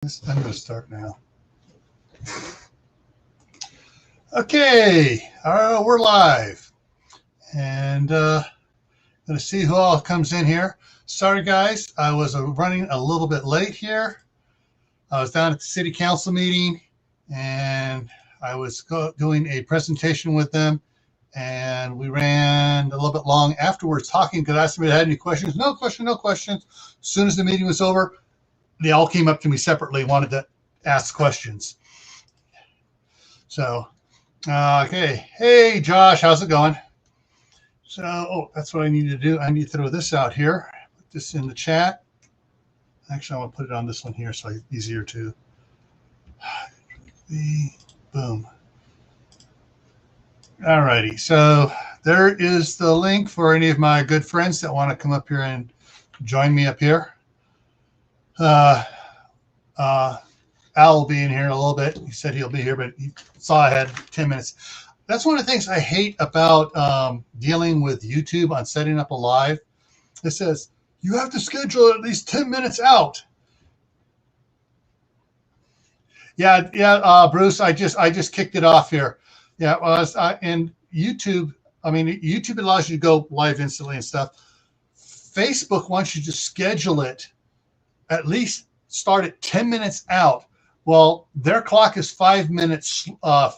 I'm going to start now. Okay, we're live, and going to see who all comes in here. Sorry, guys, I was running a little bit late here. I was down at the city council meeting, and I was doing a presentation with them, and we ran a little bit long afterwards talking because I asked them if they had any questions. No questions. As soon as the meeting was over, they all came up to me separately, wanted to ask questions. So, okay. Hey, Josh, how's it going? So, that's what I need to do. I need to throw this out here. Put this in the chat. Actually, I want to put it on this one here so it's easier to. Boom. All righty. So, there is the link for any of my good friends that want to come up here and join me up here. Al will be in here in a little bit. He said he'll be here, but he saw I had 10 minutes. That's one of the things I hate about dealing with YouTube on setting up a live. It says, you have to schedule at least 10 minutes out. Yeah, Bruce, I just kicked it off here. Yeah, well, and YouTube, YouTube allows you to go live instantly and stuff. Facebook wants you to schedule it at least start at 10 minutes out. Well, their clock is 5 minutes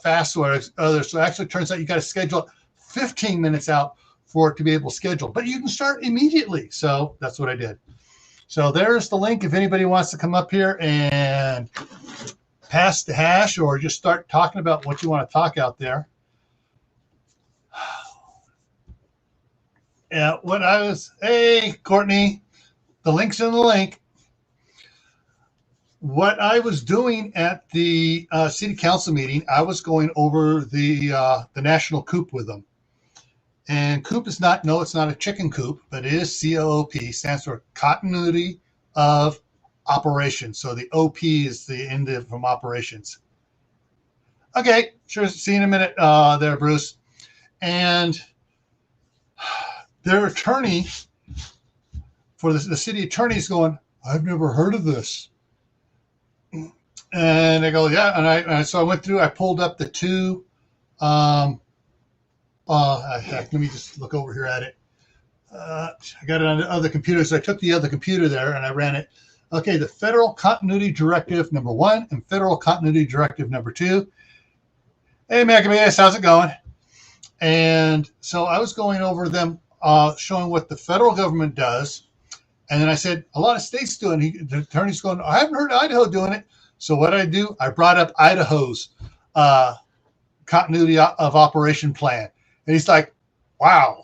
fast or other. So it actually turns out you got to schedule it 15 minutes out for it to be able to schedule. But you can start immediately. So that's what I did. So there's the link if anybody wants to come up here and pass the hash or just start talking about what you want to talk out there. Yeah, hey, Courtney, the link's in the link. What I was doing at the city council meeting, I was going over the national coop with them. And coop is not, no, it's not a chicken coop, but it is COOP, stands for Continuity of Operations. So the OP is the end from operations. Okay, sure, see you in a minute there, Bruce. And their attorney, for the city attorney is going, I've never heard of this. And I go, yeah. And so I went through, I pulled up the two. Let me just look over here at it. I got it on the other computer. So I took the other computer there and I ran it. Okay, the Federal Continuity Directive number 1 and Federal Continuity Directive number 2. Hey, Maccabeus, how's it going? And so I was going over them, showing what the federal government does. And then I said, a lot of states do it. The attorney's going, I haven't heard of Idaho doing it. So what I do, I brought up Idaho's continuity of operation plan. And he's like, wow.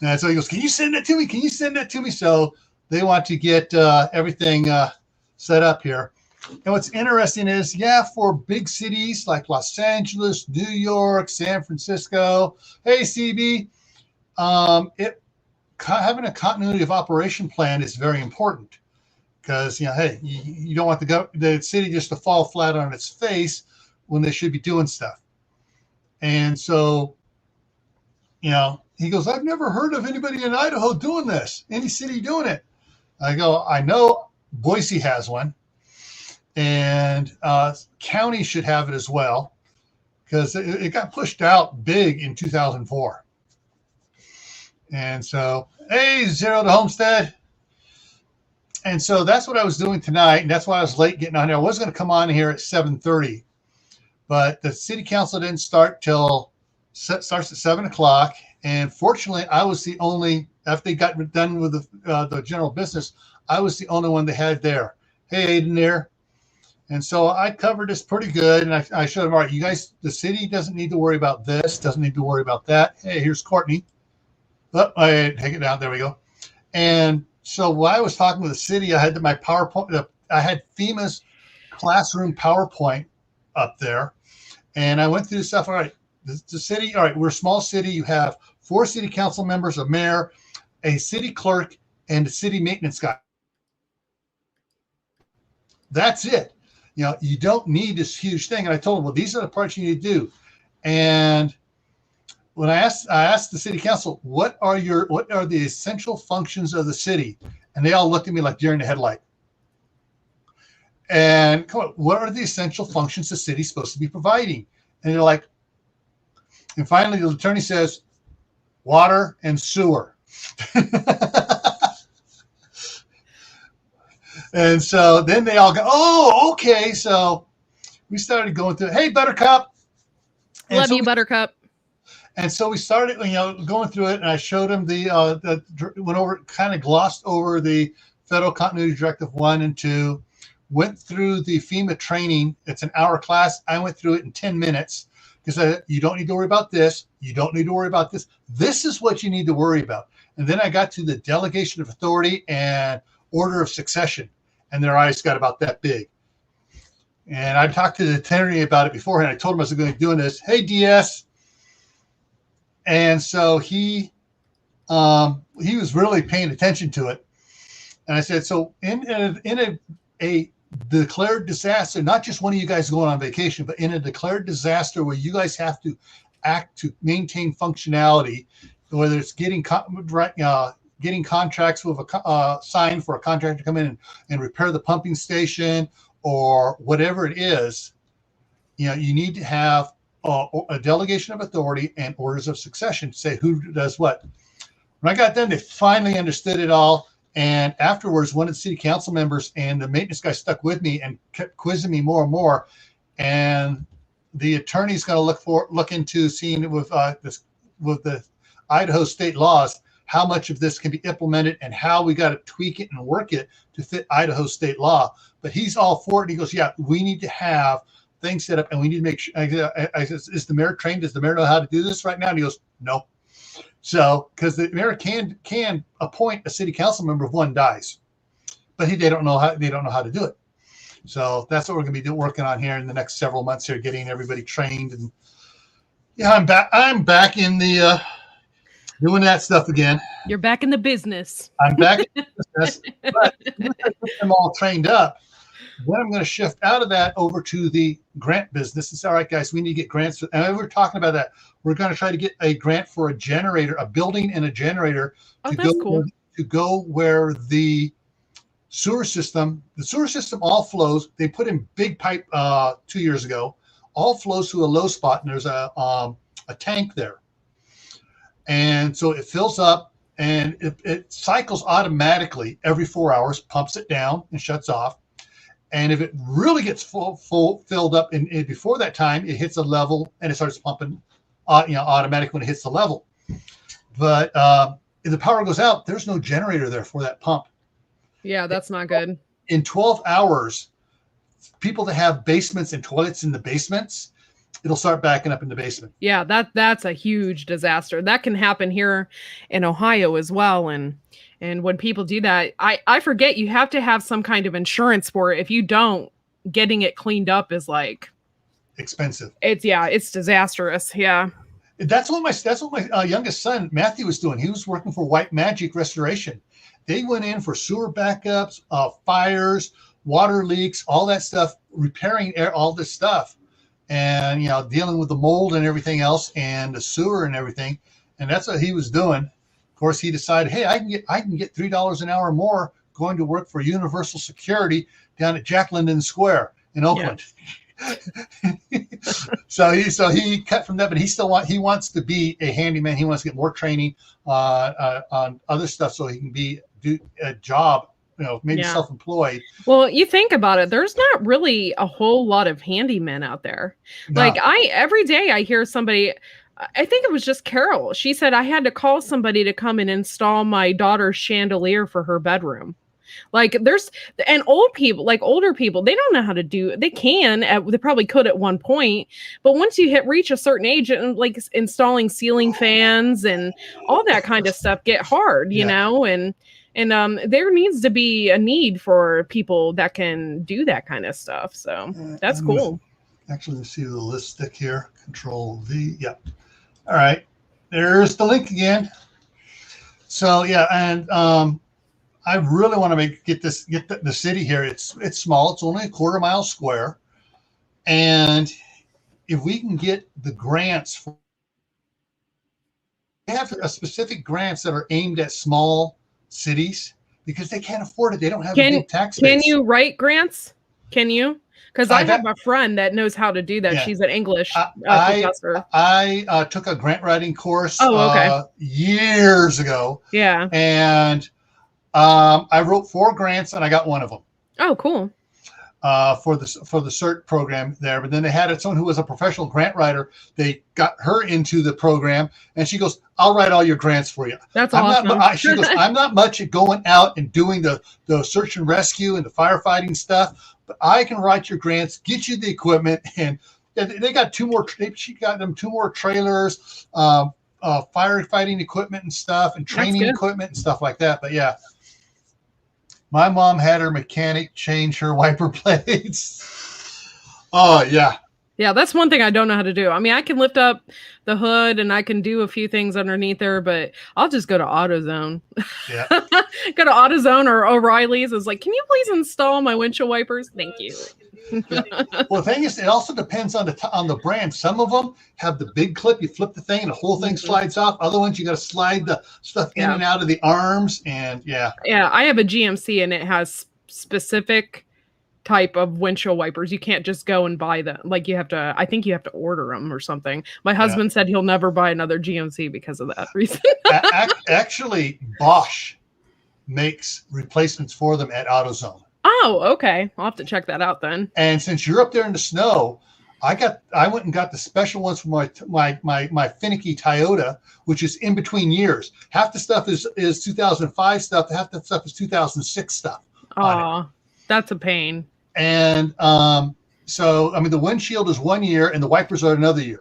And so he goes, can you send that to me? Can you send that to me? So they want to get everything set up here. And what's interesting is, for big cities like Los Angeles, New York, San Francisco, hey, CB, having a continuity of operation plan is very important. Because, hey, you don't want the city just to fall flat on its face when they should be doing stuff. And so, he goes, I've never heard of anybody in Idaho doing this, any city doing it. I go, I know Boise has one, and county should have it as well, because it got pushed out big in 2004. And so, hey, Zero to Homestead. And so that's what I was doing tonight, and that's why I was late getting on here. I was going to come on here at 7:30, but the city council didn't start till starts at 7 o'clock. And fortunately, I was the only, after they got done with the general business, I was the only one they had there. Hey, Aiden there. And so I covered this pretty good, and I showed them, all right, you guys, the city doesn't need to worry about this, doesn't need to worry about that. Hey, here's Courtney. Oh, I take it down. There we go. And so while I was talking with the city, I had my PowerPoint. I had FEMA's classroom PowerPoint up there, and I went through the stuff. All right, the city. All right, we're a small city. You have 4 city council members, a mayor, a city clerk, and a city maintenance guy. That's it. You don't need this huge thing. And I told them, well, these are the parts you need to do. And when I asked the city council, what are the essential functions of the city? And they all looked at me like deer in the headlight. And come on, what are the essential functions the city's supposed to be providing? And they're like, and finally the attorney says, water and sewer. And so then they all go, oh, okay. So we started going through, hey, Buttercup. Love you, Buttercup. And so we started, going through it, and I showed him went over, kind of glossed over the Federal Continuity Directive 1 and 2, went through the FEMA training. It's an hour class. I went through it in 10 minutes because you don't need to worry about this. You don't need to worry about this. This is what you need to worry about. And then I got to the delegation of authority and order of succession, and their eyes got about that big. And I talked to the attorney about it beforehand. I told him I was going to be doing this. Hey, DS. And so he was really paying attention to it. And I said, so in a declared disaster, not just one of you guys going on vacation, but in a declared disaster where you guys have to act to maintain functionality, whether it's getting contracts with signed for a contractor to come in and repair the pumping station or whatever it is, you need to have a delegation of authority and orders of succession to say who does what. When I got done, they finally understood it all. And afterwards, one of the city council members and the maintenance guy stuck with me and kept quizzing me more and more. And the attorney's going to look into seeing with the Idaho state laws how much of this can be implemented and how we got to tweak it and work it to fit Idaho state law. But he's all for it. And he goes, yeah, we need to have things set up, and we need to make sure. I said, is the mayor trained? Does the mayor know how to do this right now? And he goes, no. So, because the mayor can appoint a city council member if one dies, but they don't know how to do it. So that's what we're going to be working on here in the next several months here, getting everybody trained. And yeah, I'm back in the doing that stuff again. You're back in the business. I'm back in the business, but once I get them all trained up, then I'm going to shift out of that over to the grant business. It's all right, guys. We need to get grants. And we're talking about that. We're going to try to get a grant for a generator, a building and a generator to go where the sewer system all flows. They put in big pipe 2 years ago, all flows to a low spot, and there's a tank there. And so it fills up and it cycles automatically every 4 hours, pumps it down and shuts off. And if it really gets filled up, and before that time, it hits a level and it starts pumping, automatic when it hits the level. But if the power goes out, there's no generator there for that pump. Yeah, that's not good. In 12 hours, people that have basements and toilets in the basements, it'll start backing up in the basement. Yeah, that's a huge disaster. That can happen here in Ohio as well. And when people do that, I forget you have to have some kind of insurance for it. If you don't, getting it cleaned up is like expensive. It's disastrous. Yeah. That's what my youngest son, Matthew, was doing. He was working for White Magic Restoration. They went in for sewer backups, fires, water leaks, all that stuff, repairing all this stuff. And, dealing with the mold and everything else and the sewer and everything. And that's what he was doing. Of course, he decided, hey, I can get $3 an hour more going to work for Universal Security down at Jack London Square in Oakland. Yeah. So he cut from that, but he wants to be a handyman. He wants to get more training on other stuff so he can do a job, maybe self-employed. Well, you think about it, there's not really a whole lot of handymen out there. No. Like every day I hear somebody, I think it was just Carol. She said, I had to call somebody to come and install my daughter's chandelier for her bedroom. Like and older people, they don't know how to do it. They they probably could at one point, but once you reach a certain age, and like installing ceiling fans and all that kind of stuff get hard, you know, and there needs to be a need for people that can do that kind of stuff. So that's cool. Actually, let's see the list stick here. Control V. Yeah. All right. There's the link again. So yeah, and I really want to get the city here. It's small. It's only a quarter mile square, and if we can get the grants, we have specific grants that are aimed at small cities because they can't afford it. They don't have a big tax base. Can you write grants? Can you? Because I have a friend that knows how to do that. Yeah. She's an English professor. I took a grant writing course okay. Years ago. Yeah. And I wrote 4 grants and I got one of them. Oh, cool. For the CERT program there. But then they had someone who was a professional grant writer. They got her into the program and she goes, I'll write all your grants for you. That's awesome. She goes, I'm not much at going out and doing the search and rescue and the firefighting stuff, but I can write your grants, get you the equipment. And they got 2 more, she got them 2 more trailers, firefighting equipment and stuff and training equipment and stuff like that. But yeah. My mom had her mechanic change her wiper blades. Oh, yeah. Yeah, that's one thing I don't know how to do. I mean, I can lift up the hood and I can do a few things underneath there, but I'll just go to AutoZone. Yeah. Go to AutoZone or O'Reilly's. It's like, can you please install my windshield wipers? Thank you. Well, the thing is, it also depends on the brand. Some of them have the big clip. You flip the thing and the whole thing slides off. Other ones, you got to slide the stuff in and out of the arms. And yeah. I have a GMC and it has specific type of windshield wipers. You can't just go and buy them. Like I think you have to order them or something. My husband said he'll never buy another GMC because of that reason. Actually, Bosch makes replacements for them at AutoZone. Oh, okay. I'll have to check that out then. And since you're up there in the snow, I went and got the special ones for my finicky Toyota, which is in between years. Half the stuff is 2005 stuff. Half the stuff is 2006 stuff. Oh, that's a pain. And so, I mean, the windshield is 1 year and the wipers are another year.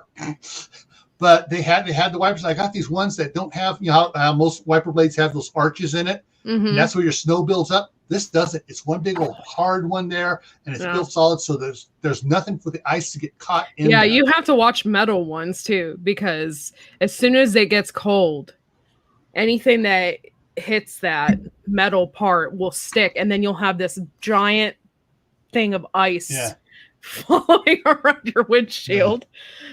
But they had the wipers. I got these ones that don't have, you know, how most wiper blades have those arches in it. Mm-hmm. And that's where your snow builds up. This doesn't. It's one big old hard one there, and it's built solid, so there's nothing for the ice to get caught in. Yeah, you have to watch metal ones too, because as soon as it gets cold, anything that hits that metal part will stick, and then you'll have this giant thing of ice falling around your windshield. Yeah.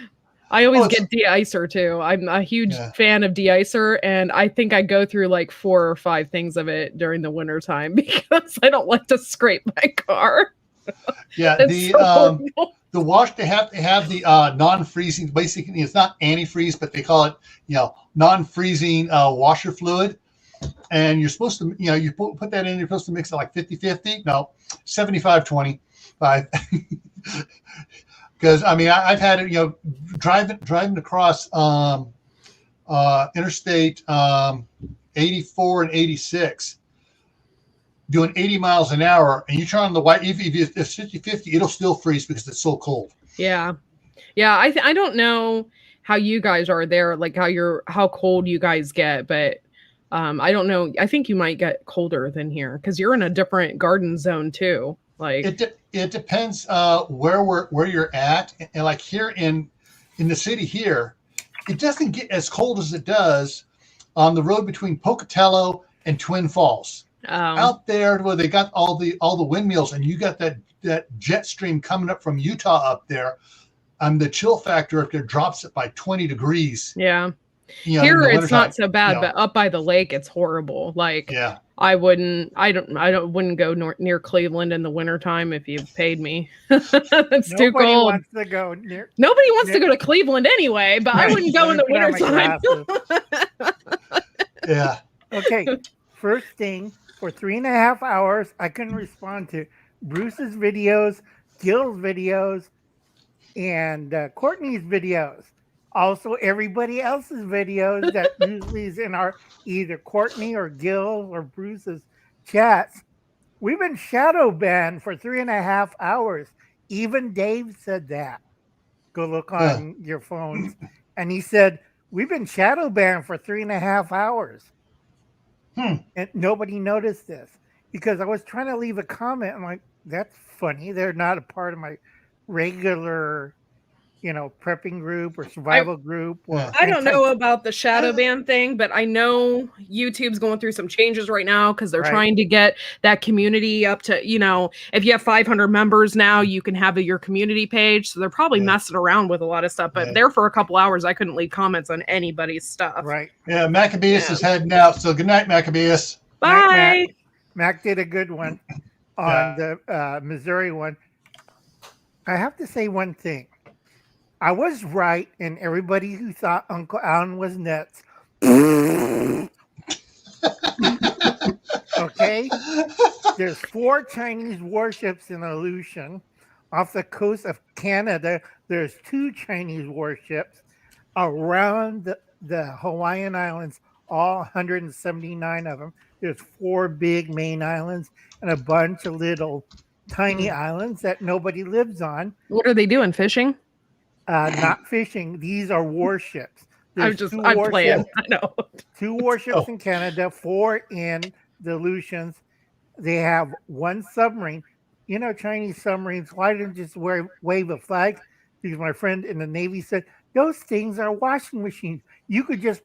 I always get de-icer too. I'm a huge fan of de-icer, and I think I go through like 4 or 5 things of it during the winter time because I don't like to scrape my car. Yeah, the wash they have the non-freezing. Basically, it's not antifreeze, but they call it non-freezing washer fluid. And you're supposed to you put that in. You're supposed to mix it like 50-50. No, 75-25. Because I mean, I've had it, driving across Interstate 84 and 86, doing 80 miles an hour, and you turn on the white. If it's 50-50, it'll still freeze because it's so cold. Yeah. I don't know how you guys are there, like how cold you guys get, but I don't know. I think you might get colder than here because you're in a different garden zone too. Like it depends where you're at, and like here in the city here, it doesn't get as cold as it does on the road between Pocatello and Twin Falls. Out there where they got all the windmills, and you got that jet stream coming up from Utah up there, the chill factor up there drops it by 20 degrees. Yeah. Here it's not so bad, but up by the lake it's horrible. Like I wouldn't go near Cleveland in the wintertime if you paid me. It's too cold. Nobody wants to go to Cleveland anyway, but I wouldn't go in the wintertime. Yeah. Okay. First thing, for 3.5 hours, I couldn't respond to Bruce's videos, Gil's videos, and Courtney's videos. Also, everybody else's videos that usually is in our either Courtney or Gil or Bruce's chats. We've been shadow banned for 3.5 hours. Even Dave said that. Go look on your phones. And he said, we've been shadow banned for 3.5 hours. And nobody noticed this because I was trying to leave a comment. I'm like, that's funny. They're not a part of my regular prepping group or survival group. I don't know about the shadow ban thing, but I know YouTube's going through some changes right now because they're trying to get that community up to, if you have 500 members now, you can have your community page. So they're probably messing around with a lot of stuff, but there for a couple hours, I couldn't leave comments on anybody's stuff. Right. Yeah. Maccabeus is heading out. So good night, Maccabeus. Bye. Mac did a good one on the Missouri one. I have to say one thing. I was right, and everybody who thought Uncle Alan was nuts. Okay? There's 4 Chinese warships in Aleutian. Off the coast of Canada, there's 2 Chinese warships. Around the Hawaiian Islands, all 179 of them. There's 4 big main islands and a bunch of little tiny islands that nobody lives on. What are they doing? Fishing? Not fishing. These are warships. I'm playing. I know. 2 warships in Canada, 4 in the Aleutians. They have 1 submarine. You know, Chinese submarines, why didn't just wave a flag? Because my friend in the Navy said, those things are washing machines. You could just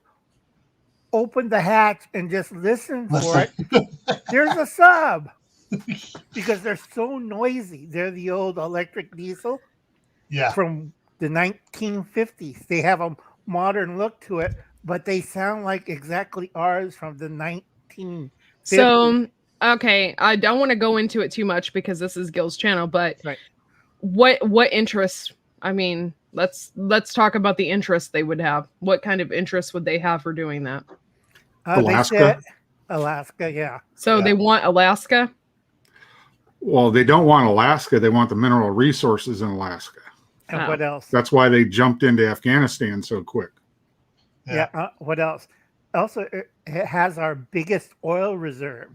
open the hatch and just listen for it. There's a sub. Because they're so noisy. They're the old electric diesel from the 1950s. They have a modern look to it, but they sound like exactly ours from the 1950s. So, okay, I don't want to go into it too much because this is Gil's channel, but what interests? I mean, let's talk about the interests they would have. What kind of interest would they have for doing that? Alaska. Alaska, yeah. So they want Alaska? Well, they don't want Alaska. They want the mineral resources in Alaska. And what else? That's why they jumped into Afghanistan so quick. What else? Also, it has our biggest oil reserve.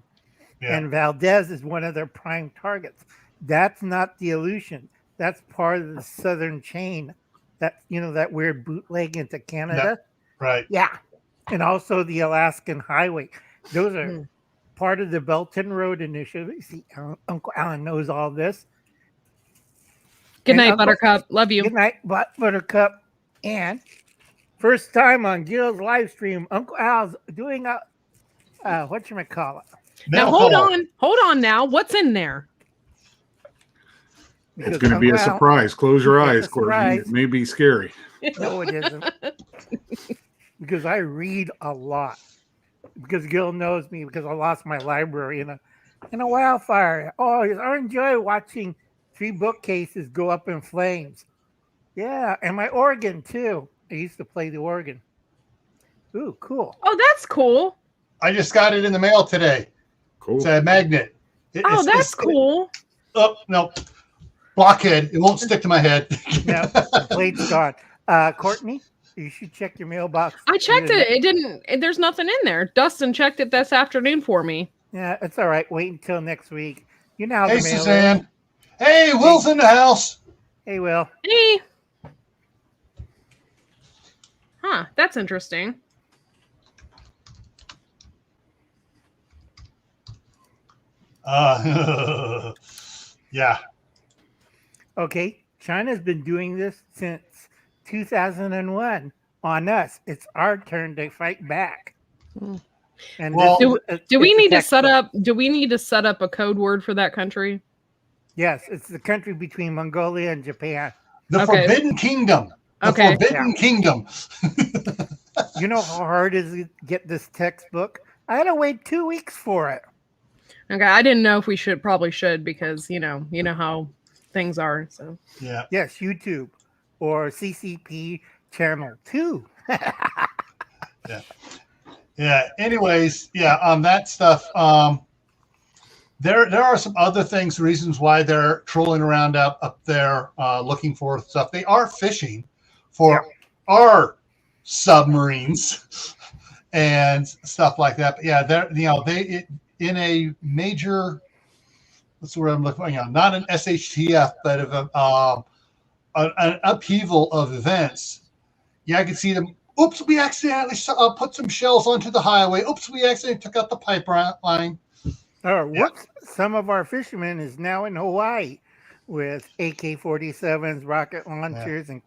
And Valdez is one of their prime targets. That's not the Aleutian. That's part of the southern chain. That, you know, that weird bootleg into Canada. Right. Yeah. And also the Alaskan Highway. Those are part of the Belt and Road Initiative. See, Uncle Alan knows all this. Good night, Buttercup. Love you. Good night, Buttercup. And first time on Gil's live stream, Uncle Al's doing a whatchamacallit. Now hold on now. What's in there? It's going to be a surprise. Close your eyes, Courtney. It may be scary. No, it isn't. Because I read a lot. Because Gil knows me because I lost my library in a wildfire. Oh, I enjoy watching 3 bookcases go up in flames. Yeah, and my organ too. I used to play the organ. Ooh, cool. Oh, that's cool. I just got it in the mail today. Cool. It's a magnet. That's cool. Oh, no. Blockhead. It won't stick to my head. No, the blade's gone. Courtney, you should check your mailbox. I checked it. It didn't. There's nothing in there. Dustin checked it this afternoon for me. Yeah, it's all right. Wait until next week. You know how Hey, the mail Suzanne. is. Hey, Will's in the house. Hey, Will. Hey. Huh. That's interesting. Yeah. Okay, China's been doing this since 2001 on us. It's our turn to fight back. And do we need to set up? Do we need to set up a code word for that country? Yes, it's the country between Mongolia and Japan. The Forbidden Kingdom. The Forbidden Kingdom. You know how hard it is to get this textbook? I had to wait 2 weeks for it. Okay, I didn't know if we probably should because you know how things are. So yes, YouTube or CCP channel 2. Yeah. Anyways, on that stuff, there are some other things, reasons why they're trolling around up there looking for stuff. They are fishing for our submarines and stuff like that. But they're in a major, what's the word I'm looking for? Not an SHTF, but of an upheaval of events. I can see them. Oops, we accidentally put some shells onto the highway. Oops, we accidentally took out the pipeline. Whoops. Some of our fishermen is now in Hawaii with AK-47s, rocket launchers, and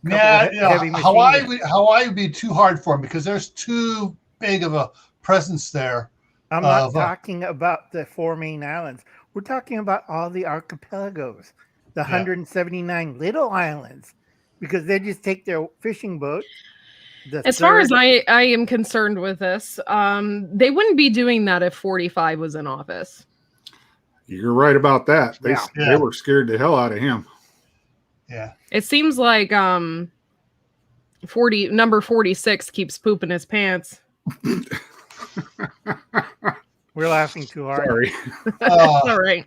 heavy machine Hawaii would be too hard for them because there's too big of a presence there. I'm not talking about the 4 main islands. We're talking about all the archipelagos, the 179 little islands, because they just take their fishing boat. As far as I am concerned with this, they wouldn't be doing that if 45 was in office. You're right about that. They were scared the hell out of him. Yeah. It seems like number 46 keeps pooping his pants. We're laughing too hard. Sorry. All right.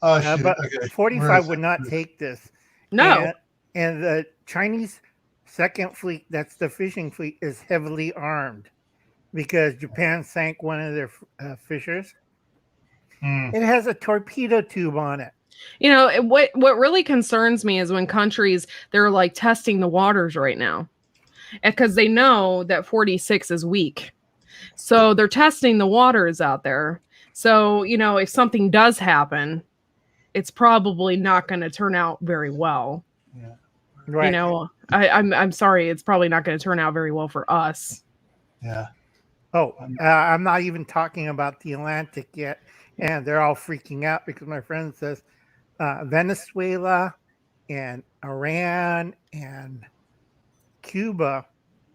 But Okay. 45 would not take this. No. And the Chinese second fleet, that's the fishing fleet, is heavily armed because Japan sank one of their fishers. It has a torpedo tube on it. You know, what really concerns me is when countries, they're like testing the waters right now because they know that 46 is weak. So they're testing the waters out there. So, you know, if something does happen, it's probably not going to turn out very well. Yeah. Right. You know, I'm sorry, it's probably not going to turn out very well for us. Yeah. Oh, I'm not even talking about the Atlantic yet. And they're all freaking out because my friend says Venezuela and Iran and Cuba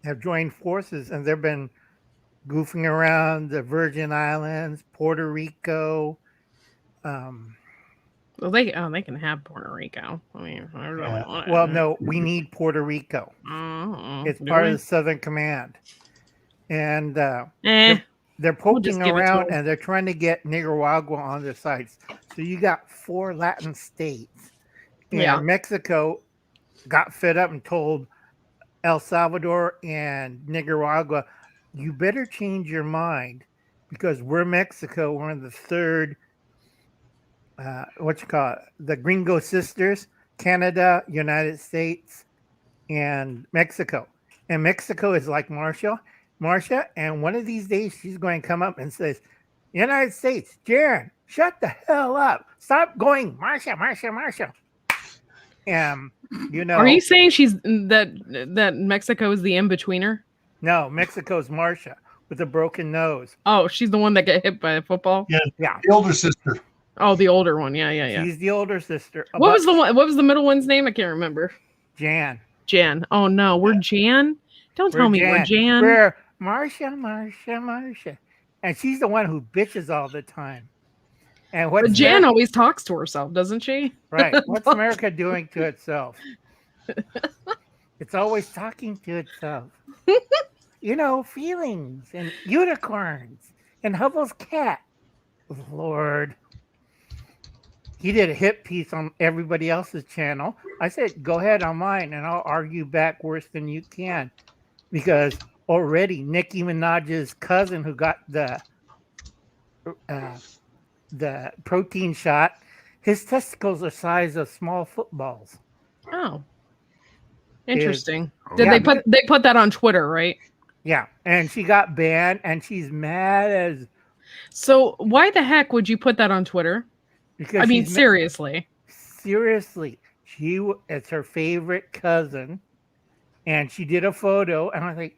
have joined forces, and they've been goofing around the Virgin Islands, Puerto Rico. Well, they can have Puerto Rico. I mean, I really want it. Well, no, we need Puerto Rico. It's part of the Southern Command. And they're poking around and they're trying to get Nicaragua on their sides. So you got 4 Latin states. And Mexico got fed up and told El Salvador and Nicaragua, you better change your mind because we're Mexico. We're in the third, the Gringo Sisters, Canada, United States, and Mexico. And Mexico is like Marcia, and one of these days she's going to come up and says, United States, Jaron, shut the hell up. Stop going, Marcia. You know. Are you saying that Mexico is the in-betweener? No, Mexico's Marcia with a broken nose. Oh, she's the one that got hit by a football? Yeah. The older sister. Oh, the older one. Yeah. She's the older sister. What was the middle one's name? I can't remember. Jan. Oh no, we're Jan? Don't tell me we're Jan. We're Marcia. And she's the one who bitches all the time. And but Jan always talks to herself, doesn't she? Right. What's America doing to itself? It's always talking to itself. You know, feelings and unicorns and Hubble's cat. Lord. He did a hit piece on everybody else's channel. I said, go ahead on mine and I'll argue back worse than you can. Because already Nicki Minaj's cousin who got the protein shot, his testicles are size of small footballs. Oh. Interesting. They put that on Twitter, right? Yeah. And she got banned and she's mad as. So why the heck would you put that on Twitter? Because I mean, seriously. Seriously. It's her favorite cousin. And she did a photo. And I was like,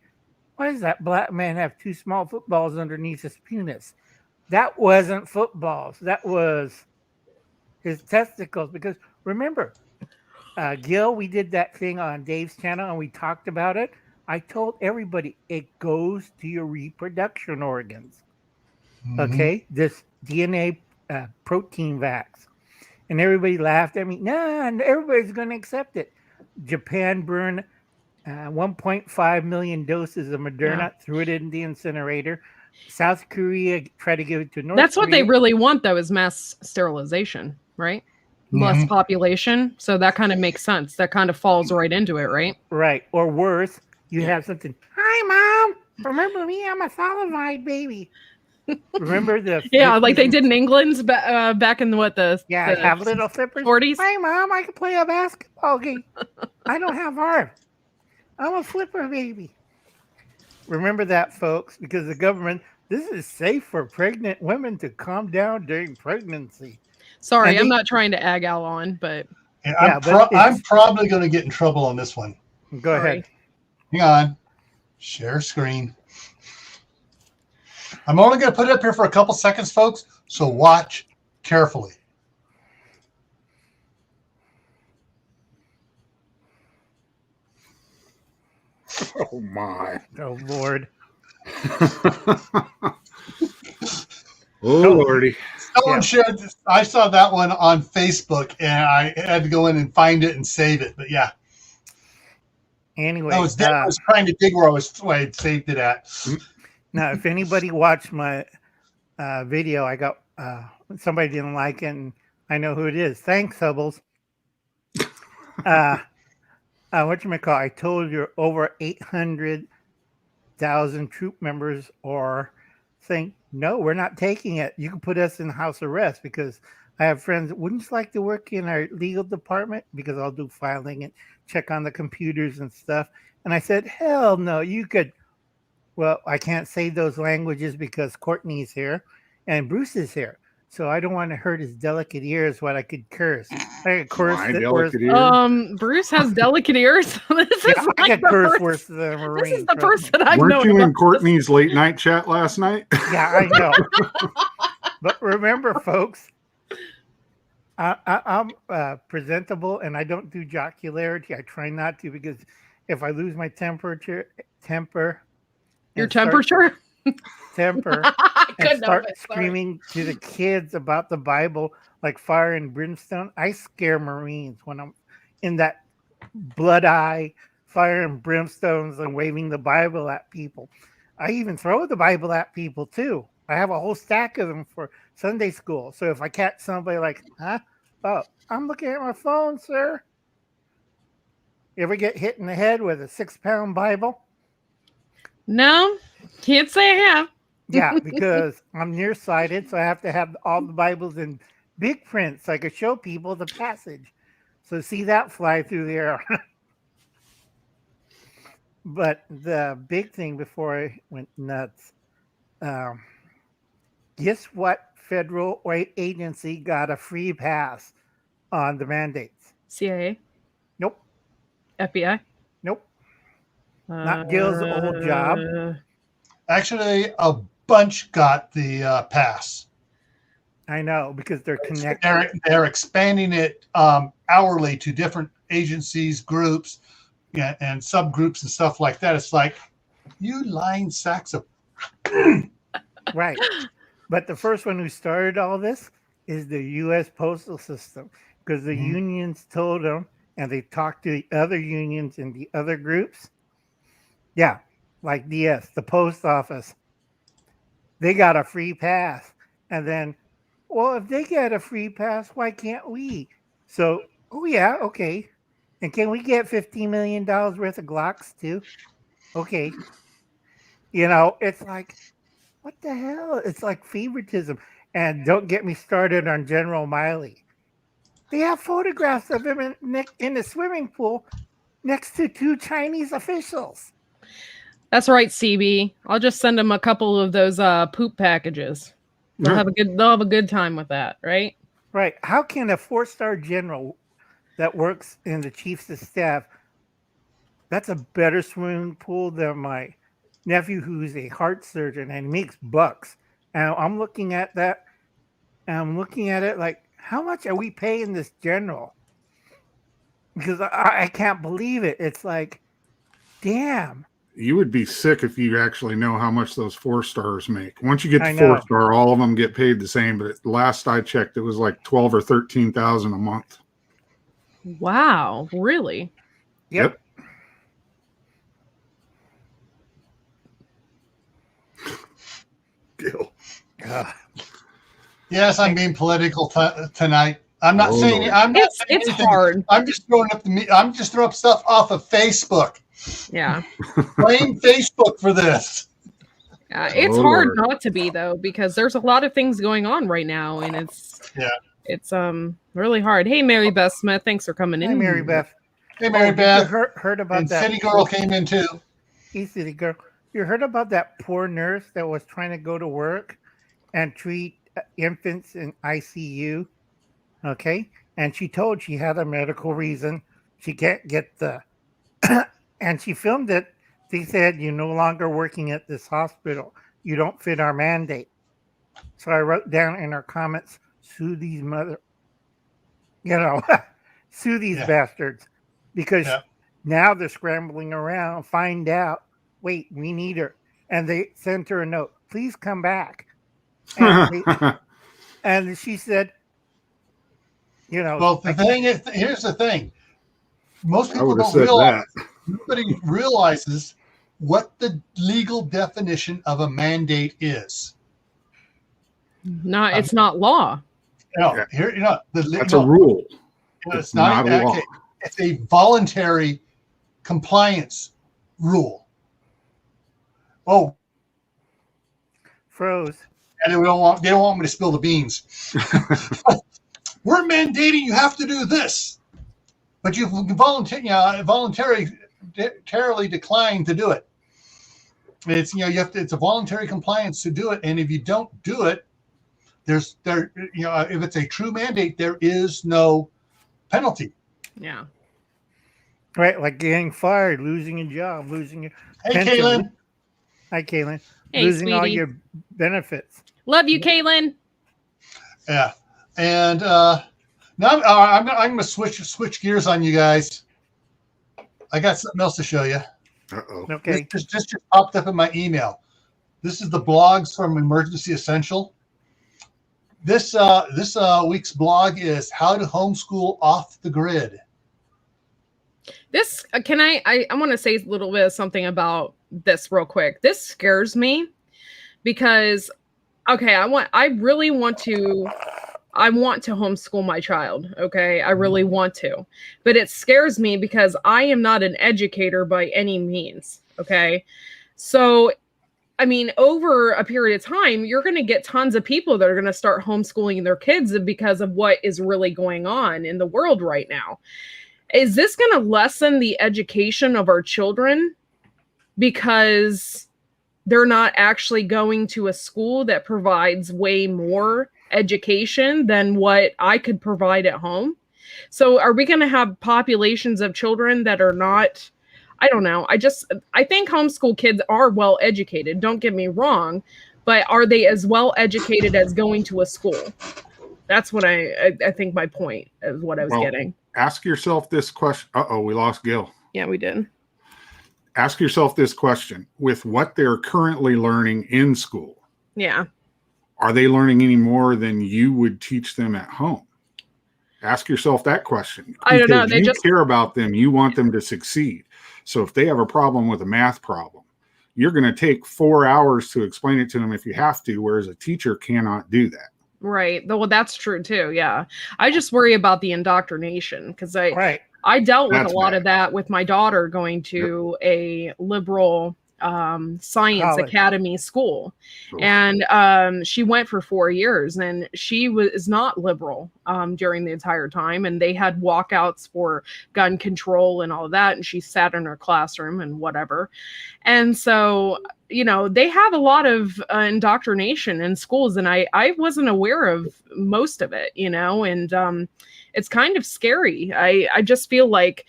why does that black man have 2 small footballs underneath his penis? That wasn't footballs. That was his testicles. Because remember, Gil, we did that thing on Dave's channel and we talked about it. I told everybody it goes to your reproduction organs. Mm-hmm. Okay? This DNA protein vax. And everybody laughed at me. Nah, everybody's going to accept it. Japan burned 1.5 million doses of Moderna, threw it in the incinerator. South Korea tried to give it to North Korea. That's what they really want, though, is mass sterilization, right? Mm-hmm. Less population. So that kind of makes sense. That kind of falls right into it, right? Right. Or worse, you have something. Hi, Mom. Remember me? I'm a thalidomide baby. Remember the like they did in England back in the have little flippers. 40s. Hi, Mom. I can play a basketball game. I don't have arms. I'm a flipper baby. Remember that, folks, because the government. This is safe for pregnant women to calm down during pregnancy. Sorry, I'm not trying to egg Al on, but I'm probably going to get in trouble on this one. Go ahead. Hang on. Share screen. I'm only going to put it up here for a couple seconds, folks, so watch carefully. Oh, my. Oh, Lord. Oh, Lordy. Someone shared this. I saw that one on Facebook, and I had to go in and find it and save it. But yeah, Anyway, I was trying to dig where I had saved it at. now if anybody watched my video, I got somebody didn't like it, and I know who it is. Thanks, Hubbles. Whatchamacallit, I told you over 800,000 troop members are saying, no, we're not taking it. You can put us in house arrest, because I have friends, wouldn't you like to work in our legal department? Because I'll do filing and check on the computers and stuff. And I said, hell no, you could. Well, I can't say those languages because Courtney's here and Bruce is here. So I don't want to hurt his delicate ears what I could curse. I could curse. My delicate ears? Bruce has delicate ears. I could curse worse than a Marine. This is the person I've known. Weren't you in Courtney's late night chat last night? Yeah, I know. But remember, folks, I'm presentable, and I don't do jocularity. I try not to, because if I lose my temper, your temperature? Temper and start screaming to the kids about the Bible like fire and brimstone, I scare Marines when I'm in that blood eye, fire and brimstones, and waving the Bible at people. I even throw the Bible at people too. I have a whole stack of them for Sunday school. So if I catch somebody like, oh, I'm looking at my phone, sir. You ever get hit in the head with a 6-pound Bible? No, can't say I have. Yeah, because I'm nearsighted, so I have to have all the Bibles in big print so I could show people the passage. So see that fly through the air. But the big thing before I went nuts, guess what federal agency got a free pass on the mandates? CIA? Nope. FBI? Nope. Not Gil's old job. Actually, a bunch got the pass. I know, because they're connected. They're expanding it hourly to different agencies, groups, and subgroups and stuff like that. It's like, you lying sacks of... Right. But the first one who started all this is the U.S. Postal System, because the unions told them, and they talked to the other unions and the other groups. Yeah, like DS, the post office. They got a free pass. And then, well, if they get a free pass, why can't we? So, oh yeah, okay. And can we get $15 million worth of Glocks too? Okay. You know, it's like, what the hell? It's like favoritism. And don't get me started on General Miley. They have photographs of him in the swimming pool next to 2 Chinese officials. That's right, CB. I'll just send them a couple of those poop packages. They'll have a good time with that, right? Right. How can a 4-star general that works in the chiefs of staff, that's a better swimming pool than my nephew who's a heart surgeon and makes bucks. And I'm looking at that, and I'm looking at it like, how much are we paying this general? Because I can't believe it. It's like, damn. You would be sick if you actually know how much those 4-stars make. Once you get to 4-star, all of them get paid the same. But last I checked, it was like 12 or 13,000 a month. Wow, really? Yep. Gil. Yes, I'm being political tonight. I'm not saying it's anything. Hard. I'm just throwing up stuff off of Facebook. Yeah. Blame Facebook for this. It's hard not to be, though, because there's a lot of things going on right now, and it's really hard. Hey, Mary Beth Smith, thanks for coming in. Hey, Mary Beth. Hey, Mary Beth. You heard about and that? City Girl came in too. Hey, City Girl. You heard about that poor nurse that was trying to go to work and treat infants in ICU? Okay, and she told she had a medical reason she can't get the. And she filmed it. They said, you're no longer working at this hospital. You don't fit our mandate. So I wrote down in our comments, sue these sue these bastards. Because now they're scrambling around, find out, wait, we need her. And they sent her a note, please come back. And And she said, you know, Well, the thing is, here's the thing. Most I people would have don't said realize, that. nobody realizes what the legal definition of a mandate is. It's not law. No, here, That's a rule. It's not a law. okay. It's a voluntary compliance rule. Oh, froze. and they don't want me to spill the beans. We're mandating you have to do this, but you voluntarily decline to do it. It's it's a voluntary compliance to do it, and if you don't do it, if it's a true mandate, there is no penalty. Yeah. Right, like getting fired, losing a job, losing your pension. Kaylin. Hi, Kaylin. Hey, losing sweetie. all your benefits. Love you, Kaylin. Yeah, and now I'm going to switch gears on you guys. I got something else to show you. Uh-oh. Okay. This just popped up in my email. This is the blogs from Emergency Essential. This week's blog is how to homeschool off the grid. This I want to say a little bit of something about this real quick. This scares me because I want to homeschool my child. Okay. I really want to, but it scares me because I am not an educator by any means. Okay. So, I mean, over a period of time, you're going to get tons of people that are going to start homeschooling their kids because of what is really going on in the world right now. Is this going to lessen the education of our children because they're not actually going to a school that provides way more education than what I could provide at home? So are we going to have populations of children that are not, I don't know. I think homeschool kids are well educated. Don't get me wrong, but are they as well educated as going to a school? That's what I think my point is what I was getting. Ask yourself this question. We lost Gil. Yeah, we did. Ask yourself this question. With what they're currently learning in school, yeah, are they learning any more than you would teach them at home? Ask yourself that question. I don't know. You care about them. You want them to succeed. So if they have a problem with a math problem, you're going to take 4 hours to explain it to them if you have to, whereas a teacher cannot do that. Right. Well, that's true too. Yeah. I just worry about the indoctrination because I dealt with a lot of that with my daughter going to a liberal science academy school. And she went for 4 years and she was not liberal during the entire time. And they had walkouts for gun control and all of that. And she sat in her classroom and whatever. And so, they have a lot of indoctrination in schools. And I wasn't aware of most of it, and it's kind of scary. I just feel like,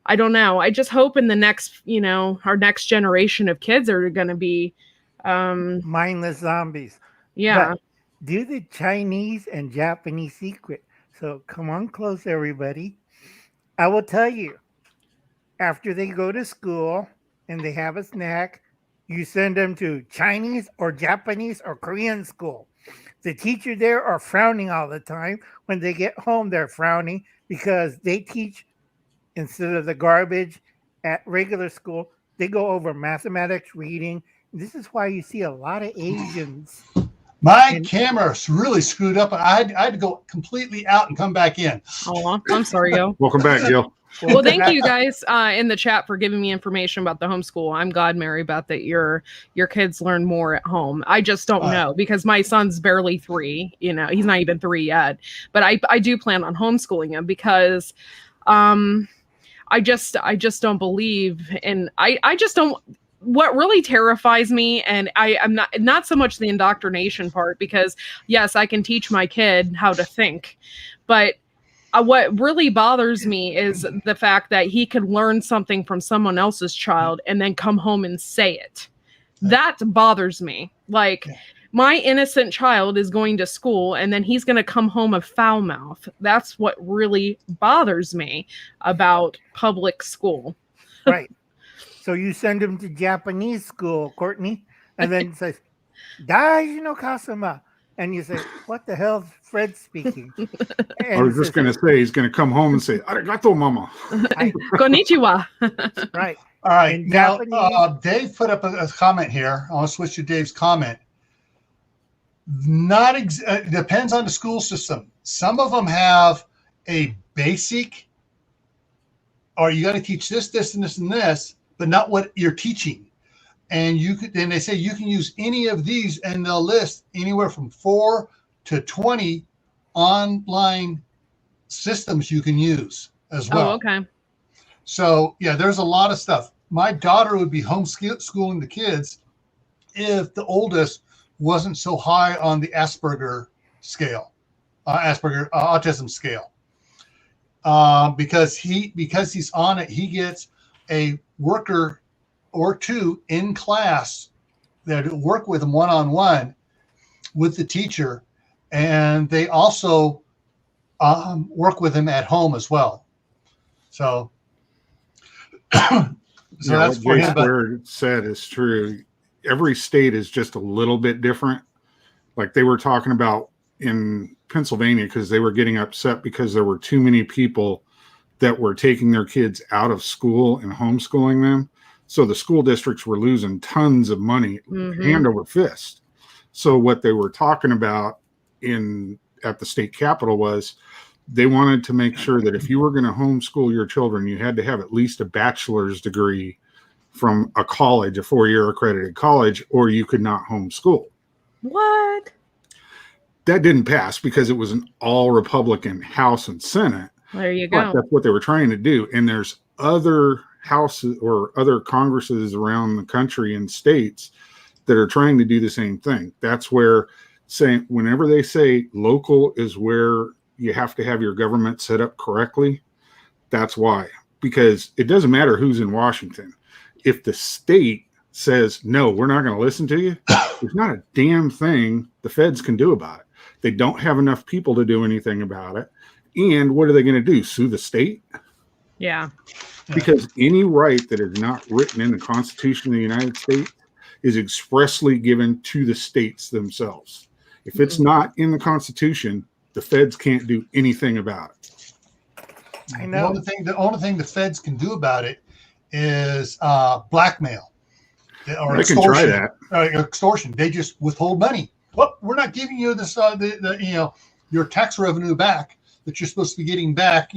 I don't know. I just hope in the next, our next generation of kids are going to be mindless zombies. Yeah. But do the Chinese and Japanese secret. So come on close, everybody. I will tell you, after they go to school and they have a snack, you send them to Chinese or Japanese or Korean school. The teacher there are frowning all the time. When they get home, they're frowning because they teach instead of the garbage at regular school. They go over mathematics, reading. This is why you see a lot of Asians. My camera's really screwed up. I had to go completely out and come back in. Oh, I'm sorry, Gil. Welcome back, Gil. Well, thank you guys in the chat for giving me information about the homeschool. I'm glad, Mary Beth, that your kids learn more at home. I just don't know because my son's barely 3. He's not even 3 yet. But I do plan on homeschooling him because I just don't believe in I just don't. What really terrifies me, and I'm not so much the indoctrination part, because yes, I can teach my kid how to think, but what really bothers me is the fact that he could learn something from someone else's child and then come home and say it. That bothers me. Like, my innocent child is going to school and then he's going to come home a foul mouth. That's what really bothers me about public school. Right. So you send him to Japanese school, Courtney, and then it says, Daiji no kasama, and you say, "What the hell is Fred speaking?" I was just going to say, he's going to come home and say, "Arigato, mama." Konnichiwa. Right. All right. In Now, Japanese- Dave put up a comment here. I want to switch to Dave's comment. Depends on the school system. Some of them have a basic, or you got to teach this, this, and this, and this, but not what you're teaching. And then they say you can use any of these, and they'll list anywhere from 4 to 20 online systems you can use as well. Oh, okay. So yeah, there's a lot of stuff. My daughter would be homeschooling the kids if the oldest wasn't so high on the Asperger scale, autism scale, because he's on it. He gets a worker or two in class that work with him one-on-one with the teacher, and they also work with him at home as well. So, that's for him. What said is true. Every state is just a little bit different. Like they were talking about in Pennsylvania, because they were getting upset because there were too many people that were taking their kids out of school and homeschooling them. So the school districts were losing tons of money, hand over fist. So what they were talking about at the state capitol was they wanted to make sure that if you were going to homeschool your children, you had to have at least a bachelor's degree from a college, a 4-year accredited college, or you could not homeschool. What? That didn't pass because it was an all Republican House and Senate. There you go. But that's what they were trying to do. And there's other houses or other Congresses around the country and states that are trying to do the same thing. That's where whenever they say local is where you have to have your government set up correctly, that's why. Because it doesn't matter who's in Washington. If the state says, no, we're not going to listen to you, there's not a damn thing the feds can do about it. They don't have enough people to do anything about it. And what are they going to do? Sue the state? Yeah. Because any right that is not written in the Constitution of the United States is expressly given to the states themselves. If it's not in the Constitution, the feds can't do anything about it. I know. The only thing the feds can do about it is blackmail or they extortion. Can try that. Extortion. They just withhold money. Well, we're not giving you this, your tax revenue back that you're supposed to be getting back,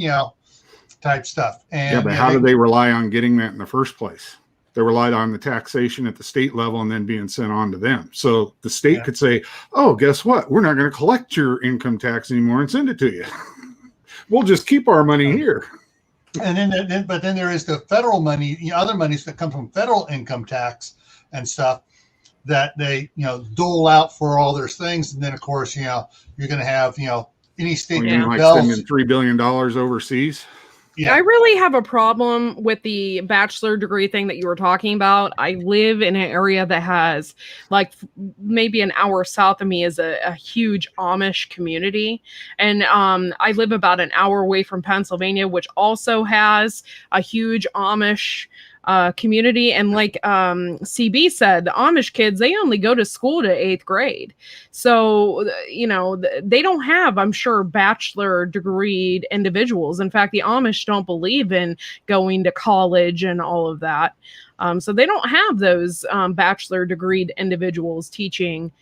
type stuff. And but how do they rely on getting that in the first place? They relied on the taxation at the state level and then being sent on to them. So the state could say, oh, guess what? We're not going to collect your income tax anymore and send it to you. We'll just keep our money here. And then there is the federal money, other monies that come from federal income tax and stuff that they, dole out for all their things. And then of course, you're going to have, any state like spending $3 billion overseas. Yeah. I really have a problem with the bachelor degree thing that you were talking about. I live in an area that has maybe an hour south of me is a huge Amish community. And I live about an hour away from Pennsylvania, which also has a huge Amish community. And like CB said, the Amish kids, they only go to school to 8th grade. So, they don't have, I'm sure, bachelor degreed individuals. In fact, the Amish don't believe in going to college and all of that. So they don't have those bachelor degreed individuals teaching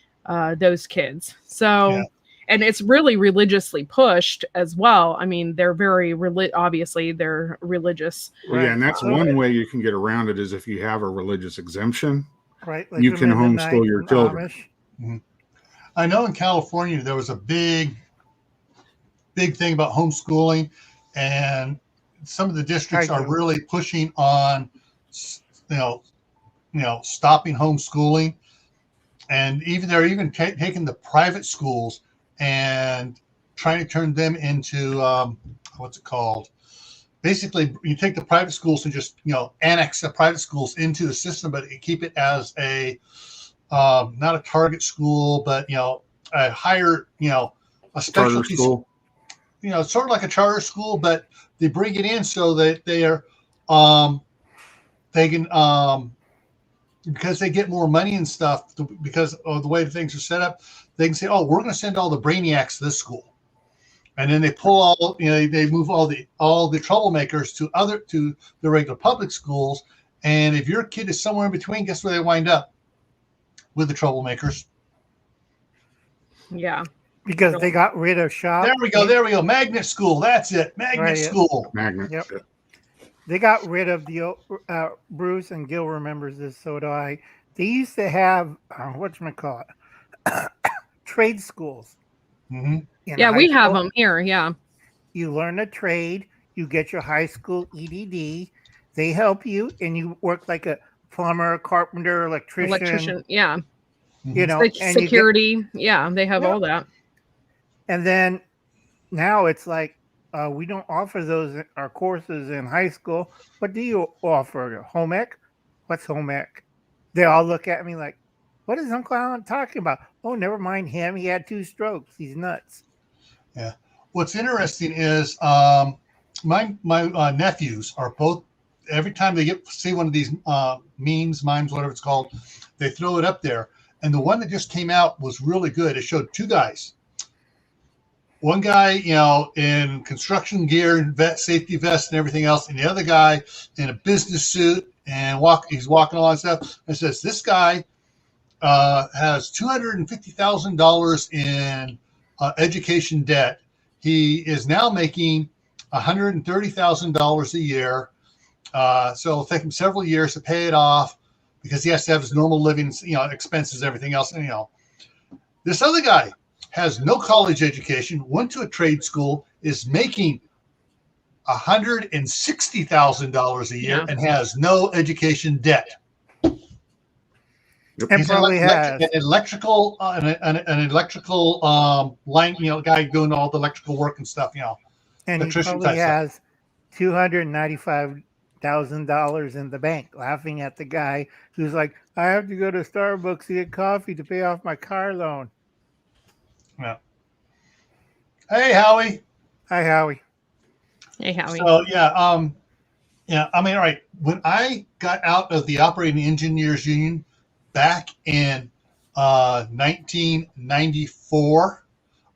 those kids. So, and it's really religiously pushed as well. I mean, they're very obviously they're religious. Well, yeah, and that's one way you can get around it is if you have a religious exemption, right? You can homeschool your children. Mm-hmm. I know in California there was a big thing about homeschooling, and some of the districts are really pushing on, stopping homeschooling, and they're even taking the private schools and trying to turn them into what's it called? Basically, you take the private schools and just annex the private schools into the system, but keep it as a not a target school, but a higher a specialty school. Sort of like a charter school, but they bring it in so that they are they can because they get more money and stuff because of the way things are set up. they can say, "Oh, we're going to send all the brainiacs to this school," and then they pull all, they move all the troublemakers to the regular public schools. And if your kid is somewhere in between, guess where they wind up? With the troublemakers. Yeah. Because they got rid of shop. There we go. Magnet school. That's it. Magnet school. Magnet. Yep. They got rid of the Bruce and Gil remembers this, so do I. They used to have whatchamacallit, trade schools. Mm-hmm. Yeah, we have them here. Yeah. You learn a trade. You get your high school EDD. They help you, and you work like a plumber, carpenter, electrician. Yeah. You know, security. Yeah, they have all that. And then now it's like, we don't offer our courses in high school. What do you offer? Home ec? What's home ec? They all look at me like, what is Uncle Alan talking about? Oh, never mind him. He had 2 strokes. He's nuts. Yeah. What's interesting is my nephews are both, every time they see one of these mimes, whatever it's called, they throw it up there. And the one that just came out was really good. It showed 2 guys. One guy, in construction gear and safety vest and everything else, and the other guy in a business suit and he's walking along and stuff. And says this guy has $250,000 in education debt. He is now making $130,000 a year. So it'll take him several years to pay it off because he has to have his normal living, expenses, everything else. And, this other guy has no college education, went to a trade school, is making $160,000 a year and has no education debt. And probably has an electrical line, guy doing all the electrical work and stuff, And he probably has $295,000 in the bank, laughing at the guy who's like, I have to go to Starbucks to get coffee to pay off my car loan. Yeah. Hey, Howie. Hi, Howie. Hey, Howie. So all right. When I got out of the Operating Engineers Union back in 1994,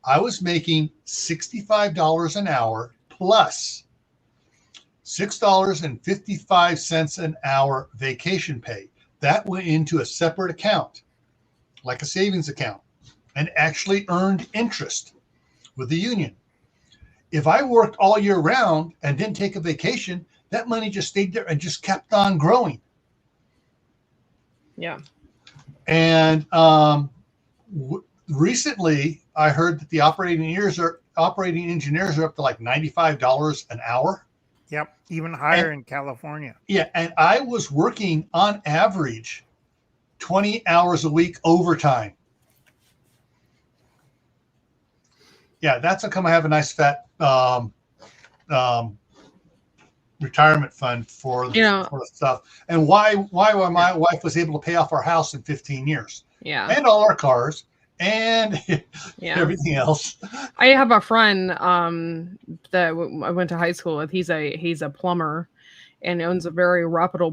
I was making $65 an hour plus $6.55 an hour vacation pay. That went into a separate account, like a savings account, and actually earned interest with the union. If I worked all year round and didn't take a vacation, that money just stayed there and just kept on growing. Yeah. And recently, I heard that the operating engineers are up to like $95 an hour. Yep, even higher in California. Yeah, and I was working on average 20 hours a week overtime. Yeah, that's how come I have a nice fat retirement fund for the stuff, and why my wife was able to pay off our house in 15 years. Yeah, and all our cars and everything else. I have a friend that I went to high school with. He's a plumber and owns a very reputable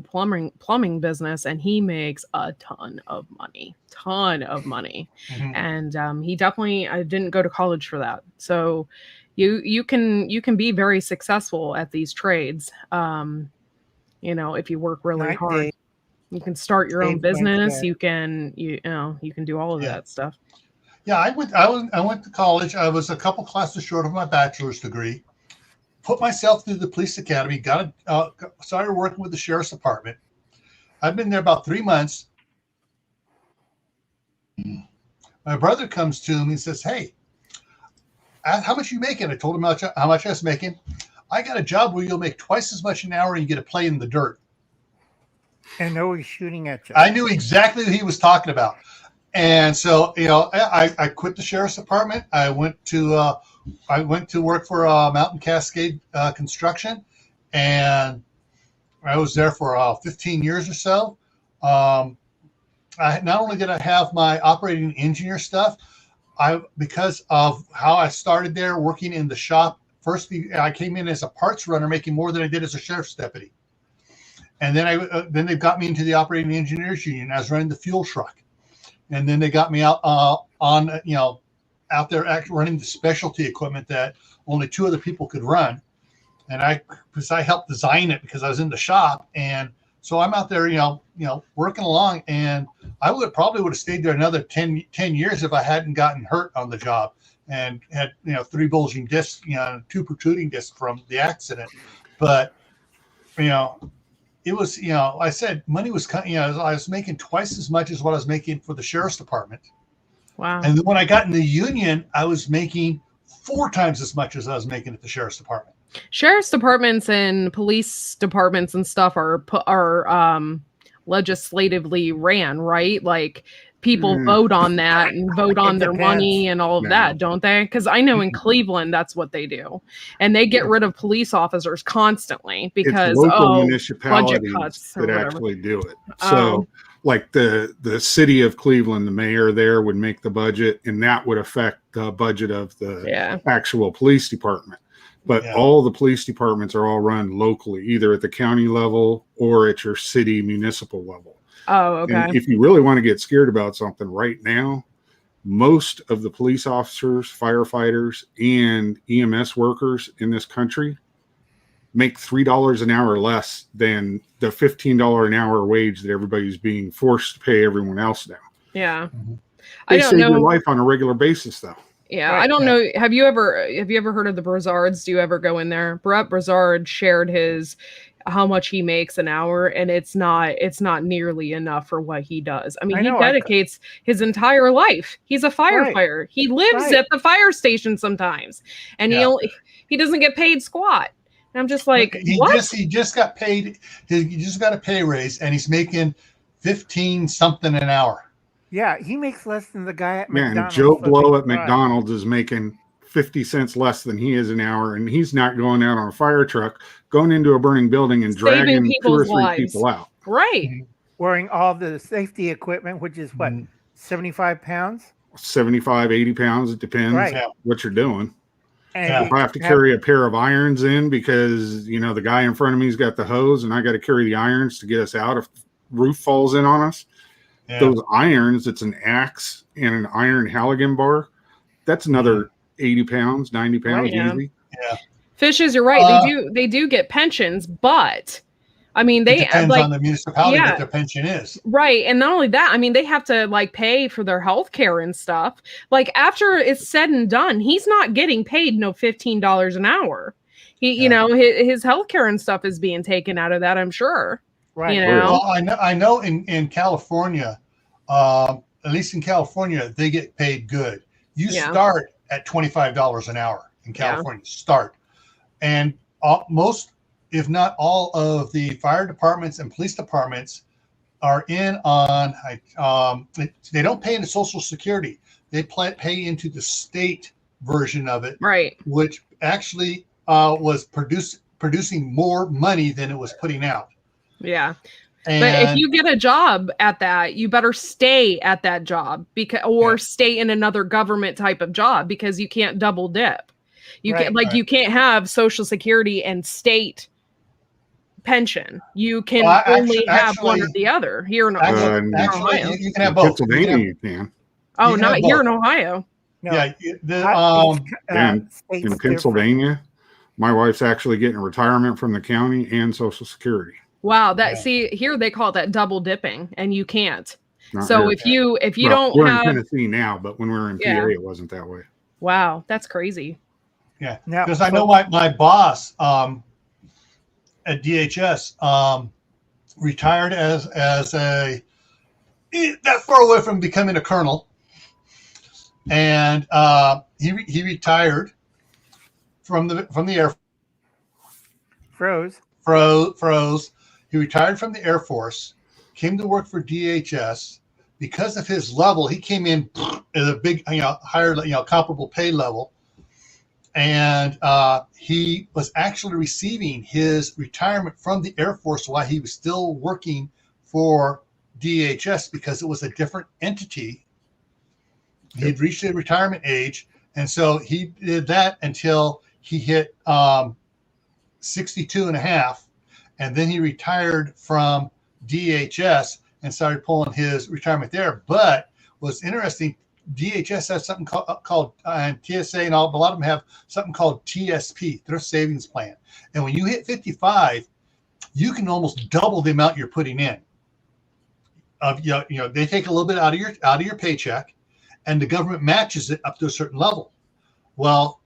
plumbing business, and he makes a ton of money. Mm-hmm. And he definitely didn't go to college for that. So you can be very successful at these trades. If you work really hard. You can start your own business. You can do all of that stuff. Yeah, I went to college. I was a couple classes short of my bachelor's degree. Put myself through the police academy. Started working with the sheriff's department. I've been there about 3 months. My brother comes to me and says, "Hey, how much are you making?" I told him how much I was making. I got a job where you'll make twice as much an hour and you get to play in the dirt. And he's shooting at you. I knew exactly what he was talking about. And so, I quit the sheriff's department. I went to work for Mountain Cascade Construction, and I was there for 15 years or so. Not only did I have my operating engineer stuff, because of how I started there working in the shop. First, I came in as a parts runner, making more than I did as a sheriff's deputy. And then they got me into the Operating Engineers Union. I was running the fuel truck. And then they got me out on, out there running the specialty equipment that only 2 other people could run. And because I helped design it because I was in the shop. And so I'm out there, working along, and I probably would have stayed there another 10 years if I hadn't gotten hurt on the job and had, 3 bulging discs, 2 protruding discs from the accident. But, it was, I said money was, I was making twice as much as what I was making for the sheriff's department. Wow. And then when I got in the union, I was making 4 times as much as I was making at the sheriff's department. Sheriff's departments and police departments and stuff are legislatively ran, right? Like people vote on that and vote on their money and all of that, don't they? Because I know in Cleveland, that's what they do. And they get rid of police officers constantly because municipalities budget cuts that actually do it. So like the city of Cleveland, the mayor there would make the budget, and that would affect the budget of the actual police department. But all the police departments are all run locally, either at the county level or at your city municipal level. Oh, okay. And if you really want to get scared about something right now, most of the police officers, firefighters, and EMS workers in this country make $3 an hour less than the $15 an hour wage that everybody's being forced to pay everyone else now. Yeah. They save your life on a regular basis, though. Yeah, I don't know. Have you ever heard of the Brazards? Do you ever go in there? Brett Brazard shared how much he makes an hour, and it's not nearly enough for what he does. I mean, he dedicates his entire life. He's a firefighter. He lives at the fire station sometimes, and he doesn't get paid squat. And I'm just like, what? He just got paid. He just got a pay raise, and he's making 15 something an hour. Yeah, he makes less than the guy at McDonald's. And Joe Blow at McDonald's is making 50 cents less than he is an hour, and he's not going out on a fire truck, going into a burning building and dragging 2 or 3 people out. Right. Wearing all the safety equipment, which is what, 75 pounds? 75, 80 pounds. It depends what you're doing. And if I have to carry a pair of irons in because, the guy in front of me's got the hose and I got to carry the irons to get us out if the roof falls in on us. Yeah. Those irons, it's an axe and an iron halogen bar. That's another 80 pounds, 90 pounds easy. Yeah. Fishes, you're right. They do get pensions, but I mean, it depends on the municipality what their pension is. Right. And not only that, I mean, they have to pay for their health care and stuff. Like after it's said and done, he's not getting paid no $15 an hour. He, his health care and stuff is being taken out of that, I'm sure. Right. Well, I know in California, at least in California, they get paid good. You start at $25 an hour in California. Start. And most, if not all, of the fire departments and police departments are in on, they don't pay into Social Security. They pay into the state version of it, right? Which actually was producing more money than it was putting out. Yeah. But if you get a job at that, you better stay at that job or stay in another government type of job because you can't double dip. You you can't have Social Security and state pension. You can only have one or the other here in Ohio. You can have both. Pennsylvania, you can. Oh, not here in Ohio. No. Yeah. In Pennsylvania, my wife's actually getting a retirement from the county and Social Security. Wow, see here they call it that double dipping, and you can't. Not so here. if you don't we're have in Tennessee now, but when we were in PA, it wasn't that way. Wow, that's crazy. Yeah, because I know my boss at DHS retired as that far away from becoming a colonel, and he retired from the Air Force. Froze. He retired from the Air Force, came to work for DHS. Because of his level, he came in at a big, higher, comparable pay level. And he was actually receiving his retirement from the Air Force while he was still working for DHS because it was a different entity. He'd reached the retirement age. And so he did that until he hit 62 and a half. And then he retired from DHS and started pulling his retirement there. But what's interesting, DHS has something called and TSA and all. A lot of them have something called TSP, Thrift Savings Plan. And when you hit 55, you can almost double the amount you're putting in. They take a little bit out of your paycheck, and the government matches it up to a certain level. Well,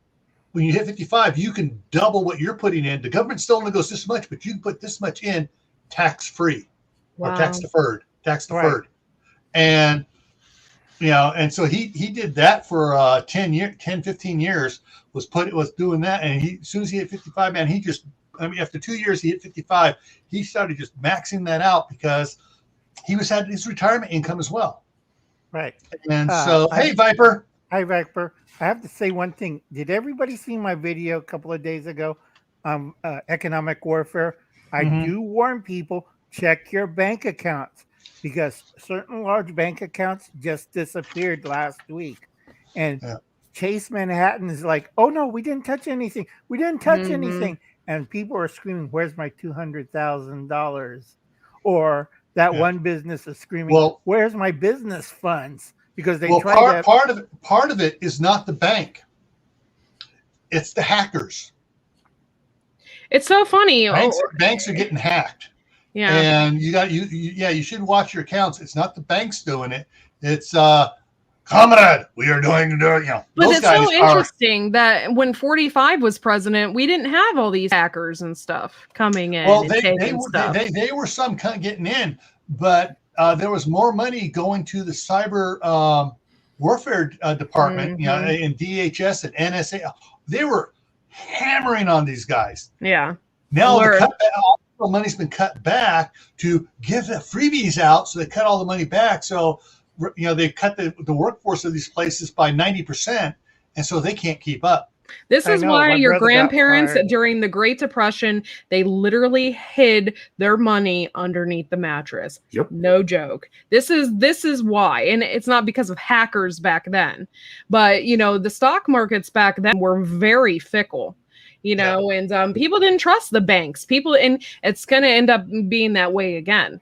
when you hit 55, you can double what you're putting in. The government still only goes this much, but you can put this much in tax-free or tax deferred. Right. And and so he did that for 15 years, was doing that. And as soon as he hit 55, man, after 2 years, he hit 55, he started just maxing that out because he had his retirement income as well. Right. And so, hey, Viper. Hi, Viper. I have to say one thing. Did everybody see my video a couple of days ago on economic warfare? I do warn people, check your bank accounts, because certain large bank accounts just disappeared last week. And Chase Manhattan is like, oh, no, we didn't touch anything. We didn't touch anything. And people are screaming, where's my $200,000? Or that one business is screaming, well, where's my business funds? Because they part of it is not the bank. It's the hackers. It's so funny. Banks are getting hacked. Yeah. And you should watch your accounts. It's not the banks doing it. It's comrade, we are doing But it's so interesting that when 45 was president, we didn't have all these hackers and stuff coming in. Well, they were some getting in, but there was more money going to the cyber warfare department, in DHS and NSA. They were hammering on these guys. Yeah. Now all the money's been cut back to give the freebies out, so they cut all the money back. So they cut the workforce of these places by 90%, and so they can't keep up. This is why your grandparents during the Great Depression, they literally hid their money underneath the mattress. Yep. No joke. This is why. And it's not because of hackers back then, but the stock markets back then were very fickle. And people didn't trust the banks. And it's going to end up being that way again.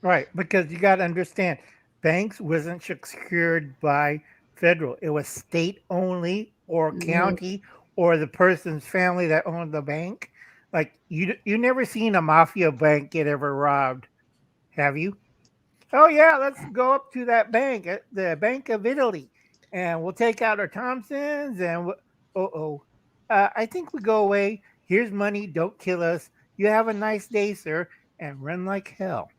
Right, because you got to understand, banks wasn't secured by federal. It was state only, or county, or the person's family that owned the bank. Like you never seen a mafia bank get ever robbed, have you? Oh yeah, let's go up to that bank, the Bank of Italy, and we'll take out our Thompsons and I think we go away. Here's money. Don't kill us. You have a nice day, sir, and run like hell.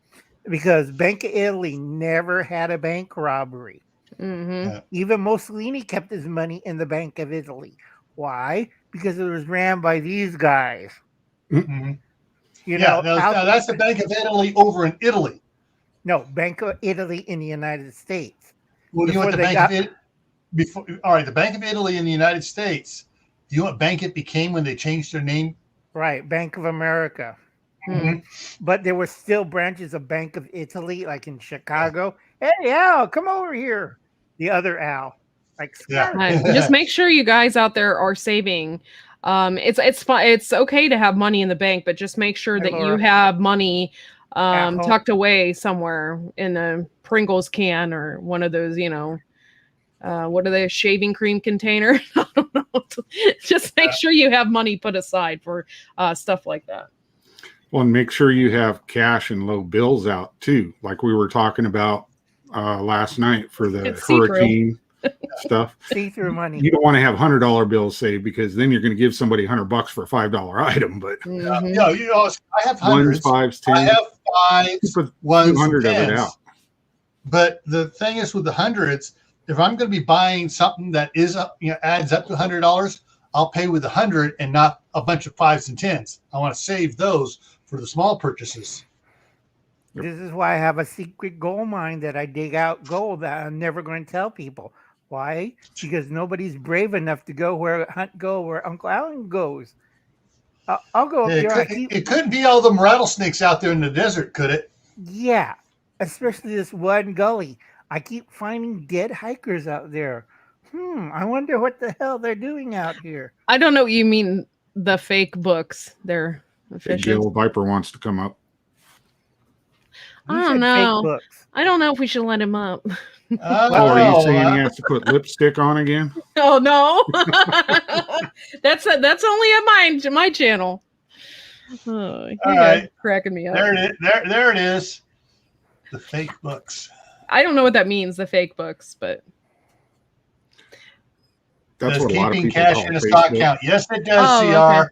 Because Bank of Italy never had a bank robbery. Even Mussolini kept his money in the Bank of Italy. Why? Because it was ran by these guys. That's the Bank of Italy over in Italy. No, Bank of Italy in the United States. Well, you want the Bank of Italy before? All right, the Bank of Italy in the United States. You know what bank it became when they changed their name? Right, Bank of America. But there were still branches of Bank of Italy, like in Chicago. Hey, Al, come over here. The other Al. Just make sure you guys out there are saving. It's fine. It's okay to have money in the bank, but just make sure that you have money tucked away somewhere in a Pringles can or one of those, what are they, shaving cream container? I don't know. Just make sure you have money put aside for stuff like that. Well, and make sure you have cash and low bills out too, like we were talking about last night for the hurricane stuff. See-through money. You don't want to have $100 bills saved, because then you're going to give somebody $100 for a $5 item. But I have hundreds. 1s, 5s, 10s. I have 5s, 1s, 200 10s. of it out. But the thing is, with the hundreds, if I'm going to be buying something that is adds up to $100, I'll pay with 100 and not a bunch of 5s and 10s. I want to save those for the small purchases. This is why I have a secret gold mine that I dig out gold that I'm never going to tell people. Why? Because nobody's brave enough to go where Uncle Alan goes. I'll go up there. It couldn't be all them rattlesnakes out there in the desert, could it? Yeah, especially this one gully. I keep finding dead hikers out there. I wonder what the hell they're doing out here. I don't know what you mean, the fake books. They're official. Gail Viper wants to come up. Who I said don't know. Fake books? I don't know if we should let him up. Oh, are you saying he has to put lipstick on again? Oh no, that's only at my channel. Oh, you guys are cracking me up. There it is. There it is. The fake books. I don't know what that means, the fake books, but That's does what a lot of keeping people cash call in a Facebook. sock count? Yes, it does, CR. Okay.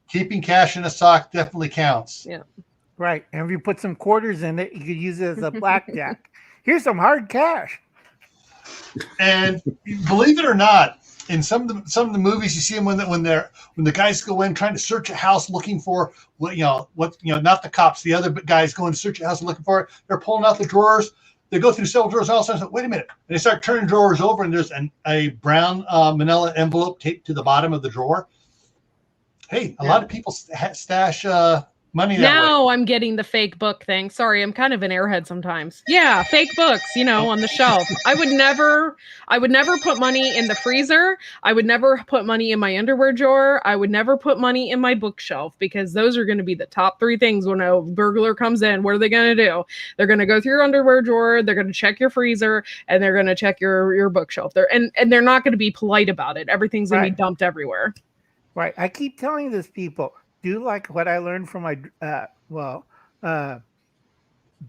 Keeping cash in a sock definitely counts. Yeah. Right. And if you put some quarters in it, you could use it as a blackjack. Here's some hard cash. And believe it or not, in some of the movies you see them when the guys go in trying to search a house looking for not the cops, the other guys going to search a house and looking for it. They're pulling out the drawers. They go through several drawers. All of a sudden, wait a minute. And they start turning drawers over, and there's a brown manila envelope taped to the bottom of the drawer. Hey, a lot of people stash money that now way. I'm getting the fake book thing. Sorry, I'm kind of an airhead sometimes. Yeah, fake books, on the shelf. I would never put money in the freezer. I would never put money in my underwear drawer. I would never put money in my bookshelf, because those are going to be the top 3 things when a burglar comes in. What are they going to do? They're going to go through your underwear drawer, they're going to check your freezer, and they're going to check your bookshelf. And they're not going to be polite about it. Everything's going to be dumped everywhere. Right. I keep telling these people, do like what I learned from my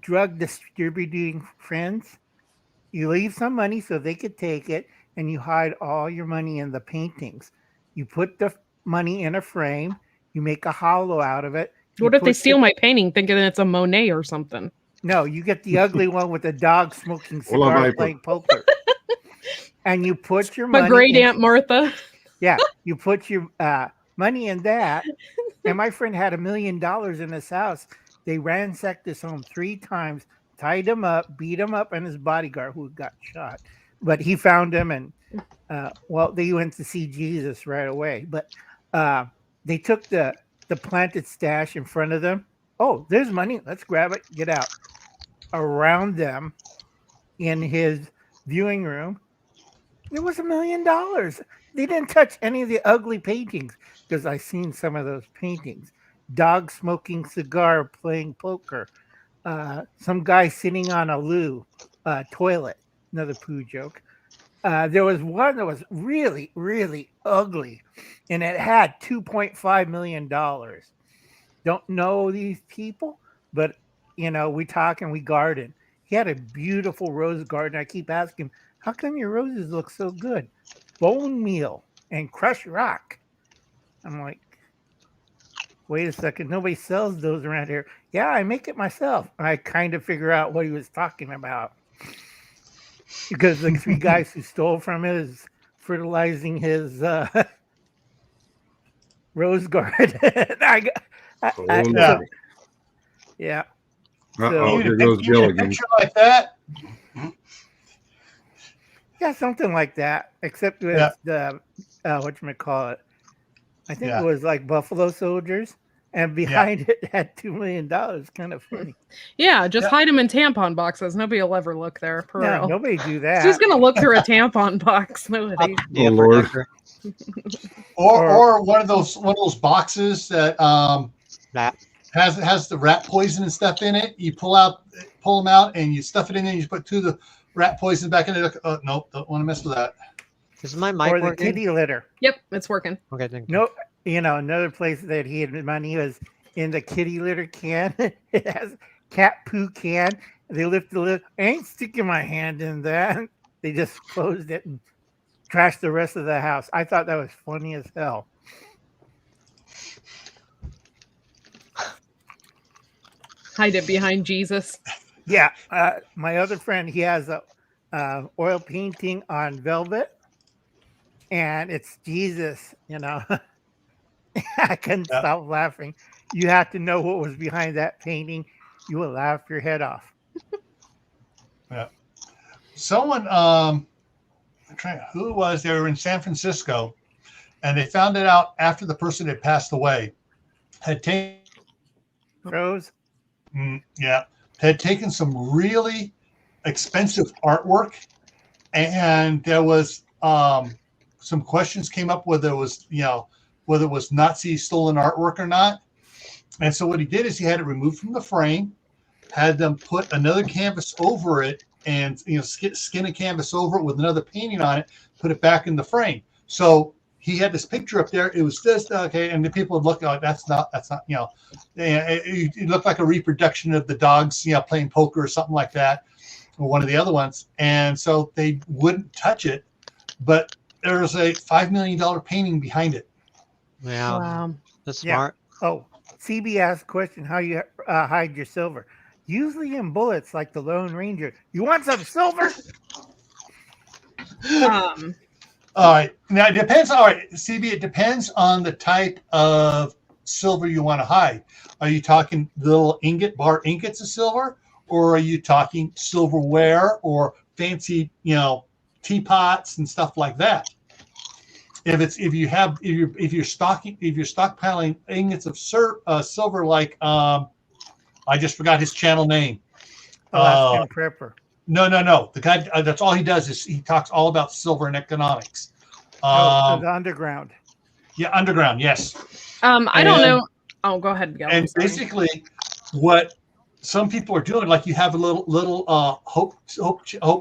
drug distributing friends. You leave some money so they could take it, and you hide all your money in the paintings. You put the money in a frame. You make a hollow out of it. What if they steal my painting thinking it's a Monet or something? No, you get the ugly one with the dog smoking cigar playing poker. And you put your money. My great Aunt Martha. Yeah, you put your money in that. And my friend had $1 million in his house. They ransacked his home 3 times, tied him up, beat him up, and his bodyguard who got shot. But he found him, and they went to see Jesus right away. But they took the planted stash in front of them. Oh, there's money. Let's grab it. Get out. Around them in his viewing room, there was $1 million. They didn't touch any of the ugly paintings, because I've seen some of those paintings. Dog smoking cigar, playing poker. Some guy sitting on a loo toilet. Another poo joke. There was one that was really, really ugly, and it had $2.5 million. Don't know these people, but we talk and we garden. He had a beautiful rose garden. I keep asking him, how come your roses look so good? Bone meal and crushed rock. I'm like, wait a second. Nobody sells those around here. Yeah, I make it myself. I kind of figure out what he was talking about, because the 3 guys who stole from it is fertilizing his rose garden. Yeah. Uh-oh, here goes Bill again. Like that. Yeah, something like that. Except with the whatchamacallit. I think it was like Buffalo Soldiers, and behind it had $2 million. Kind of funny. Yeah, just hide them in tampon boxes. Nobody will ever look there. For real. Nobody do that. Who's gonna look through a tampon box? Nobody. Oh Lord. Or one of those boxes that has the rat poison and stuff in it. You pull them out, and you stuff it in there. And you put 2 of the rat poison back in it. Oh, nope, don't want to mess with that. Is my mic or the working? kitty litter. Yep, it's working. Okay, thank you. No, another place that he had money was in the kitty litter can. It has cat poo can. They lift the lid. I ain't sticking my hand in that. They just closed it and trashed the rest of the house. I thought that was funny as hell. Hide it behind Jesus. Yeah, my other friend, he has a oil painting on velvet, and it's Jesus. I couldn't stop laughing. You have to know what was behind that painting. You will laugh your head off. Yeah. Someone, who it was, they were in San Francisco, and they found it out after the person had passed away. Had taken some really expensive artwork, and there was some questions came up whether it was Nazi stolen artwork or not. And so what he did is he had it removed from the frame, had them put another canvas over it, and skin a canvas over it with another painting on it, put it back in the frame. So he had this picture up there. It was this, okay, and the people would look like that's not, it looked like a reproduction of the dogs, playing poker or something like that, or one of the other ones. And so they wouldn't touch it, but there was a $5 million painting behind it. Yeah, Wow. that's smart. Oh, CB asked question: how you hide your silver? Usually in bullets, like the Lone Ranger. You want some silver? All right. Now it depends. All right, CB, it depends on the type of silver you want to hide. Are you talking little bar ingots of silver, or are you talking silverware or fancy, teapots and stuff like that? If you're stockpiling ingots of silver, like I just forgot his channel name. Alaskan Prepper. No. The guy, that's all he does is he talks all about silver and economics. The underground. Yeah, underground. Yes. I don't know. Oh, go ahead, Miguel. And basically, what some people are doing, like you have a little hope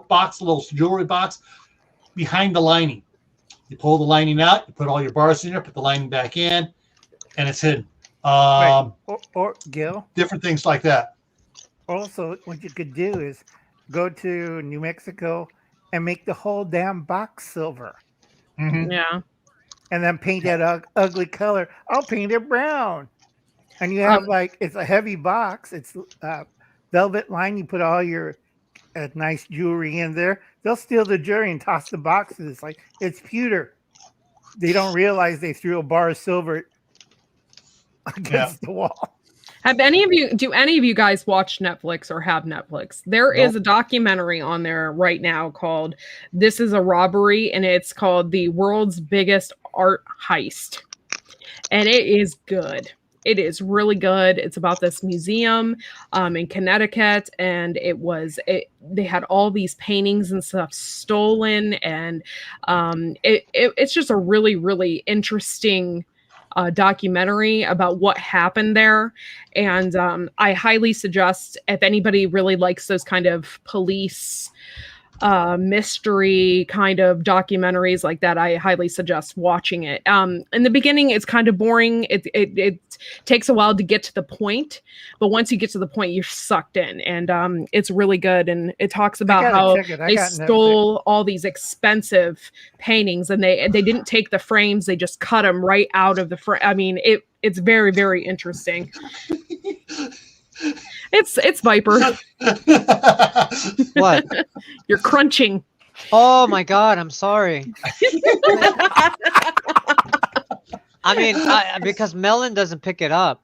box, a little jewelry box behind the lining. You pull the lining out, you put all your bars in there, put the lining back in, and it's hidden. Right. Or Gil. Different things like that. Also, what you could do is go to New Mexico and make the whole damn box silver. Mm-hmm. Yeah. And then paint that ugly color. I'll paint it brown. And you have it's a heavy box. It's velvet line. You put all your nice jewelry in there. They'll steal the jewelry and toss the boxes. It's like it's pewter. They don't realize they threw a bar of silver against the wall. Do any of you guys watch Netflix or have Netflix? There is a documentary on there right now called This is a Robbery, and it's called The World's Biggest Art Heist. And it is good. It is really good. It's about this museum in Connecticut, and they had all these paintings and stuff stolen, and it's just a really, really interesting documentary about what happened there. And I highly suggest, if anybody really likes those kind of police mystery kind of documentaries like that, I highly suggest watching it. In the beginning, it's kind of boring. It takes a while to get to the point, but once you get to the point, you're sucked in, and it's really good. And it talks about how they stole all these expensive paintings, and they didn't take the frames; they just cut them right out of the frame. I mean, it's very, very interesting. It's Viper. What? You're crunching. Oh my God, I'm sorry. I mean, because Melon doesn't pick it up,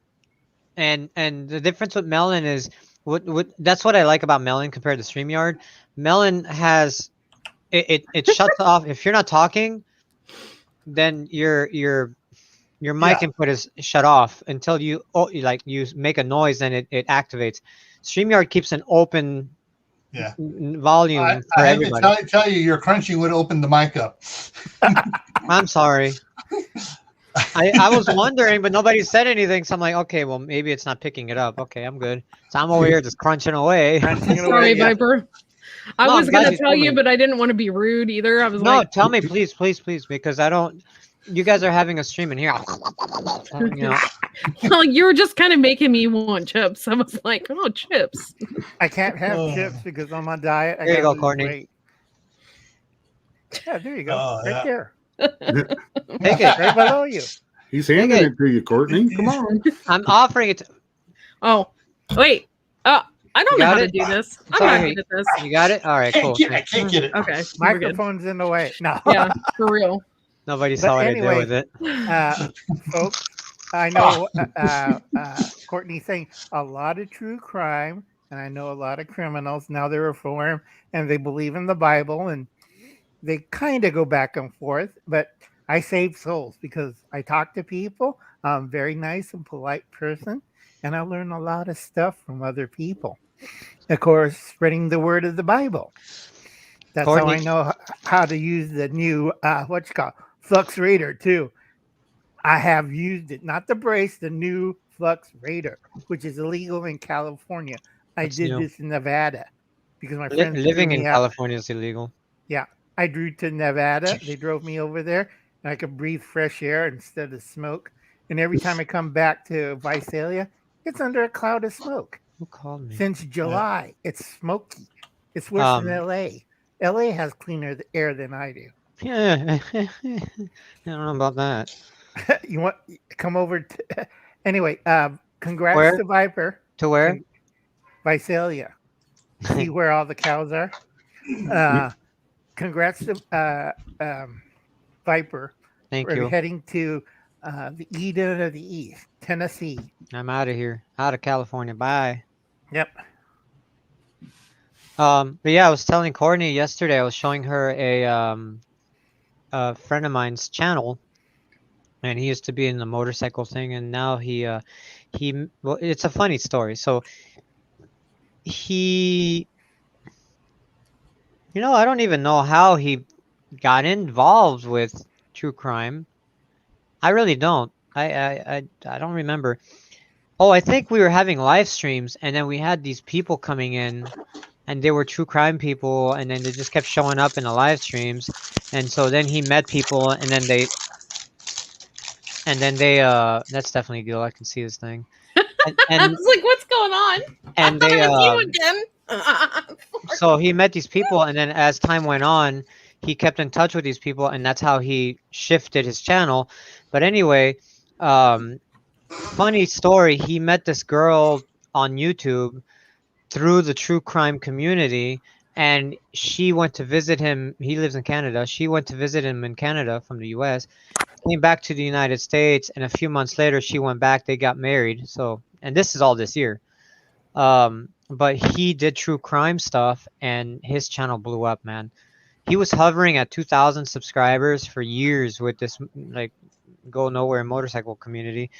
and the difference with Melon is what that's what I like about Melon compared to StreamYard. Melon has it shuts off if you're not talking, then your mic input is shut off until you make a noise, and it activates. StreamYard keeps an open volume for I everybody. have to tell you, your crunching would open the mic up. I'm sorry. I was wondering, but nobody said anything, so I'm like, okay, well, maybe it's not picking it up. Okay, I'm good. So I'm over here just crunching away. Sorry, Viper. I was going to tell you, but I didn't want to be rude either. I was tell me, please, because I don't. You guys are having a stream in here. Well, you were just kind of making me want chips. I was like, oh, chips. I can't have chips because on my diet. There you go, Courtney. Weight. Yeah, there you go. There. Take it. Right below you. He's handing it to you, Courtney. Come on. I'm offering it. Oh, wait. I don't know how to do this. I'm not good at this. You got it? All right, cool. I can't get it. Okay. Microphone's in the way. No. Yeah, for real. Nobody saw what I did with it. Folks, I know Courtney's saying a lot of true crime, and I know a lot of criminals. Now they're reformed, and they believe in the Bible, and they kind of go back and forth. But I save souls because I talk to people. I'm a very nice and polite person, and I learn a lot of stuff from other people. Of course, spreading the word of the Bible. That's Courtney. How I know how to use the new, Flux Raider too. I have used it, not the brace, the new Flux Raider, which is illegal in California. I What's did new? this in Nevada because my friends Living threw in me out. California is illegal. Yeah, I drew to Nevada. They drove me over there, and I could breathe fresh air instead of smoke. And every time I come back to Visalia, it's under a cloud of smoke. Who called me? Since July, it's smoky. It's worse than Um, LA. LA has cleaner air than I do. yeah, I don't know about that. You want come over to anyway, congrats Where? to Viper. To where? Visalia. See where all the cows are? Congrats to Viper. Thank We're you. heading to the Eden of the East, Tennessee. I'm out of here. Out of California. Bye. Yep. But yeah, I was telling Courtney yesterday. I was showing her a friend of mine's channel, and he used to be in the motorcycle thing, and now he well, it's a funny story. So he, I don't even know how he got involved with true crime. I really don't. I don't remember. Oh, I think we were having live streams, and then we had these people coming in, and they were true crime people, and then they just kept showing up in the live streams, and so then he met people, and then they that's definitely Gil. I can see this thing. I And was like, what's going on? and they It's you again. so he met these people, and then as time went on, he kept in touch with these people, and that's how he shifted his channel. But anyway, funny story, he met this girl on YouTube through the true crime community, and she went to visit him. He lives in Canada. She went to visit him in Canada from the US, came back to the United States, and a few months later she went back. They got married. So, and this is all this year. But he did true crime stuff, and his channel blew up, man. He was hovering at 2,000 subscribers for years with this like go nowhere motorcycle community,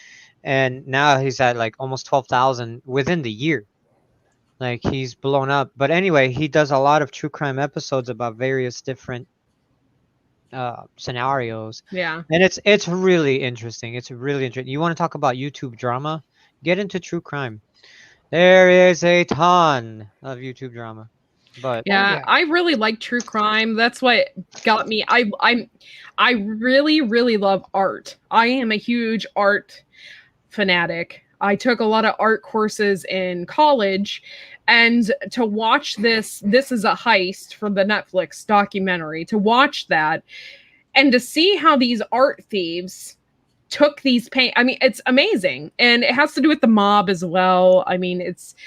and now he's at like almost 12,000 within the year. Like, he's blown up. But anyway, he does a lot of true crime episodes about various different scenarios. Yeah. And it's really interesting. It's really interesting. You want to talk about YouTube drama? Get into true crime. There is a ton of YouTube drama. But Yeah, yeah. I really like true crime. That's what got me. I really love art. I am a huge art fanatic. I took a lot of art courses in college, and to watch this is a heist from the Netflix documentary, to watch that and to see how these art thieves took these paint. I mean, it's amazing, and it has to do with the mob as well. I mean,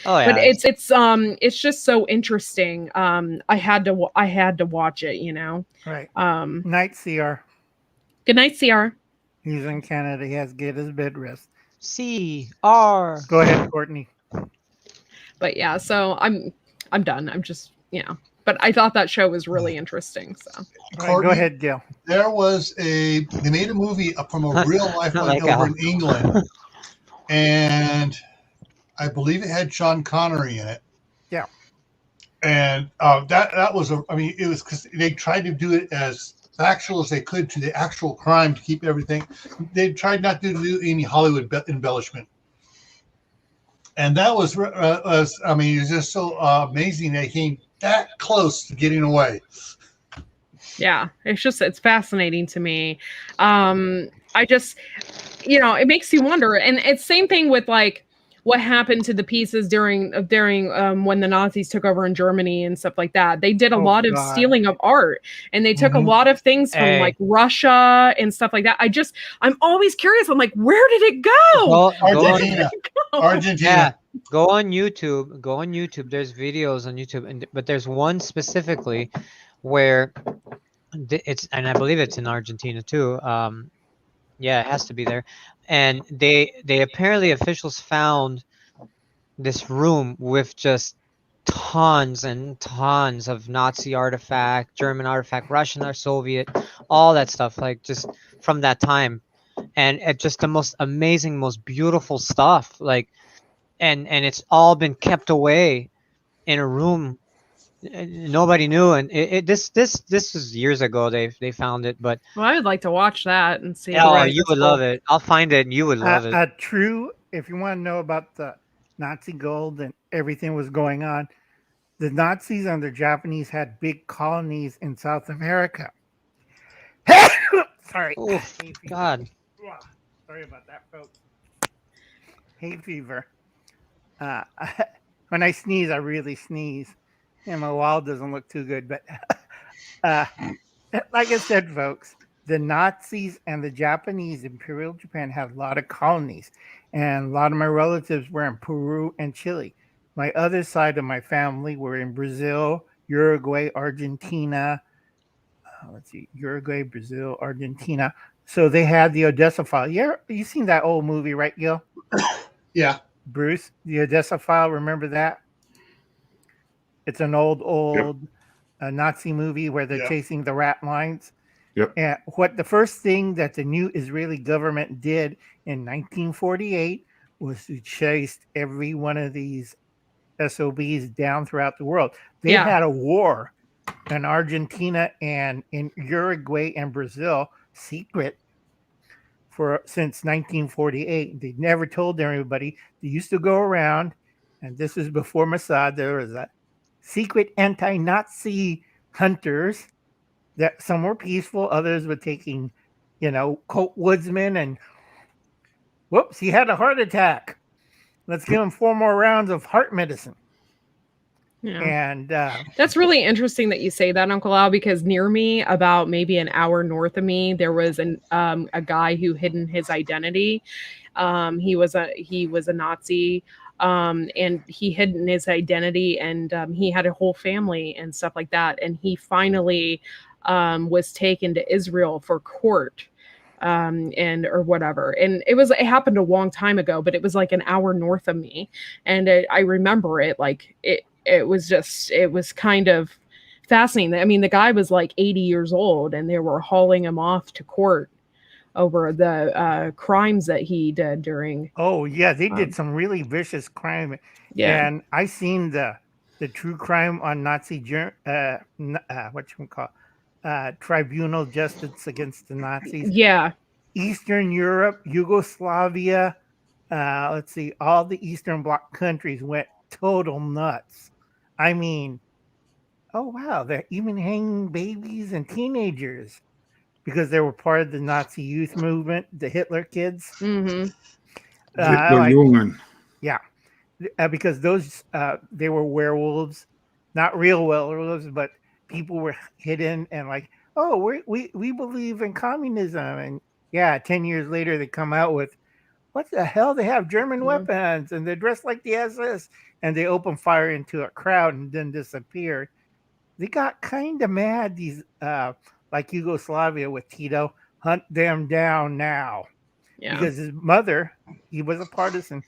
but it's just so interesting. I had to watch it. Right. Um, Night CR. Good night, CR. He's in Canada. He has to get his bed rest. CR. Go ahead, Courtney. But yeah, so I'm done. I'm just but I thought that show was really interesting. So All right, Courtney, go ahead, Gil. They made a movie from a real life Not like like over Al. in England, and I believe it had Sean Connery in it. Yeah. And that was it was because they tried to do it as factual as they could to the actual crime to keep everything. They tried not to do any Hollywood embellishment. And that was it's just so amazing they came that close to getting away. yeah, it's fascinating to me. I just, it makes you wonder. And it's same thing with like what happened to the pieces during when the Nazis took over in Germany and stuff like that. They did a lot of stealing of art, and they took a lot of things from like Russia and stuff like that. I'm always curious. I'm like, where did it go? Argentina. Yeah, go on YouTube. There's videos on YouTube, but there's one specifically where and I believe it's in Argentina too. Yeah, it has to be there. And they apparently, officials found this room with just tons and tons of Nazi artifact, German artifact, Russian or Soviet, all that stuff, like just from that time. And it's just the most amazing, most beautiful stuff. Like, and it's all been kept away in a room. Nobody knew, and this was years ago. They found it, but Well, I would like to watch that and see. you would love it. I'll find it, and you would love it. If you want to know about the Nazi gold and everything was going on, the Nazis and the Japanese had big colonies in South America. Sorry. Oh, Hay fever. God. Sorry about that, folks. Hay fever. Uh, when I sneeze, I really sneeze. And my wall doesn't look too good. But like I said, folks, the Nazis and the Japanese, Imperial Japan, had a lot of colonies. And a lot of my relatives were in Peru and Chile. My other side of my family were in Brazil, Uruguay, Argentina. Let's see, Uruguay, Brazil, Argentina. So they had the Odessa file. You seen that old movie, right, Gil? Yeah. Bruce, the Odessa file. Remember that? It's an old Nazi movie where they're chasing the rat lines. Yep. And what the first thing that the new Israeli government did in 1948 was to chase every one of these SOBs down throughout the world. They had a war in Argentina and in Uruguay and Brazil, secret, since 1948. They never told everybody. They used to go around, and this is before Mossad. There was a secret anti-Nazi hunters that some were peaceful, others were taking, Colt woodsmen, and whoops, he had a heart attack. Let's give him 4 more rounds of heart medicine. Yeah. And that's really interesting that you say that, Uncle Al, because near me, about maybe an hour north of me, there was a guy who hidden his identity. He was a Nazi, and he hidden his identity, and he had a whole family and stuff like that. And he finally was taken to Israel for court. Or whatever. And it happened a long time ago, but it was like an hour north of me. And I remember it like it was kind of fascinating. I mean, the guy was like 80 years old and they were hauling him off to court over the crimes that he did during. Oh yeah, they did some really vicious crime. Yeah. And I seen the true crime on Nazi tribunal justice against the Nazis. Yeah. Eastern Europe, Yugoslavia, let's see, all the Eastern Bloc countries went total nuts. I mean, oh wow, they're even hanging babies and teenagers because they were part of the Nazi youth movement, the Hitler kids. Mm-hmm. Yeah, because those they were werewolves, not real werewolves, but people were hidden and like, oh, we believe in communism, and 10 years later they come out with, what the hell? They have German weapons and they're dressed like the SS, and they open fire into a crowd and then disappear. They got kind of mad. These like Yugoslavia with Tito, hunt them down now. Yeah. Because his mother, he was a partisan.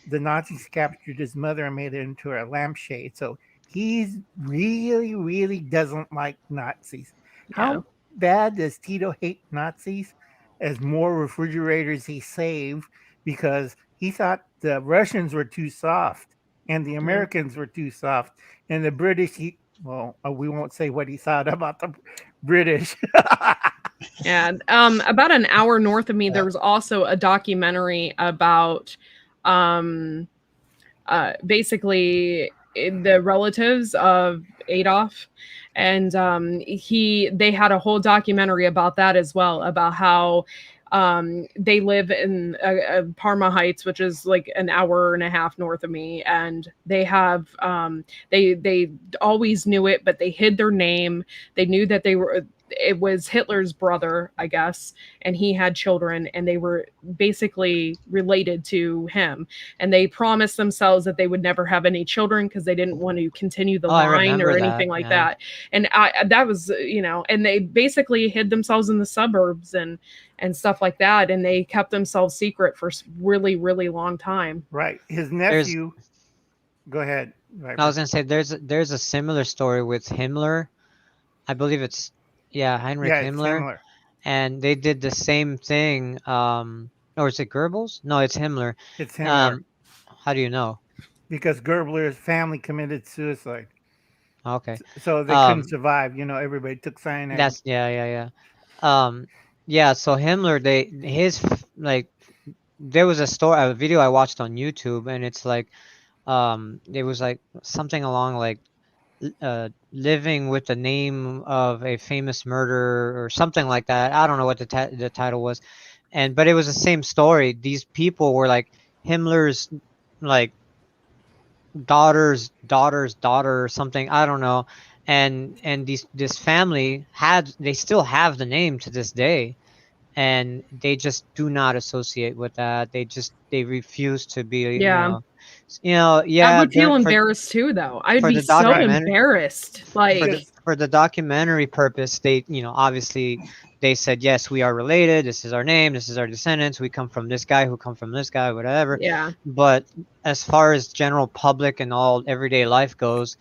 The Nazis captured his mother and made it into a lampshade. So he's really, really doesn't like Nazis. Yeah. How bad does Tito hate Nazis? As more refrigerators he saved because he thought the Russians were too soft and the Americans were too soft. And the British, we won't say what he thought about the British. And about an hour north of me, there was also a documentary about basically the relatives of Adolf, and they had a whole documentary about that as well, about how they live in Parma Heights, which is like an hour and a half north of me, and they have they always knew it, but they hid their name. They knew that it was Hitler's brother, I guess, and he had children, and they were basically related to him. And they promised themselves that they would never have any children because they didn't want to continue the line or anything like that. And that was, and they basically hid themselves in the suburbs and stuff like that. And they kept themselves secret for really, really long time. Right. His nephew. Go ahead. Right. I was going to say, there's a similar story with Himmler. I believe it's, Heinrich Himmler. And they did the same thing. Or is it Goebbels? No, it's Himmler. It's Himmler. How do you know? Because Goebbels' family committed suicide. Okay. So they couldn't survive. Everybody took cyanide. That's So Himmler, there was a video I watched on YouTube, and it's like it was like something along like living with the name of a famous murderer or something like that. I don't know what the title was, but it was the same story. These people were like Himmler's like daughter or something. I don't know. And this family they still have the name to this day, and they just do not associate with that. They refuse to be, Yeah. yeah. I would feel embarrassed too, though. I'd for be the so documentary- embarrassed. Like, for the documentary purpose, they, obviously they said, yes, we are related. This is our name. This is our descendants. We come from this guy who come from this guy, whatever. yeah, But as far as general public and all everyday life goes,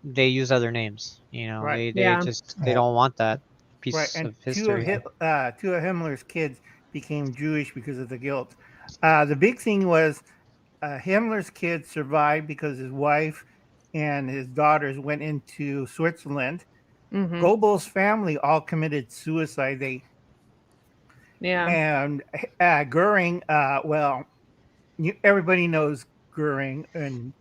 they use other names. Right. They Yeah. just they don't want that piece Right, and of history. two of Himmler's kids became Jewish because of the guilt. The big thing was Himmler's kids survived because his wife and his daughters went into Switzerland. hmm Goebbels' family all committed suicide. yeah, And Goering, well, everybody knows Goering, and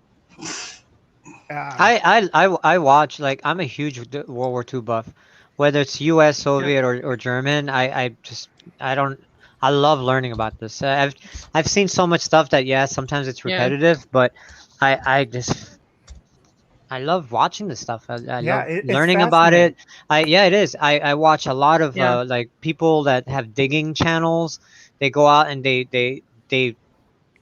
I watch, like, I'm a huge World War II buff, whether it's U.S., Soviet, or German. I love learning about this. I've seen so much stuff that, yeah, sometimes it's Yeah. repetitive, but I love watching this stuff. I Yeah, love it's learning about it. fascinating. Yeah, it is. I watch a lot of Yeah. like people that have digging channels. They go out and they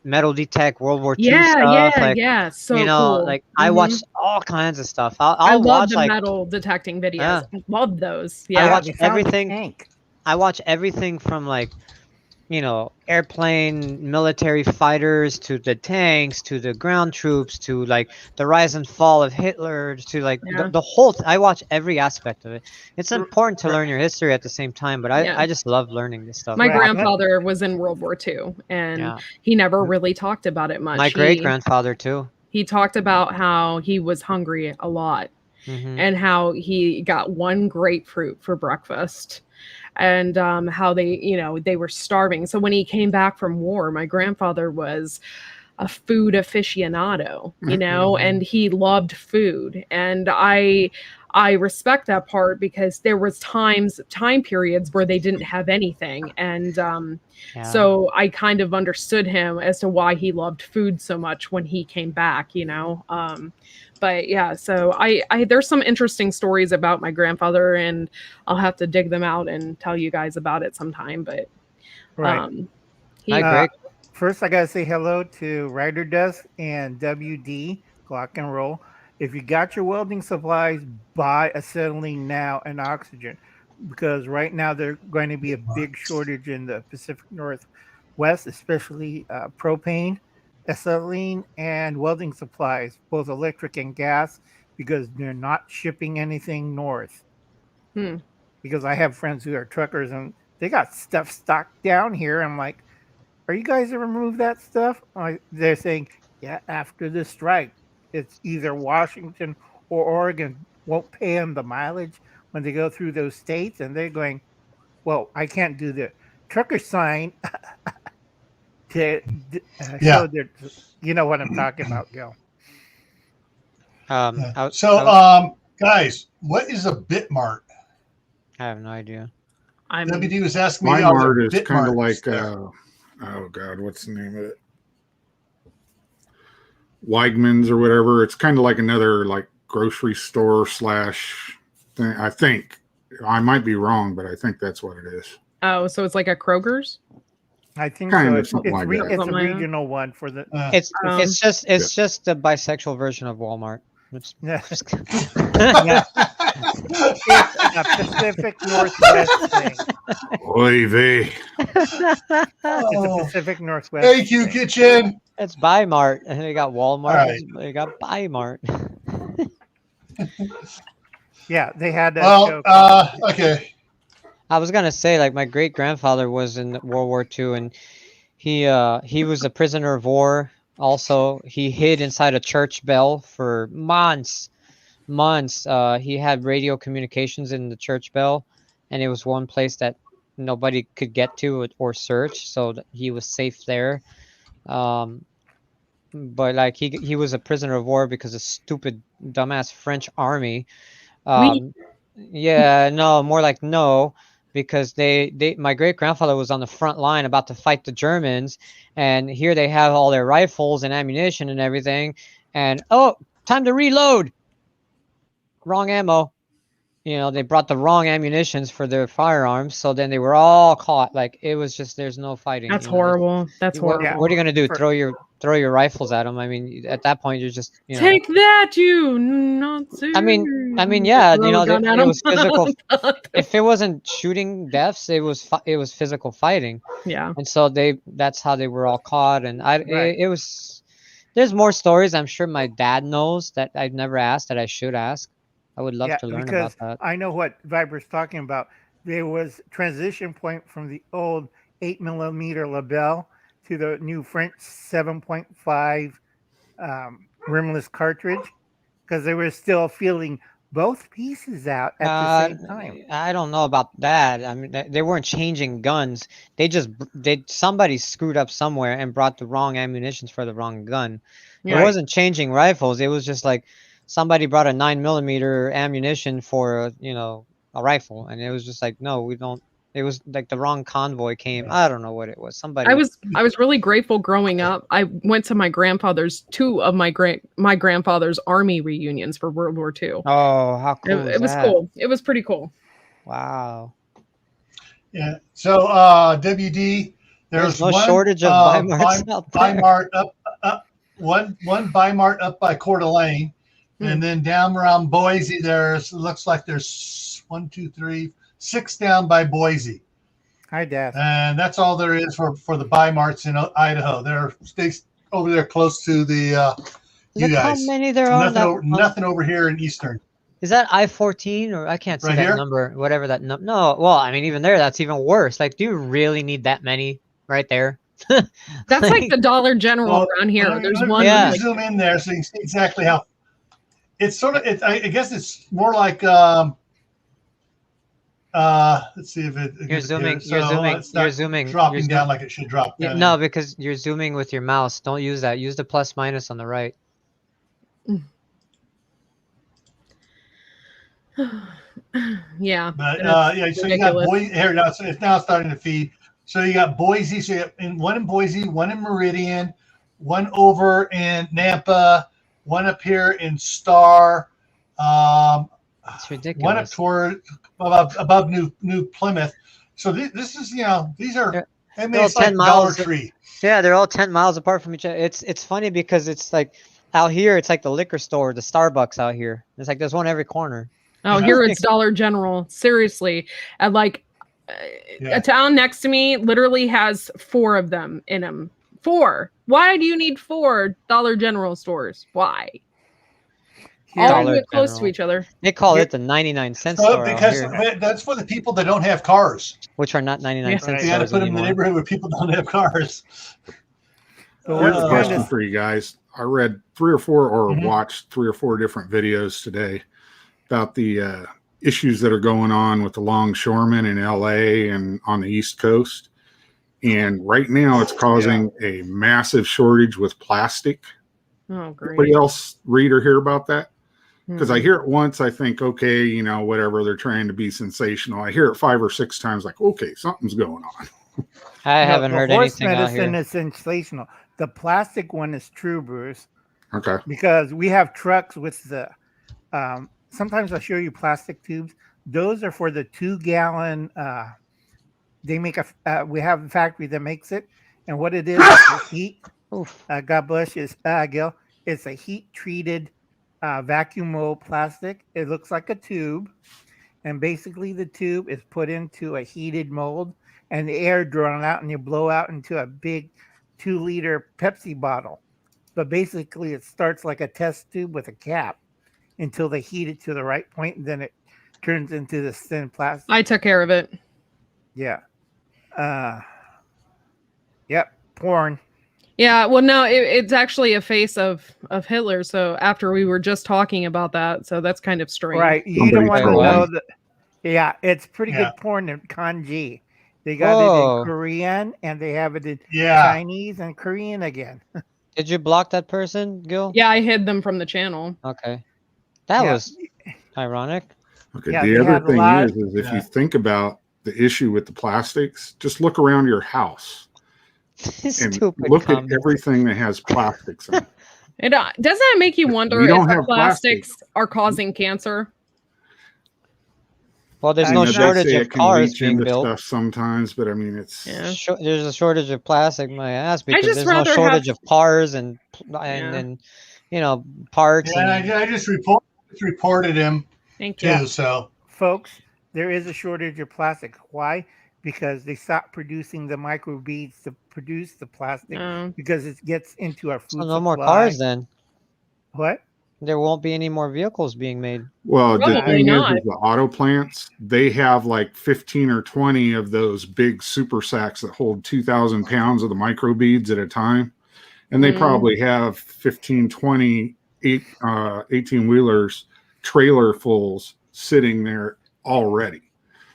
metal detect World War II yeah, stuff. Like, yeah. So cool. like I Mhm. watch all kinds of stuff. I I'll love watch the like metal detecting videos. Yeah. I love those. I Yeah, watch they found the everything. tank. I watch everything from like airplane military fighters to the tanks to the ground troops to like the rise and fall of Hitler to like Yeah. the whole I watch every aspect of it. It's important to Right. learn your history at the same time, but Yeah. I just love learning this stuff. my Right. grandfather was in World War II, and Yeah. he never really talked about it much. My great grandfather too. He talked about how he was hungry a lot, Mhm. and how he got one grapefruit for breakfast, and how they were starving. So when he came back from war, my grandfather was a food aficionado, and he loved food. And I respect that part, because there was time periods where they didn't have anything. And Yeah. so I kind of understood him as to why he loved food so much when he came back. But yeah, so I there's some interesting stories about my grandfather, and I'll have to dig them out and tell you guys about it sometime. But Right. he, Hi, Greg. First, I gotta say hello to Ryder Dust and WD Clock and Roll. If you got your welding supplies, buy acetylene now and oxygen, because right now there's going to be a big shortage in the Pacific Northwest, especially propane, acetylene, and welding supplies, both electric and gas, because they're not shipping anything north. Hmm. Because I have friends who are truckers and they got stuff stocked down here. I'm like, are you guys ever move that stuff? They're saying, yeah, after the strike, it's either Washington or Oregon won't pay them the mileage when they go through those states, and they're going, well, I can't do the trucker sign to show their, you know what I'm talking about, Gil. Guys, what is a bitmart? I have no idea. WD was asking me. Bitmart is kind of like, there. oh God, what's the name of it? Weigman's or whatever. It's kind of like another like grocery store slash thing. I think I might be wrong, but I think that's what it is. Oh, so it's like a Kroger's? I think Kind so. of It's something like that. a Something like that. regional one for the. It's just the bisexual version of Walmart. It's Yeah. just- Yeah. It's a Pacific Northwest thing. Oy vey. It's a Pacific Northwest. Thank you, thing. kitchen. It's Bi-Mart, and they got Walmart. Right. They got Bi-Mart. Yeah, they had that. Well, okay. I was gonna say, like, my great grandfather was in World War II, and he was a prisoner of war. Also, he hid inside a church bell for months. He had radio communications in the church bell, and it was one place that nobody could get to or search, so that he was safe there. but like he was a prisoner of war because of stupid dumbass French army. We Yeah, no, more like no, because my great grandfather was on the front line about to fight the Germans, and here they have all their rifles and ammunition and everything, and oh, time to reload. Wrong ammo. You know, they brought the wrong ammunitions for their firearms, so then they were all caught. Like it was just there's no fighting. That's you know, there's- horrible. That's What, horrible. what are you gonna do? For- Throw your rifles at them? I mean, at that point, you're just Take that, you Nazi. I mean, yeah, Throw a gun at it 'em. was physical. If it wasn't shooting deaths, it was physical fighting, Yeah. and so that's how they were all caught. And Right. it was. There's more stories. I'm sure my dad knows that I've never asked that I should ask. I would love to learn about because that. I know what Viber's talking about. There was transition point from the old 8mm Lebel to the new French 7.5 rimless cartridge because they were still feeling both pieces out at the same time. I don't know about that. I mean, they weren't changing guns. Somebody screwed up somewhere and brought the wrong ammunitions for the wrong gun. It Right. wasn't changing rifles. It was just like somebody brought a 9mm ammunition for a rifle, and it was just like, no, we don't. It was like the wrong convoy came. I don't know what it was. Somebody. I was really grateful growing up. I went to my grandfather's two of my grandfather's army reunions for World War II. Oh, how cool! It was cool. It was pretty cool. Wow. Yeah. So WD, There's no one, shortage of Weimarts out there. Weimart up one Weimart up by Coeur d'Alene, and then down around Boise, looks like there's 1, 2, 3, 6 down by Boise. Hi, Dad. And that's all there is for the Weimarts in Idaho. They're over there close to the you Look guys. how many there are. Nothing over here in Eastern. Is that I-14 or I can't see Right that here? number, whatever that number. No, well, I mean, even there, that's even worse. Like, do you really need that many right there? That's like the Dollar General around here. There's one. Let me zoom in there so you can see exactly how. It's sort of. I guess it's more like. Let's see if it. You're zooming. So You're zooming. Dropping down like it should drop down. No, because you're zooming with your mouse. Don't use that. Use the plus minus on the right. Yeah. But yeah, so you got Boise here now. So it's now starting to feed. So you got Boise. So you got one in Boise, one in Meridian, one over in Nampa, one up here in Star. It's ridiculous. One up toward above New Plymouth. So this is these are it's like Dollar Tree. Yeah, they're all 10 miles apart from each other. It's funny because it's like out here, it's like the liquor store, the Starbucks out here. It's like there's one every corner. Oh, here it's Dollar General. Seriously, and like a town next to me literally has 4 of them in them. 4. Why do you need 4 Dollar General stores? Why? All live close to each other. They call it the 99-cent store. Because that's for the people that don't have cars. Which are not 99-cent You got to put them in the neighborhood where people don't have cars. Here's a question for you guys. I read 3 or 4 or watched 3 or 4 different videos today about the issues that are going on with the longshoremen in LA and on the East Coast. And right now it's causing a massive shortage with plastic. Oh, great. Anybody else read or hear about that? Because I hear it once, I think, okay, whatever, they're trying to be sensational. I hear it 5 or 6 times, like, okay, something's going on. I haven't heard anything out here. Horse medicine is sensational. The plastic one is true, Bruce. Okay. Because we have trucks with the, sometimes I'll show you plastic tubes. Those are for the 2-gallon. They make we have a factory that makes it. And what it is heat. God bless you, Gil. It's a heat treated vacuum mold plastic. It looks like a tube. And basically the tube is put into a heated mold and the air drawn out and you blow out into a big 2-liter Pepsi bottle. But basically it starts like a test tube with a cap until they heat it to the right point, and then it turns into this thin plastic. I took care of it. Yeah. Yep. Porn. Yeah. Well, no, it's actually a face of Hitler. So after we were just talking about that, so that's kind of strange. Right. You don't want to know that. Yeah, it's pretty good porn in kanji. They got it in Korean and they have it in Chinese and Korean again. Did you block that person, Gil? Yeah, I hid them from the channel. Okay. That Yeah. was ironic. Okay. Yeah, The they other have a thing lot- is if Yeah. you think about the issue with the plastics, just look around your house and Stupid look comment. at everything that has plastics in it. It doesn't that make you wonder You if don't the have plastics are causing cancer? Well, there's I no know They shortage say of it can cars leach being into built. stuff sometimes, but I mean, it's Yeah. There's a shortage of plastic, my ass, because just there's no rather shortage have- of cars and Yeah. parts. Yeah, and I just reported him Thank too. you. So folks, there is a shortage of plastic. Why? Because they stopped producing the microbeads to produce the plastic No. because it gets into our food So supply. no more cars then. What? There won't be any more vehicles being made. well, the Probably thing not. is the auto plants, they have like 15 or 20 of those big super sacks that hold 2,000 pounds of the microbeads at a time. And they Mm. probably have 15, 20, 18 wheelers, trailer fulls sitting there already.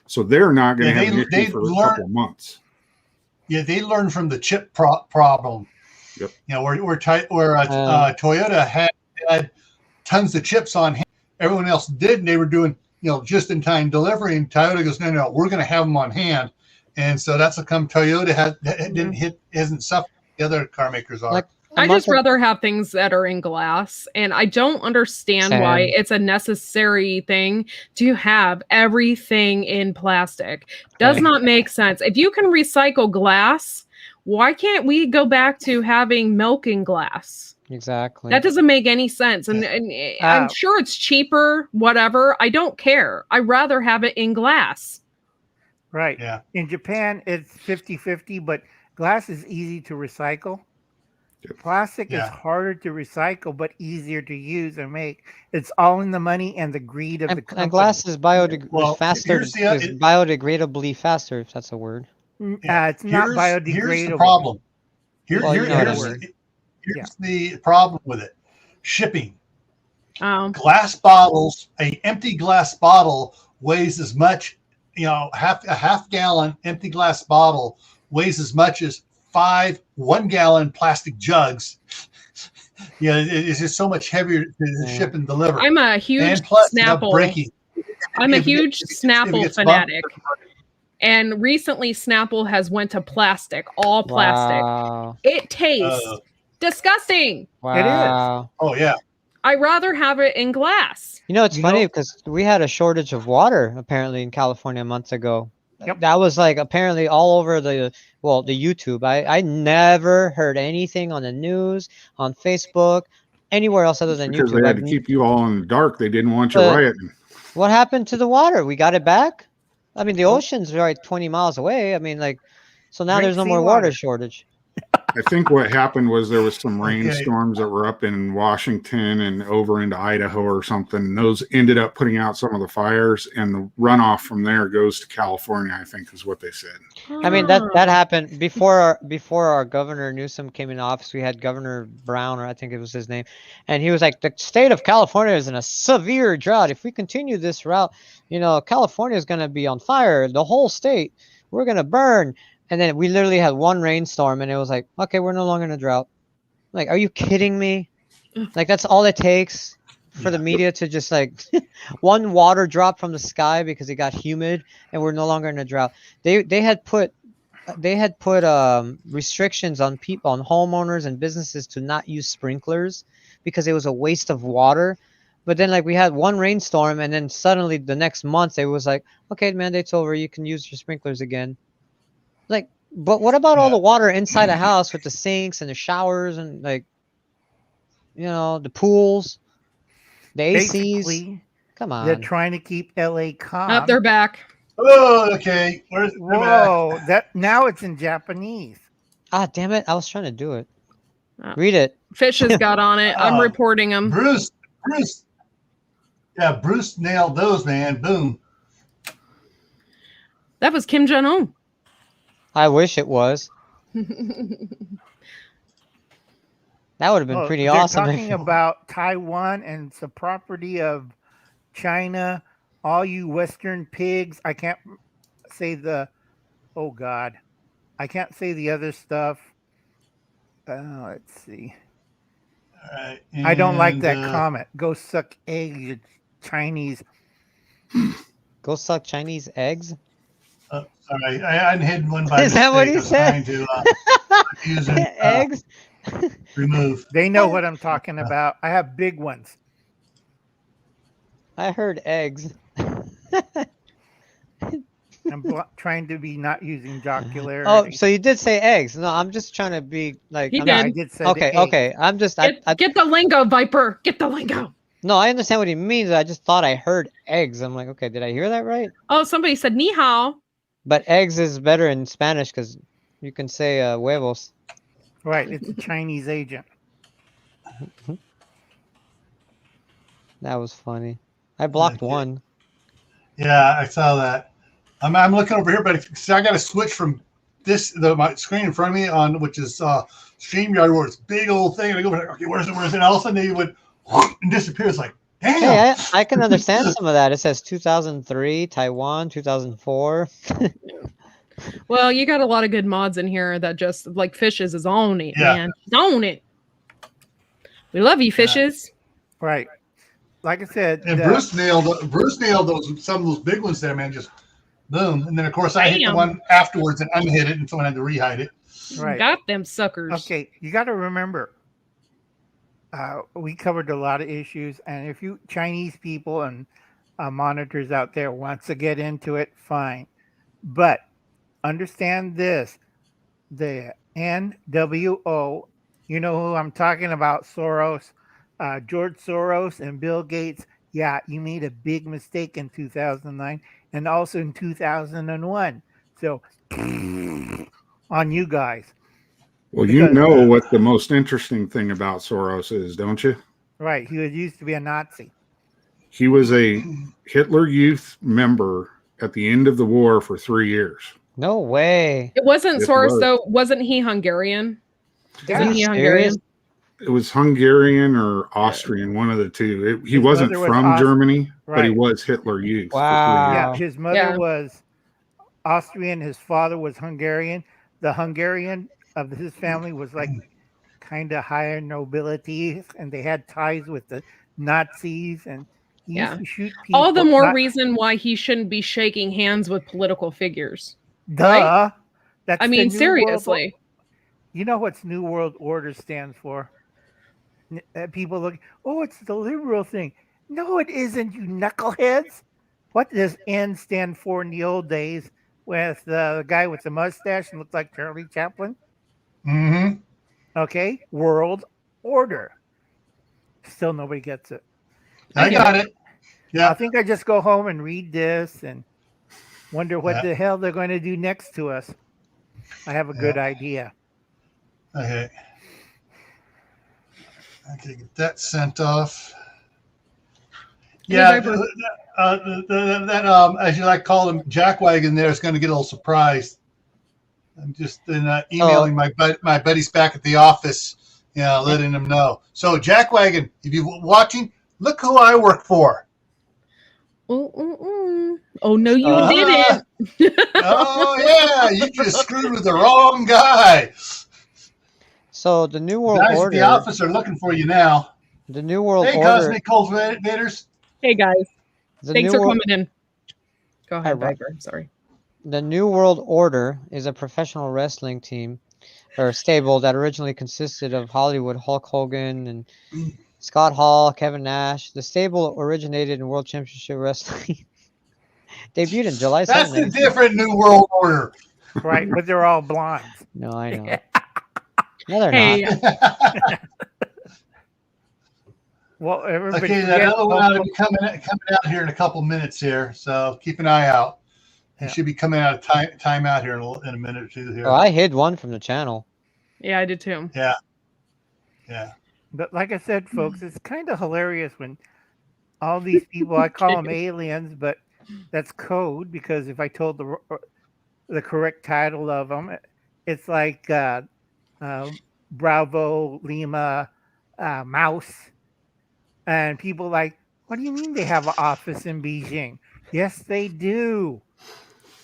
So they're not going to Yeah, have an they issue for a learn- couple of months. yeah, they learned from the chip problem. Yep. You know, where Toyota had tons of chips on hand. Everyone else did, and they were doing, you know, just in time delivery. And Toyota goes, no, we're going to have them on hand. And so that's how come Toyota hasn't suffered. The other car makers are. Like I just rather have things that are in glass, and I don't understand why Same. it's a necessary thing to have everything in plastic. Does Okay. not make sense. If you can recycle glass, why can't we go back to having milk in glass? Exactly. That doesn't make any sense. And I'm sure it's cheaper, whatever. I don't care. I'd rather have it in glass. Right. Yeah. In Japan, it's 50-50, but glass is easy to recycle. Yep. Plastic is Yeah. harder to recycle, but easier to use and make. It's all in the money and the greed of the company. And glass is Well, faster. here's the- Is biodegradably faster, if that's a word. It's not biodegradable. Here's the problem. Well, you know what I Here's the problem with it. Shipping. Glass Bottles, an empty glass bottle weighs as much, you know, a half gallon empty glass bottle weighs as much as 5 1-gallon plastic jugs. Yeah, it's just so much heavier to ship and deliver. I'm a huge and plus, Snapple. breaking. I'm a If it huge gets- Snapple if it gets fanatic. bumped- And recently Snapple has went to plastic, all plastic. Wow. It tastes disgusting. Wow. Oh yeah. I'd rather have it in glass. You know, it's You funny know- because we had a shortage of water apparently in California months ago. Yep. That was like apparently all over the YouTube. I never heard anything on the news, on Facebook, anywhere else other than Because YouTube. they had to keep you all in the dark. They didn't want you But- rioting. What happened to the water? We got it back? I mean, the ocean's right 20 miles away. I mean, like, so now Drink there's no more seawater. water shortage. I think what happened was there was some Okay. rainstorms that were up in Washington and over into Idaho or something. And those ended up putting out some of the fires, and the runoff from there goes to California, I think is what they said. I mean, that happened before our governor Newsom came in office. We had Governor Brown, or I think it was his name, and he was like, the state of California is in a severe drought. If we continue this route, you know, California is going to be on fire. The whole state, we're going to burn. And then we literally had one rainstorm, and it was like, okay, we're no longer in a drought. Like, are you kidding me? Like, that's all it takes for the media to just like one water drop from the sky because it got humid, and we're no longer in a drought. They had put restrictions on people, on homeowners and businesses to not use sprinklers because it was a waste of water. But then, like, we had one rainstorm, and then suddenly the next month it was like, okay, mandate's over, you can use your sprinklers again. Like, but what about all the water inside the house with the sinks and the showers and, like, you know, the pools, the ACs? Basically, Come on. they're trying to keep LA calm. Up, they're back. Oh, okay. Whoa, that now it's in Japanese. Ah, damn it. I was trying to do it. Oh. Read it. Fish has got on it. I'm Oh. reporting them. Bruce. Yeah, Bruce nailed those, man. Boom. That was Kim Jong-un. I wish it was. That would have been pretty they're awesome. talking about Taiwan and it's a property of China. All you Western pigs. I can't say I can't say the other stuff. Let's see. right, I don't like that and, comment. Go suck eggs, you Chinese. Go suck Chinese eggs. Sorry, I hidden one by Is that what mistake. he I was said? trying to use and Eggs. remove. They know what I'm talking about. I have big ones. I heard eggs. I'm trying to be not using jocularity. Oh, so you did say eggs. No, I'm just trying to be like. He I'm did. I not- did say Okay, the egg. okay. I'm just. Get the lingo, Viper. Get the lingo. No, I understand what he means. I just thought I heard eggs. I'm like, okay, did I hear that right? Oh, somebody said ni hao. But eggs is better in Spanish because you can say huevos. Right, it's a Chinese agent. That was funny. I blocked Okay. one. Yeah, I saw that. I'm looking over here, but see, I got to switch from my screen in front of me on which is StreamYard, where it's big old thing, and I go, okay, where's it? And all of a sudden, they would and disappears. Like, damn. Hey, I can understand some of that. It says 2003, Taiwan, 2004. Well, you got a lot of good mods in here that just like Fishes is on it, Yeah. man. He's on it. We love you, Fishes. Right. Like I said, And Bruce nailed some of those big ones there, man. Just boom, and then of course I hit the Bam. one afterwards and unhit it, and someone had to rehide it. right. Got them suckers. Okay, you got to remember, we covered a lot of issues, and if you Chinese people and monitors out there wants to get into it, fine. But understand this: the NWO. You know who I'm talking about? Soros, George Soros, and Bill Gates. Yeah, you made a big mistake in 2009 and also in 2001. So on you guys. Well, you Because- know what the most interesting thing about Soros is, don't you? Right. He used to be a Nazi. He was a Hitler Youth member at the end of the war for 3 years. No way. It wasn't It Soros was. though. Wasn't he Hungarian? Yeah. Isn't he Serious? Hungarian? It was Hungarian or Austrian, one of the two. He His wasn't mother was from Germany, but he right. was Hitler Youth. for 3 Wow. Yeah. years. His mother Yeah. was Austrian. His father was Hungarian. The Hungarian of his family was like kind of higher nobility, and they had ties with the Nazis. And he Yeah. used to shoot people. All the more not- reason why he shouldn't be shaking hands with political figures. Duh. right? That's I the mean, New seriously. You know what's New World Order stands for? People look, oh, it's the liberal thing. No, it isn't, you knuckleheads. What does N stand for in the old days with the guy with the mustache and looked like Charlie Chaplin? Mm-hmm. Okay, World Order. Still nobody gets it. I get got it. I Yeah. think I just go home and read this and wonder what Yeah. the hell they're going to do next to us. I have a good idea. Okay. Okay, get that sent off. Hey, Yeah, Viper. that as you like to call him, jackwagon there is going to get a little surprised. I'm just emailing my buddies back at the office, letting them know. So jackwagon, if you're watching, look who I work for. Oh no, you Uh-huh. didn't. Oh yeah, you just screwed with the wrong guy. So the New World Guys at Order. the office are looking for you now. The New World Hey, Order. Cosmic Cultivators. Hey guys, The thanks New for Wor- coming in. Go ahead, Rob. Viper. Sorry. The New World Order is a professional wrestling team or stable that originally consisted of Hollywood Hulk Hogan and Scott Hall, Kevin Nash. The stable originated in World Championship Wrestling. Debuted in July That's 7th. a different New World Order. Right, but they're all blondes. No, I know. No, they're Hey, not. Well, everybody Okay, that forget other one ought to Hulk be coming out here in a couple minutes here, so keep an eye out. It Yeah. should be coming out of time out here in a minute or two here. Oh, I hid one from the channel. yeah, I did too. Yeah. But like I said, folks, it's kind of hilarious when all these people, I call them aliens, but that's code because if I told the correct title of them, it's like Bravo, Lima, Mouse. And people like, what do you mean they have an office in Beijing? Yes, they do.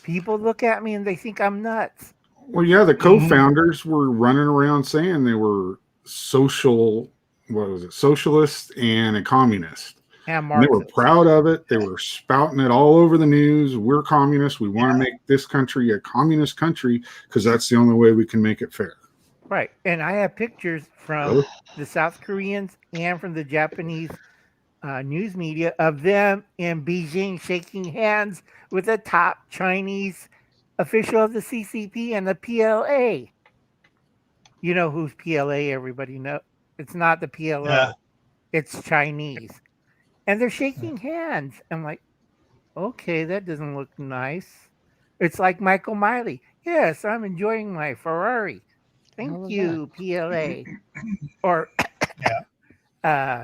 People look at me and they think I'm nuts. Well, yeah, the co-founders were running around saying they were social what was it, socialist and a communist. And And they were Marxist. proud of it. They were spouting it all over the news. We're communists. We want to make this country a communist country because that's the only way we can make it fair. Right. And I have pictures from the South Koreans and from the Japanese news media of them in Beijing shaking hands with a top Chinese official of the CCP and the PLA. You know who's PLA, everybody know. It's not the PLO. Yeah. It's Chinese. And they're shaking hands. I'm like, okay, that doesn't look nice. It's like Michael Miley. Yes, I'm enjoying my Ferrari. Thank you, PLA. Or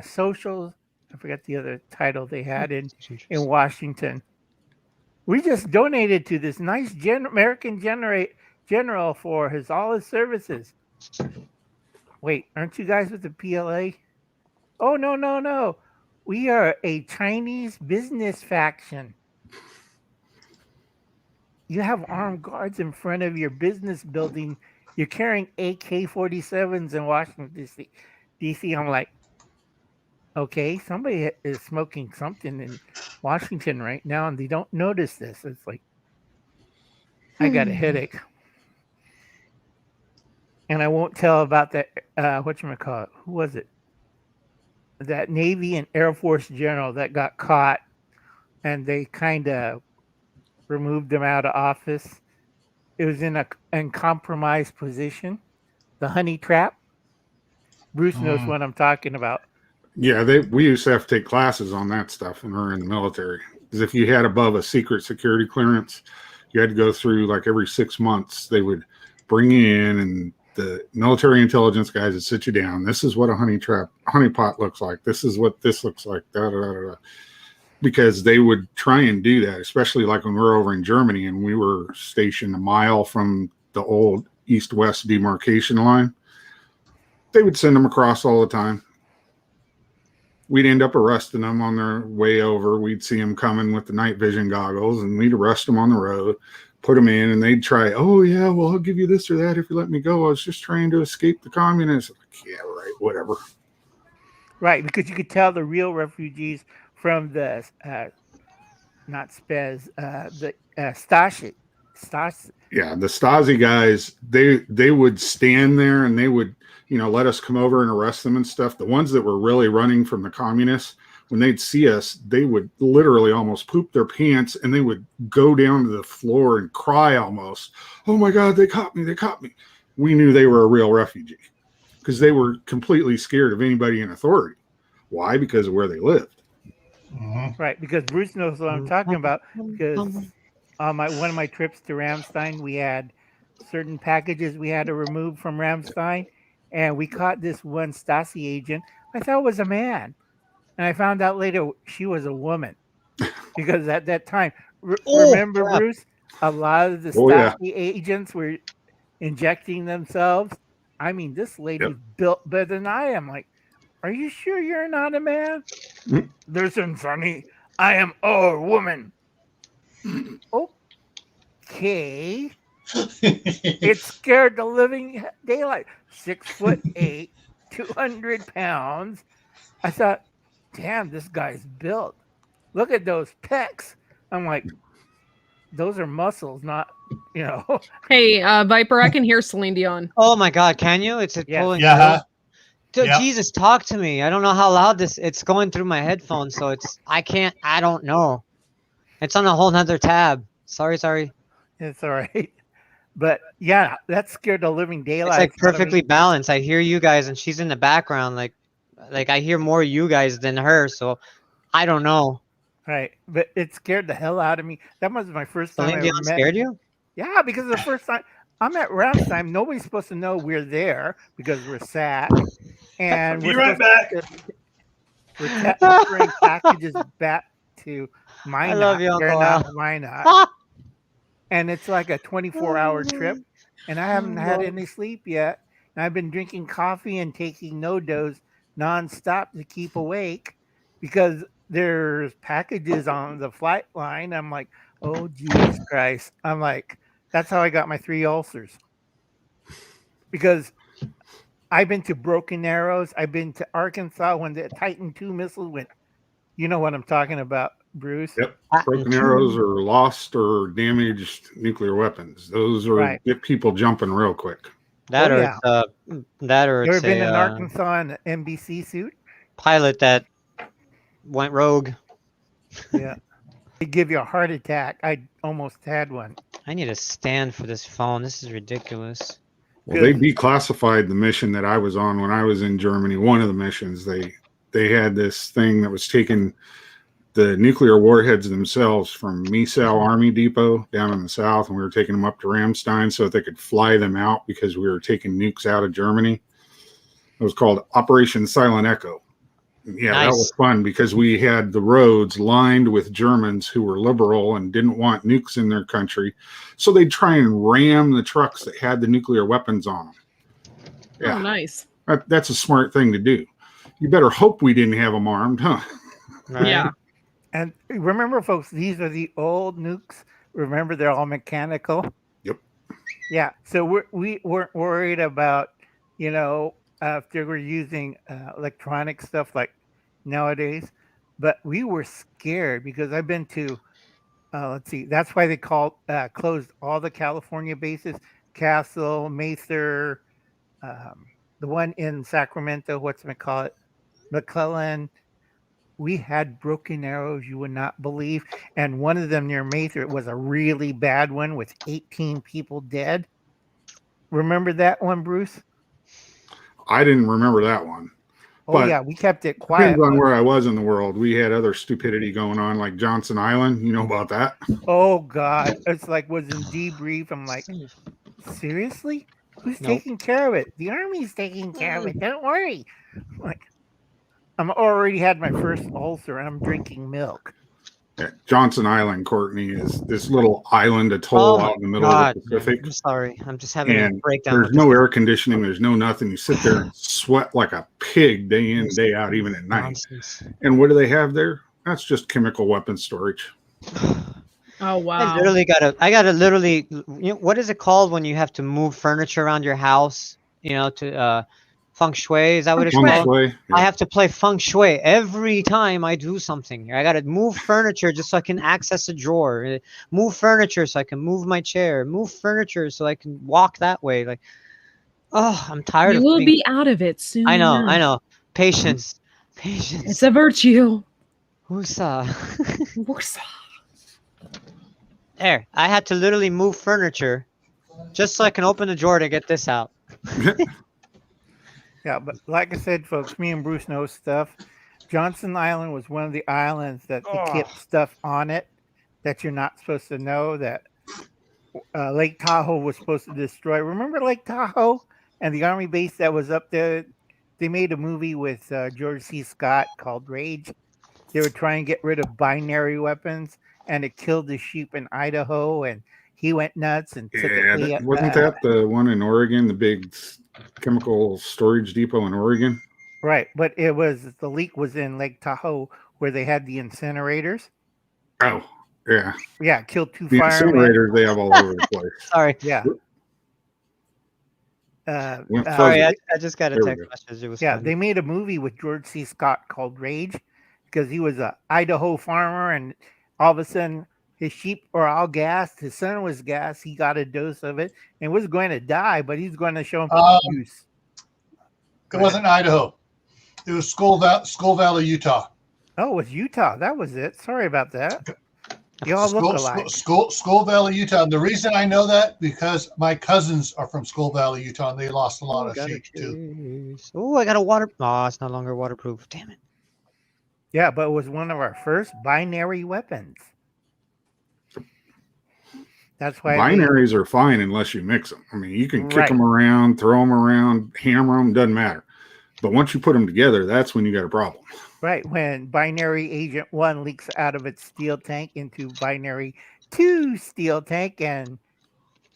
social, I forgot the other title they had in Washington. We just donated to this nice American general for all his services. Wait, aren't you guys with the PLA? Oh, no. We are a Chinese business faction. You have armed guards in front of your business building. You're carrying AK-47s in Washington, D.C. I'm like, okay, somebody is smoking something in Washington right now, and they don't notice this. It's like, I got a headache. And I won't tell about that, whatchamacallit, who was it? That Navy and Air Force general that got caught, and they kind of removed him out of office. It was in a compromised position. The honey trap. Bruce knows what I'm talking about. Yeah, we used to have to take classes on that stuff when we were in the military. Because if you had above a secret security clearance, you had to go through like every 6 months. They would bring you in, and the military intelligence guys would sit you down. This is what a honey pot looks like. This is what this looks like. Da, da, da, da. Because they would try and do that, especially like when we were over in Germany and we were stationed a mile from the old east-west demarcation line. They would send them across all the time. We'd end up arresting them on their way over. We'd see them coming with the night vision goggles, and we'd arrest them on the road, put them in, and they'd try, oh, yeah, well, I'll give you this or that if you let me go. I was just trying to escape the communists. Like, yeah, right, whatever. Right, because you could tell the real refugees from the, not Spez, the Stasi. Yeah, the Stasi guys, they would stand there and they would, let us come over and arrest them and stuff. The ones that were really running from the communists, when they'd see us, they would literally almost poop their pants, and they would go down to the floor and cry almost. Oh my God, they caught me. We knew they were a real refugee because they were completely scared of anybody in authority. Why? Because of where they lived. Right, because Bruce knows what I'm talking about. Because on one of my trips to Ramstein, we had certain packages we had to remove from Ramstein, and we caught this one Stasi agent. I thought it was a man, and I found out later she was a woman. Because at that time, remember, Bruce, a lot of the Stasi agents were injecting themselves. I mean, this lady's built better than I am. Like, are you sure you're not a man? Listen, Sonny, I am a woman. Okay. It scared the living daylight. 6'8", 200 pounds. I thought, damn, this guy's built. Look at those pecs. I'm like, those are muscles, not, Hey, Viper, I can hear Celine Dion. Oh my God, can you? It's pulling. Yeah. Jesus, talk to me. I don't know how loud it's going through my headphones, so I don't know. It's on a whole nother tab. Sorry. It's all right. But yeah, that scared the living daylights. It's like perfectly balanced. I hear you guys, and she's in the background. Like I hear more you guys than her, so I don't know. Right, but it scared the hell out of me. That was my first time. Celine Dion scared you? Yeah, because the first time I'm at Ramstein, nobody's supposed to know we're there because we're sad, and Be right back. We're transferring packages back to I love you, Uncle Al. Minot. And it's like a 24-hour trip, and I haven't had any sleep yet. And I've been drinking coffee and taking no-dose nonstop to keep awake because there's packages on the flight line. I'm like, oh, Jesus Christ. I'm like, that's how I got my 3 ulcers. Because I've been to Broken Arrows. I've been to Arkansas when the Titan II missile went. You know what I'm talking about, Bruce? Yep. Broken arrows or lost or damaged nuclear weapons. Those are get people jumping real quick. That or You ever it's been in Arkansas in an NBC suit? Pilot that went rogue. Yeah. They give you a heart attack. I almost had one. I need a stand for this phone. This is ridiculous. Well, they declassified the mission that I was on when I was in Germany. One of the missions, they had this thing that was taking the nuclear warheads themselves from Miesau Army Depot down in the south, and we were taking them up to Ramstein so that they could fly them out because we were taking nukes out of Germany. It was called Operation Silent Echo. Yeah, nice. That was fun because we had the roads lined with Germans who were liberal and didn't want nukes in their country. So they'd try and ram the trucks that had the nuclear weapons on them. Yeah. Oh, nice. That's a smart thing to do. You better hope we didn't have them armed, huh? Right. Yeah. And remember, folks, these are the old nukes. Remember, they're all mechanical. Yep. Yeah. So we weren't worried about, if they were using electronic stuff like nowadays, but we were scared because I've been to, let's see, that's why they closed all the California bases, Castle, Mather, the one in Sacramento, McClellan. We had broken arrows you would not believe. And one of them near Mather, it was a really bad one with 18 people dead. Remember that one, Bruce? I didn't remember that one. Oh, yeah, we kept it quiet. Depends on where I was in the world. We had other stupidity going on, like Johnson Island. You know about that? Oh, God. It's like was in debrief. I'm like, seriously? Who's taking care of it? The Army's taking care of it. Don't worry. Like, I'm already had my first ulcer and I'm drinking milk. Yeah, Johnson Island, Courtney, is this little island atoll out in the middle of the Pacific. I'm sorry. I'm just having a breakdown. There's no air conditioning. There's no nothing. You sit there and sweat like a pig day in, day out, even at night. Nonsense. And what do they have there? That's just chemical weapons storage. Oh, wow. I gotta literally, what is it called when you have to move furniture around your house, to feng shui? Is that what it's called? Yeah. I have to play feng shui every time I do something. I got to move furniture just so I can access a drawer. Move furniture so I can move my chair. Move furniture so I can walk that way. Like, oh, I'm tired of it. You will be out of it soon. I know. Patience. It's a virtue. Woosah. Woosah. There. I had to literally move furniture just so I can open the drawer to get this out. Yeah, but like I said, folks, me and Bruce know stuff. Johnson Island was one of the islands that they kept stuff on it that you're not supposed to know, that Lake Tahoe was supposed to destroy. Remember Lake Tahoe and the Army base that was up there? They made a movie with George C. Scott called Rage. They were trying to get rid of binary weapons, and it killed the sheep in Idaho, and he went nuts and took it. Wasn't that the one in Oregon, the big chemical storage depot in Oregon? Right, but the leak was in Lake Tahoe where they had the incinerators. Oh, yeah. Yeah, killed 2 the firemen. Incinerators they have all over the place. Sorry. Yeah. Sorry, I just got a text message. It was funny. They made a movie with George C. Scott called Rage because he was an Idaho farmer, and all of a sudden his sheep were all gassed. His son was gassed. He got a dose of it and was going to die, but he's going to show him use. It wasn't Idaho. It was Skull Valley, Utah. Oh, it was Utah. That was it. Sorry about that. You all look alike. Skull Valley, Utah. And the reason I know that because my cousins are from Skull Valley, Utah, and they lost a lot of sheep too. Oh, I got a water. Oh, it's no longer waterproof. Damn it. Yeah, but it was one of our first binary weapons. That's why binaries are fine unless you mix them. I mean, you can kick them around, throw them around, hammer them, doesn't matter. But once you put them together, that's when you got a problem. Right, when binary agent 1 leaks out of its steel tank into binary 2 steel tank, and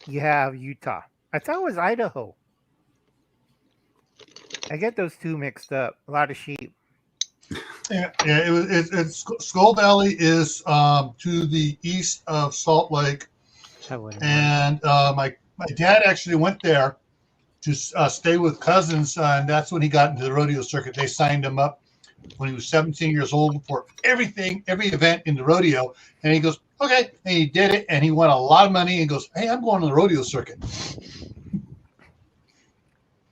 you have Utah. I thought it was Idaho. I get those two mixed up. A lot of sheep. Yeah, it's Skull Valley is to the east of Salt Lake. And my dad actually went there to stay with cousins, and that's when he got into the rodeo circuit. They signed him up when he was 17 years old for every event in the rodeo, and he goes, okay, and he did it, and he won a lot of money, and goes, hey, I'm going to the rodeo circuit.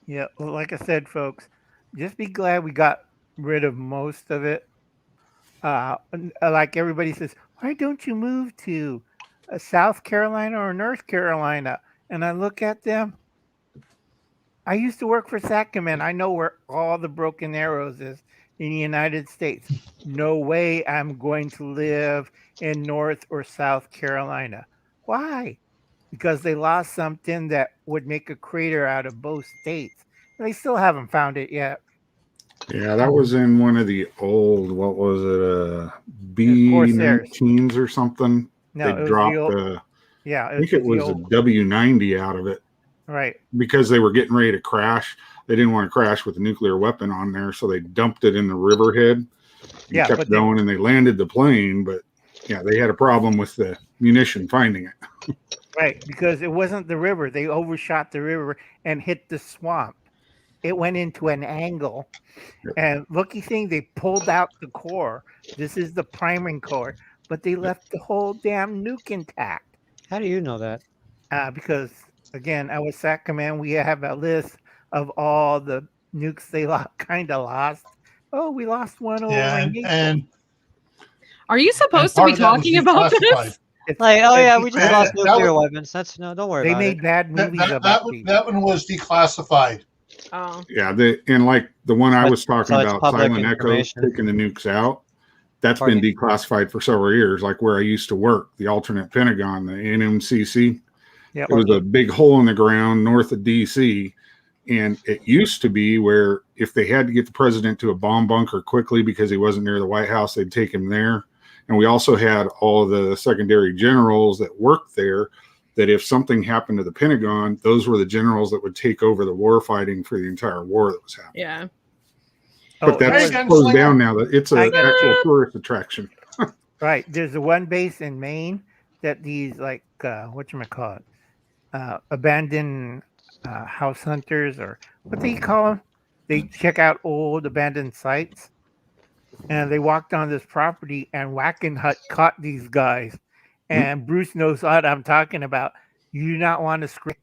Yeah, well, like I said, folks, just be glad we got rid of most of it. Like everybody says, why don't you move to South Carolina or North Carolina? And I look at them. I used to work for Sacramento. I know where all the Broken Arrows is in the United States. No way I'm going to live in North or South Carolina. Why? Because they lost something that would make a crater out of both states. And they still haven't found it yet. Yeah, that was in one of the old, what was it, B-19s or something. No, they dropped I think it was a W-90 out of it. Right. Because they were getting ready to crash. They didn't want to crash with a nuclear weapon on there, so they dumped it in the riverhead. And kept going, and they landed the plane, but yeah, they had a problem with the munition finding it. Right, because it wasn't the river. They overshot the river and hit the swamp. It went into an angle. Yep. And lucky thing, they pulled out the core. This is the priming core, but they left the whole damn nuke intact. How do you know that? Because, again, I was SAC Command. We have a list of all the nukes they kind of lost. Oh, we lost one over. Yeah, and are you supposed to be talking about this? Like, oh yeah, we just lost nuclear weapons. That's no, don't worry. They about made it. bad movies that one was declassified. Oh. Yeah, and like the one I was talking about, Silent Echo taking the nukes out. That's been declassified for several years. Like where I used to work, the alternate Pentagon, the NMCC. Yeah, it was a big hole in the ground north of DC. And it used to be where if they had to get the president to a bomb bunker quickly because he wasn't near the White House, they'd take him there. And we also had all of the secondary generals that worked there, that if something happened to the Pentagon, those were the generals that would take over the war fighting for the entire war that was happening. Yeah. But that's closed down now. That it's an actual tourist attraction. Right. There's the one base in Maine that these like whatchamacallit, abandoned house hunters, or what do you call them? They check out old abandoned sites, and they walked on this property, and Wackenhut caught these guys. And Bruce knows what I'm talking about. You do not want to scream.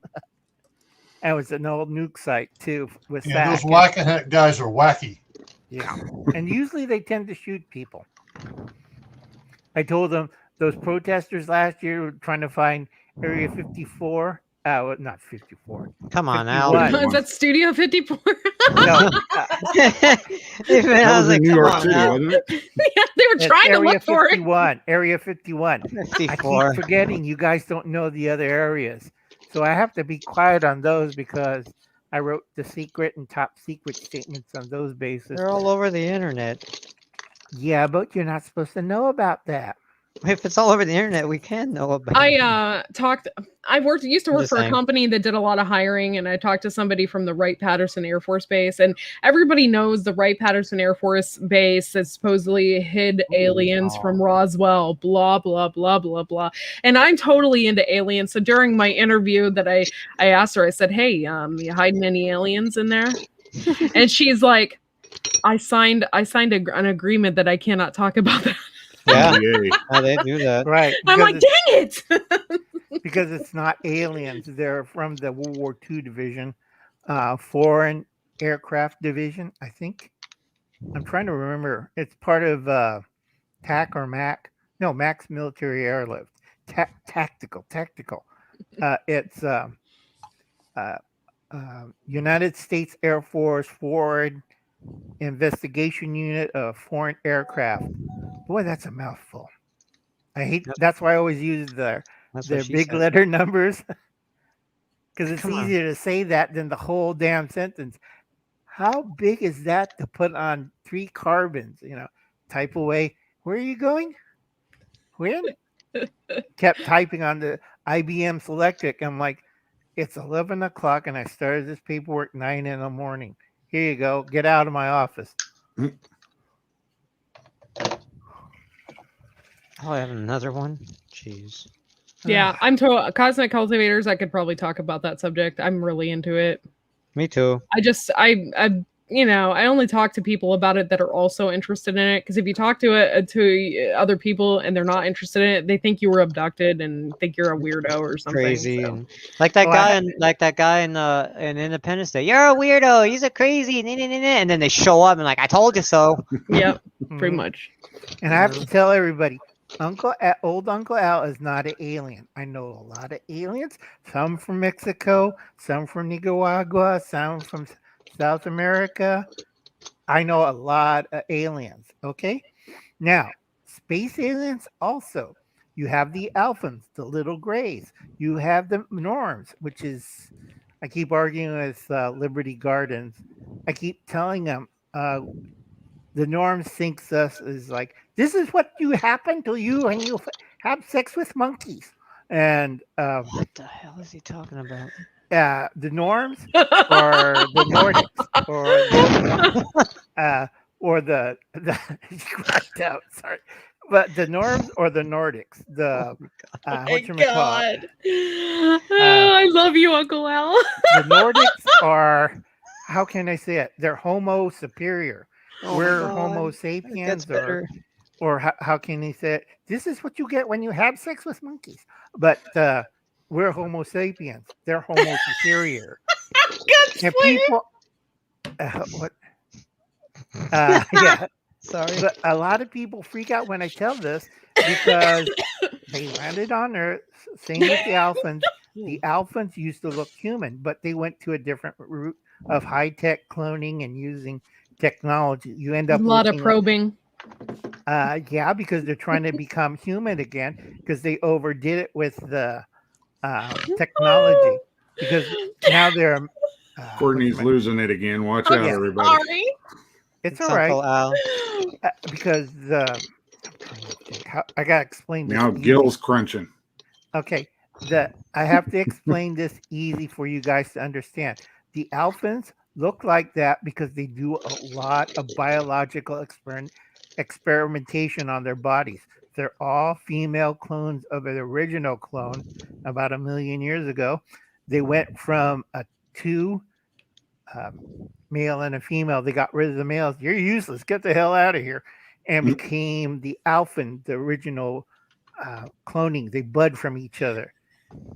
And it was an old nuke site too. With those Wackenhut guys are wacky. Yeah, and usually they tend to shoot people. I told them those protesters last year were trying to find Area 54. Not 54. Come on, Al. Is that Studio 54? No. That was in New York City, wasn't it? Yeah, they were trying to look for it. Area 51. 54. I keep forgetting you guys don't know the other areas. So I have to be quiet on those because I wrote the secret and top secret statements on those bases. They're all over the internet. Yeah, but you're not supposed to know about that. If it's all over the internet, we can know about it. I used to work for a company that did a lot of hiring, and I talked to somebody from the Wright-Patterson Air Force Base, and everybody knows the Wright-Patterson Air Force Base that supposedly hid aliens from Roswell, blah, blah, blah, blah, blah. And I'm totally into aliens. So during my interview that I asked her, I said, hey, you hiding any aliens in there? And she's like, I signed an agreement that I cannot talk about that. Yeah, they do that. Right. I'm like, dang it! Because it's not aliens. They're from the World War II division, foreign aircraft division, I think. I'm trying to remember. It's part of TAC or MAC. No, MAC's military airlift. Tactical. It's United States Air Force Forward Investigation Unit of Foreign Aircraft. Boy, that's a mouthful. That's why I always use their big letter numbers, because it's easier to say that than the whole damn sentence. How big is that to put on 3 carbons? Type away. Where are you going? When? Kept typing on the IBM Selectric. I'm like, it's 11 o'clock, and I started this paperwork 9 in the morning. Here you go. Get out of my office. Oh, I have another one. Jeez. Yeah, I'm Cosmic Cultivators. I could probably talk about that subject. I'm really into it. Me too. I only talk to people about it that are also interested in it. Because if you talk to other people and they're not interested in it, they think you were abducted and think you're a weirdo or something. Crazy. So. And like that guy in Independence Day. You're a weirdo. He's a crazy. And then they show up and like, I told you so. Yep, pretty much. And I have to tell everybody, old Uncle Al is not an alien. I know a lot of aliens. Some from Mexico, some from Nicaragua, some from South America. I know a lot of aliens. Okay. Now, space aliens also. You have the Alphans, the little grays. You have the Norms, which is, I keep arguing with Liberty Gardens. I keep telling them the Norms thinks us is like, this is what you happen to you when you have sex with monkeys. And what the hell is he talking about? The Norms or the Nordics or the you cracked out, sorry, but the Norms or the Nordics, the God. I love you, Uncle Al. The Nordics are, how can I say it, they're Homo superior. We're Homo sapiens, or how can he say it, this is what you get when you have sex with monkeys, but we're Homo sapiens. They're Homo superior. And people, what? Yeah. Sorry. But a lot of people freak out when I tell this because they landed on Earth. Same with the Alphans. The Alphans used to look human, but they went to a different route of high-tech cloning and using technology. You end up a lot of probing. Yeah, because they're trying to become human again because they overdid it with the technology, because now they're Courtney's losing it again. Watch out, everybody. Sorry. It's all right. Because I gotta explain this. Now Gil's crunching. Okay, I have to explain this easy for you guys to understand. The Alphans look like that because they do a lot of biological experimentation on their bodies. They're all female clones of an original clone about 1 million years ago. They went from a 2 male and a female. They got rid of the males. You're useless. Get the hell out of here. And became the Alphan, the original cloning. They bud from each other.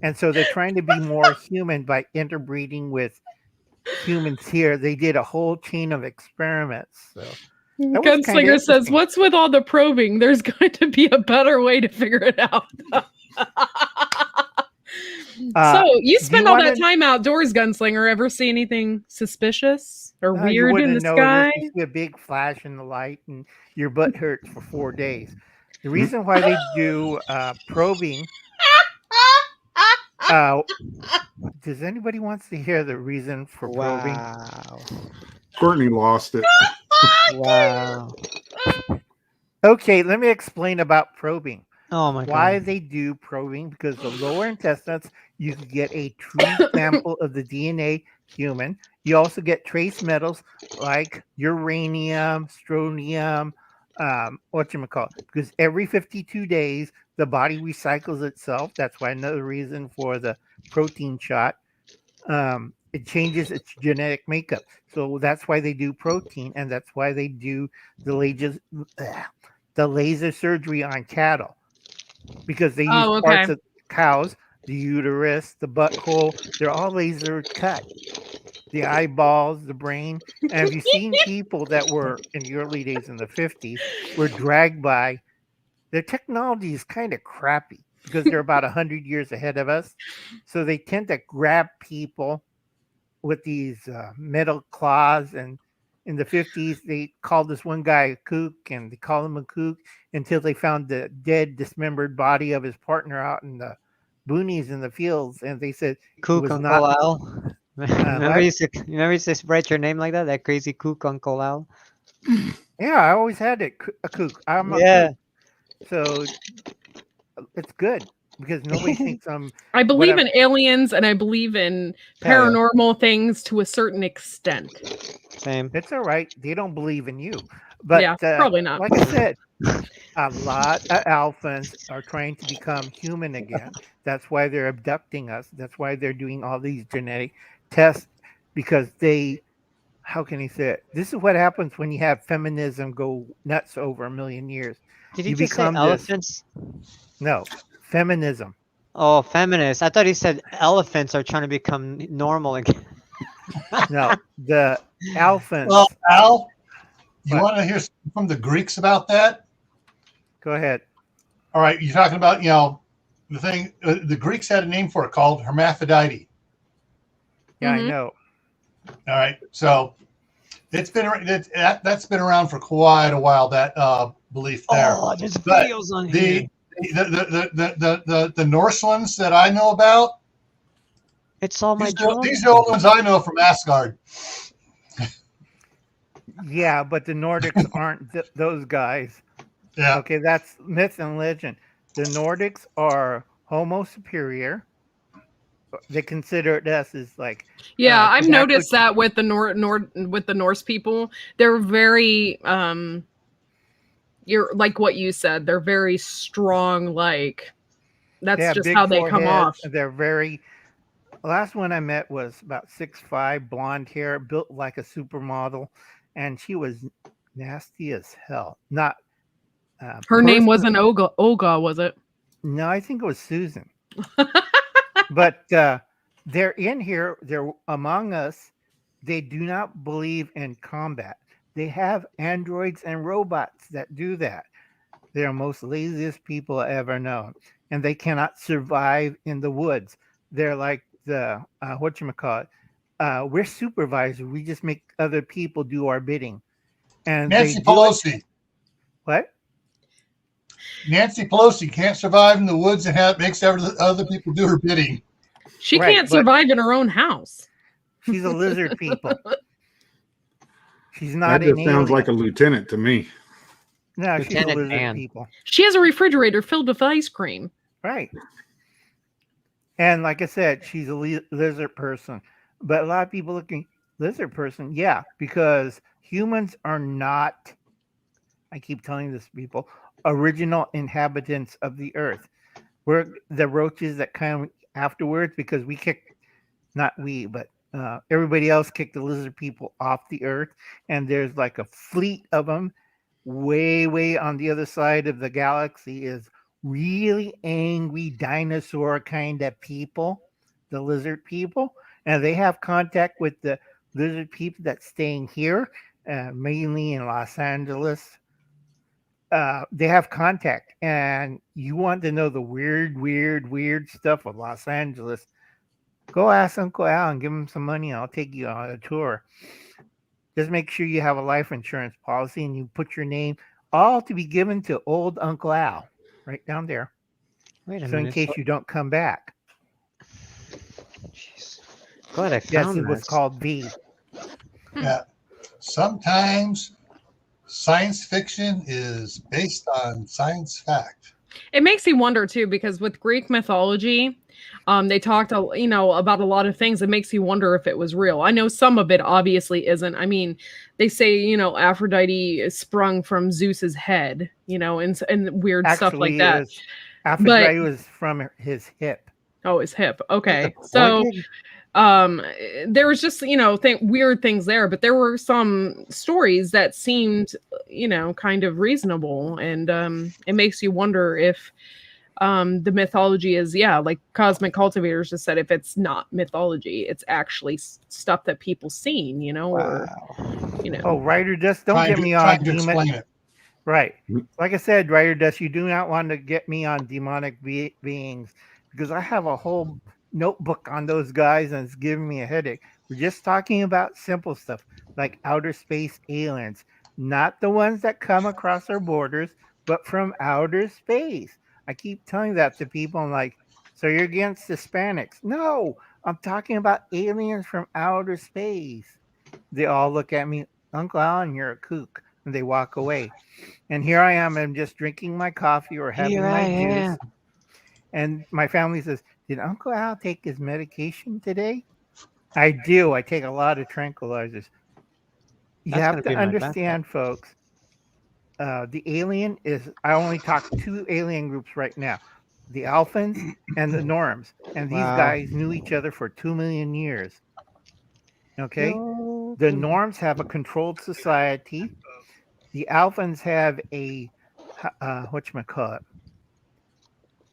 And so they're trying to be more human by interbreeding with humans here. They did a whole chain of experiments. So Gunslinger says, what's with all the probing? There's going to be a better way to figure it out. So you spend all that time outdoors, Gunslinger. Ever see anything suspicious or weird in the sky? You see a big flash in the light and your butt hurts for 4 days. The reason why they do probing... does anybody wants to hear the reason for probing? Courtney lost it. Wow. Okay, let me explain about probing. Oh my God. Why they do probing? Because the lower intestines, you can get a true sample of the DNA human. You also get trace metals like uranium, strontium, because every 52 days, the body recycles itself. That's why another reason for the protein shot. It changes its genetic makeup. So that's why they do protein, and that's why they do the laser surgery on cattle. Because they use parts of cows, the uterus, the butthole, they're all laser cut. The eyeballs, the brain. And have you seen people that were in the early days in the 50s were dragged by, their technology is kind of crappy because they're about 100 years ahead of us. So they tend to grab people with these metal claws. And in the 50s, they called this one guy a kook, and they called him a kook until they found the dead, dismembered body of his partner out in the boonies in the fields. And they said, Kook Uncle Al. Remember you used to write your name like that? That crazy kook Uncle Al? Yeah, I always had it, a kook. I'm a kook. So it's good because nobody thinks I'm... I believe in aliens and I believe in paranormal things to a certain extent. Same. It's all right. They don't believe in you. But yeah, probably not. Like I said, a lot of Alphans are trying to become human again. That's why they're abducting us. That's why they're doing all these genetic tests. because they, how can he say it? This is what happens when you have feminism go nuts over 1,000,000 years. Did he You just say become this, elephants? no, feminism. Oh, feminists. I thought he said elephants are trying to become normal again. No, the elephants. Well, Al, you What? want to hear something from the Greeks about that? Go ahead. All right, you're talking about, the thing. The Greeks had a name for it called hermaphrodite. Yeah, I Mhm. know. All right, so that's been around for quite a while. That belief there. Oh, there's But videos on here. the Norse ones that I know about. It's all my These drawings. are the only ones I know from Asgard. Yeah, but the Nordics aren't those guys. Yeah. Okay, that's myth and legend. The Nordics are Homo superior. They consider us as like Yeah, I've tobacco noticed that with the with the Norse people. They're very you're like what you said, they're very strong, like They that's have just big how they come foreheads. off. They're very. The last one I met was about 6'5", blonde hair, built like a supermodel, and she was nasty as hell. Not Her name wasn't personally. Olga, was it? No, I think it was Susan. But they're in here. They're among us. They do not believe in combat. They have androids and robots that do that. They're the most laziest people I ever known, and they cannot survive in the woods. They're like the whatchamacallit. We're supervisors. We just make other people do our bidding, and they Nancy do it. Pelosi. What? Nancy Pelosi can't survive in the woods and makes other people do her bidding. She Right, can't but survive in her own house. she's a lizard people. She's That not an just sounds alien. like a lieutenant to me. No, she's a Lieutenant lizard Dan. people. She has a refrigerator filled with ice cream. Right. And like I said, she's a lizard person. But a lot of people looking lizard person, yeah, because humans are not, I keep telling this to people, original inhabitants of the earth. We're the roaches that come afterwards because we kicked, not we, but everybody else kicked the lizard people off the earth. And there's like a fleet of them way, way on the other side of the galaxy is really angry dinosaur kind of people, the lizard people. And they have contact with the lizard people that's staying here, mainly in Los Angeles. They have contact, and you want to know the weird stuff of Los Angeles, go ask Uncle Al and give him some money. I'll take you on a tour. Just make sure you have a life insurance policy and you put your name, all to be given to old Uncle Al right down there. Wait a So in minute. case you don't come back. Jeez. Glad I Yes, found it was this. called V. Yeah. Sometimes science fiction is based on science fact. It makes you wonder too, because with Greek mythology, they talked, about a lot of things. It makes you wonder if it was real. I know some of it obviously isn't. I mean, they say, Aphrodite is sprung from Zeus's head, and weird stuff like that. Aphrodite was from his hip. Oh, his hip. Okay, What the so. organ? There was just weird things there, but there were some stories that seemed kind of reasonable, and it makes you wonder if the mythology is like Cosmic Cultivators just said, if it's not mythology, it's actually stuff that people seen, or Oh, Writer Dust, don't get me on to explain demon. it. Right. Like I said, Writer Dust, you do not want to get me on demonic beings, because I have a whole notebook on those guys and it's giving me a headache. We're just talking about simple stuff like outer space aliens, not the ones that come across our borders, but from outer space. I keep telling that to people. I'm like, so you're against Hispanics? No, I'm talking about aliens from outer space. They all look at me, Uncle Alan, you're a kook, and they walk away. And here I am, I'm just drinking my coffee or having Here my I juice. am. And my family says, did Uncle Al take his medication today? I do. I take a lot of tranquilizers. You That's have gonna to be my understand, folks, the alien is, I only talk 2 alien groups right now, the Alphans and the Norms. And these Wow. guys knew each other for 2 million years. Okay. The norms have a controlled society. The alphans have a whatchamacallit,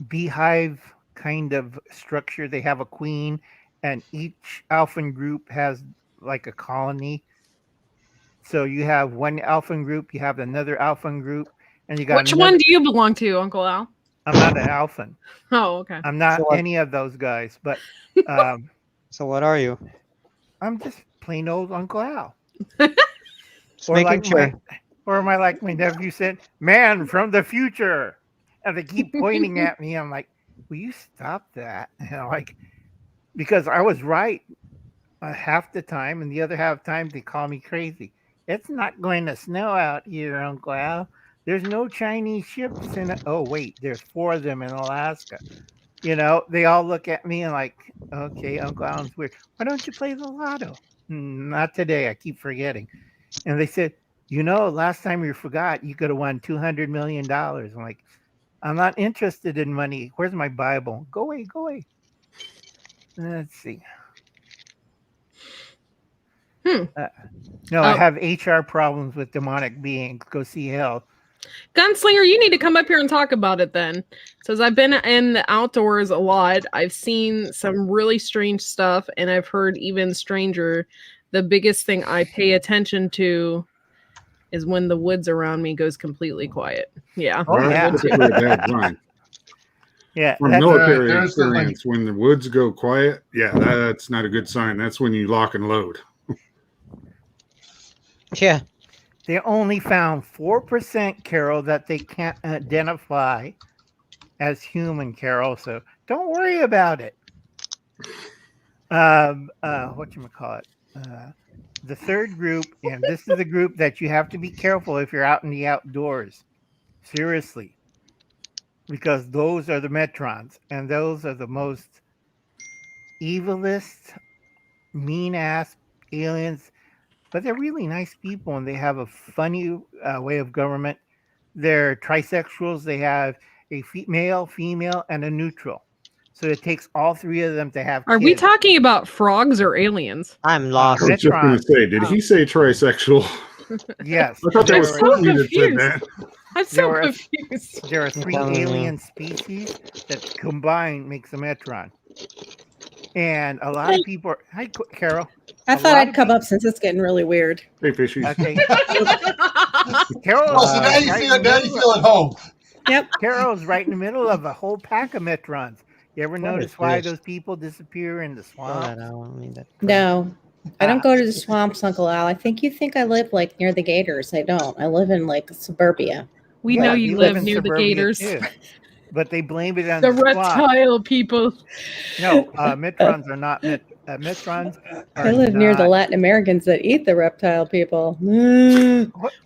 beehive kind of structure. They have a queen, and each alphan group has like a colony. So you have one alphan group, you have another alphan group, and you got Which one do you belong to, Uncle Al? I'm not an alphan. Oh, okay. I'm not So any of those guys, but So what are you? I'm just plain old Uncle Al. Just making like sure. or am I like my nephew said, man from the future? And they keep pointing at me. I'm like, will you stop that? And like, because I was right half the time, and the other half the time they call me crazy. It's not going to snow out here, Uncle Al. There's no Chinese ships in it. Oh, wait, there's 4 of them in Alaska. You know, they all look at me and like, okay, Uncle Alan's weird. Why don't you play the lotto? Not today. I keep forgetting. And they said, you know, last time you forgot, you could have won $200 million. I'm like, I'm not interested in money. Where's my Bible? Go away, go away. Let's see. No, I have HR problems with demonic beings. Go see hell. Gunslinger, you need to come up here and talk about it then. Says I've been in the outdoors a lot. I've seen some really strange stuff, and I've heard even stranger. The biggest thing I pay attention to is when the woods around me goes completely quiet. Yeah. Oh, yeah. That's typically a bad sign. Yeah. From military experience, when the woods go quiet, yeah, that's not a good sign. That's when you lock and load. Yeah. They only found 4%, Carol, that they can't identify as human, Carol. So don't worry about it. Whatchamacallit? The third group, and this is a group that you have to be careful if you're out in the outdoors. Seriously. Because those are the Metrons, and those are the most evilest, mean-ass aliens. But they're really nice people, and they have a funny way of government. They're trisexuals. They have a male, female, and a neutral. So it takes all 3 of them to have Are kids. we talking about frogs or aliens? I'm lost. I was just going to say, did he say trisexual? Yes. I thought that I'm was so Courtney that said confused. that. I'm so confused. There are 3 alien species that combined makes a Metron. And a lot of people are... Hi, Carol. I thought I'd come up since it's getting really weird. Hey, fishies. Okay. Carol, So now you feel at home. Yep. Carol's right in the middle of a whole pack of Metrons. You ever notice why those people disappear in the swamp? No, I don't go to the swamps, Uncle Al. I think you think I live like near the gators. I don't. I live in like suburbia. We know you live near the gators. Too, but they blame it on the swamp. reptile people. No, Metrons are not Metrons. I live near the Latin Americans that eat the reptile people.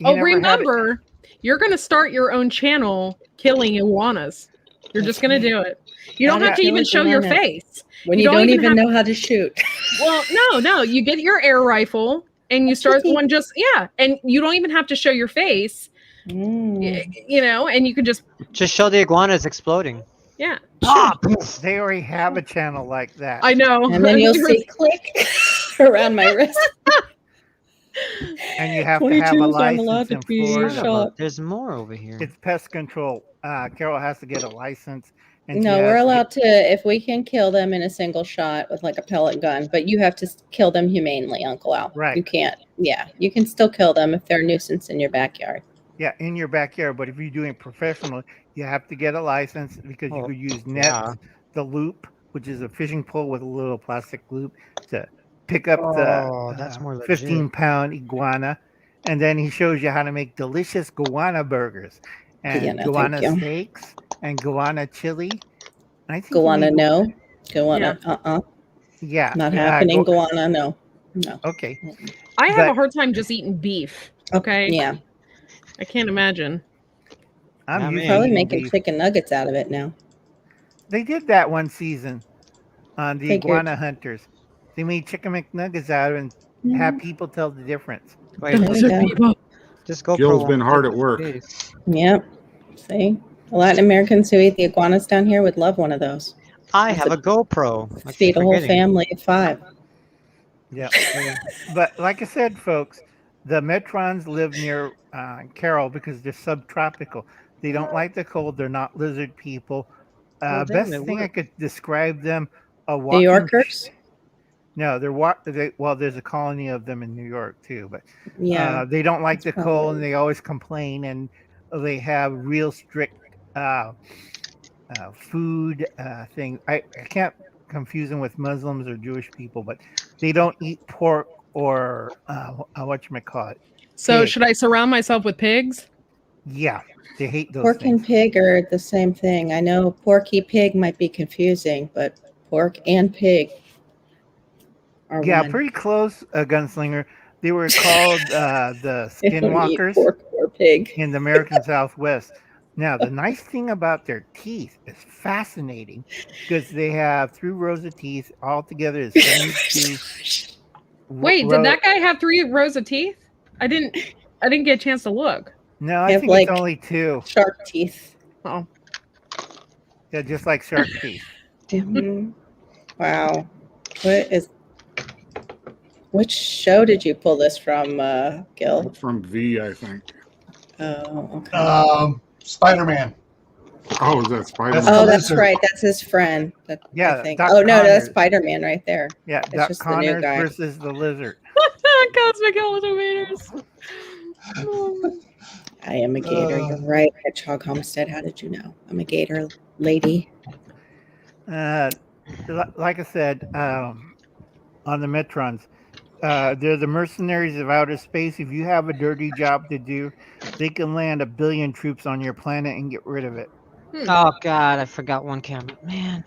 Remember, you're going to start your own channel killing iguanas. You're just going to do it. You don't have to even show your face. When you don't even know how to shoot. Well, no. You get your air rifle and you start one and you don't even have to show your face. You know, and you can just show the iguanas exploding. Yeah. Pop! They already have a channel like that. I know. And then you'll see click around my wrist. And you have to have a license in Florida. There's more over here. It's pest control. Carol has to get a license. And no, we're allowed to, if we can kill them in a single shot with like a pellet gun, but you have to kill them humanely, Uncle Al. Right. You can't. Yeah, you can still kill them if they're a nuisance in your backyard. Yeah, in your backyard. But if you're doing it professional, you have to get a license because you could use nets, the loop, which is a fishing pole with a little plastic loop to pick up that's more 15-pound iguana. And then he shows you how to make delicious goanna burgers and goanna steaks and goanna chili. Goanna, no. Goanna, Yeah. Not happening, goanna, no. Okay. I have a hard time just eating beef. Okay. Yeah. I can't imagine. I'm probably making chicken nuggets out of it now. They did that one season on the Iguana Hunters. They made chicken McNuggets out of it and have people tell the difference. Wait, Just go. Gil's been hard at work. Yep. See? The Latin Americans who eat the iguanas down here would love one of those. I have a GoPro. Feed a whole family of 5. Yeah. But like I said, folks, the Metrons live near Carroll because they're subtropical. They don't like the cold. They're not lizard people. Well, damn, Best it thing I worked. could describe them, a New walking. Yorkers? No, well, there's a colony of them in New York too, but Yeah. they don't like the That's cold probably- and they always complain, and they have real strict food thing. I can't confuse them with Muslims or Jewish people, but they don't eat pork or whatchamacallit. So Pig. should I surround myself with pigs? Yeah, they hate those Pork and things. pig are the same thing. I know porky pig might be confusing, but pork and pig are Yeah, one. pretty close, Gunslinger. They were called the They don't eat skinwalkers pork or pig. in the American Southwest. Now, the nice thing about their teeth is fascinating because they have 3 rows of teeth. Altogether is 72. Wait, did that guy have 3 rows of teeth? I didn't get a chance to look. No, They I have, think like, it's only 2. Shark teeth. Oh. Yeah, just like shark teeth. Mhm. Wow. Which show did you pull this from, Gil? From V, I think. Oh, okay. Spider-Man. Oh, is that Spider-Man? That's the Oh, that's lizard. right. That's his friend. Yeah, I think. Doc Oh no, that's Connors. Spider-Man right there. Yeah, It's Doc just the new Connors guy. versus the lizard. Cosmic elevators. I am a gator. You're right. Hedgehog Homestead. How did you know? I'm a gator lady. Like I said, on the Metrons, they're the mercenaries of outer space. If you have a dirty job to do, they can land 1 billion troops on your planet and get rid of it. Oh God, I forgot one camera. Man.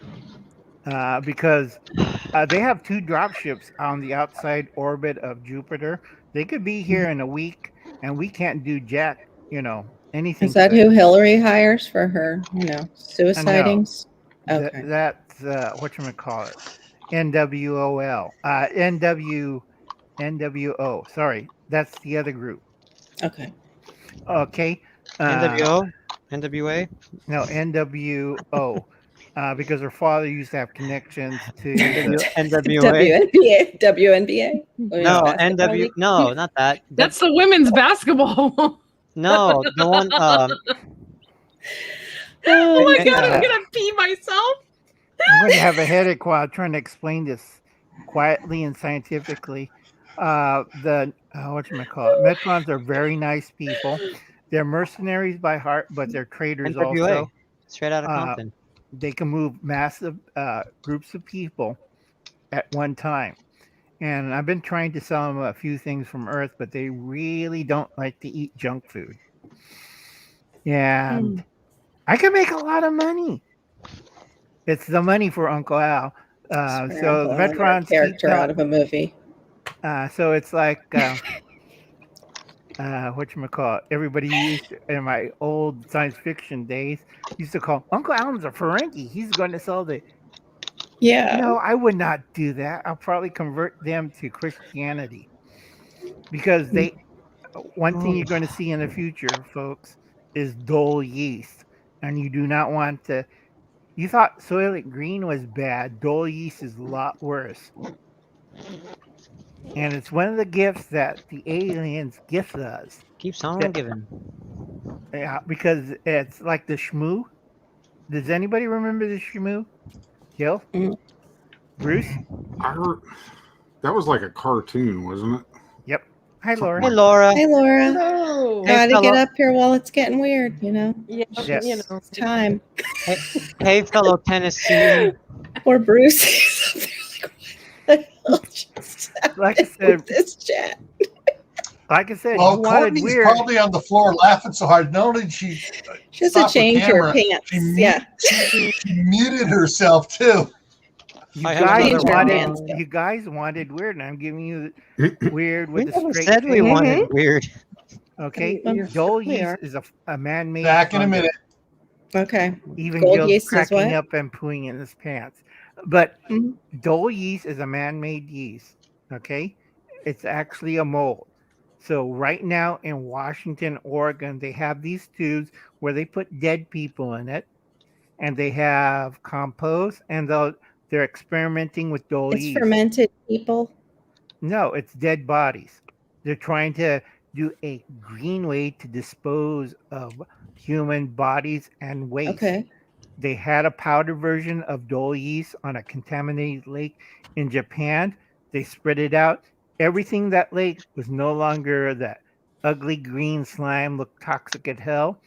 Because they have 2 dropships on the outside orbit of Jupiter. They could be here in a week, and we can't do jack, anything. Is that to it. who Hillary hires for her, suicidings? Okay. That's whatchamacallit. NWOL. NWO. Sorry, that's the other group. Okay. Okay. NWO? NWA? No, NWO. Because her father used to have connections to the, NWA? WNBA. WNBA? No, Women's basketball NW. league? No, not that. That's the women's basketball. No, the one. Oh my God, Yeah. I'm gonna pee myself. I'm going to have a headache while trying to explain this quietly and scientifically. Metrons are very nice people. They're mercenaries by heart, but they're traders NWA. also. Straight out of Compton. They can move massive groups of people at one time. And I've been trying to sell them a few things from Earth, but they really don't like to eat junk food. And I can make a lot of money. It's the money for Uncle Al. So the Metrons character out of a movie. So it's like whatchamacallit. Everybody used to, in my old science fiction days used to call Uncle Alan's a Ferengi. He's going to sell the. Yeah. No, I would not do that. I'll probably convert them to Christianity because they. One thing you're going to see in the future, folks, is dull yeast, and you do not want to. You thought Soylent Green was bad. Dull yeast is a lot worse. And it's one of the gifts that the aliens gift us. Keeps on giving. Yeah, because it's like the shmoo. Does anybody remember the shmoo? Gil? Bruce? I heard that was like a cartoon, wasn't it? Yep. Hi, Laura. Hey, Laura. Hey, Laura. Hello. Hey, Gotta get fella. up here while it's getting weird, Yeah, Yes. It's time. Hey, fellow Tennessee. Or Bruce. What the hell just Like I happened said- with this chat? Like I said, Well, you wanted Courtney's weird. probably on the floor laughing so hard. Not only did she She has to stop the change her camera, pants. she Yeah. she muted herself too. You I have guys another one. wanted. You guys wanted weird, and I'm giving you weird We with the never straight. said we face. wanted weird. Okay, You're- dull we are. yeast is a man-made. Back in a fungus. minute. Okay. Even Gold Gil's yeast is cracking what? up and pooing in his pants. But Mhm. dull yeast is a man-made yeast. Okay, it's actually a mold. So right now in Washington, Oregon, they have these tubes where they put dead people in it, and they have compost, and they're experimenting with dull It's yeast. fermented people. No, it's dead bodies. They're trying to do a green way to dispose of human bodies and waste. Okay. They had a powder version of dole yeast on a contaminated lake in Japan. They spread it out. Everything that lake was no longer that ugly green slime, looked toxic as hell.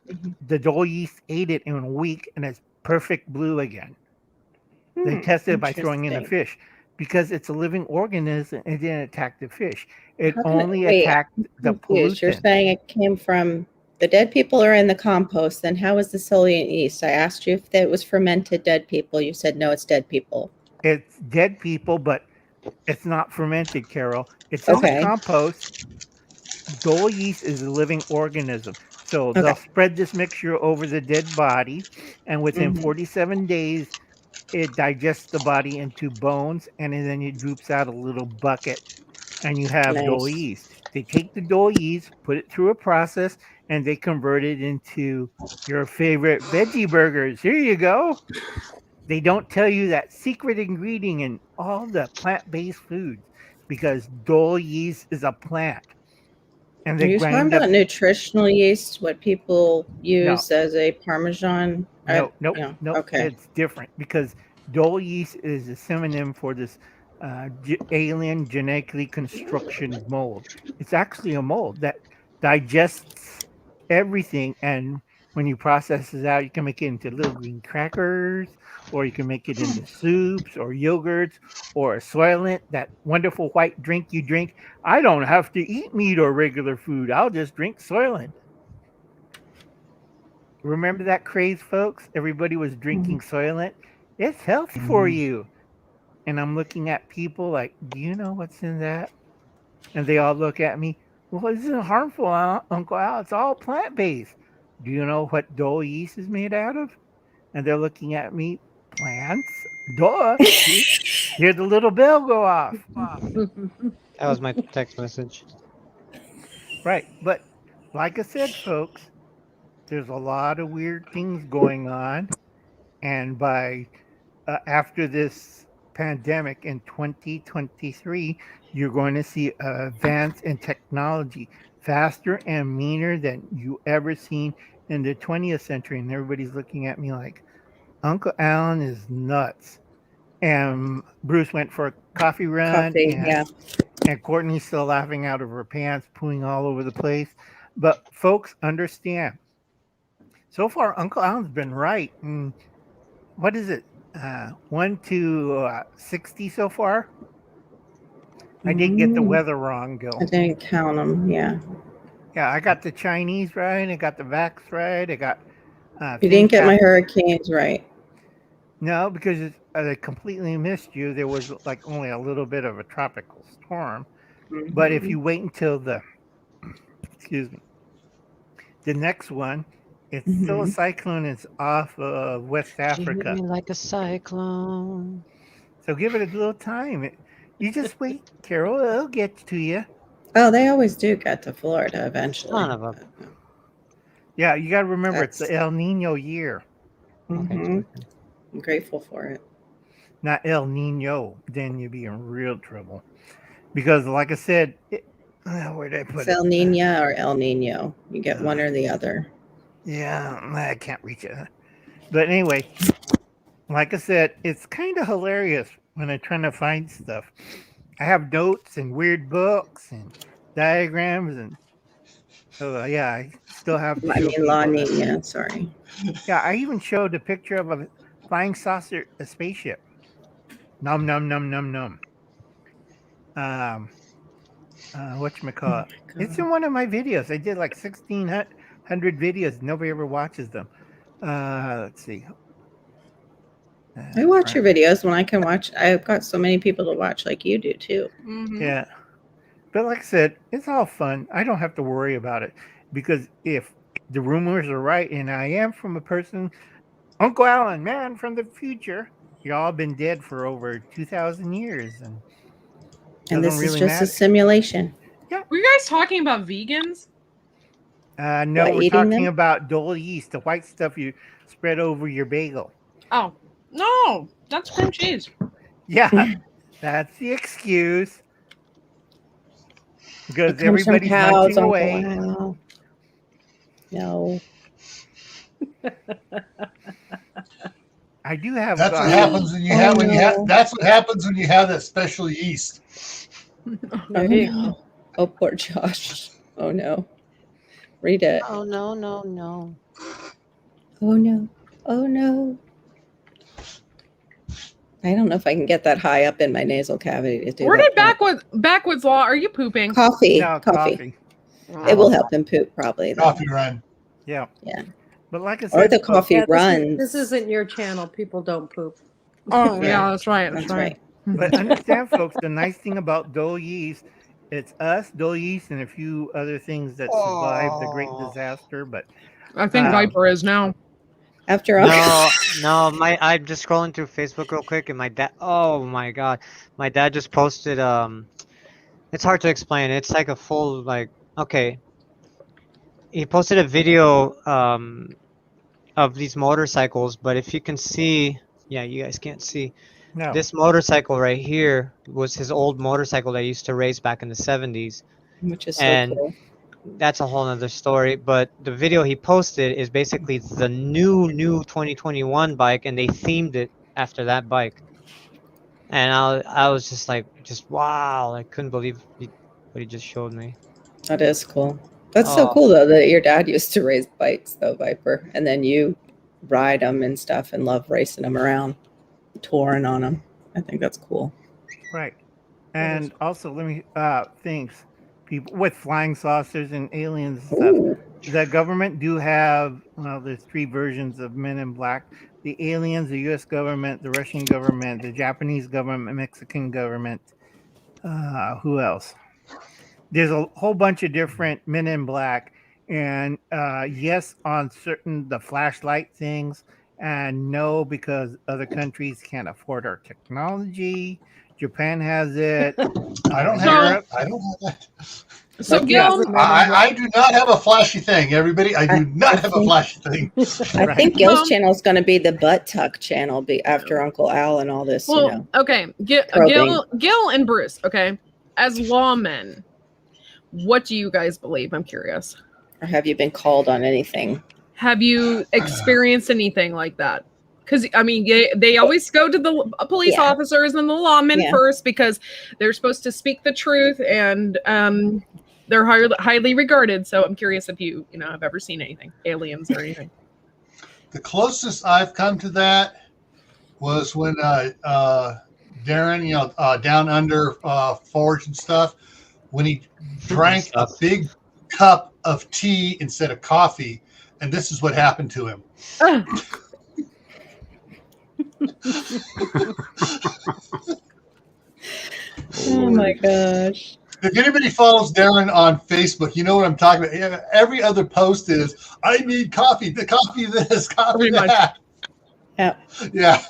Mhm. The dole yeast ate it in a week and it's perfect blue again. They Hmm, tested it by throwing in a interesting. fish because it's a living organism. It didn't attack the fish. It How can it only wait? attacked I'm the confused. You're pollutant. saying it came from the dead people or in the compost? Then how is the solean yeast? I asked you if it was fermented dead people. You said no, it's dead people. It's dead people, but it's not fermented, Carol. It's in the Okay. compost. Dole yeast is a living organism. So Okay. they'll spread this mixture over the dead body, and within Mhm. 47 days, it digests the body into bones, and then it droops out a little bucket, and you have dole Nice. yeast. They take the dole yeast, put it through a process, and they convert it into your favorite veggie burgers. Here you go. They don't tell you that secret ingredient in all the plant-based foods because dole yeast is a plant, and Are they you talking grind up. about nutritional yeast? What people No, use as a parmesan? nope, Yeah. nope. Okay. It's different because dole yeast is a synonym for this alien genetically construction mold. It's actually a mold that digests everything, and when you process it out, you can make it into little green crackers, or you can make it into soups or yogurts or a soylent, that wonderful white drink you drink. I don't have to eat meat or regular food. I'll just drink soylent. Remember that craze, folks? Everybody was Mhm. drinking Soylent. It's healthy for Mhm. you. And I'm looking at people like, do you know what's in that? And they all look at me, well, this isn't harmful, Uncle Al. It's all plant based. Do you know what dole yeast is made out of? And they're looking at me, plants? Duh. See? Hear the little bell go off. That was my text message. Right. But like I said, folks, there's a lot of weird things going on. And by after this pandemic in 2023, you're going to see advance in technology faster and meaner than you ever seen in the 20th century. And everybody's looking at me like, Uncle Alan is nuts. And Bruce went for a coffee run, Coffee. Yeah. and Courtney's still laughing out of her pants, pooing all over the place. But folks, understand. So far, Uncle Alan's been right. And what is it? 1 to 60 so far. I did get the Mm, weather wrong, Gil. I didn't count them. Yeah. Yeah, I got the Chinese right. I got the Vax right. I got You things didn't get my happen. hurricanes right. No, because I completely missed you. There was like only a little bit of a tropical storm. But if Mhm. you wait until the, excuse me, the next one, it's still a Mhm. cyclone. It's off of West Treat Africa. me like a cyclone. So give it a little time. You just wait, Carol. It'll get to you. Oh, they always do get to Florida eventually. Son of a. Yeah, you got to remember it's That's the El Nino year, Okay, it's Mhm. working. I'm grateful for it. not El Nino. Then you'd be in real trouble. Because, like I said, where did I put It's it? El Nino or El Nino. You get one or the other. Yeah, I can't reach it. But anyway, like I said, it's kind of hilarious when I'm trying to find stuff. I have notes and weird books and diagrams, and yeah, I still have to I show mean, La people that. Nina. Sorry. Yeah, I even showed a picture of a flying saucer, a spaceship. Num num num num num. Um, Oh whatchamacallit. my It's God. in one of my videos. I did like 1,600 videos. Nobody ever watches them. Let's see. I watch Right. your videos when I can watch. I've got so many people to watch, like you do too. Mhm. Yeah. But like I said, it's all fun. I don't have to worry about it because if the rumors are right and I am from a person, Uncle Alan, man from the future, y'all been dead for over 2,000 years and And doesn't this is really just a matter. simulation. Were you guys talking about vegans? No, What, we're eating talking them? about dole yeast, the white stuff you spread over your bagel. Oh, no, that's cream cheese. Yeah, that's the excuse. because It comes from everybody's cows, munching Uncle away. Al. No. I do have. That's what happens when you have that's what happens when you have that special yeast. Oh no. Oh, poor Josh. Oh no. Read it. Oh no, no, no. Oh no. Oh no. I don't know if I can get that high up in my nasal cavity to do Where that. did backwards law? Are you pooping? Coffee. No, Coffee. It will help him poop probably. Though. Coffee run. Yeah. Yeah. But like I Or said, the coffee runs. This isn't your channel. People don't poop. Oh yeah, that's right. That's right. but understand, folks, the nice thing about Dole yeast, it's us, Dole yeast, and a few other things that survived the great disaster. But I think Viper is now. After all. No, I'm just scrolling through Facebook real quick, and my dad. Oh my God, my dad just posted. It's hard to explain. It's like a full okay. He posted a video of these motorcycles, but if you can see, yeah, you guys can't see. no. This motorcycle right here was his old motorcycle that he used to race back in the 70s. Which is so And cool. that's a whole nother story. But the video he posted is basically the new 2021 bike, and they themed it after that bike. And I was just wow, I couldn't believe what he just showed me. That is cool. That's so cool though that your dad used to race bikes though, Viper, and then you ride them and stuff and love racing them around, touring on them. I think that's cool. Right. And also, let me things people with flying saucers and aliens and stuff. Ooh. The government do have there's 3 versions of Men in Black: the aliens, the U.S. government, the Russian government, the Japanese government, Mexican government. Who else? There's a whole bunch of different Men in Black, and yes, on certain the flashlight things, and no, because other countries can't afford our technology. Japan has it. I don't have it. I don't have that. So Yeah. Gil, I do not have a flashy thing, everybody. I do not have a flashy thing. I think Gil's Well- channel is going to be the butt tuck channel, be after Uncle Al and all this. well, You know, okay, Probing. Gil and Bruce. Okay, as lawmen, what do you guys believe? I'm curious. or have you been called on anything? Have you experienced anything like that? Because I mean, they always go to the police Yeah. officers and the lawmen Yeah. first because they're supposed to speak the truth, and they're highly regarded. So I'm curious if you have ever seen anything, aliens or anything. The closest I've come to that was when Darren, down under Forge and stuff, when he drank a big cup of tea instead of coffee, and this is what happened to him. Oh my gosh. If anybody follows Darren on Facebook, you know what I'm talking about. Every other post is, I need coffee, the coffee this, coffee Pretty much. that. Yeah. Yeah.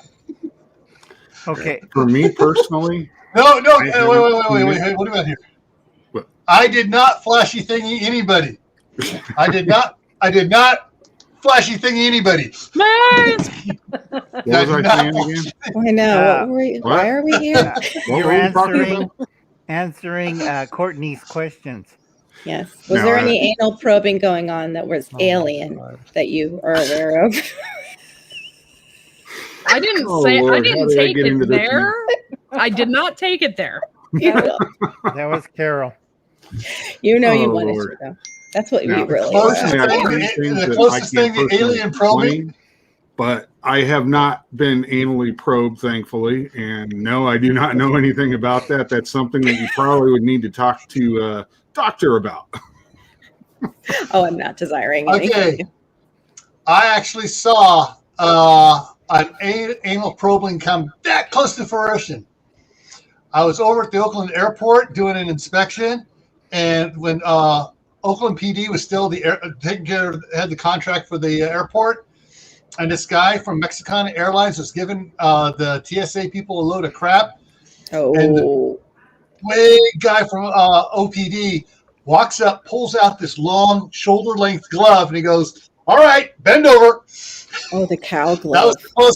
Okay. For me personally, No, I haven't wait. seen it. What about here? What? I did not flashy thingy anybody. I did not flashy thingy anybody. Nice. what was I saying again? I know. What were we, What? why are we here? What You're were we talking answering about? Courtney's questions. Yes. Was No, there I- any anal probing going on that was alien that you are aware of? I didn't Oh, say. I Lord, how didn't did I take get into it this there. I did not take it there. You know, That was Carol. you know you Oh, wanted Lord. to know. That's what Now, you really closest want. Personally, I've thing- seen things the that closest I can't thing to personally alien probing- explain, but I have not been anally probed, thankfully. And no, I do not know anything about that. That's something that you probably would need to talk to a doctor about. Oh, I'm not desiring Okay. anything. I actually saw an anal probing come that close to fruition. I was over at the Oakland airport doing an inspection, and when Oakland PD was still taking care of, had the contract for the airport, and this guy from Mexicana Airlines was giving the TSA people a load of crap. Oh, Big guy from OPD walks up, pulls out this long shoulder-length glove, and he goes, "All right, bend over." oh, the cow That glove. was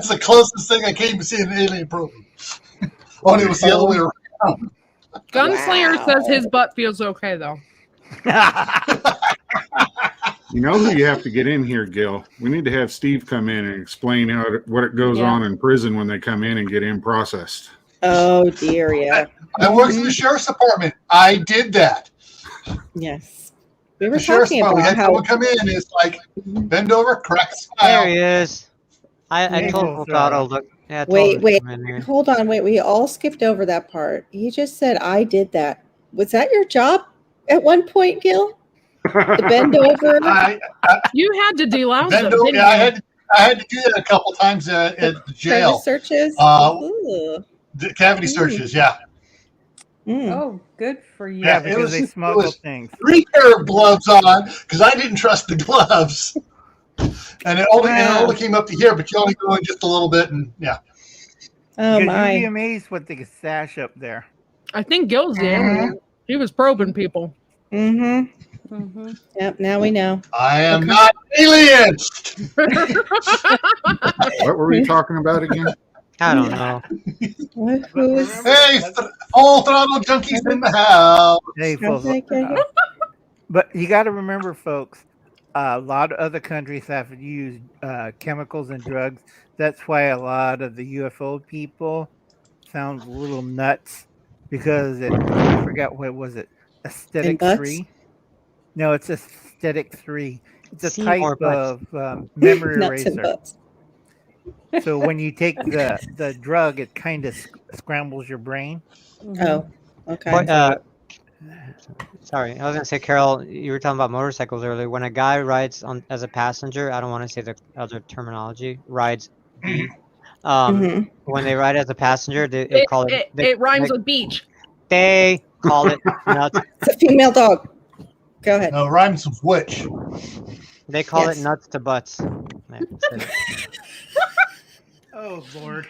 the closest thing I came to seeing an alien probing. Only it was the other way around. Gunslinger Wow. says his butt feels okay though. You know who you have to get in here, Gil? We need to have Steve come in and explain what it goes Yeah. on in prison when they come in and get in processed. Oh dear, yeah. I worked in the sheriff's department. I did that. Yes. We were The sheriff's talking department. We about had how someone come in and it's like, bend over, crack a There smile. he is. I Hey, told full Full throttle. Throttle, look. Yeah, I told Wait, him to wait. come in here. Hold on, wait. We all skipped over that part. He just said, I did that. Was that your job at one point, Gil? To bend over? I You had to delouse bend them, over. didn't Yeah, you? I had to do that a couple times at the Crevice jail. searches? Uh, Ooh. The cavity searches. Yeah. Mm. Oh, good for you. Yeah, it because was- they it smuggle was- things. 3 pair of gloves on because I didn't trust the gloves. And it only came up to here, but you only go in just a little bit, and yeah. Oh, Because you'd be my. amazed what they can stash up there. I think Gil's the alien. He was probing people. Mm-hmm. Mm-hmm. Yep, now we know. I am Okay. not aliens. What were we talking about again? I don't know. Who is... Hey, full throttle junkies in the house. Hey, full Okay, okay. But you got to remember, folks, a lot of other countries have used chemicals and drugs. That's why a lot of the UFO people sound a little nuts because I forgot what was it? Aesthetic butts? 3? No, it's Aesthetic 3. It's a Seymour type butts. of memory Nuts and eraser. butts. So when you take the drug, it kind of scrambles your brain. Oh, okay. But, sorry, I was gonna say, Carol, you were talking about motorcycles earlier. When a guy rides on as a passenger, I don't want to say the other terminology, rides B. Mhm. When they ride as a passenger, they call it. It rhymes with beach. They call it nuts. It's a female dog. Go ahead. No, rhymes with which? They call Yes. it nuts to butts. Yeah, that's it. Oh, Lord.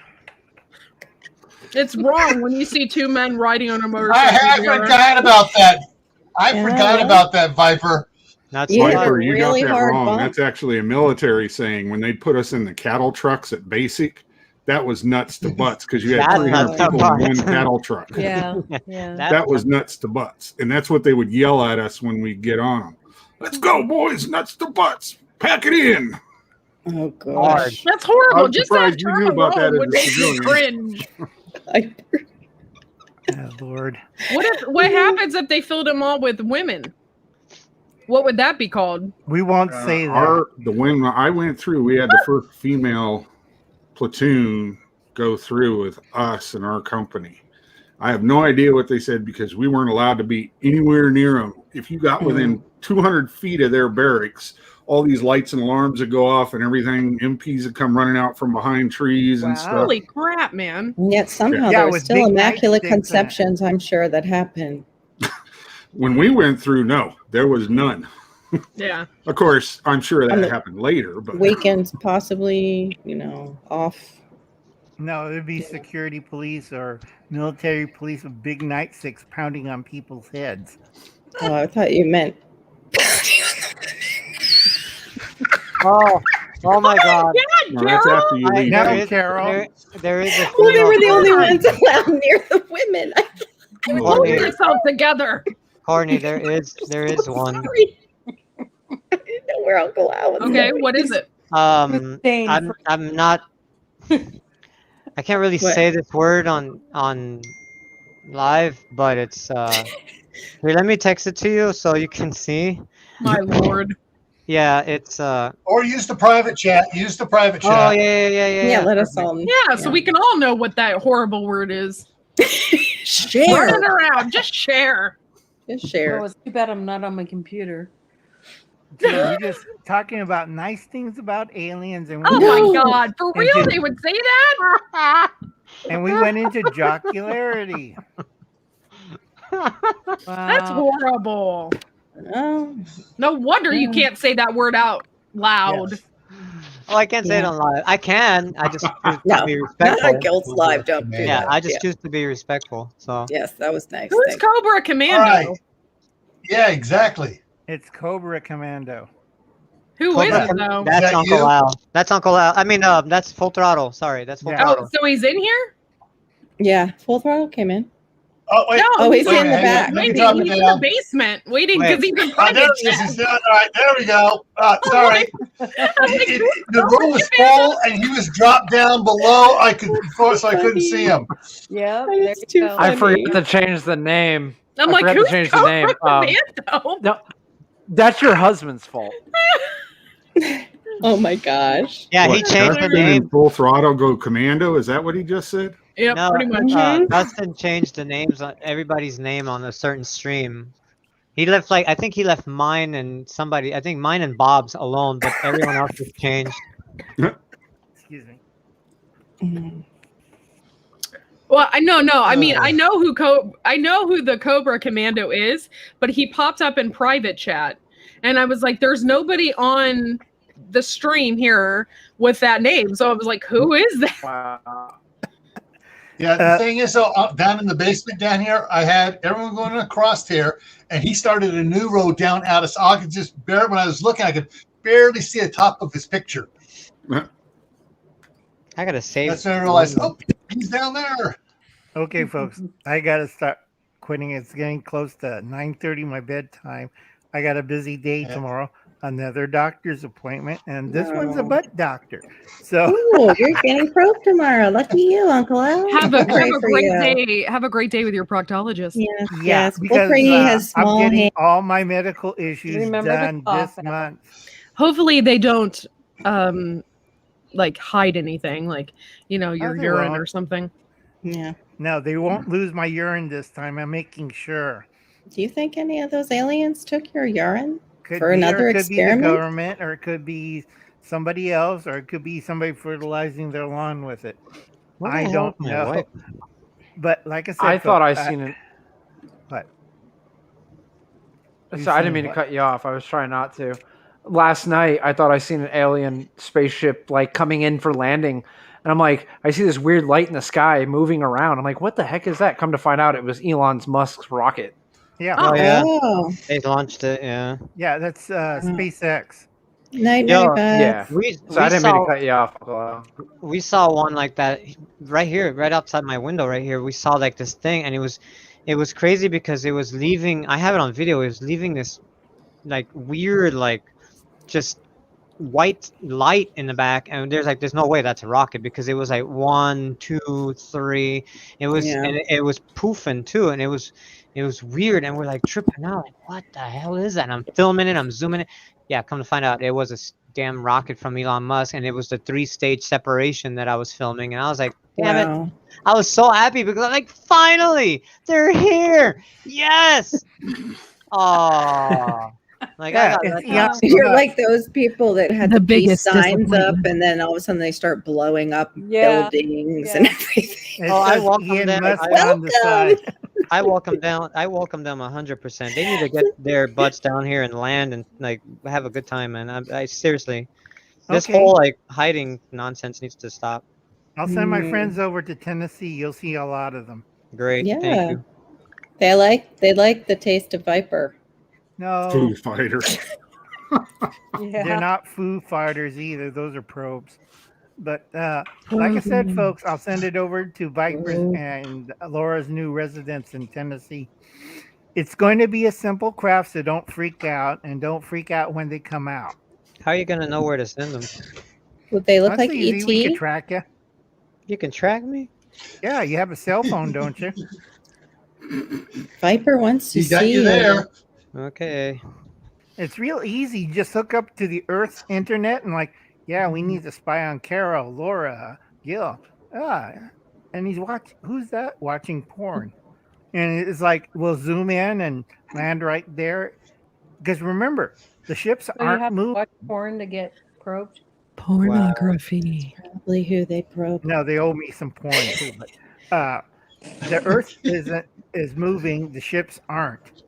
It's wrong when you see two men riding on a I motorcycle. together. forgot about that. I Yeah. forgot about that, Viper. Nuts You to have butts. a Viper, you really got that hard wrong. bump. That's actually a military saying. When they'd put us in the cattle trucks at basic, that was nuts to butts because you had That's 300 nuts to people in one butts. cattle truck. Yeah, yeah. That was nuts to butts. And that's what they would yell at us when we get on them. Let's go, boys, nuts to butts. Pack it in. Oh, gosh. That's horrible. I'm Just that surprised you term knew about that alone as would a make me civilian. cringe. Oh, Lord. What happens if they filled them all with women? What would that be called? We won't say that. The when I went through, we had the first female platoon go through with us and our company. I have no idea what they said because we weren't allowed to be anywhere near them. If you got within 200 feet of their barracks, all these lights and alarms would go off and everything. MPs would come running out from behind trees and Wow. stuff. Holy crap, man. And yet somehow Yeah, there's with still big immaculate nightsticks conceptions, I'm sure, that happen. When we went through, no, there was none. Yeah. Of course, I'm sure On that the happened later, but Weekends, possibly, off. No, it'd be security police or military police with big nightsticks pounding on people's heads. Oh, I thought you meant. Oh my God! no, that's after you leave. Now, There is- Carol. there is a Well, they were the female- only ones allowed near the women. Hold Courtney, yourself together. Courtney, there is one. Sorry. I didn't know where Uncle Al was. Okay, going. what is it? Disdain I'm not. I can't really What? say this word on live, but it's here, let me text it to you so you can see. My lord. Yeah, it's Or use the private chat. Use the private chat. oh yeah. Yeah, let us all. Yeah, so we can all know what that horrible word is. share. Run it around. Just share. Just Oh, share. it's too bad I'm not on my computer. So we're just talking about nice things about aliens, and Oh No. my God. For real? They would say that? and we went into jocularity. That's Wow. horrible. Oh, No wonder you can't say that word out loud. Yes. Oh, I can't say it Yeah. on live. I can. I just choose no, to be not respectful. on Guild's Live. Don't do Yeah, that. I just choose to be respectful. So Yes, that was nice. Who's Thank you. Cobra Commando? All right. Yeah, exactly. It's Cobra Commando. Who Cobra is it though? Is that's that Uncle you? Al. That's Uncle Al. I mean, that's Full Throttle. Sorry, that's Full Yeah. Oh, Throttle. so he's in here? Yeah, Full Throttle came in. Oh, wait. Oh, he's in the hang back. on. Let me Waiting, drop he's it in the down. basement waiting because he's in There private he is. chat. He's down. All right, there we go. Sorry. The room was full, and he was dropped down below. I couldn't see him. Yep. There That's you too go. funny. I forgot to change the name. I'm I like, forgot who's to change the name. Commando? No, that's your husband's fault. Oh my gosh. Yeah, he What, changed the Dustin in name. Full Throttle Go Commando? Is that what he just said? Yep, No, pretty much. Mhm. Dustin changed the names on everybody's name on a certain stream. He left I think he left mine and somebody. I think mine and Bob's alone, but everyone else was changed. Excuse me. Mm. Well, I know. I mean, I know who the Cobra Commando is, but he popped up in private chat, and I was like, "There's nobody on the stream here with that name." So I was like, "Who is that?" Wow. Yeah, the thing is, though, down in the basement down here, I had everyone going across here, and he started a new road down out of. So I could just when I was looking, I could barely see the top of his picture. I gotta save. That's when I realized, oh, he's down there. Okay, folks, I gotta start quitting. It's getting close to 9:30, my bedtime. I got a busy day tomorrow. Another doctor's appointment, and this one's a butt doctor. So Ooh, you're getting probed tomorrow. Lucky you, Uncle Al. Have a Pray for great you. day. Have a great day with your proctologist. Yes, yeah, yes. because Hopefully he has I'm small getting hands. all my medical issues Remember to done cough this now. month. Hopefully they don't like hide anything, like your they urine won't. or something. Yeah. No, they won't lose my urine this time. I'm making sure. Do you think any of those aliens took your urine Could for be, another or it could be the experiment? government, or it could be somebody else, or it could be somebody fertilizing their lawn with it. Where the I hell don't is my know. wife? But like I said, I thought I folks, seen it. What? You So I didn't seen mean to what? cut you off. I was trying not to. Last night, I thought I seen an alien spaceship like coming in for landing, and I'm like, I see this weird light in the sky moving around. I'm like, what the heck is that? Come to find out, it was Elon Musk's rocket. Yeah, Oh yeah, Oh, they launched it. Yeah. yeah, that's SpaceX. nightmare Yo, bus. Yeah. We So I we didn't mean to saw cut you off. we saw one like that right here, right outside my window, right here. We saw like this thing, and it was crazy because it was leaving. I have it on video. It was leaving this like weird, like just white light in the back, and there's no way that's a rocket because it was like 1, 2, 3. It was Yeah. and it was poofing too, and it was weird, and we're like tripping out, like what the hell is that? And I'm filming it, I'm zooming it. Yeah, come to find out, it was a damn rocket from Elon Musk, and it was the 3-stage separation that I was filming, and I was like, damn it! Wow. I was so happy because I'm like, finally, they're here! Yes! Oh. Like Yeah, I got it's Elon- You're like those people that had The the peace biggest signs up, disappointment. and then all of a sudden they start blowing up Yeah, buildings yeah. and everything. It Oh, I says welcome Ian them. Musk I- on the side. I welcome them 100%. They need to get their butts down here and land and like have a good time, man. I seriously, this Okay. whole like hiding nonsense needs to stop. I'll send my Mm. friends over to Tennessee. You'll see a lot of them. Great, Yeah. thank you. They like the taste of Viper. No, Foo Fighter. Yeah. they're not Foo Fighters either. Those are probes. But like I said, folks, I'll send it over to Viper's and Laura's new residence in Tennessee. It's going to be a simple craft, so don't freak out, and don't freak out when they come out. How are you gonna know where to send them? Would they look That's like easy. We can ET? track you. You can track me. Yeah, you have a cell phone, don't you? Viper wants to He got see you there. Okay. It's real easy. You just hook up to the Earth's internet and like, yeah, we need to spy on Carol, Laura, Gil. And he's watching. Who's that? Watching porn. And it's like we'll zoom in and land right there. Because remember, the ships So you aren't have to moving. watch porn to get probed. Pornography. Probably who they probe. No, they owe me some porn too. But the Earth is moving. The ships aren't.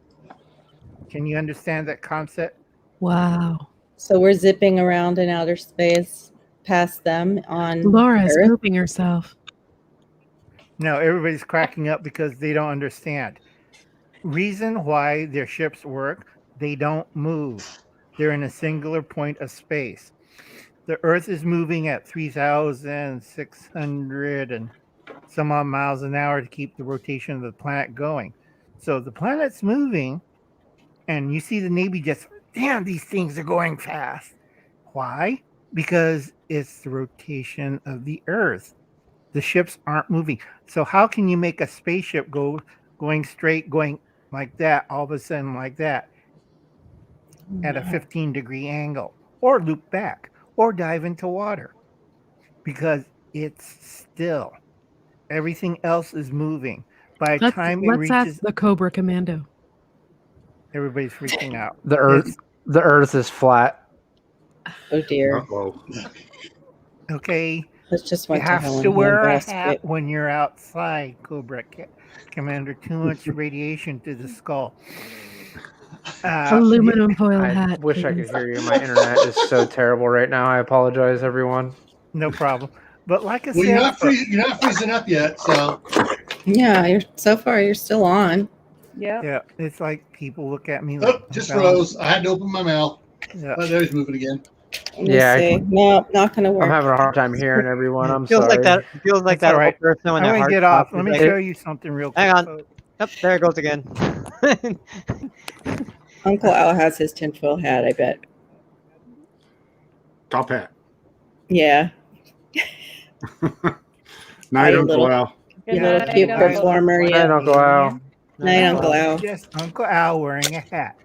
Can you understand that concept? Wow. So we're zipping around in outer space past them on Laura's Earth. pooping herself. No, everybody's cracking up because they don't understand. Reason why their ships work, they don't move. They're in a singular point of space. The Earth is moving at 3,600 and some odd miles an hour to keep the rotation of the planet going. So the planet's moving, and you see the Navy just, damn, these things are going fast. Why? Because it's the rotation of the Earth. The ships aren't moving. So how can you make a spaceship going straight, going like that, all of a sudden like that, at a 15-degree angle, or loop back, or dive into water? Because it's still. Everything else is moving. By the time it Let's reaches, ask the Cobra Commando. everybody's freaking out. The Earth is flat. Oh dear. Uh-oh. Okay, Let's just you went to have hell to in a wear a handbasket. hat when you're outside, Cobra Commander. Too much radiation to the skull. Aluminum foil I hat. wish I please. could hear you. My internet is so terrible right now. I apologize, everyone. No problem. But like I Well, said, you're not freezing up yet, so Yeah, you're still on. Yeah. yeah, it's like people look at me like, oh, just froze. I had to open my mouth. Yeah. Oh, there he's moving again. Let me Yeah, see. No, not gonna work. I'm having a hard time hearing everyone. I'm Feels sorry. like that. Feels like That's that all right. old person when I'm that gonna heart get off. stops. Let He's me like, show you something real quick. Hang on. folks. Yep, there it goes again. Uncle Al has his tinfoil hat, I bet. Top hat. Yeah. Night, Hi, Uncle little- Al. Good You little night, cute Uncle. performer, Night, yeah. Uncle Al. Night, Uncle Al. Just Uncle Al wearing a hat.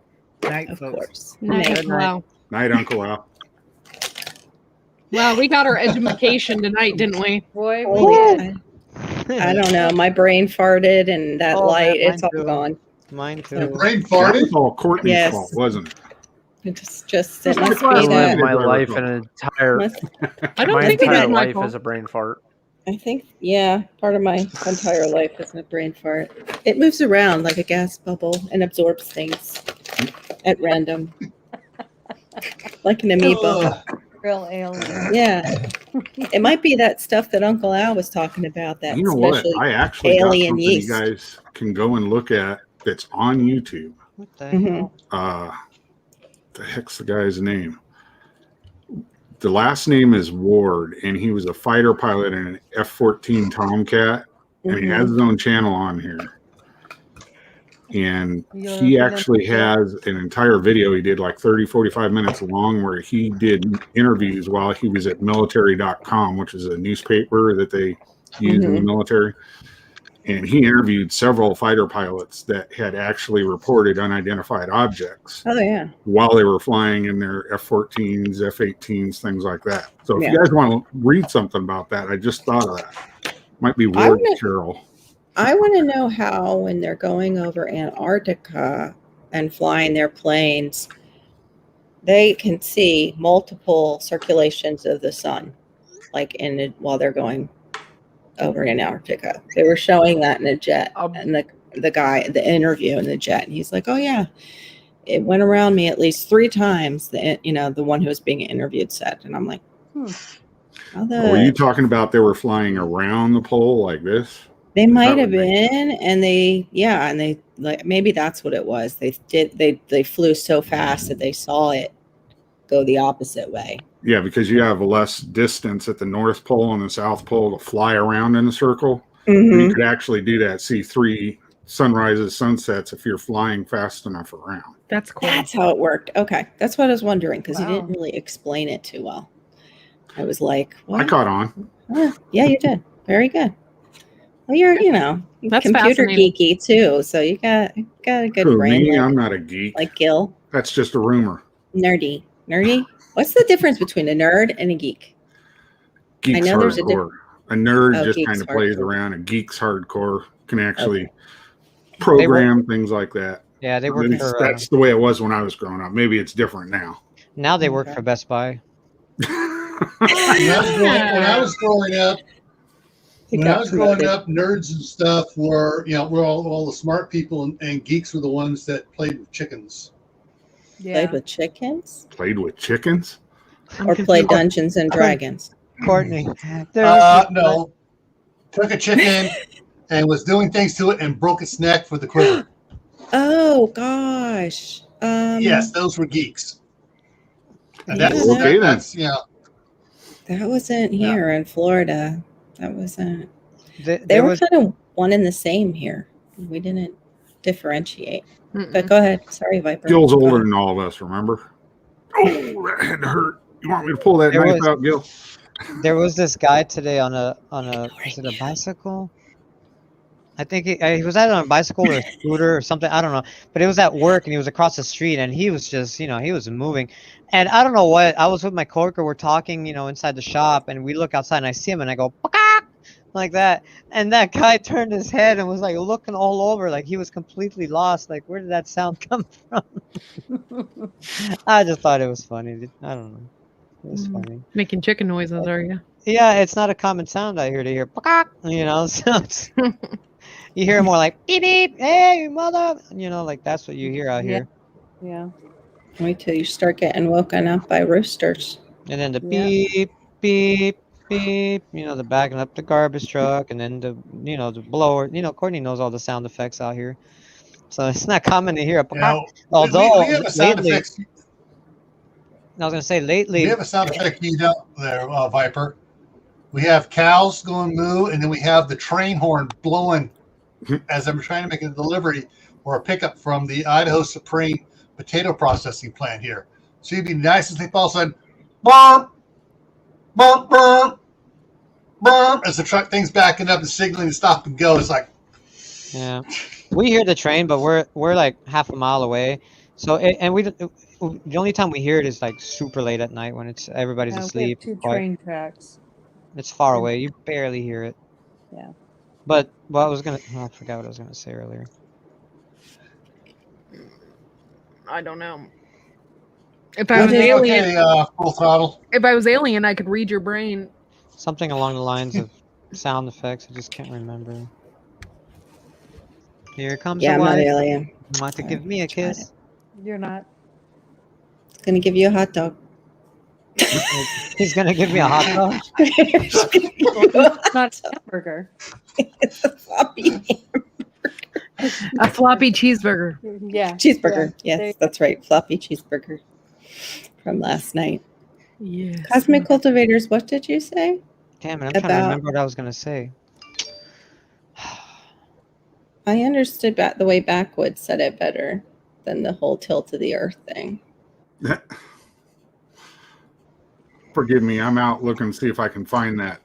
Night, Of folks. course. Night, Night. Uncle Al. Night, Uncle Al. Well, we got our education tonight, didn't we? Boy, Oh, we yeah. did. I don't know. My brain farted and that Oh, light, man, it's all mine too. gone. Mine Your too. brain That farted. was all Courtney's Yes. fault, wasn't it? It just it must I be live that. my life in an entire Must, I don't my think it entire was my life fault. is a brain fart. I think, yeah, part of my entire life is a brain fart. It moves around like a gas bubble and absorbs things at random, like an amoeba. Ugh. Real alien. Yeah, it might be that stuff that Uncle Al was talking about. That You know what? special I actually got alien something yeast. you guys can go and look at that's on YouTube. What the Mhm. hell? The heck's the guy's name? The last name is Ward, and he was a fighter pilot in an F-14 Tomcat, and he has his own channel on here. And he actually has an entire video he did like 30, 45 minutes long where he did interviews while he was at military.com, which is a newspaper that they use in the military. And he interviewed several fighter pilots that had actually reported unidentified objects Oh yeah, while they were flying in their F-14s, F-18s, things like that. So if Yeah. you guys want to read something about that, I just thought of that. Might be I Ward wanna- Carroll. I want to know how when they're going over Antarctica and flying their planes, they can see multiple circulations of the sun, like while they're going over Antarctica. They were showing that in a jet, and the guy, the interview in the jet, and he's like, "Oh yeah, it went around me at least 3 times." The one who was being interviewed said, and I'm like, how Were you talking about they were flying around the pole like this? They might That have would make been, and they like maybe that's what it was. They flew so fast that they saw it go the opposite way. Yeah, because you have less distance at the North Pole and the South Pole to fly around in a circle. You could actually do that, see 3 sunrises, sunsets if you're flying fast enough around. That's cool. That's how it worked. Okay, that's what I was wondering because Wow. you didn't really explain it too well. I was like, I what? caught on. Yeah, you did. Very good. Well, you're That's computer fascinating. geeky too, so you got a good Who, brain me? like, I'm not a geek. like Gil. That's just a rumor. Nerdy. What's the difference between a nerd and a geek? Geek's know there's a hardcore. A nerd Oh, just geek's kind of plays hardcore. around. A geek's hardcore can actually program things like that. Yeah, they work for. That's the way it was when I was growing up. Maybe it's different now. Now they work Okay. for Best Buy. When I was growing up, nerds and stuff were all the smart people, and geeks were the ones that played with chickens. Played Yeah. with chickens Played with chickens? I'm or played confused. Dungeons and Dragons? Courtney. No. Took a chicken and was doing things to it and broke its neck for the quiver. Oh gosh. Yes, those were geeks. And Yeah, that's, okay, that's that wasn't here in Florida. That wasn't. They were kind of one and the same here. We didn't differentiate. But go ahead. Sorry, Viper. Gil's older than all of us, remember? Oh, that had to hurt. You want me to pull that knife out, Gil? There was this guy today on a is it a bicycle? I think he was either on a bicycle or a scooter or something. I don't know. But it was at work and he was across the street and he was just, he was moving. And I don't know what. I was with my coworker. We're talking, inside the shop and we look outside and I see him and I go, "Paka!" like that. And that guy turned his head and was like looking all over like he was completely lost. Like, where did that sound come from? I just thought it was funny. I don't know. It was funny. Making chicken noises, are you? Yeah, it's not a common sound I hear to hear. So it's, you hear more like beep beep, hey mother, like that's what you hear out here. Yeah. Wait till you start getting woken up by roosters. And then the beep beep beep, the backing up the garbage truck, and then the the blower. Courtney knows all the sound effects out here, so it's not common to hear a although we have a sound lately, effects. I was gonna say lately We have a sound effect queued up there, Viper. We have cows going moo, and then we have the train horn blowing as I'm trying to make a delivery or a pickup from the Idaho Supreme potato processing plant here. So you'd be nice as they all of a sudden, bump, bump, bump, bump, as the truck thing's backing up and signaling to stop and go. It's like, yeah, we hear the train, but we're like half a mile away. So the only time we hear it is like super late at night when it's everybody's We have asleep. 2 train tracks. It's far away. You barely hear it. Yeah. But I forgot what I was gonna say earlier. I don't know. If I was alien, full throttle. If I was alien, I could read your brain. Something along the lines of sound effects. I just can't remember. Here comes Yeah, the I'm not wife. alien. Want to give me a kiss? You're not. It's gonna give you a hot dog. He's gonna give me a hot dog. It's not a hamburger. It's a floppy A floppy cheeseburger. Yeah. cheeseburger. Yeah. Yes, that's right. Floppy cheeseburger from last night. Yes. Cosmic Cultivators, what did you say? Damn it! I'm trying to remember what I was gonna say. I understood the way Backwoods said it better than the whole tilt of the earth thing. Forgive me. I'm out looking to see if I can find that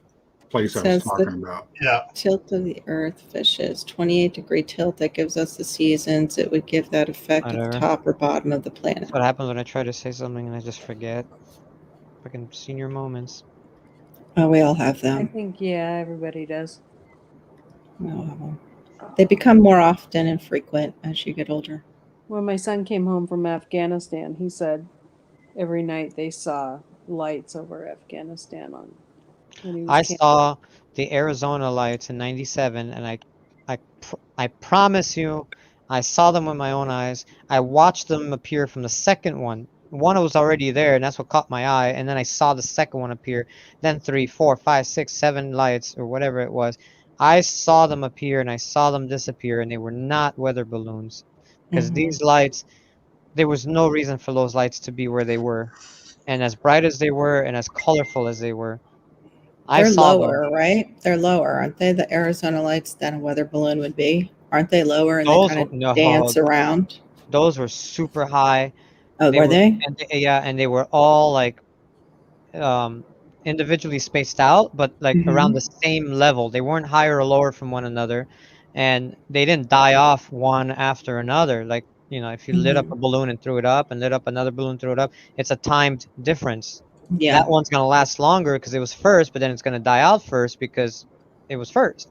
place I was Says talking about. Yeah. Tilt of the earth fishes, 28-degree tilt. That gives us the seasons. It would give that effect at Whatever. the top or bottom of the planet. That's what happens when I try to say something and I just forget. Freaking senior moments. Oh, we all have I them. think, yeah, everybody does. We all have them. They become more often and frequent as you get older. When my son came home from Afghanistan, he said every night they saw lights over Afghanistan when he was I camping. saw the Arizona lights in '97, and I promise you, I saw them with my own eyes. I watched them appear from the second one. One was already there, and that's what caught my eye. And then I saw the second one appear. Then 3, 4, 5, 6, 7 lights, or whatever it was. I saw them appear, and I saw them disappear, and they were not weather balloons. Because these lights, there was no reason for those lights to be where they were. And as bright as they were, and as colorful as they were. They're saw lower, right? They're lower, aren't they? The Arizona lights than a weather balloon would be. Aren't they lower and Those they kind of no, dance around? Those were super high. Oh, were they? And they were all like individually spaced out, but like around the same level. They weren't higher or lower from one another, and they didn't die off one after another. Like, if you lit up a balloon and threw it up, and lit up another balloon, threw it up, it's a timed difference. Yeah. That one's gonna last longer because it was first, but then it's gonna die out first because it was first.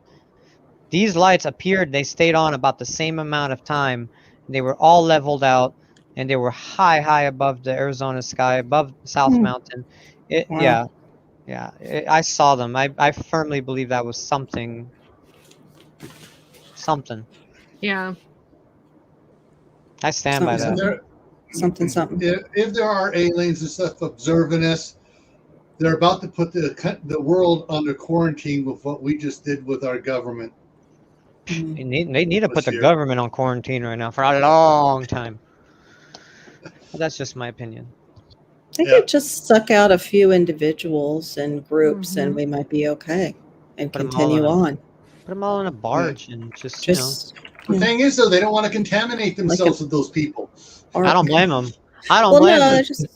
These lights appeared, they stayed on about the same amount of time. They were all leveled out, and they were high above the Arizona sky, above South Mountain. Wow. I saw them. I firmly believe that was something. Yeah. I stand by that. Something. If there are aliens and stuff observing us, they're about to put the world under quarantine with what we just did with our government. They need to put the government on quarantine right now for a long time. But that's just my opinion. They could just suck out a few individuals and groups, and we might be okay and Put 'em all continue in on. Put them all in a barge and just The thing is, though, they don't want to contaminate themselves with those people. I don't blame them. I don't Well, blame no, them. just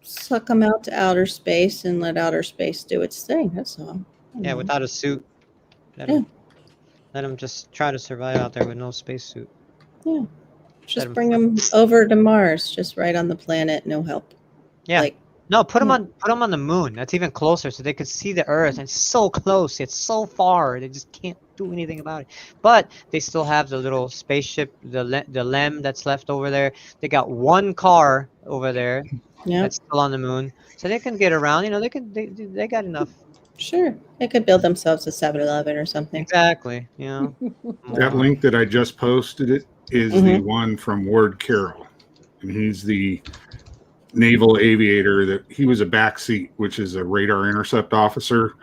suck them out to outer space and let outer space do its thing. That's all. Yeah, without a suit. Let them just try to survive out there with no spacesuit. Yeah. Just bring them over to Mars, just right on the planet, no help. Yeah. Like, no, put them on the moon. That's even closer, so they could see the Earth. And it's so close. It's so far. They just can't do anything about it. But they still have the little spaceship, the LEM that's left over there. They got one car over there that's still on the moon, so they can get around. You know, they got enough. Sure, they could build themselves a 7-Eleven or something. Exactly. You know, that link that I just posted is the one from Ward Carroll, and he's the naval aviator that he was a backseat, which is a radar intercept officer.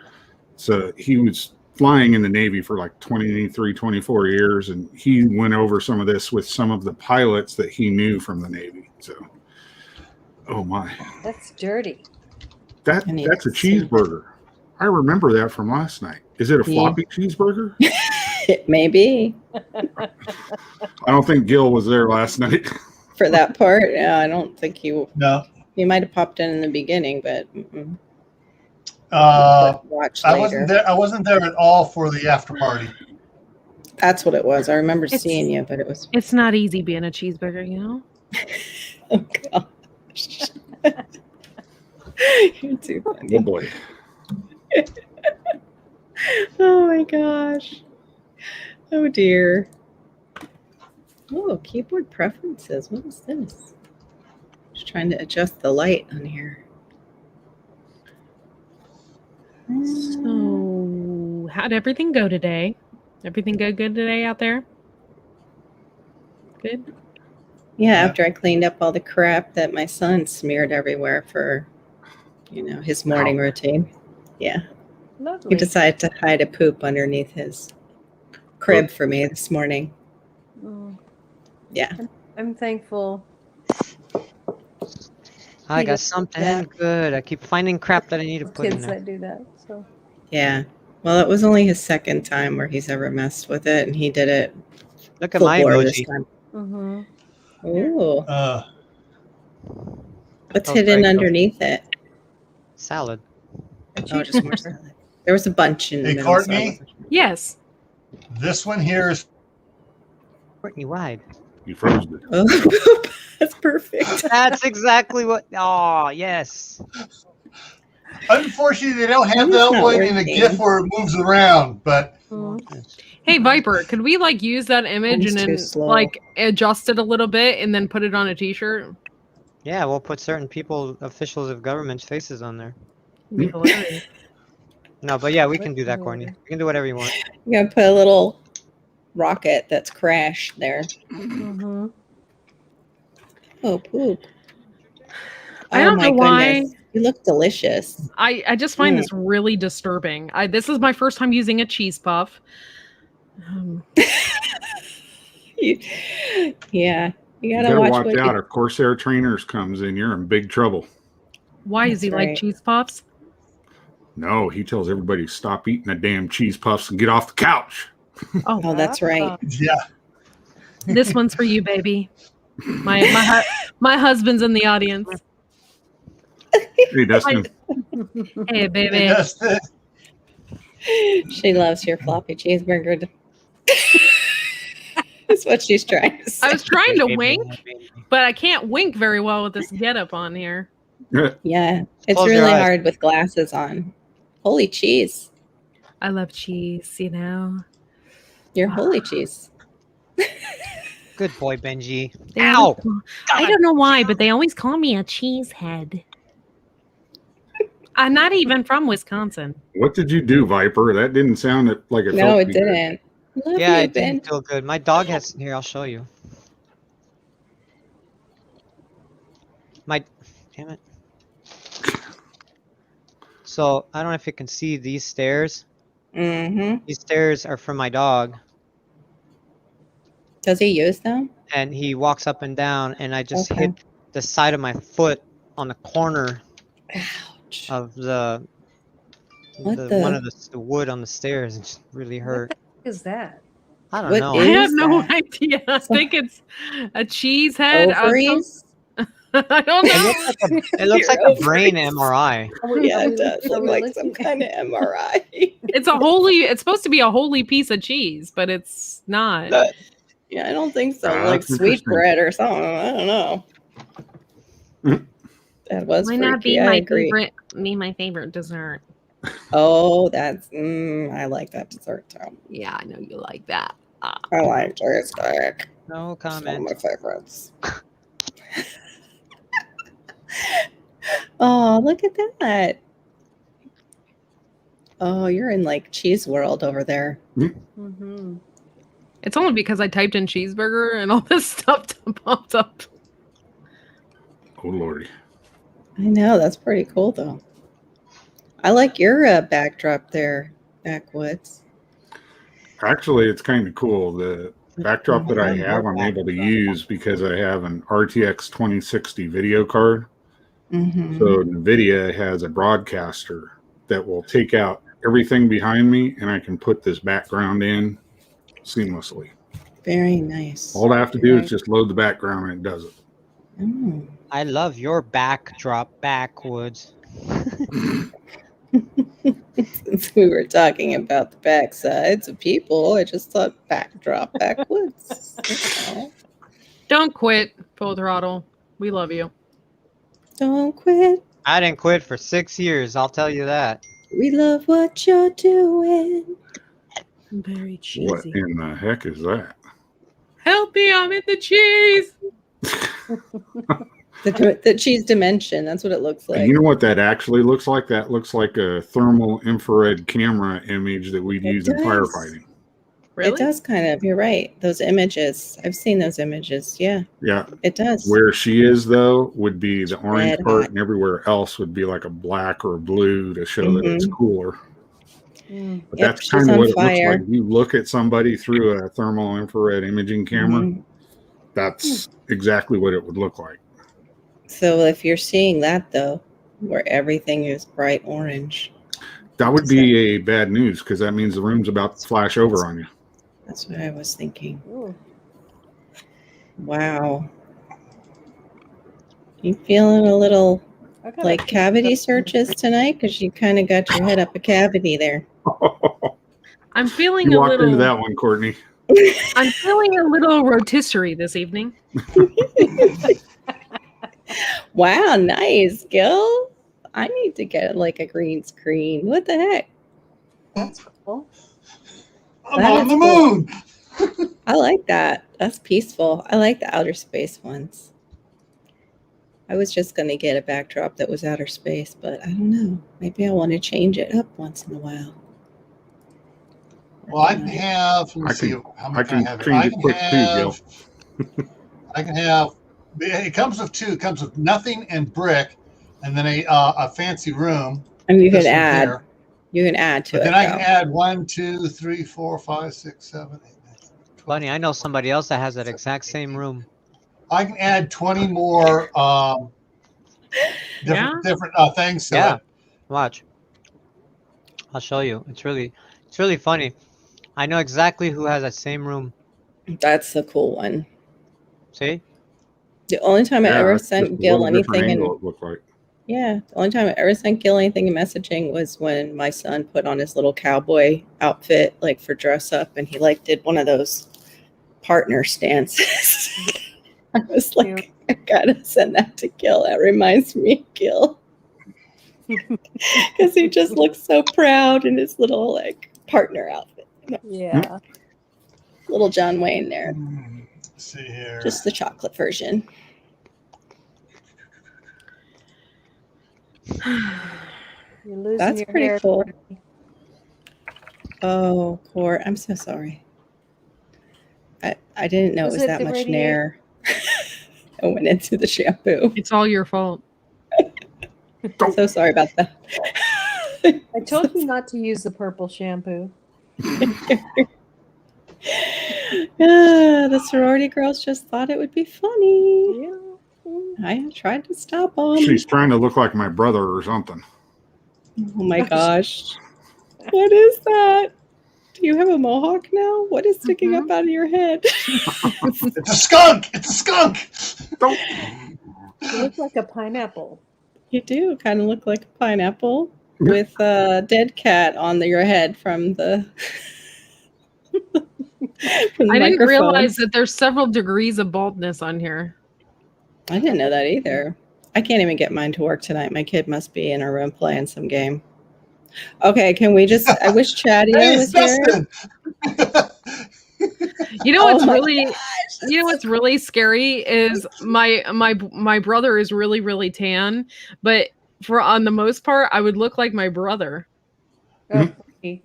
So he was flying in the Navy for like 23, 24 years. And he went over some of this with some of the pilots that he knew from the Navy. So, oh my. That's dirty. That's a cheeseburger. I remember that from last night. Is it a floppy cheeseburger? It may be. I don't think Gil was there last night. For that part, yeah, I don't think he. No, he might have popped in the beginning, but watch later. I wasn't there at all for the after party. That's what it was. I remember seeing you, but it was. It's not easy being a cheeseburger, you know. Oh gosh. You're too funny. Oh boy. Oh my gosh. Oh dear. Oh, keyboard preferences. What is this? Just trying to adjust the light on here. So, how'd everything go today? Everything go good today out there? Good? Yeah, after I cleaned up all the crap that my son smeared everywhere for, his morning routine. Yeah. Lovely. He decided to hide a poop underneath his crib for me this morning. Oh. Yeah. I'm thankful. I got something good. I keep finding crap that I need to put in Kids there. that do that. So. Yeah. Well, it was only his second time where he's ever messed with it, and he did it. Look at my emoji. Mm-hmm. Ooh. What's Oh, hidden great. underneath it? Salad. Oh, just more salad. There was a bunch in the Hey, middle. so I Courtney? wasn't sure. Yes. This one here is Courtney Wide. You froze it. Oh, that's perfect. That's exactly what. Oh, yes. unfortunately they don't have It's that not one in the working. GIF where it moves around, but Hey Viper, could we use that image It's and too then slow. adjust it a little bit and then put it on a t-shirt? Yeah, we'll put certain people, officials of government's faces on there. It'd be hilarious. No, but yeah, we can do that, Courtney. You can do whatever you want. I'm gonna put a little rocket that's crashed there. Mm-hmm. Oh, poop. I don't know why. You look delicious. I just find this really disturbing. This is my first time using a cheese puff. Yeah, you gotta You gotta watch watch what out. If Corsair Trainers comes in, you're in big trouble. Why does he That's like right. cheese puffs? No, he tells everybody to stop eating the damn cheese puffs and get off the couch. Oh, that's right. yeah. This one's for you, baby. My husband's in the audience. Hey, Dustin. Hey, baby. That's the, She loves your floppy cheeseburger. That's what she's trying to say. I was trying to wink, but I can't wink very well with this getup on here. Yeah, it's Close your really eyes. hard with glasses on. Holy cheese. I love cheese, you know. You're holy cheese. Good boy, Benji. They Ow! always I don't know why, but they always call me a cheesehead. I'm not even from Wisconsin. What did you do, Viper? That didn't sound like it. No, felt it good. didn't. Love Yeah, you, it Ben. didn't feel good. My dog has. Here, I'll show you. Damn it. So, I don't know if you can see these stairs. Mm-hmm. These stairs are from my dog. Does he use them? And he walks up and down, and I just Okay. hit the side of my foot on the corner Ouch. of the What one the- of the wood on the stairs. It just really hurt. is that? I don't What know. I have is no that? idea. I think it's a cheese head. Ovaries? I don't It know. looks like it looks like a brain MRI. Yeah, it does Are look we like some looking- kind of MRI. It's supposed to be a holy piece of cheese, but it's not. Yeah, I don't think so. Ah, Like that's interesting. sweetbread or something. I don't know. That was Might not freaky. be I my agree. favorite dessert. Oh, that's I like that dessert too. Yeah, I know you like that. I like cheesecake. No It's one of comment. my favorites. Oh, look at that. Oh, you're in like cheese world over there. Mm-hmm. It's only because I typed in cheeseburger and all this stuff popped up. Oh lordy. I know, that's pretty cool though. I like your backdrop there, Backwoods. Actually, it's kind of cool. The backdrop that I have, I'm able to use because I have an RTX 2060 video card. Mm-hmm. So NVIDIA has a broadcaster that will take out everything behind me, and I can put this background in seamlessly. Very nice. All I have to do is just load the background, and it does it. Mm. I love your backdrop backwoods. Since we were talking about the backsides of people, I just thought backdrop backwoods. You know. Don't quit, Full Throttle. We love you. Don't quit. I didn't quit for 6 years. I'll tell you that. We love what you're doing. Very What cheesy. in the heck is that? Help me, I'm in the cheese. The cheese dimension. That's what it looks like. You know what that actually looks like? That looks like a thermal infrared camera image that we'd use in does. firefighting. Really? It does kind of. You're right. Those images. I've seen those images. Yeah, Yeah. it does. Where she is, though, would be the orange Red part, hot. and everywhere else would be like a black or a blue to show that it's cooler. But Yep, that's she's kind of on what it fire. looks like. You look at somebody through a thermal infrared imaging camera, Mhm. that's exactly what it would look like. So if you're seeing that though, where everything is bright orange, That would be a bad news because that means the room's about to flash over on you. that's what I was thinking. Ooh. Wow. You feeling a little I gotta like keep cavity up- searches tonight? Because you kind of got your head up a cavity there. I'm feeling You a walked little. into that one, Courtney. I'm feeling a little rotisserie this evening. Wow, nice, Gil. I need to get like a green screen. What the heck? That's cool. I'm That on is the cool. moon. I like that. That's peaceful. I like the outer space ones. I was just going to get a backdrop that was outer space, but I don't know. Maybe I want to change it up once in a while. Well, I can have. Let me I see can- how I many can I have. change it quick too, Gil. I can have. It comes with two. It comes with nothing and brick, and then a fancy room. And you This can one add. here. You can add to But it. then I can though. add 1, 2, 3, 4, 5, 6, 7, 8, 9, 10, 12. Bunny, I know somebody else that has that exact same room. I can add 20 more different things to Yeah. it. Watch. I'll show you. It's really funny. I know exactly who has that same room. That's the cool one. See? The only time I Yeah, ever it's just sent a Gil little different anything in angle it looked like. yeah, the only time I ever sent Gil anything in messaging was when my son put on his little cowboy outfit, like for dress up, and he like did one of those partner stances. I was like, I gotta send that to Gil. That reminds me of Gil. Because he just looks so proud in his little like partner outfit. Yeah. Little John Wayne there. Let's see here. Just the chocolate version. You're losing That's your pretty hair. cool. Courtney. Oh, Court, I'm so sorry. I didn't know Was it was it that the much radiator? Nair. I went into the shampoo. It's all your fault. So sorry about that. I told you not to use the purple shampoo. The sorority girls just thought it would be funny. Yeah. I tried to stop them. She's trying to look like my brother or something. Oh my gosh. What is that? Do you have a mohawk now? What is sticking up out of your head? It's a skunk. It's a skunk. Don't. You look like a pineapple. You do kind of look like a pineapple with a dead cat on your head from the. from the I didn't microphone. realize that there's several degrees of baldness on here. I didn't know that either. I can't even get mine to work tonight. My kid must be in her room playing some game. Okay, can we just? I wish Chadio Hey, was it's here. Dustin. You know Oh what's my really gosh, you know what's really scary is my brother is really, really tan, but for on the most part, I would look like my brother. Oh, funny.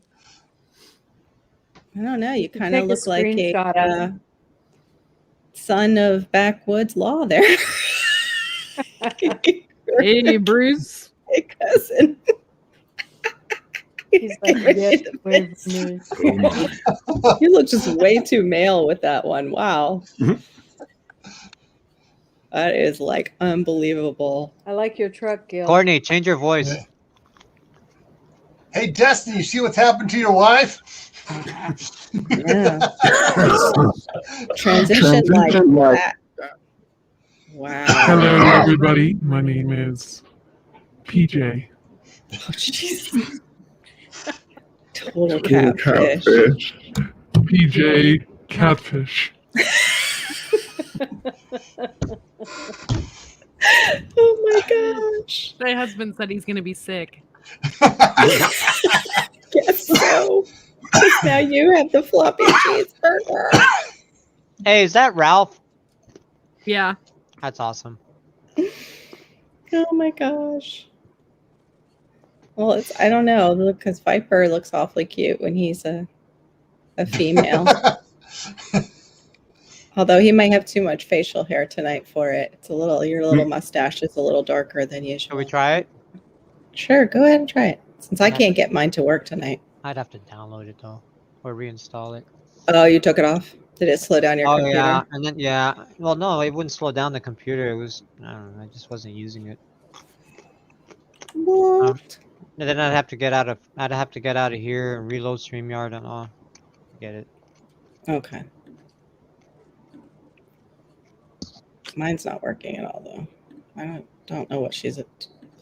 I don't know. You could kind of take a look like a screenshot of it. son of backwoods law there. Hey, Bruce. Hey, cousin. He's like, Get yep, rid of where's You look just way too male with that one. Wow. That is like unbelievable. I like your truck, Gil. Courtney, change your voice. Hey, Dustin, you see what's happened to your wife? Yeah. Transition like that. Wow. Hello, everybody. My name is PJ. Oh, jeez. Total catfish. PJ Catfish. Oh my gosh. My husband said he's gonna be sick. Guess so. 'Cause now you have the floppy cheeseburger. Hey, is that Ralph? Yeah. That's awesome. Oh my gosh. Well, I don't know, because Viper looks awfully cute when he's a female. Although he might have too much facial hair tonight for it. It's your little mustache is a little darker than usual. Shall we try it? Sure, go ahead and try it. Since I can't get mine to work tonight. I'd have to download it though, or reinstall it. Oh, you took it off? Did it slow down your computer? Yeah, and then well, no, it wouldn't slow down the computer. It was I don't know, I just wasn't using it. What? And then I'd have to get out of here and reload StreamYard and all. Get it. Okay. Mine's not working at all though. I don't know what she's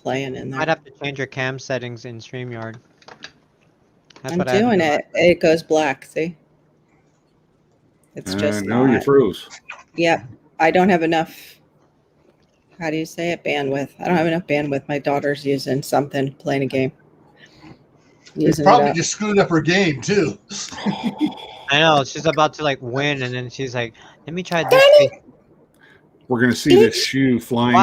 playing in there. I'd have to change your cam settings in StreamYard. I'm doing it. It goes black. See? It's just no, you froze. Yep. I don't have enough. How do you say it? Bandwidth. I don't have enough bandwidth. My daughter's using something, playing a game. It's probably just screwed up her game too. I know. She's about to like win, and then she's like, "Let me try this." We're gonna see this shoe flying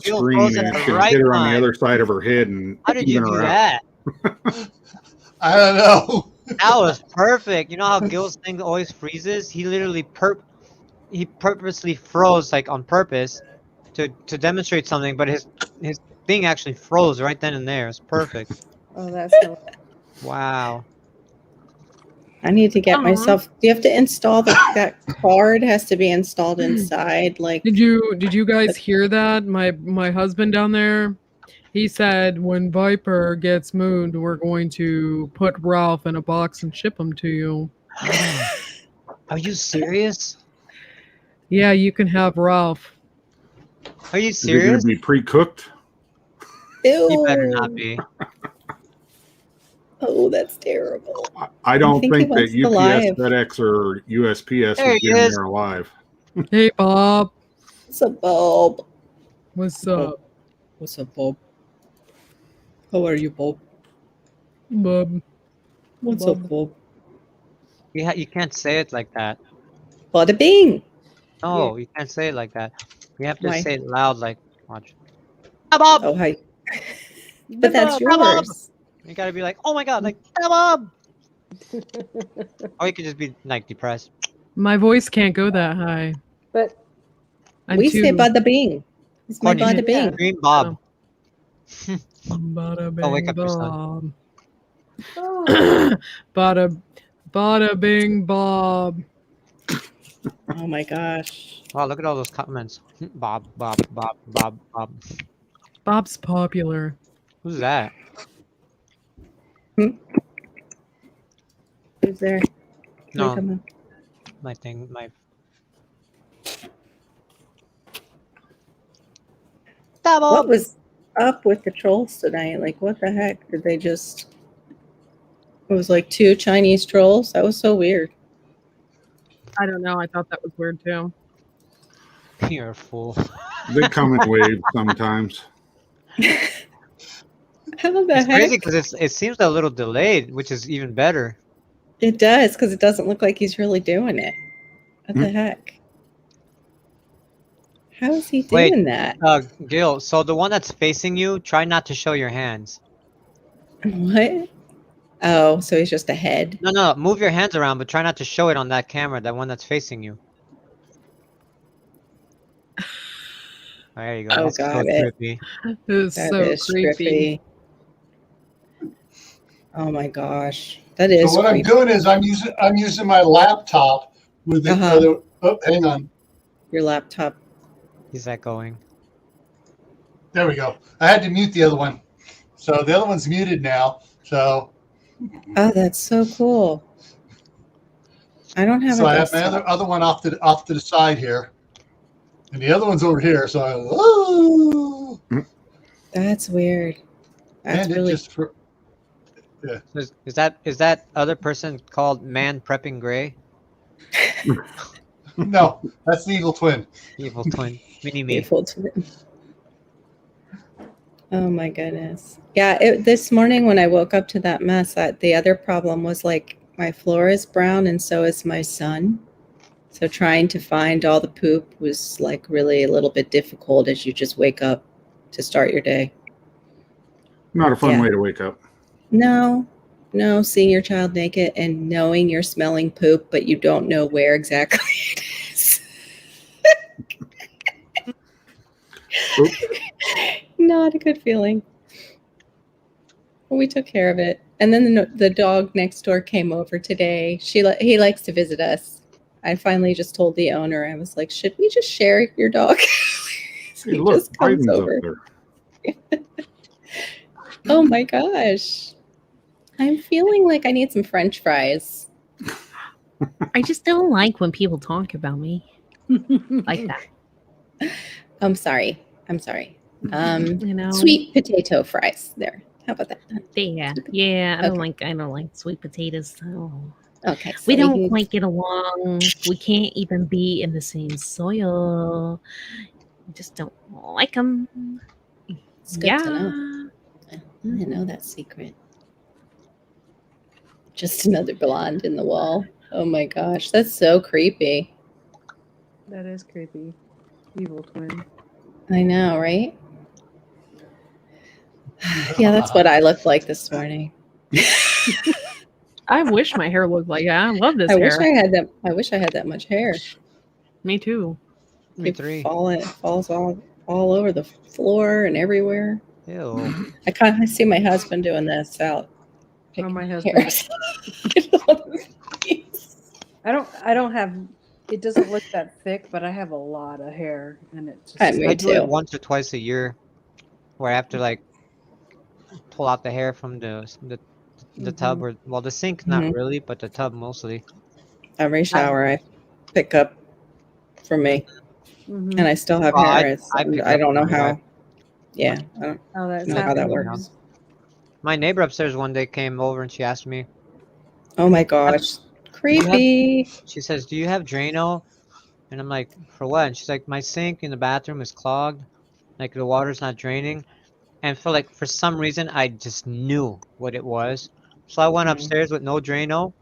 through the screen, and it's gonna hit her on the other side of her head and How did you even do her out. that? I don't know. That was perfect. You know how Gil's thing always freezes? He literally purposely froze like on purpose to demonstrate something, but his thing actually froze right then and there. It's perfect. Oh, that's Wow. I need to get myself. Do you have to install that card? Has to be installed inside. Like, did you guys hear that? My husband down there, he said when Viper gets moved, we're going to put Ralph in a box and ship him to you. Are you serious? Yeah, you can have Ralph. Are you Is it gonna serious? be pre-cooked? ew. You better not be. Oh, that's terrible. I don't think think he that wants to UPS, live. FedEx, or USPS There would he get him is. there alive. Hey, Bob. It's a bulb. What's up? What's up, Bob? How are you, Bob? Bob. What's up, Bob? You can't say it like that. Bada bing. No, you can't say it like that. You have to Why? say it loud, like, watch. Bob! Oh, hi. But that's Bob! yours. You gotta be like, oh my god, like, Bob! Or you could just be, like, depressed. My voice can't go that high. But We say bada bing. It's my Courtney, bada bing. Green Bob. Bada bing Don't wake up your son. Bob. Bada bing Bob. Oh my gosh. Wow, look at all those comments. Bob, Bob, Bob, Bob, Bob. Bob's popular. Who's that? Who's there? Can we No, come on? my thing, my. Double. What was up with the trolls tonight? Like, what the heck? Did they just? It was like 2 Chinese trolls. That was so weird. I don't know. I thought that was weird too. You're a fool. They come in waves sometimes. How the It's heck? crazy because it seems a little delayed, which is even better. It does, because it doesn't look like he's really doing it. What the heck? How is he Wait. doing that? Gil, so the one that's facing you, try not to show your hands. What? Oh, so he's just ahead. No, move your hands around, but try not to show it on that camera, that one that's facing you. There you go. Oh, That's so got it. trippy. It was That so is creepy. trippy. Oh my gosh, that is. So what creepy. I'm doing is I'm using my laptop with the other. Oh, hang on. Your laptop. Is that going? There we go. I had to mute the other one, so the other one's muted now. So. Oh, that's so cool. I don't have. So I have my other one off to the side here, and the other one's over here. So I. Oh. That's weird. That's And really. Yeah. Is that other person called Man Prepping Gray? No, that's the evil twin. Evil twin. Mini me. Evil twin. Oh my goodness. Yeah, this morning when I woke up to that mess, the other problem was like my floor is brown and so is my son. So trying to find all the poop was like really a little bit difficult as you just wake up to start your day. Not a fun way to wake up. No, seeing your child naked and knowing you're smelling poop, but you don't know where exactly it is. Not a good feeling. Well, we took care of it. And then the dog next door came over today. He likes to visit us. I finally just told the owner, I was like, should we just share your dog? Hey, look, just comes Biden's over. up there. Oh my gosh. I'm feeling like I need some French fries. I just don't like when people talk about me like that. I'm sorry. You know, Sweet potato fries. There. How about that? Yeah. I don't like sweet potatoes. So. Okay. So we don't quite get along. We can't even be in the same soil. We just don't like them. It's good to know. I didn't know that secret. Just another blonde in the wall. Oh my gosh, that's so creepy. That is creepy. Evil twin. I know, right? Yeah, that's what I looked like this morning. I wish my hair looked like that. I love this I hair. wish I had that. I wish I had that much hair. Me too. Me three. Falls all over the floor and everywhere. Ew. I see my husband doing this out. Oh, my husband. I don't have. It doesn't look that thick, but I have a lot of hair, and it just. I do it once or twice a year, where I have to like pull out the hair from the tub, or well, the sink not really, but the tub mostly. Every shower I pick up for me, and I still have hair. I don't know how. Yeah, I don't know how that works. My neighbor upstairs one day came over and she asked me. Oh my gosh, creepy. She says, "Do you have Drano?" And I'm like, "For what?" And she's like, "My sink in the bathroom is clogged, like the water's not draining." And for some reason, I just knew what it was. So I went upstairs with no Drano.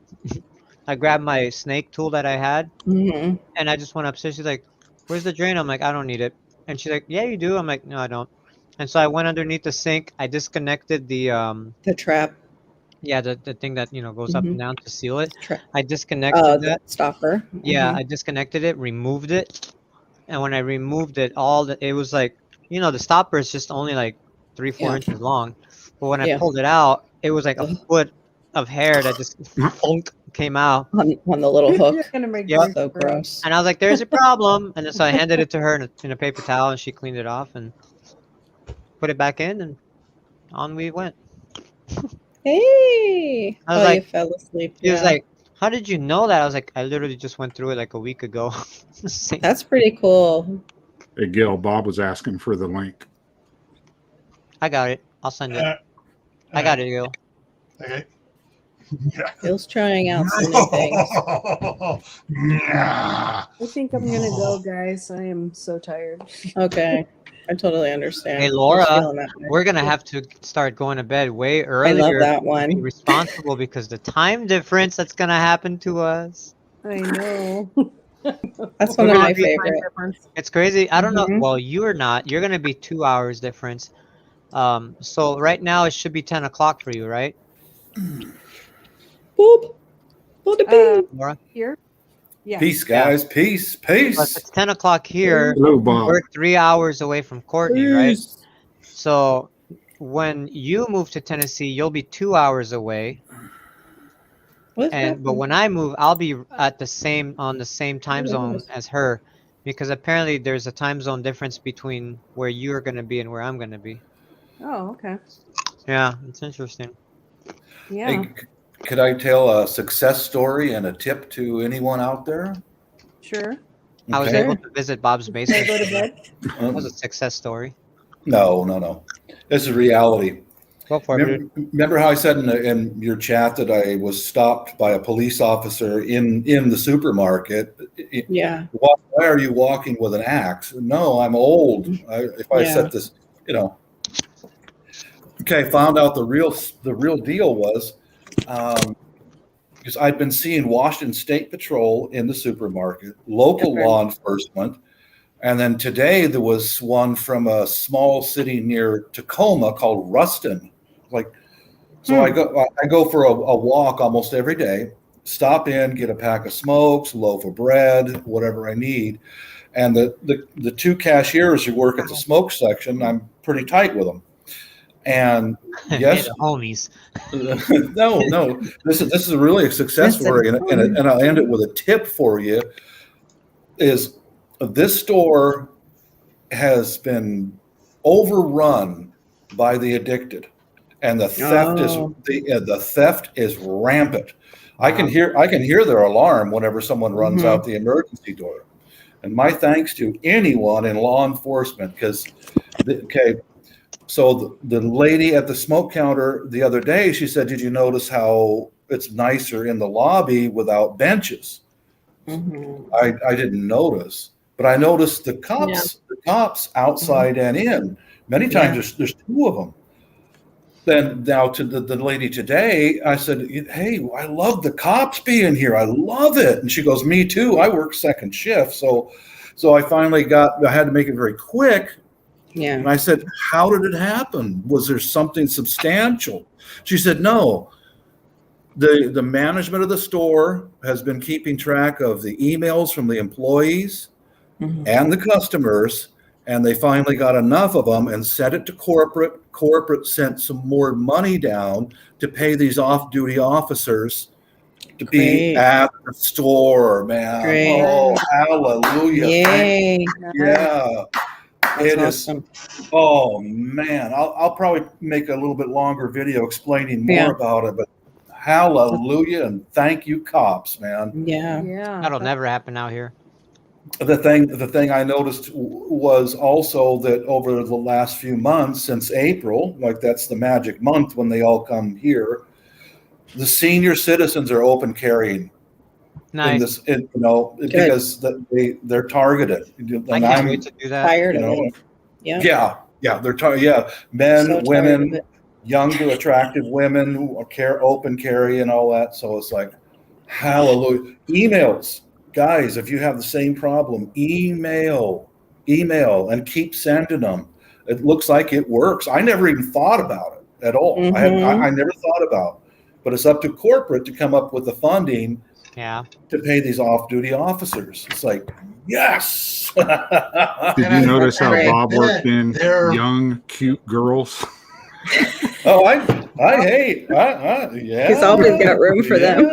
I grabbed my snake tool that I had, and I just went upstairs. She's like, "Where's the Drano?" I'm like, "I don't need it." And she's like, "Yeah, you do." I'm like, "No, I don't." And so I went underneath the sink. I disconnected the trap. Yeah, the thing that goes up and down to seal it. I disconnected that. The stopper. Yeah, I disconnected it, removed it, and when I removed it, it was like the stopper is just only like 3-4 inches long, but when I pulled it out, it was like a foot of hair that just came out on the little hook. Yep. So gross. And I was like, "There's a problem," and then so I handed it to her in a paper towel, and she cleaned it off and put it back in, and on we went. Hey! I was like, you fell asleep. She was like, how did you know that? I was like, I literally just went through it like a week ago. That's pretty cool. Hey, Gil, Bob was asking for the link. I got it. I'll send it. I got it, Gil. Okay. Bill's trying out some new things. I think I'm gonna go, guys. I am so tired. Okay. I totally understand. Hey, I was Laura, feeling that way. we're gonna have to start going to bed way I earlier. love that Be one. responsible because the time difference that's gonna happen to us. I know. That's We're one of gonna my be time favorites. It's crazy. I don't know. Mhm. Well, you're not. You're gonna be 2 hours difference. So right now it should be 10 o'clock for you, right, Boop. Boop, beep. Laura? Here? Yeah. Peace, guys. Peace. Well, if Peace. it's 10 o'clock here, Hello, Bob. we're 3 hours away from Courtney, right? Peace. So when you move to Tennessee, you'll be 2 hours away. What's But happening? when I move, I'll be at on the same time zone Yes. as her, because apparently there's a time zone difference between where you're gonna be and where I'm gonna be. Oh, okay. Yeah, it's interesting. Yeah. Hey, could I tell a success story and a tip to anyone out there? Sure. I was Okay. able to visit Bob's Can I basement. go to bed? That was a success story. No. This is reality. Go for it, dude. Remember how I said in your chat that I was stopped by a police officer in the supermarket? Yeah. Why are you walking with an axe? No, I'm old. If I Yeah. set this, Okay, found out the real deal was because I'd been seeing Washington State Patrol in the supermarket, local Okay. law enforcement, and then today there was one from a small city near Tacoma called Ruston. So I go for a walk almost every day, stop in, get a pack of smokes, loaf of bread, whatever I need. And the two cashiers who work at the smoke section, I'm pretty tight with them. And yes, The homies. no, this is really a success story, and I'll end it with a tip for you. Is this store has been overrun by the addicted, and the theft is rampant. I can hear their alarm whenever someone runs out the emergency door. And my thanks to anyone in law enforcement, because so the lady at the smoke counter the other day, she said, "Did you notice how it's nicer in the lobby without benches?" I didn't notice, but I noticed the cops outside and in. Many times there's two of them. Then now to the lady today, I said, "Hey, I love the cops being here. I love it." And she goes, "Me too. I work second shift." So I finally I had to make it very quick. Yeah. And I said, "How did it happen? Was there something substantial?" She said, "No. The management of the store has been keeping track of the emails from the employees and the customers, and they finally got enough of them and sent it to corporate. Corporate sent some more money down to pay these off-duty officers to be at the store, man." Great. Oh, hallelujah. Yay. Yeah. That's awesome. Oh man, I'll probably make a little bit longer video explaining more about it, but hallelujah and thank you, cops, man. Yeah. Yeah. That'll never happen out here. The thing I noticed was also that over the last few months, since April, like that's the magic month when they all come here, the senior citizens are open carrying. Nice. Because they're targeted. And I can't wait to do that. Tired of it. Yeah. They're men, So tired of women, it. young to attractive women who open carry and all that. So it's like, hallelujah. Emails, guys, if you have the same problem, email and keep sending them. It looks like it works. I never even thought about it at all. I never thought about it. But it's up to corporate to come up with the funding to pay these off-duty officers. It's like, yes. Did you notice how Bob worked in young, cute girls? Oh, yeah. He's always got room for them.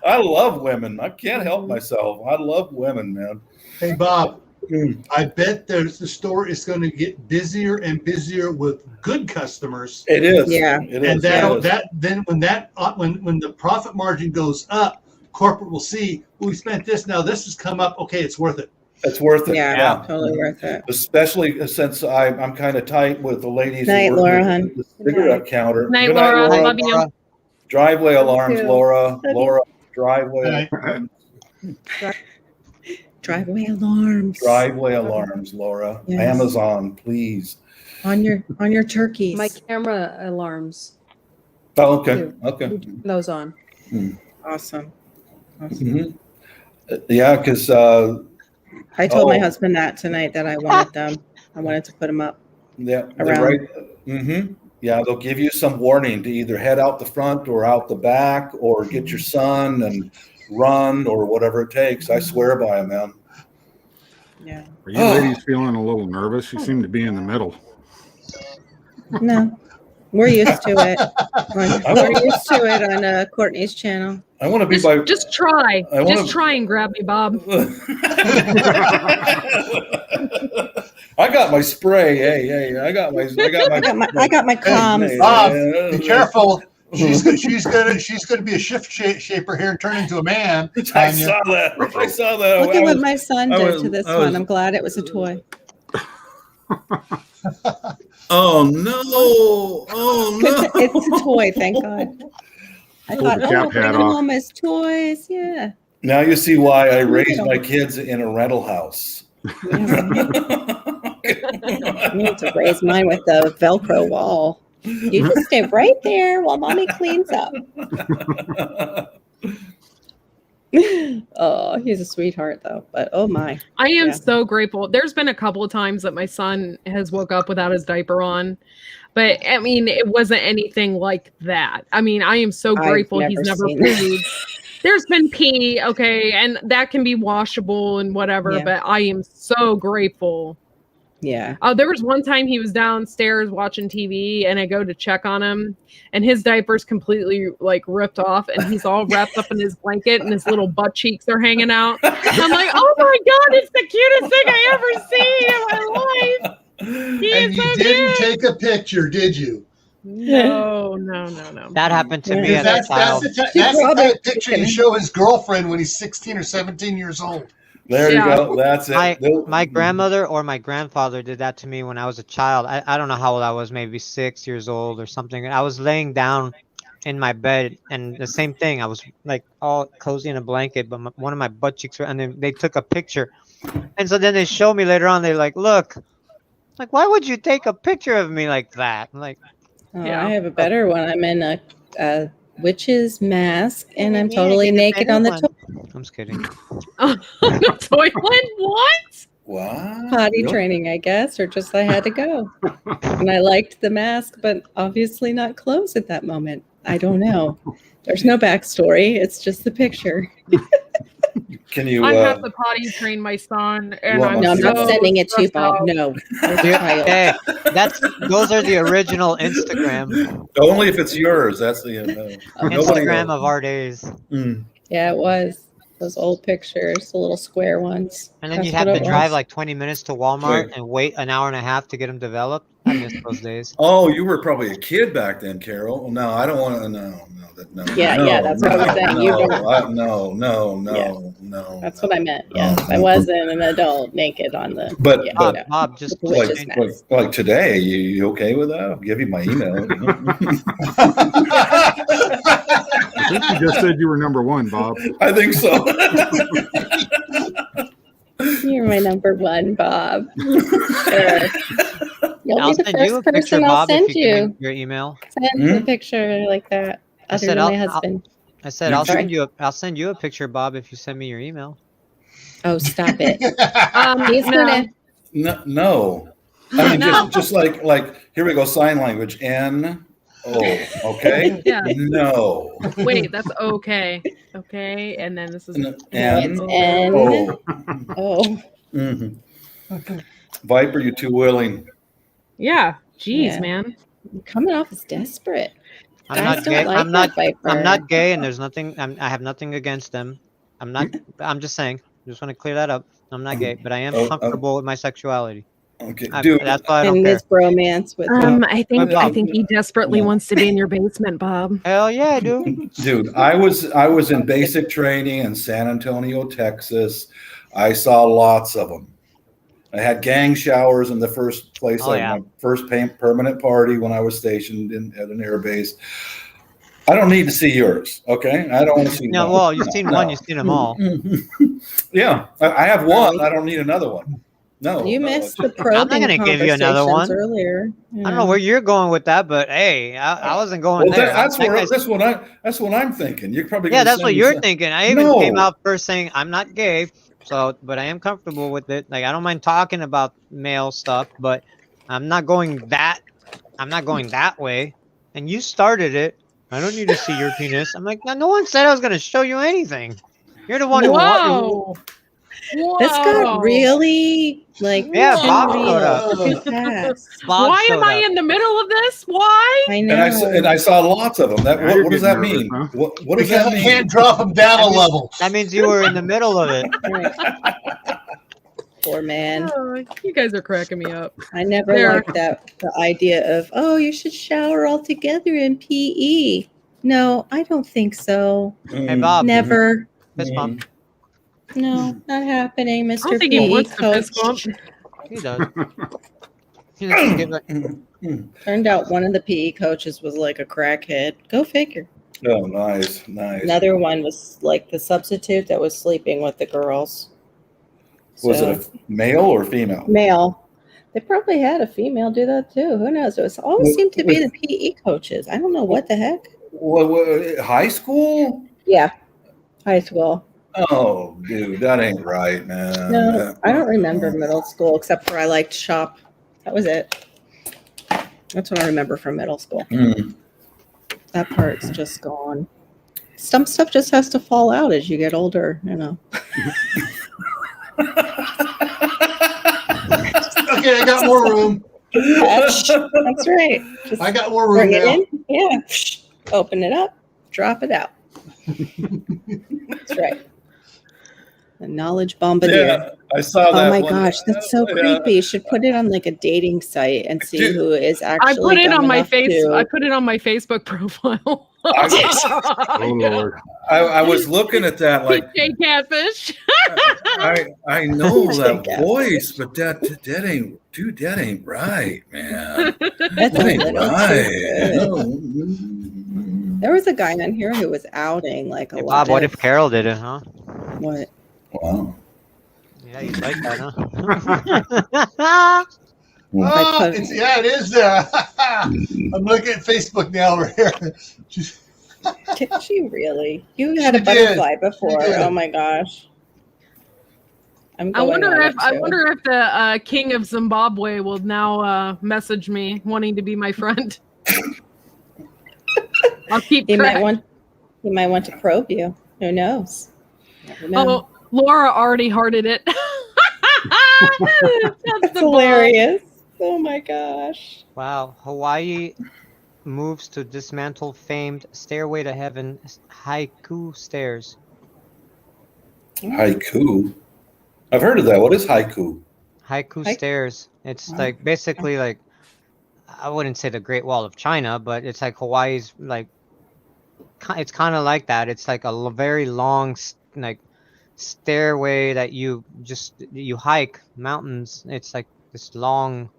I love women. I can't help myself. I love women, man. Hey, Bob. I bet the store is going to get busier and busier with good customers. It is. Yeah. It And is. when the profit margin goes up, corporate will see, we spent this, now this has come up. Okay, it's worth it. It's worth it. Yeah, totally worth it. Especially since I'm kind of tight with the ladies. Night, who work Laura, at hon. the cigarette counter. Night, Good night, Laura. Laura. Love you. Driveway alarms, too. Laura. Love you. Laura, driveway. Driveway alarms Driveway alarms, Laura. Yes. Amazon, please. on your turkeys. My camera alarms. Oh, okay. Too. Okay. We turn those on. Awesome. Mhm. Yeah, because I told my husband that tonight that I wanted to put them up. yeah, they're Around. right. Yeah, they'll give you some warning to either head out the front or out the back or get your son and run or whatever it takes. I swear by them, man. Yeah. Are you ladies feeling a little nervous? You seem to be in the middle. No, we're used to it. We're used to it on Courtney's channel. I want to be Just try. I wanna- Just try and grab me, Bob. I got my spray. Hey, I got my comms. Hey, Bob, be careful. She's gonna be a shift shaper here and turn into a man. I saw that. Look at what my son did to this one. I'm glad it was a toy. Oh no! Oh no! It's a toy, thank God. I Pull thought, the cap bring hat them off. home as toys. Yeah. Now you see why I raised my kids in a rental house. I need to raise mine with the Velcro wall. You just stay right there while mommy cleans up. Oh, he's a sweetheart though. But oh my. I am Yeah. so grateful. There's been a couple of times that my son has woke up without his diaper on. But I mean, it wasn't anything like that. I mean, I am so I've grateful he's never never seen that. peed. There's been pee, okay, and that can be washable and whatever, Yeah. but I am so grateful. Yeah. There was one time he was downstairs watching TV and I go to check on him and his diaper's completely like ripped off and he's all wrapped up in his blanket and his little butt cheeks are hanging out. I'm like, oh my God, it's the cutest thing I ever seen in my life. He And is you so didn't cute. take a picture, did you? No. That happened to me as a That's child. the type of picture you show his girlfriend when he's 16 or 17 years old. There you go. That's it. My grandmother or my grandfather did that to me when I was a child. I don't know how old I was, maybe 6 years old or something. I was laying down in my bed and the same thing. I was like all cozy in a blanket, but one of my butt cheeks were, and then they took a picture. And so then they showed me later on, they're like, look, like, why would you take a picture of me like that? I'm like, Oh, I have a better one. I'm in a witch's mask and I'm totally naked on the toilet. I'm just kidding. The toilet? What? Wow. Potty training, I guess, or just I had to go. And I liked the mask, but obviously not clothes at that moment. I don't know. There's no backstory. It's just the picture. Can you? I have to potty train my son, and Well, No, I'm not so sending it to you, stressed Bob. out. No. Hey, those are the original Instagram. Only if it's yours. That's the nobody Instagram knows. of our days. Yeah, it was. Those old pictures, the little square ones. And then That's you'd have what to it drive was. like 20 minutes to Walmart and wait an hour and a half to get them developed. I miss those days. Oh, you were probably a kid back then, Carol. No, I don't want to. No. Yeah, that's what I was saying. You don't. No. That's what I meant. Yes, I wasn't an adult naked on the. But yeah, but no. Bob, just With the witch's mask. like today, you okay with that? I'll give you my email. I think you just said you were number one, Bob. I think so. You're my number one, Bob. You'll I'll be the send you a first picture, person I'll Bob, send if you give you. me your email. Send a picture like that. I Other said than my I'll husband. I'll Sorry. send you a picture, Bob, if you send me your email. Oh, stop it. He's No. gonna. No. I mean, just like here we go. Sign language. N. O. Okay. Yeah. No. Wait, that's okay. Okay, and then this is N. N. O. Oh. Mhm. Viper, you too willing. Yeah. Jeez, Yeah. man. Coming off as desperate. I'm Guys not don't gay. like I'm that not. Viper. I'm not gay, and there's nothing. I have nothing against them. I'm not. I'm just saying. Just want to clear that up. I'm not gay, but I am comfortable with my sexuality. Okay, dude. That's why I don't In care. this bromance with I think he desperately wants to be in your basement, Bob. Hell yeah, dude. Dude, I was in basic training in San Antonio, Texas. I saw lots of them. I had gang showers in the first place, my first permanent party when I was stationed at an air base. I don't need to see yours, okay? I don't want to see. No, well, you've seen one, you've seen them all. Yeah, I have one. I don't need another one. No, you missed the probing I'm not gonna give you another one earlier. I don't know where you're going with that, but hey, I wasn't going there. That's what I'm thinking. You're probably that's what you're thinking. I even came out first saying I'm not gay, but I am comfortable with it. Like I don't mind talking about male stuff, but I'm not going that way. And you started it. I don't need to see your penis. I'm like, no one said I was gonna show you anything. You're the one who Whoa. This got really Bob showed up. Why am I in the middle of this? Why? I know. And I saw lots of them. What does that mean? Huh? What does that mean? You can't drop them down a level. That means you were in the middle of it. Poor man. Oh, you guys are cracking me up. I never liked the idea of, you should shower all together in PE. No, I don't think so. Hey, Bob. Never. Fist bump. No, not happening, Mr. I don't think PE he wants coach. to He does. He doesn't give a... Turned out one of the PE coaches was like a crackhead. Go figure. Oh, nice. Another one was like the substitute that was sleeping with the girls. Was it a male or female? Male. They probably had a female do that too. Who knows? It always seemed to be the PE coaches. I don't know what the heck. What, high school? Yeah, high school. Oh, dude, that ain't right, man. No, I don't remember middle school except for I liked shop. That was it. That's what I remember from middle school. That part's just gone. Some stuff just has to fall out as you get older, you know. Okay, I got more room. That's right. Just I got more room bring it now. in. Yeah. Open it up. Drop it out. That's right. The knowledge bombardier. Yeah, I saw that. Oh my gosh, that's so creepy. You should put it on like a dating site and see who is actually. I put it on my I put it on my Facebook profile. Oh Lord! I was looking at that like catfish. I know that voice, but that ain't, dude. That ain't right, man. That's that ain't right. There was a guy on here who was outing like a lot. Bob, what if Carol did it, huh? What? Wow. Yeah, you like that, huh? It is there. I'm looking at Facebook now over here. Did she really? You had a butterfly before. Oh my gosh. I wonder if the king of Zimbabwe will now message me wanting to be my friend. I'll keep he track. might want to probe you. Who knows? Never know. Oh, Laura already hearted it. That's hilarious. Oh my gosh. Wow. Hawaii moves to dismantle famed Stairway to Heaven haiku stairs. Haiku? I've heard of that. What is haiku? Haiku stairs. It's like basically like, I wouldn't say the Great Wall of China, but it's like Hawaii's like, it's kind of like that. It's like a very long like stairway that you hike mountains. It's like this long.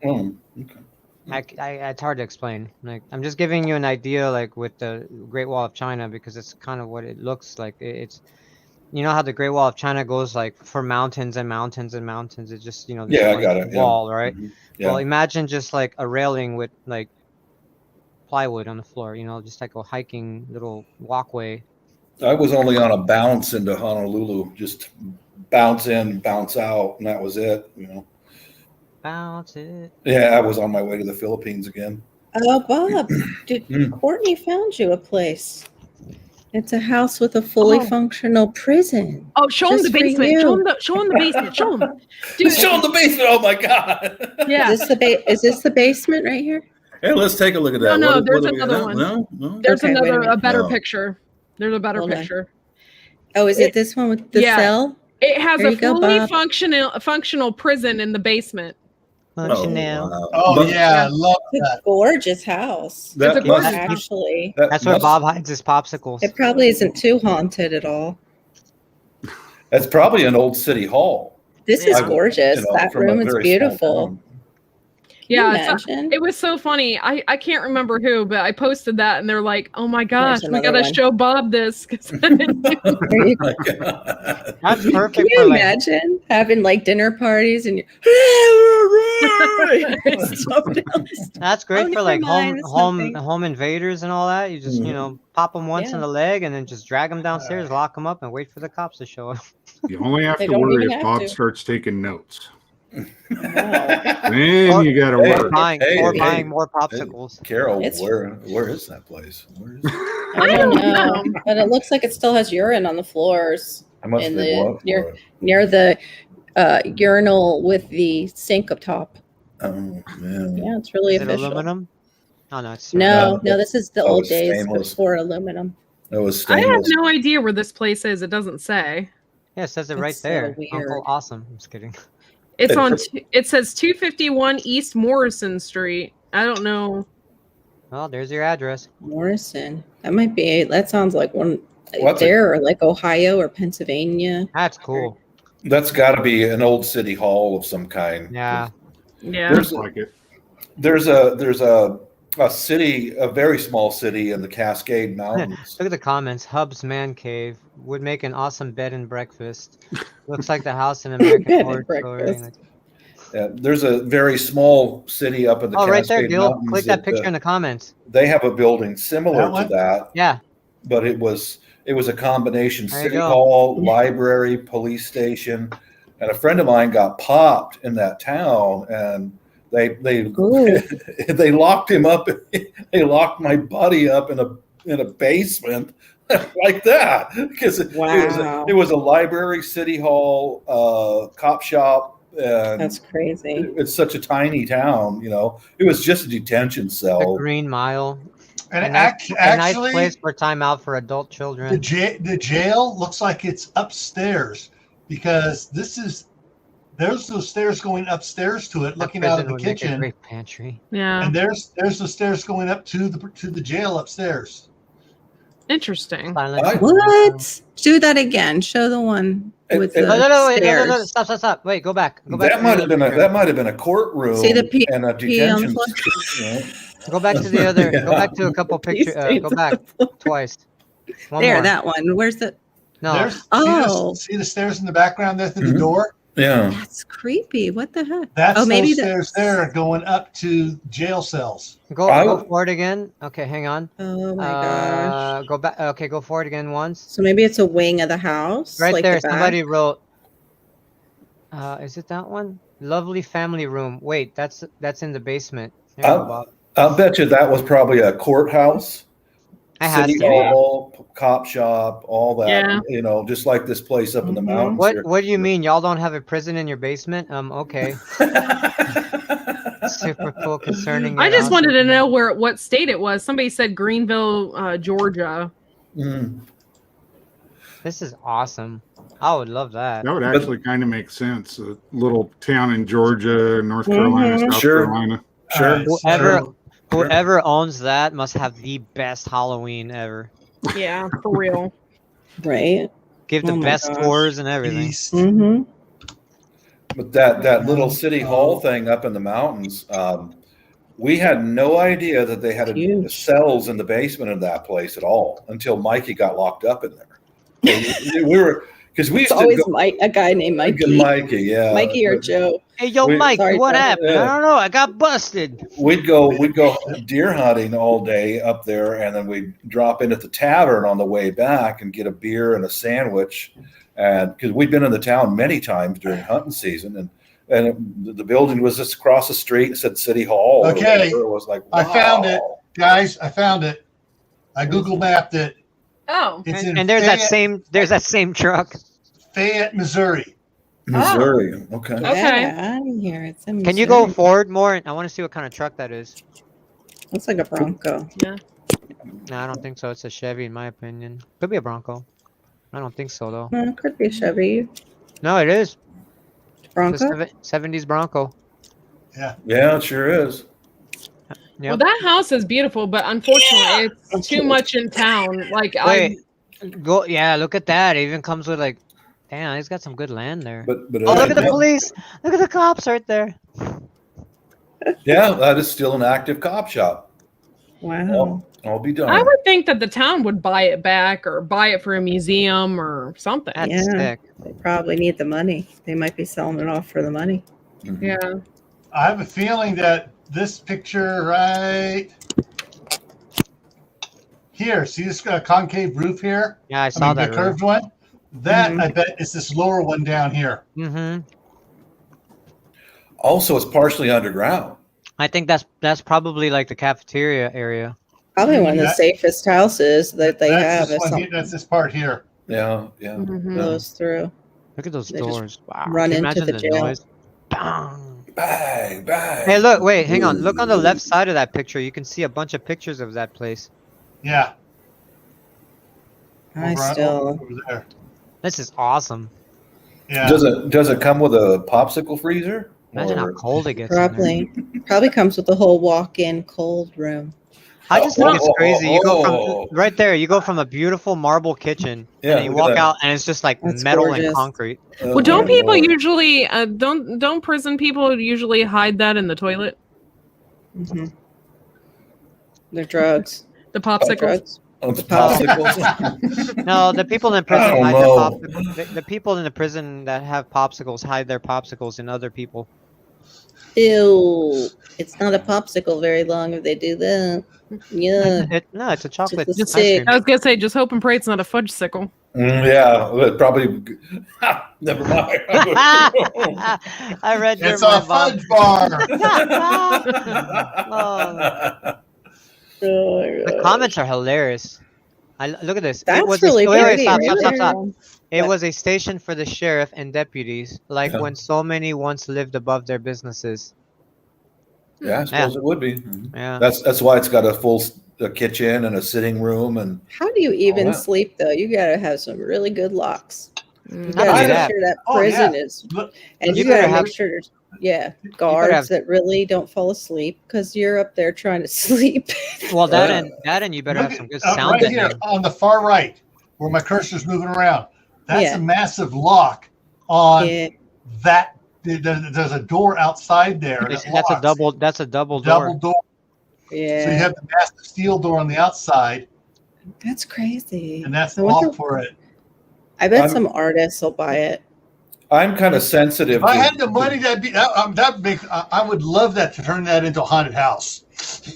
Oh, okay. It's hard to explain. Like I'm just giving you an idea, like with the Great Wall of China, because it's kind of what it looks like. It's, you know how the Great Wall of China goes like for mountains and mountains and mountains. It's just, you know, this I got it. Wall, right? Mm-hmm. Yeah. Well, imagine just like a railing with like plywood on the floor. You know, just like a hiking little walkway. I was only on a bounce into Honolulu, just bounce in, bounce out, and that was it. You know. Bounce it. Yeah, I was on my way to the Philippines again. Oh, Bob, Courtney found you a place. It's a house with a fully functional prison. Oh, show him the basement. Show him the basement. Show him. Dude, show him the basement. Oh my God. Yeah. Is this the basement right here? Hey, let's take a look at that. No, there's another one. No. There's Okay, a better picture. There's a better Hold on. picture. Oh, is it this one with the yeah. cell? It has There a you go, fully Bob. functional prison in the basement. Chanel. wow. Oh But yeah, I love It's a that. gorgeous house. that It's a gorgeous must, house. Actually, that That's where must- Bob hides his popsicles. it probably isn't too haunted at all. That's probably an old city hall. This is Yeah. gorgeous. You know, That from a room is very small beautiful. town. Can you Yeah, imagine? it was so funny. I can't remember who, but I posted that, and they're like, "Oh my gosh, we another gotta one. show Bob this." 'cause There you go. That's Can perfect you for like. imagine having like dinner parties and That's great Oh, for like never mind, it's nothing. home invaders and all that. You just pop them once in Yeah. the leg and then just drag them downstairs, lock them up, and wait for the cops to show up. You only have They to don't worry even if have Bob to. starts taking notes. Wow. Then you got to Hey, Or worry. buying more popsicles. Carol, It's- where is that place? Where is it? I don't know, but it looks like it still has urine on the floors I must in have been the what for it. near the urinal with the sink up top. Oh man. Yeah, it's really Is it official. aluminum? Oh no, it's No, No, this is the that old was days stainless. before aluminum. That was I have stainless. no idea where this place is. It doesn't say. Yeah, it says it right That's so there. weird. Uncle Awesome. I'm just kidding. It's Hey, on. It says 251 East Morrison Street. I don't know. Well, there's your address. Morrison. That sounds like one What's it? there, or like Ohio or Pennsylvania. That's cool. That's got to be an old city hall of some kind. Yeah. Yeah. There's Like it. there's a city, a very small city in the Cascade Mountains. Look at the comments. Hub's man cave would make an awesome bed and breakfast. Looks like the house in American Bed and Horror Story. breakfast. There's a very small city up in the Oh, Cascade right there, Gil. Mountains. Click that picture in the comments. They have a building similar That to one? that, Yeah. but it was a combination There you city go. hall, library, police station, and a friend of mine got popped in that town, and they Ooh. they locked him up. They locked my buddy up in a basement like that because Wow. it was a library, city hall, cop shop. And That's crazy. it's such a tiny town, It was just a detention The cell. Green Mile. And A nice actually, place for timeout for adult children. the jail looks like it's upstairs because there's those stairs going upstairs to it, The looking out of prison the would make a kitchen, great pantry. Yeah. and there's the stairs going up to the jail upstairs. Interesting. Silent. What? Do that again. Show the one with the No, wait, stairs. no, stop. Wait, go back. Go back. That to might the have been other that might have been a courtroom See the P- and a P on the detention. floor? picture. Go back to the other. Go back to a couple pictures. These Go things back on the floor. twice. One There, more. that one. Where's the? No. There's, Oh. see the stairs in the background there through the Mhm. door? Yeah. That's creepy. What the heck? That's Oh, maybe those stairs there going up to jail cells. Go forward again. Okay, hang on. Oh my gosh. Go back. Okay, go forward again once. So maybe it's a wing of the house. Right like there. the back? Somebody wrote. Is it that one? Lovely family room. Wait, that's in the basement. There you go, Bob. I'll bet you that was probably a courthouse, I had city to. hall, cop shop, all that. Yeah. Just like this place up in the Mhm. mountains. here. What do you mean? Y'all don't have a prison in your basement? Okay. Super cool. Concerning. I your just house. wanted to know what state it was. Somebody said Greenville, Georgia. Mm. This is awesome. I would love that. That would actually kind of make sense. A little town in Georgia, North Carolina, Mhm. South Sure. Carolina. Sure. Whoever owns that must have the best Halloween ever. Yeah, for real. Right. Give the Oh my best gosh. tours and everything. East. Mm-hmm. But that little city hall thing up in the mountains, we had no idea that they had Huge. cells in the basement of that place at all until Mikey got locked up in there. So we were because we It's used to always go, a guy named Mikey. Mikey, yeah, Mikey or Joe. Hey, yo, We- Mike, Sorry, what Joe. happened? Yeah. I don't know. I got busted. We'd go deer hunting all day up there, and then we'd drop in at the tavern on the way back and get a beer and a sandwich, and because we'd been in the town many times during hunting season, and the building was just across the street. It said City Hall. or Okay. whatever. It was like, I found it, wow. guys. I found it. I Google mapped it. Oh. It's in And there's that same truck. Fayette, Missouri. Missouri. Okay. Okay. Get out of here. It's in Can you go Missouri. forward more? I want to see what kind of truck that is. Looks like a Bronco. Yeah. No, I don't think so. It's a Chevy, in my opinion. Could be a Bronco. I don't think so though. It could be Chevy. No, it is. Bronco? It's a 70s Bronco. Yeah. Yeah, it sure is. Well, that house is beautiful, but unfortunately, it's too much in town. Like Wait, yeah, look at that. It even comes with like, damn, he's got some good land there. But oh, look at the police! Look at the cops right there. Yeah, that is still an active cop shop. Wow. I'll be done. I would think that the town would buy it back or buy it for a museum or something. That's sick. They probably need the money. They might be selling it off for the money. Mm-hmm. Yeah. I have a feeling that this picture right here, see this concave roof here? Yeah, I saw that. The curved one. That I bet is this lower one down here. Mm-hmm. Also, it's partially underground. I think that's probably like the cafeteria area. Probably one of the safest houses that they have. That's this part here. Yeah. Goes through. Look at those They doors. Wow. run Can you into imagine the jail. noise? Bang. Bang, bang. Hey, look, wait, hang on. Look on the left side of that picture. You can see a bunch of pictures of that place. Yeah. Over there. This is awesome. Yeah. Does it come with a popsicle freezer? Imagine how cold it gets. Probably comes with the whole walk-in cold room. I just think it's crazy. You go from right there. You go from a beautiful marble kitchen, and you walk out, and it's just like metal and concrete. Well, don't people usually don't prison people usually hide that in the toilet? They're drugs. The popsicles. The popsicles. No, the people in prison hide their popsicles. The people in the prison that have popsicles hide their popsicles in other people. Ew. It's not a popsicle very long if they do that. Yeah. No, it's a chocolate Just ice cream. I was gonna say, just hope and pray it's not a fudge sickle. Yeah, it probably. Never mind. I read your It's a fudge bar. The comments are hilarious. Look at this. That's it was really pretty, stop. right? It was a station for the sheriff and deputies, like when so many once lived above their businesses. Yeah, I suppose it would be. Yeah. That's why it's got a full kitchen and a sitting room and. How do you even that. sleep though? You gotta have some really good locks. You Not gotta only make that. sure that Oh, prison yeah. is, Look, and you you gotta better have- make sure there's guards have- that really don't fall asleep because you're up there trying to sleep. Well, that and you better have some good sound right in here there. on the far right, where my cursor's moving around. That's Yeah. a massive lock on Yeah. that. There's a door outside there. That's that locks. a double door. Double door. Yeah. So you have the massive steel door on the outside, That's crazy. and that's I the wonder- lock for it. I bet I'm- some artists will buy it. I'm kind of sensitive. If I had the money, I would love that to turn that into a haunted house.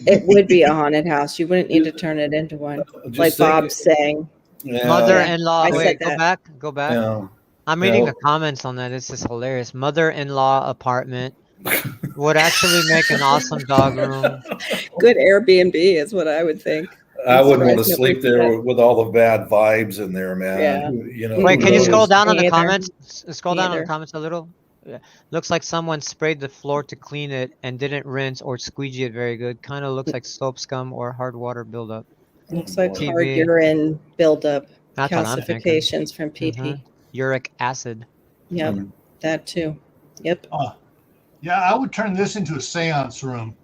It would be a haunted house. You wouldn't need to turn it into one, Just like think- Bob's saying. Yeah. Mother-in-law. I Wait, said go that. back. Go back. Yeah. I'm reading Yeah. the comments on that. This is hilarious. Mother-in-law apartment would actually make an awesome dog room. Good Airbnb is what I would think. I wouldn't want to Surprised sleep nobody there did with all the bad vibes in there, man. Yeah. You know. Wait, can you those- scroll down on the Neither. comments? Scroll down on the Neither. comments a little. Yeah. Looks like someone sprayed the floor to clean it and didn't rinse or squeegee it very good. Kind of looks like soap scum or hard water buildup. Looks like TV. hard urine buildup, That's what I'm thinking. calcifications from PP. Mhm. Uric acid. Yep, that too. Yep. Yeah, I would turn this into a seance room.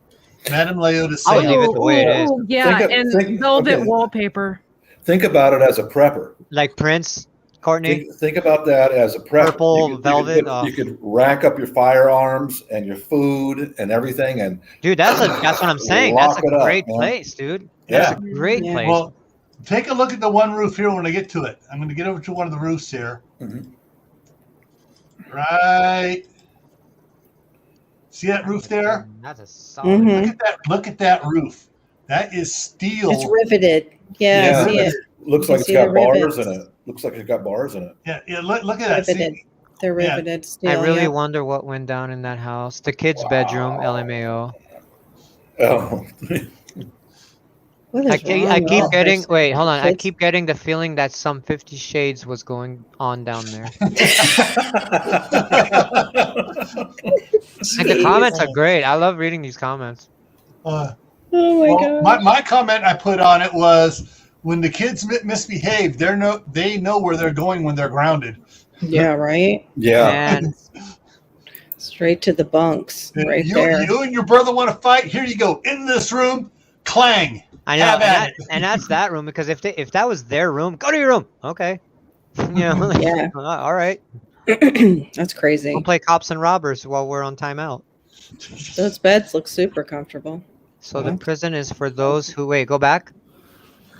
Madame Leota's I would seance. leave it the way it is. Oh, yeah, Think of- velvet okay. wallpaper. Think about it as a prepper. Like Prince, Courtney. Think about that as a prepper. Purple velvet, You could rack up your firearms and your food and everything, and Dude, that's what I'm saying. That's Lock it a up, great man. place, dude. That's Yeah. a great Yeah. place. Well, take a look at the one roof here when I get to it. I'm going to get over to one of the roofs here. Mhm. Right. See that roof there? That's a solid. Mhm. Look at that roof. That is steel. It's riveted. Yeah, Yeah. I see it. looks You like it's see got the bars rivets. in it. Looks like it's got bars in it. Yeah, look at that. Riveted. See, They're Yeah. riveted still. I really yeah. wonder what went down in that house. The kids' bedroom, LMAO. Oh, What is I keep wrong getting. with Wait, hold on. I kids? keep getting the feeling that some 50 Shades was going on down there. Like the comments are great. I love reading these comments. uh, Oh my well, god. my comment I put on it was, when the kids misbehave, they know where they're going when they're grounded. Yeah, right. Yeah. And Straight to the bunks, right there. You and your brother want to fight? Here you go. In this room, clang. I know, Have at it. and that's that room, because if that was their room, go to your room. Okay. Like, Yeah. all right. That's crazy. We'll play cops and robbers while we're on timeout. Those beds look super comfortable. So the prison is for those who go back.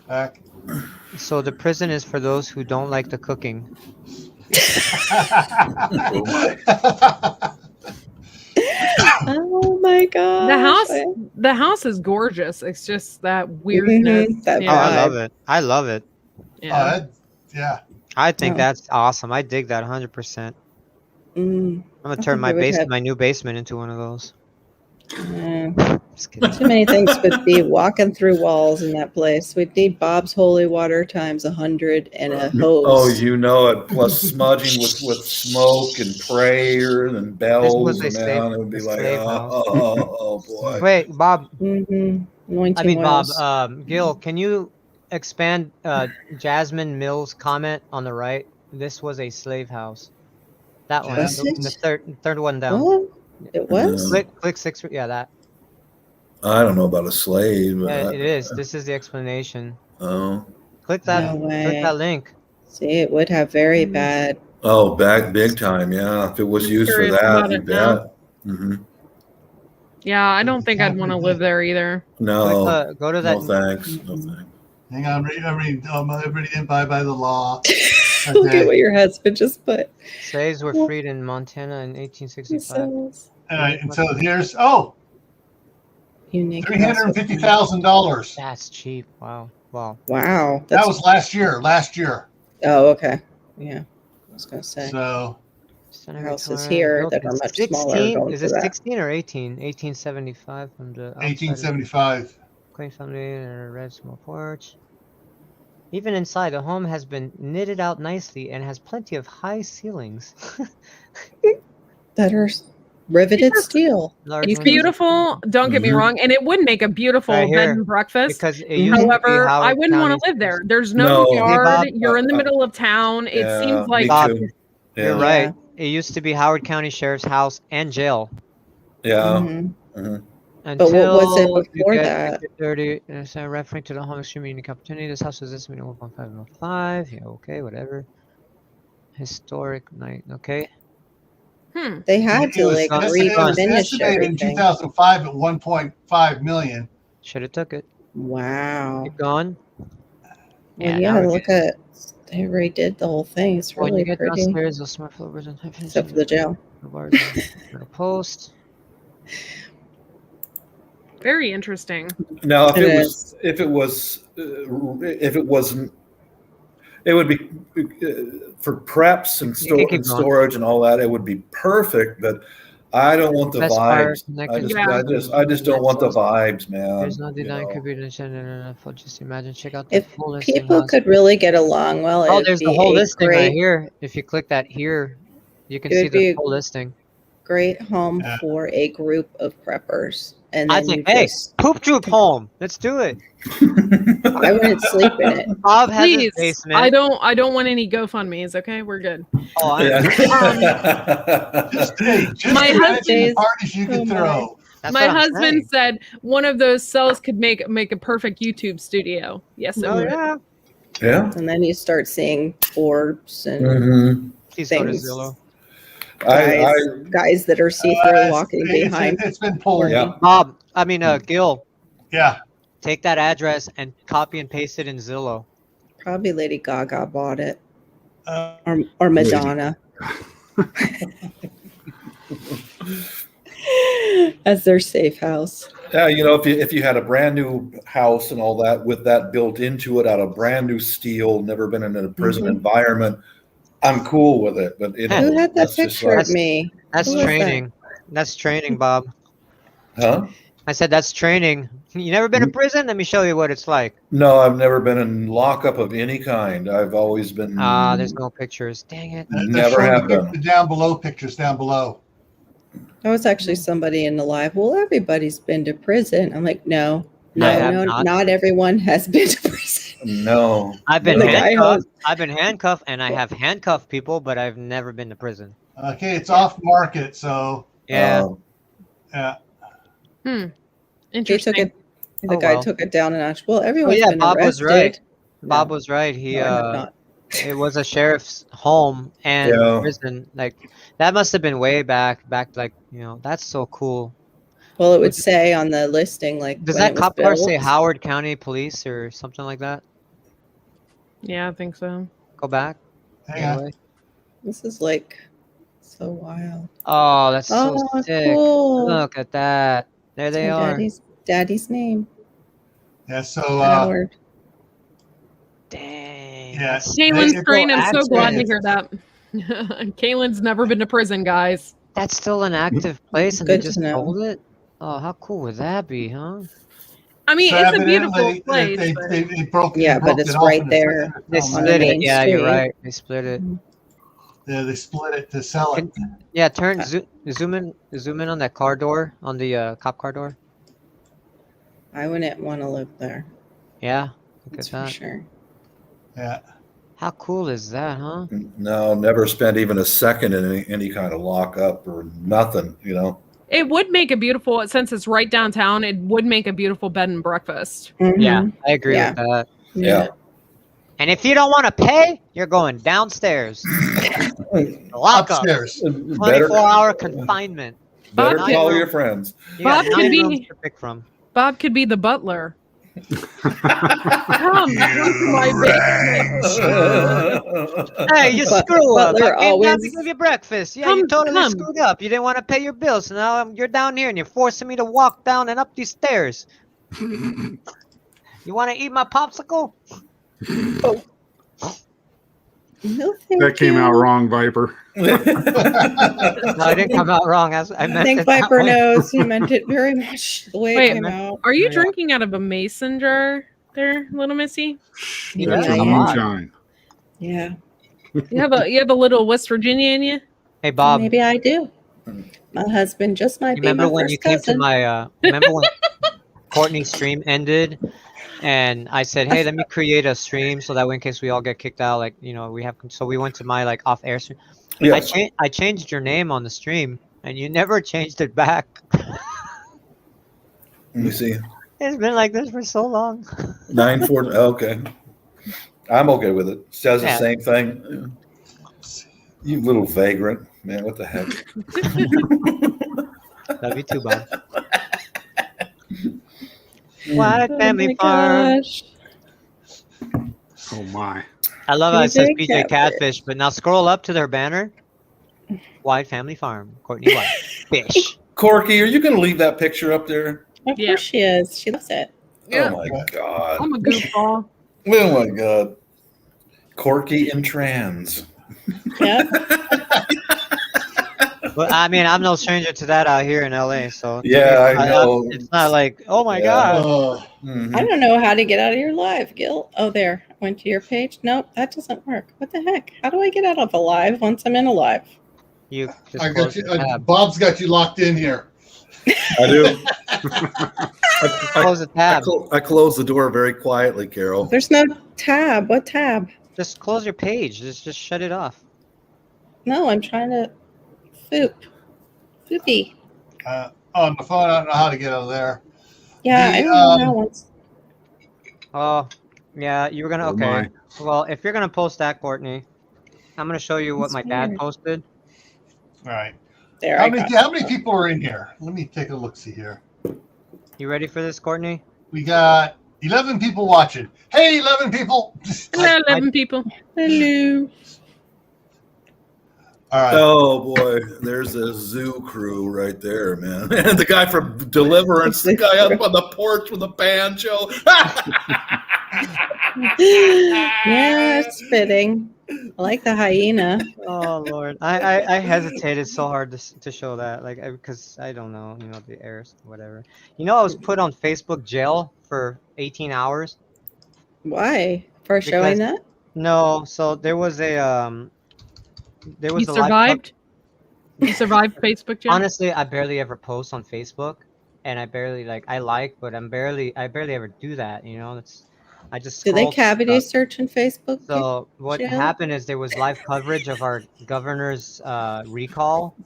Back. So the prison is for those who don't like the cooking. Oh my god. The house is gorgeous. It's just that weirdness. That Oh, I love it. I love it. Yeah. Yeah. I think that's awesome. I dig that 100%. I'm gonna turn my my new basement into one of those. Just kidding. Too many things would be walking through walls in that place. We'd need Bob's holy water times 100 and a hose. Oh, you know it. Plus smudging with smoke and prayer and bells. Man, it would be like, oh boy. Wait, Bob. Anointing Bob. oils. Gil, can you expand Jasmine Mills' comment on the right? This was a slave house. That one. The third one down. What? It was? Click 6. Yeah, that. I don't know about a slave. Yeah, it is. This is the explanation. Oh. Click that. No way. Click that link. See, it would have very bad. Oh, back big time. Yeah, if it was used for that, you bet. Yeah, I don't think I'd want to live there either. No. Go to that. No thanks. No thanks. Hang on, everybody didn't buy by the law. Look at what your husband just put. Slaves were freed in Montana in 1865. All right, and so here's unique $350,000. That's cheap. Wow. Wow. That was last year. Oh, okay. Yeah, I was gonna say. So houses here that are much smaller. Is it 16 or 18? 1875 from the 1875. Clay foundation and a red small porch. Even inside, the home has been knitted out nicely and has plenty of high ceilings. That are riveted steel. It's beautiful. Don't get me wrong, and it would make a beautiful bed and breakfast. Because however, I wouldn't want to live there. There's no yard. Bob, you're in the middle of town. It seems like Bob, you're right. It used to be Howard County Sheriff's House and jail. Yeah. But what was it before that? 30, referring to the home extreme unique opportunity. This house was estimated 1.505. Yeah, okay, whatever. Historic night. Okay. They had to refinish everything. In 2005 at 1.5 million. Should have took it. Wow. Keep going. Yeah, look at. They redid the whole thing. It's really when you get pretty. downstairs, they'll smart floors and Except for the jail. Post. very interesting. Now, if it wasn't, it would be for preps and storage and all that. It would be perfect, but I don't want the vibes. I just don't want the vibes, man. There's no denying could be just imagine. Check out the If full listing. people could really get along well, Oh, there's the whole listing right here. If you click that here, you can see the full listing. Great home for a group of preppers. And I think, hey, poop troop home. Let's do it. I wouldn't sleep in it. Bob has Please, his basement. I don't want any GoFundMe's. Okay, we're good. Oh, my husband parties you can throw. My husband said one of those cells could make a perfect YouTube studio. Yes, it would. Yeah. And then you start seeing Forbes and things. Guys that are see-through walking behind. It's been pulled. Yeah. Bob, Gil. Yeah. Take that address and copy and paste it in Zillow. Probably Lady Gaga bought it. Or Madonna. As their safe house. Yeah, if you had a brand new house and all that with that built into it out of brand new steel, never been in a prison environment, I'm cool with it. But who had that picture of me? That's training. That's training, Bob. Huh? I said that's training. You never been in prison? Let me show you what it's like. No, I've never been in lockup of any kind. I've always been. There's no pictures. Dang it. Never happened. The down below pictures down below. There was actually somebody in the live. Well, everybody's been to prison. I'm like, no, not everyone has been to prison. No. I've been The guy handcuffed. who- I've been handcuffed, and I have handcuffed people, but I've never been to prison. Okay, it's off market, so Yeah. yeah. He took Interesting. it. The Oh, guy well. took it down a notch. Well, Oh everyone's yeah, been Bob was arrested. right. Bob No. was right. He No, I have not. it was a sheriff's home and Yeah. prison. Like that must have been way back like, that's so cool. Well, it would say on the listing, like, Does when that it was cop car say built. Howard County Police or something like that? Yeah, I think so. Go back. Hang on. Anyway. This is like so wild. Oh, that's so Oh, sick. cool. Look at that. There they My are. daddy's name. Yeah, so Howard. Dang. yeah. Kaylin's They- great. I'm so active. glad to hear that. Kaylin's never been to prison, guys. That's still an active place and they Good to just know. sold it? Oh, how cool would that be, huh? I mean, So it's a evidently, beautiful place. but- they broke. Yeah, they but broke it's it off right into there. separate They elements. On the split it. main Yeah, you're street. right. They split it. Yeah, they split it to sell it. Yeah, zoom in on that car door, on the cop car door. I wouldn't want to live there. Yeah, look That's at for that. sure. Yeah. How cool is that, huh? No, never spent even a second in any kind of lockup or nothing, It would make a beautiful, since it's right downtown, it would make a beautiful bed and breakfast. Yeah, Mhm. I agree Yeah. with that. Yeah. And if you don't want to pay, you're going downstairs. Lock up. Upstairs. 24-hour confinement. Better Bob call can- your friends. You got Bob can 9 be- rooms to pick from. Bob could be the butler. Come, my Hey, you But- screw up. Butler I came down to always- give you breakfast. Yeah, you Come, totally come. screwed up. You didn't want to pay your bills, so now you're down here and you're forcing me to walk down and up these stairs. You want to eat my popsicle? No, thank That came you. out wrong, Viper. No, it didn't come out wrong. I I meant think it that Viper way. knows. He meant it very much the way Wait, it came out. Are you Yeah. drinking out of a mason jar there, little missy? He Yeah, does That's a a yeah. lot. moonshine. Yeah, You have a little West Virginia in you? Hey, Bob. maybe I do. My husband just might be Remember my when first you came to cousin. my remember when Courtney's stream ended and I said, hey, let me create a stream so that way in case we all get kicked out, like, we have, so we went to my like off air stream. Yes. I changed your name on the stream and you never changed it back. Let me see. It's been like this for so long. 940. Okay. I'm okay with it. Says the Yeah. same thing. You little vagrant. Man, what the heck? Love you too, Bob. What a Oh family my farm. gosh. Oh my. I love how it says PJ PJ Catfish, but now scroll up to their banner. White Family Farm. Courtney White. Fish. Corky, are you going to leave that picture up there? Of Yeah. course she is. She loves it. Yeah. Oh my God. I'm a goofball. Oh my God. Corky and trans. Yep. But I mean, I'm no stranger to that out here in LA, so Yeah, I know. it's not like, oh my Yeah. god. Oh, Mhm. I don't know how to get out of your live, Gil. Oh, there. Went to your page. Nope, that doesn't work. What the heck? How do I get out of a live once I'm in a live? You just I got close you. the tab. Bob's got you locked in here. I do. Close the tab. I close the door very quietly, Carol. There's no tab. What tab? Just close your page. Just shut it off. No, I'm trying to foop. Foopy. On the phone, I don't know how to get out of there. Yeah, The, I don't know how once. Oh, yeah, you were gonna. Oh Okay. my. Well, if you're gonna post that, Courtney, I'm gonna show you what That's my dad weird. posted. All right. There, How I many, got how many people are in here? Let me take a look. See here. You ready for this, Courtney? We got 11 people watching. Hey, 11 people. Hello, 11 people. Hello. All right. Oh boy, there's a zoo crew right there, man. The guy from Deliverance, the guy up on the porch with a banjo. Yeah, it's fitting. I like the hyena. Oh Lord, I hesitated so hard to show that, like, because I don't know, the airs, whatever. I was put on Facebook jail for 18 hours. Why? For showing Because- that? No, so there was a You live survived? You survived Facebook jail? Honestly, I barely ever post on Facebook, and I barely but I barely ever do that. I just Do they scrolled cavity stuff. search in Facebook? So what jail? happened is there was live coverage of our governor's recall,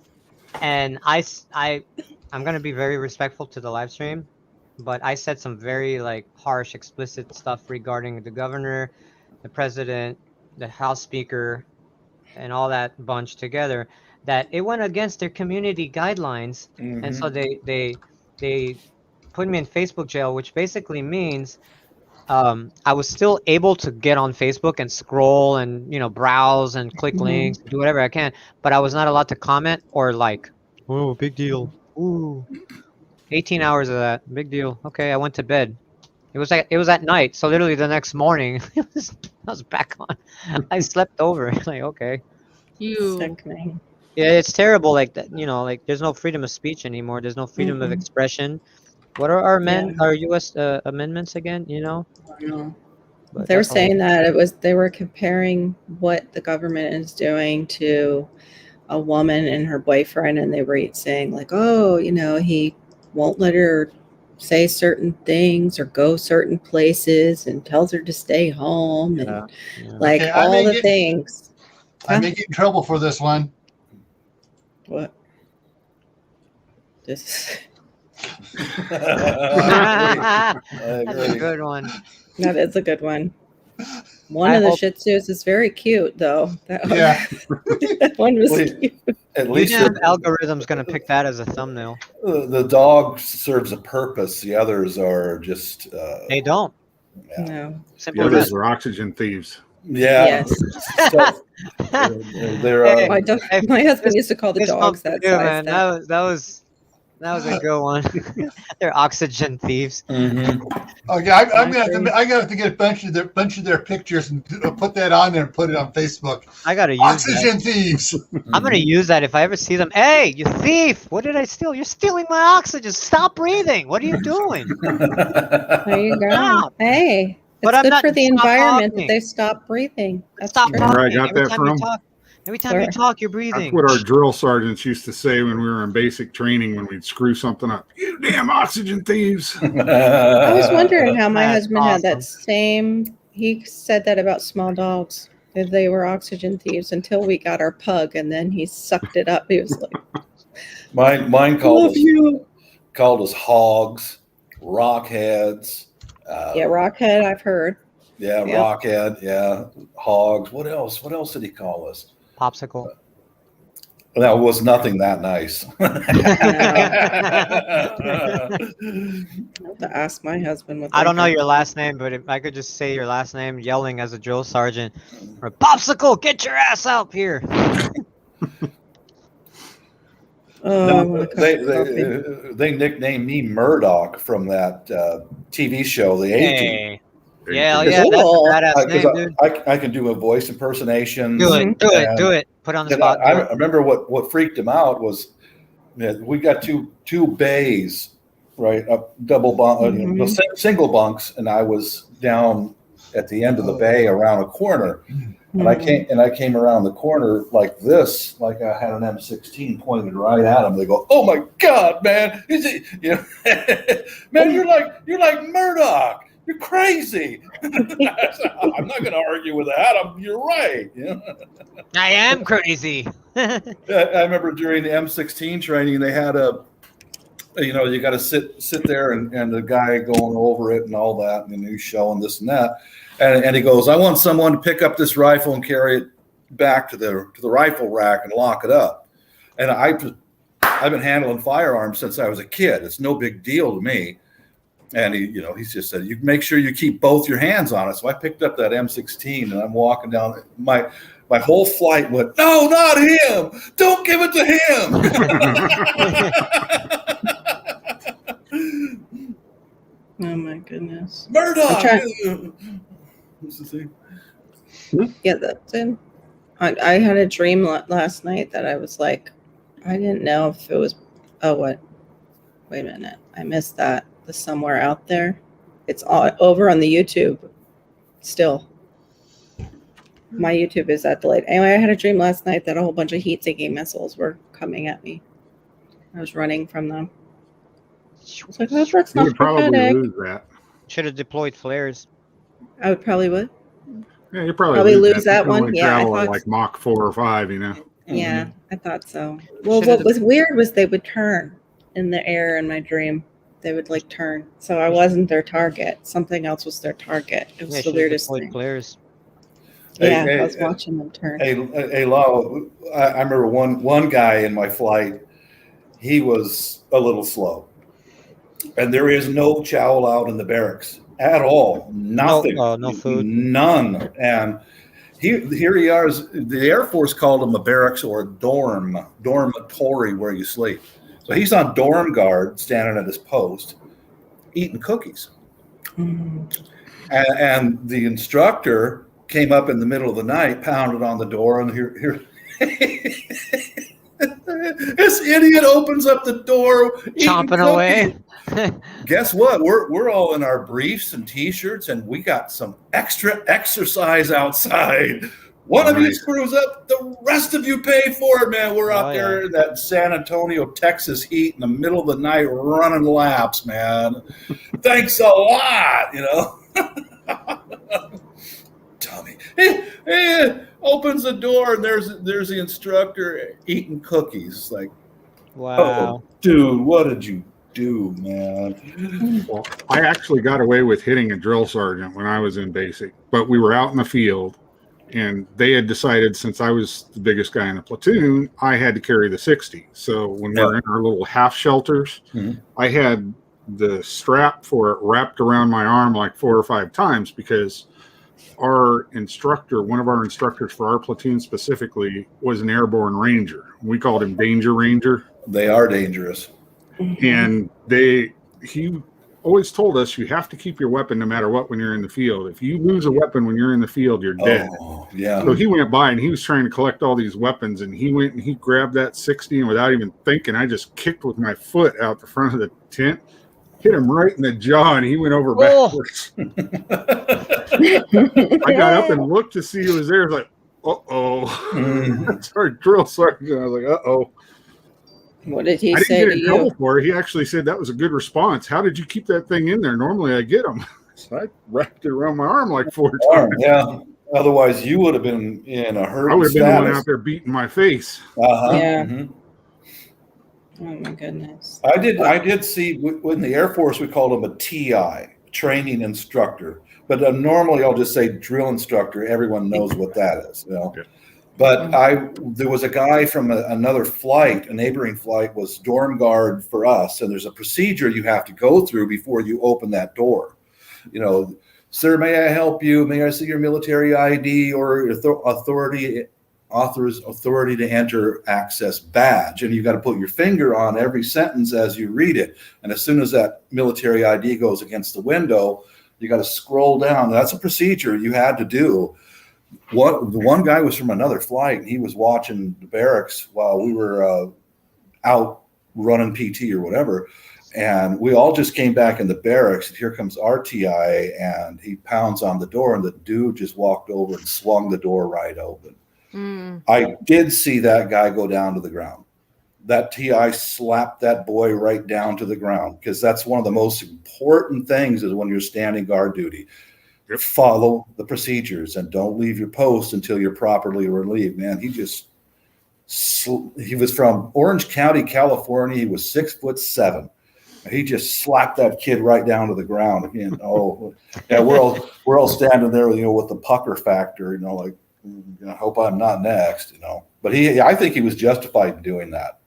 and I'm gonna be very respectful to the live stream, but I said some very like harsh, explicit stuff regarding the governor, the president, the House Speaker, and all that bunch together, that it went against their community guidelines, and so they put me in Facebook jail, which basically means I was still able to get on Facebook and scroll and browse and click links, do whatever I can, but I was not allowed to comment or like. Oh, big deal. Ooh, 18 hours of that, big deal. Okay, I went to bed. It was at night, so literally the next morning, I was back on. I slept over. Like, okay. Sickening. Yeah, it's terrible. Like that, like there's no freedom of speech anymore. There's no freedom of expression. What are our U.S. Amendments again? But They were that's all. saying that they were comparing what the government is doing to a woman and her boyfriend, and they were saying like, oh, he won't let her say certain things or go certain places and tells her to stay home and like Okay, all the things. I may get in trouble for this one. What? This. That's a good one. That is a good one. One of the Shih Tzus is very cute, though. That one was cute. At least the algorithm's going to pick that as a thumbnail. The dog serves a purpose. The others are just. They don't. Yeah. No. The others are oxygen thieves. Yeah. Yes. They're. My husband used to call the dogs that size. Man. That was a good one. They're oxygen thieves. Oh yeah, I got to get a bunch of their pictures and put that on there and put it on Facebook. I gotta use oxygen thieves. I'm gonna use that if I ever see them. Hey, you thief! What did I steal? You're stealing my oxygen. Stop breathing. What are you doing? There you go. Stop. Hey, but it's I'm good not, for the environment talking. that they stop breathing. That's stop true. talking. Where I got Every that time from? you talk, every time you talk, you're breathing. That's what our drill sergeants used to say when we were in basic training when we'd screw something up. You damn oxygen thieves. I was wondering how my husband had that same. He said that about small dogs, that they were oxygen thieves until we got our pug, and then he sucked it up. He was like, Mine called us hogs, rockheads. Yeah, rockhead. I've heard. Yeah, Yep. rockhead. Yeah, hogs. What else? What else did he call us? Popsicle. That was nothing that nice. I'll have to ask my husband what I they don't know call your it. last name, but if I could just say your last name, yelling as a drill sergeant, or Popsicle, get your ass out here. No, they nicknamed me Murdoch from that TV show, The A-Team. Yeah, that's a badass name, dude. I can do a voice impersonation. Do it. Put on the spot. I remember what freaked him out was we got two bays, right? Double bunk, single bunks, and I was down at the end of the bay around a corner. And I came around the corner like this, like I had an M16 pointed right at him. They go, "Oh my God, man! Is it? Man, you're like Murdoch. You're crazy." I'm not going to argue with that. You're right. I am crazy. I remember during the M16 training, they had you got to sit there and the guy going over it and all that, and he's showing this and that. And he goes, "I want someone to pick up this rifle and carry it back to the rifle rack and lock it up." And I've been handling firearms since I was a kid. It's no big deal to me. And he's just said, "You make sure you keep both your hands on it." So I picked up that M16 and I'm walking down. My whole flight went, "No, not him! Don't give it to him!" Oh my goodness, Murdoch. Yeah, that's it. I had a dream last night that I was like, I didn't know if it was. Oh, what? Wait a minute, I missed that. The Somewhere Out There. It's all over on the YouTube. Still, my YouTube is that delayed. Anyway, I had a dream last night that a whole bunch of heat-seeking missiles were coming at me. I was running from them. I was like, that's You not would probably prophetic. lose that. Should have deployed flares. I would probably would. Yeah, you probably, Probably lose You that can only one. Yeah, I travel at thought. like Mach 4 or 5, you know. Yeah, I thought so. Well, Should've what was weird was they would turn in the air in my dream. They would like turn. So I wasn't their target. Something else was their target. It was Yeah, the should've weirdest deployed thing. flares. Yeah, Hey, I was watching them turn. Hey, Lau, I remember one guy in my flight, he was a little slow. And there is no chow allowed in the barracks at all. Nothing. No food. None. And here he is. The Air Force called him a barracks or a dormitory where you sleep. So he's on dorm guard, standing at his post, eating cookies. And the instructor came up in the middle of the night, pounded on the door, and here this idiot opens up the door, chomping away. Guess what? We're all in our briefs and t-shirts, and we got some extra exercise outside. One of you screws up, the rest of you pay for it, man. We're out there in that San Antonio, Texas heat in the middle of the night running laps, man. Thanks a lot, you know. Tommy, hey, opens the door, and there's the instructor eating cookies. Like, wow, oh, dude, what did you do, man? Well, I actually got away with hitting a drill sergeant when I was in basic, but we were out in the field, and they had decided, since I was the biggest guy in the platoon, I had to carry the 60. So when we were in our little half shelters, I had the strap for it wrapped around my arm like 4 or 5 times, because our instructor, one of our instructors for our platoon specifically, was an airborne ranger. We called him Danger Ranger. They are dangerous. And he always told us, you have to keep your weapon no matter what when you're in the field. If you lose a weapon when you're in the field, you're dead. Oh, yeah. So he went by and he was trying to collect all these weapons, and he went and he grabbed that 60, and without even thinking, I just kicked with my foot out the front of the tent, hit him right in the jaw, and he went over backwards. I got up and looked to see who was there. I was like, uh-oh. That's our drill sergeant. I was like, uh-oh. What did he I say didn't get to in you? trouble for it. He actually said that was a good response. How did you keep that thing in there? Normally I get them. So I wrapped it around my arm like 4 times. Yeah. Otherwise, you would have been in a hurry. I would have been the one out there beating my face. Yeah. Oh my goodness. I did see in the Air Force, we called them a TI, training instructor. But normally I'll just say drill instructor. Everyone knows what that is, you know. But there was a guy from another flight, a neighboring flight, was dorm guard for us, and there's a procedure you have to go through before you open that door. You know, sir, may I help you? May I see your military ID or authority to enter access badge? And you got to put your finger on every sentence as you read it. And as soon as that military ID goes against the window, you got to scroll down. That's a procedure you had to do. The one guy was from another flight, and he was watching the barracks while we were out running PT or whatever. And we all just came back in the barracks, and here comes RTI, and he pounds on the door, and the dude just walked over and swung the door right open. I did see that guy go down to the ground. That TI slapped that boy right down to the ground, because that's one of the most important things is when you're standing guard duty. Follow the procedures and don't leave your post until you're properly relieved. Man, he was from Orange County, California. He was 6'7". He just slapped that kid right down to the ground. And we're all standing there, you know, with the pucker factor, you know, like, I hope I'm not next, you know. But I think he was justified in doing that.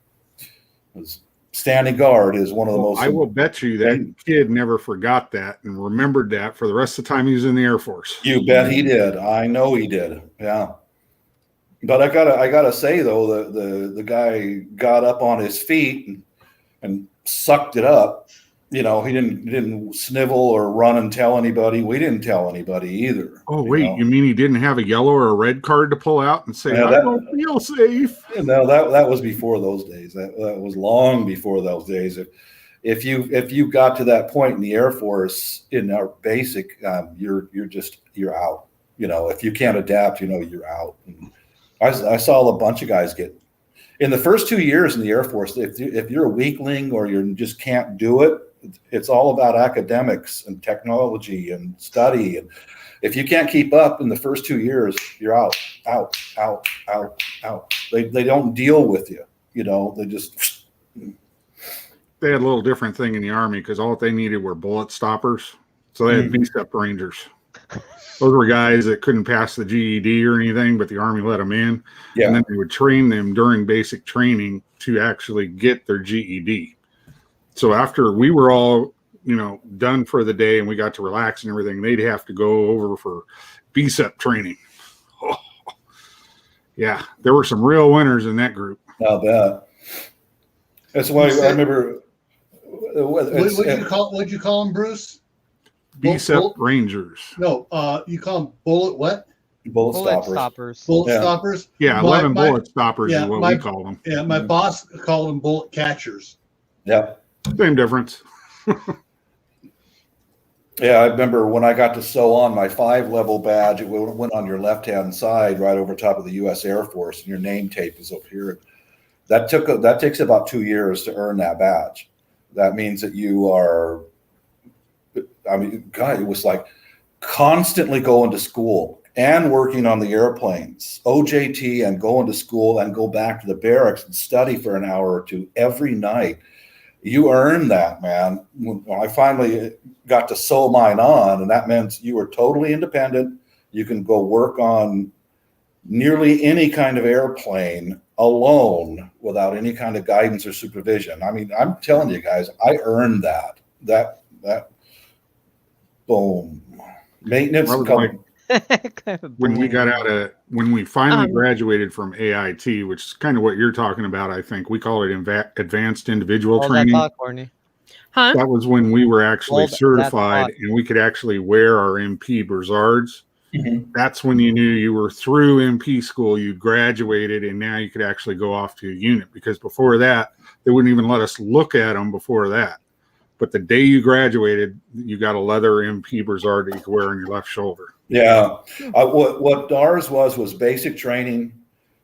Standing guard is one of the most. I will bet you that kid never forgot that and remembered that for the rest of the time he was in the Air Force. You bet he did. I know he did. Yeah. But I gotta say though, the guy got up on his feet and sucked it up. You know, he didn't snivel or run and tell anybody. We didn't tell anybody either. Oh, wait, you mean he didn't have a yellow or a red card to pull out and say, I don't feel safe? No, that was before those days. That was long before those days. If you got to that point in the Air Force in our basic, you're out. You know, if you can't adapt, you know, you're out. And I saw a bunch of guys get in the first 2 years in the Air Force. If you're a weakling or you just can't do it, it's all about academics and technology and study. And if you can't keep up in the first 2 years, you're out. They don't deal with you. You know, they just. They had a little different thing in the Army because all they needed were bullet stoppers. So they had BSEP Rangers. Those were guys that couldn't pass the GED or anything, but the Army let them in. Yeah. And then they would train them during basic training to actually get their GED. So after we were all, you know, done for the day and we got to relax and everything, they'd have to go over for BSEP training. Oh. Yeah, there were some real winners in that group. I'll bet. That's why I remember. What'd you call them, Bruce? BSEP Rangers. No, you call them bullet what? Bullet stoppers. Bullet stoppers. Yeah, 11 bullet stoppers is what we call them. Yeah, my boss called them bullet catchers. Yep. Same difference. Yeah, I remember when I got to sew on my 5-level badge, it went on your left-hand side right over top of the U.S. Air Force, and your name tape is up here. That takes about 2 years to earn that badge. That means that you are, I mean, God, it was like constantly going to school and working on the airplanes, OJT, and going to school and go back to the barracks and study for an hour or two every night. You earned that, man. When I finally got to sew mine on, and that meant you were totally independent. You can go work on nearly any kind of airplane alone without any kind of guidance or supervision. I mean, I'm telling you guys, I earned that. That boom. Maintenance. When we finally graduated from AIT, which is kind of what you're talking about, I think we call it advanced individual training. That was when we were actually certified and we could actually wear our MP Broussards. Mm-hmm. That's when you knew you were through MP school, you graduated, and now you could actually go off to a unit, because before that, they wouldn't even let us look at them before that. But the day you graduated, you got a leather MP Broussard that you could wear on your left shoulder. Yeah. What ours was basic training,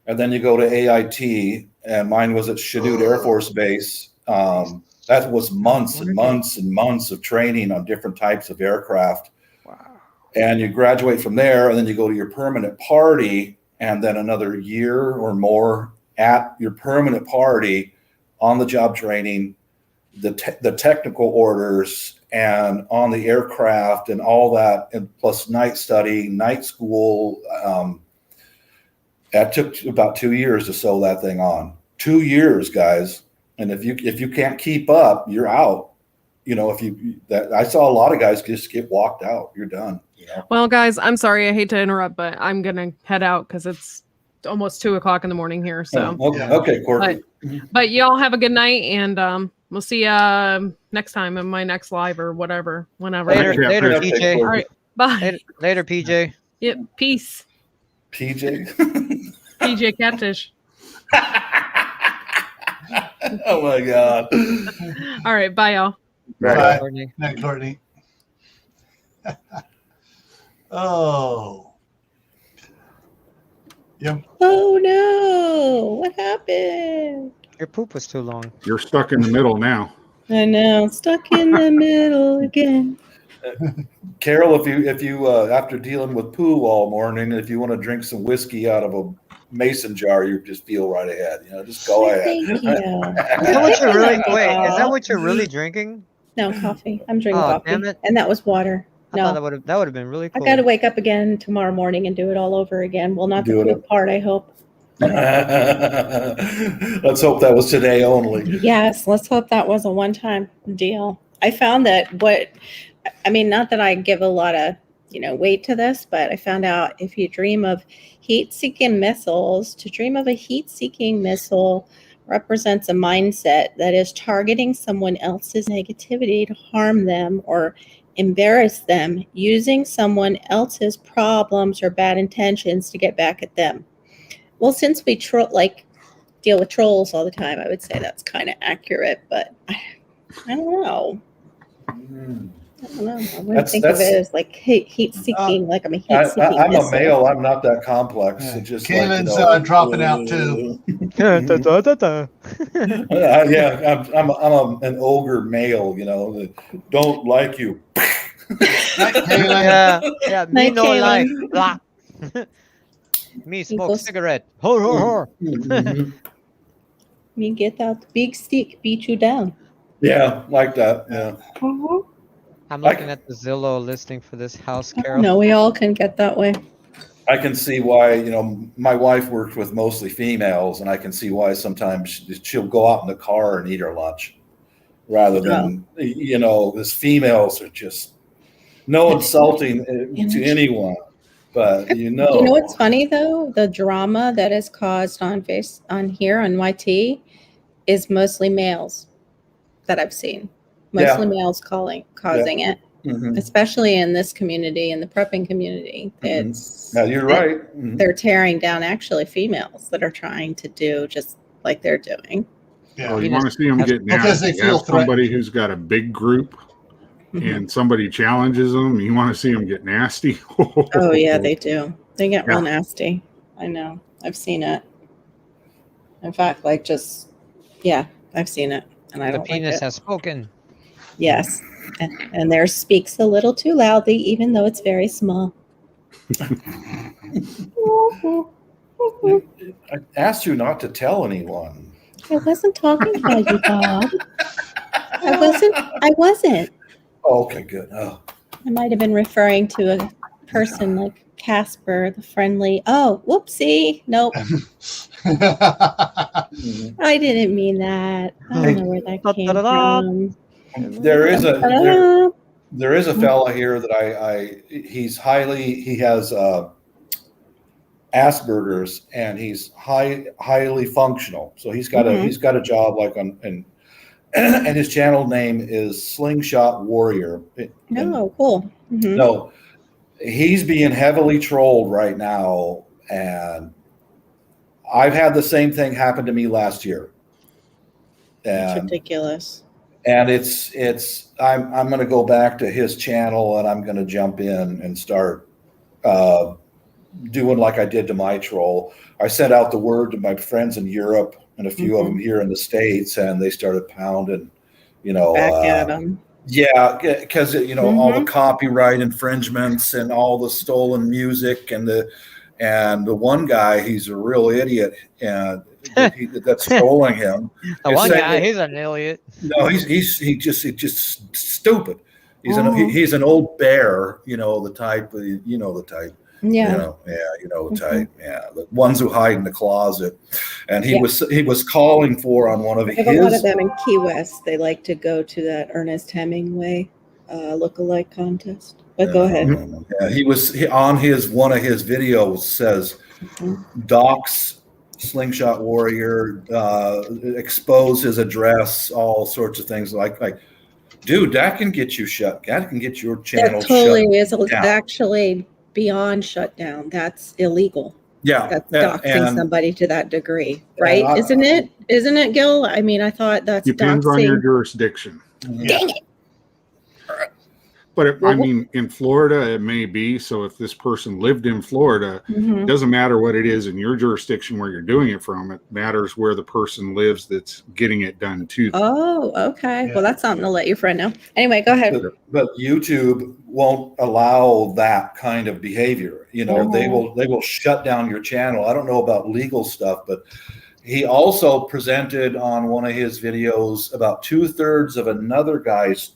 and then you go to AIT, and mine was at Chanute Air Force Base. That was months and months and months of training on different types of aircraft. Wow. And you graduate from there, and then you go to your permanent party, and then another year or more at your permanent party, on the job training, the technical orders, and on the aircraft and all that, and plus night study, night school. That took about 2 years to sew that thing on. 2 years, guys. And if you can't keep up, you're out. You know, I saw a lot of guys just get walked out. You're done. You know? Well, guys, I'm sorry. I hate to interrupt, but I'm gonna head out because it's almost 2:00 in the morning here. So okay, Courtney. But y'all have a good night, and we'll see you next time in my next live or whatever, whenever. Later, PJ. All right, bye. Later, PJ. Yep, peace. PJ. PJ Catfish. Oh my God. All right, bye, y'all. Bye, Courtney. Night, Courtney. Oh. Yep. Oh no! What happened? Your poop was too long. You're stuck in the middle now. I know, stuck in the middle again. Carol, if you after dealing with poo all morning, if you want to drink some whiskey out of a mason jar, you just feel right ahead. You know, just go ahead. Thank you. Is that what you're really? Wait, is that what you're really drinking? No, coffee. I'm drinking coffee, damn it. and that was water. I thought that would have been really cool. I got to wake up again tomorrow morning and do it all over again. Well, not the poop part, I hope. Let's hope that was today only. Yes, let's hope that was a one-time deal. I found that not that I give a lot of, weight to this, but I found out if you dream of heat-seeking missiles, to dream of a heat-seeking missile represents a mindset that is targeting someone else's negativity to harm them or embarrass them, using someone else's problems or bad intentions to get back at them. Well, since we deal with trolls all the time, I would say that's kind of accurate, but I don't know. I wouldn't think of it as like heat-seeking, like I'm a heat-seeking I'm missile. a male. I'm not that complex. Yeah. It's just Kaylin's dropping out too. I'm an ogre male. Don't like you. Night, Kaylin. Yeah. Me Night, no life. Kaylin. Blah. Me smoke Equals- cigarette. Ho ho ho. Me get that big stick, beat you down. Yeah, like that. Yeah. I'm looking at the Zillow listing for this house, Carol. No, we all can get that way. I can see why, my wife works with mostly females, and I can see why sometimes she'll go out in the car and eat her lunch rather than, as females are just no insulting to anyone. But You know what's funny though? The drama that is caused on here on YT is mostly males that I've seen. Mostly males causing it. Mhm. Especially in this community, in the prepping community. It's Yeah, you're right. Mhm. They're tearing down actually females that are trying to do just like they're doing. Yeah. Oh, you want to see them get Because they nasty. feel Have somebody threatened. who's got a big group Mhm. and somebody challenges them. You want to see them get nasty. Oh yeah, they do. They get real Yeah. nasty. I know. I've seen it. In fact, I've seen it, and I The don't penis like it. has spoken. Yes, and theirs speaks a little too loudly, even though it's very small. I asked you not to tell anyone. I wasn't talking about you, Bob. I wasn't. Oh, okay, good. Oh. I might have been referring to a person like Casper, the friendly. Oh, whoopsie. Nope. Mhm. I didn't mean that. I don't know where that came from. There is a fella here that he has Asperger's, and he's highly functional. So he's got a job like and his channel name is Slingshot Warrior. Oh, cool. Mhm. No, he's being heavily trolled right now, and I've had the same thing happen to me last year. That's And ridiculous. And I'm going to go back to his channel, and I'm going to jump in and start doing like I did to my troll. I sent out the word to my friends in Europe and a few of them here in the States, and they started pounding, Back at him. Yeah, because all the copyright infringements and all the stolen music and the one guy, he's a real idiot, and that's trolling him. The one guy, he's an idiot. No, he's just stupid. He's an old bear, the type. The type. Yeah. The type. Yeah, the ones who hide in the closet. And he was calling for on one of I have a lot of them in Key West. They like to go to that Ernest Hemingway lookalike contest. But go ahead. Yeah, he on one of his videos says, docs Slingshot Warrior, expose his address, all sorts of things like, dude, that can get you shut. That can get your channel That totally shut is down. actually beyond shutdown. That's illegal. Yeah, That's doxing somebody to that degree, right? Isn't it, Gil? I mean, I thought that's depends doxing. on your jurisdiction. Dang it. But in Florida, it may be. So if this person lived in Florida, it doesn't matter what it is in your jurisdiction where you're doing it from. It matters where the person lives that's getting it done to them. Oh, okay. Yeah. Well, that's something to let your friend know. Anyway, go ahead. But YouTube won't allow that kind of behavior. They will shut down your channel. I don't know about legal stuff, but he also presented on one of his videos about 2/3 of another guy's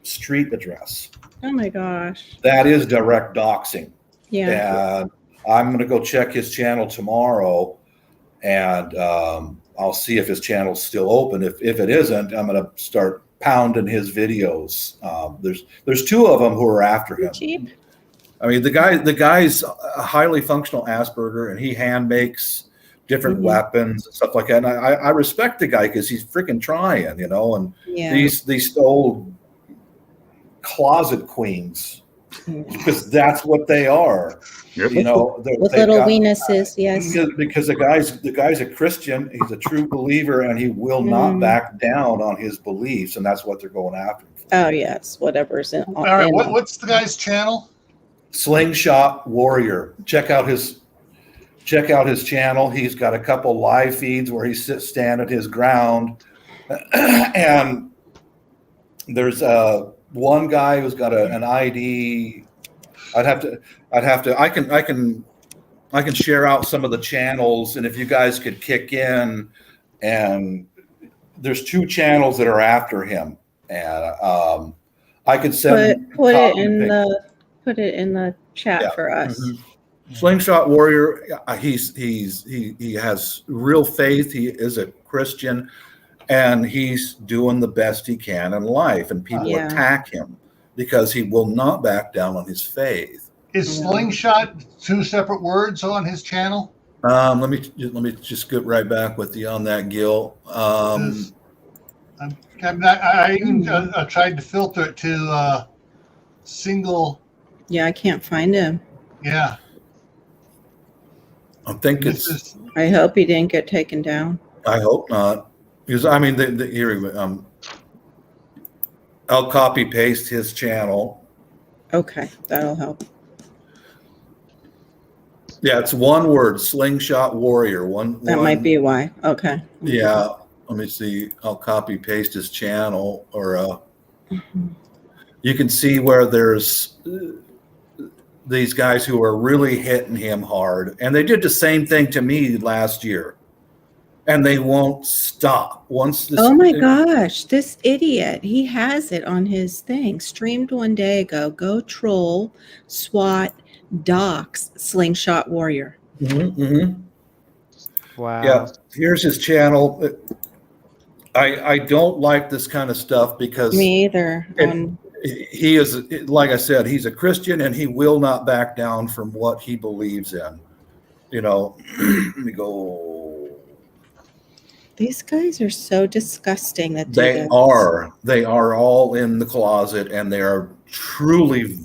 street address. Oh my gosh. That is direct doxing. Yeah. And I'm going to go check his channel tomorrow, and I'll see if his channel's still open. If it isn't, I'm going to start pounding his videos. There's two of them who are after him. Cheap. I mean, the guy's a highly functional Asperger, and he hand makes different weapons and stuff like that. And I respect the guy because he's freaking trying, and these old closet queens, because that's what they are. With little weenuses, yes. Because the guy's a Christian, he's a true believer, and he will not back down on his beliefs, and that's what they're going after him for. Oh yes, whatever's in. All right, what's the guy's channel? Slingshot Warrior. Check out his channel. He's got a couple live feeds where he standing his ground, and there's one guy who's got an ID. I can share out some of the channels, and if you guys could kick in, and there's 2 channels that are after him, and I could send put it in the chat for us. Mm-hmm. Slingshot Warrior, he has real faith. He is a Christian, and he's doing the best he can in life, and people attack him because he will not back down on his faith. Is Slingshot 2 separate words on his channel? Let me just get right back with you on that, Gil. I even tried to filter it to single. Yeah, I can't find him. Yeah. I think I hope he didn't get taken down. I hope not, because I mean, here I'll copy paste his channel. Okay, that'll help. Yeah, it's one word, Slingshot Warrior. That might be why. Okay. Yeah, let me see. I'll copy paste his channel, or you can see where there's these guys who are really hitting him hard, and they did the same thing to me last year, and they won't stop. Oh my gosh, this idiot! He has it on his thing. Streamed one day ago. Go troll, SWAT, docs, Slingshot Warrior. Wow. Yeah, here's his channel. I don't like this kind of stuff because me either. He is, like I said, he's a Christian, and he will not back down from what he believes in. You know, let me go. These guys are so disgusting that They are all in the closet, and they are truly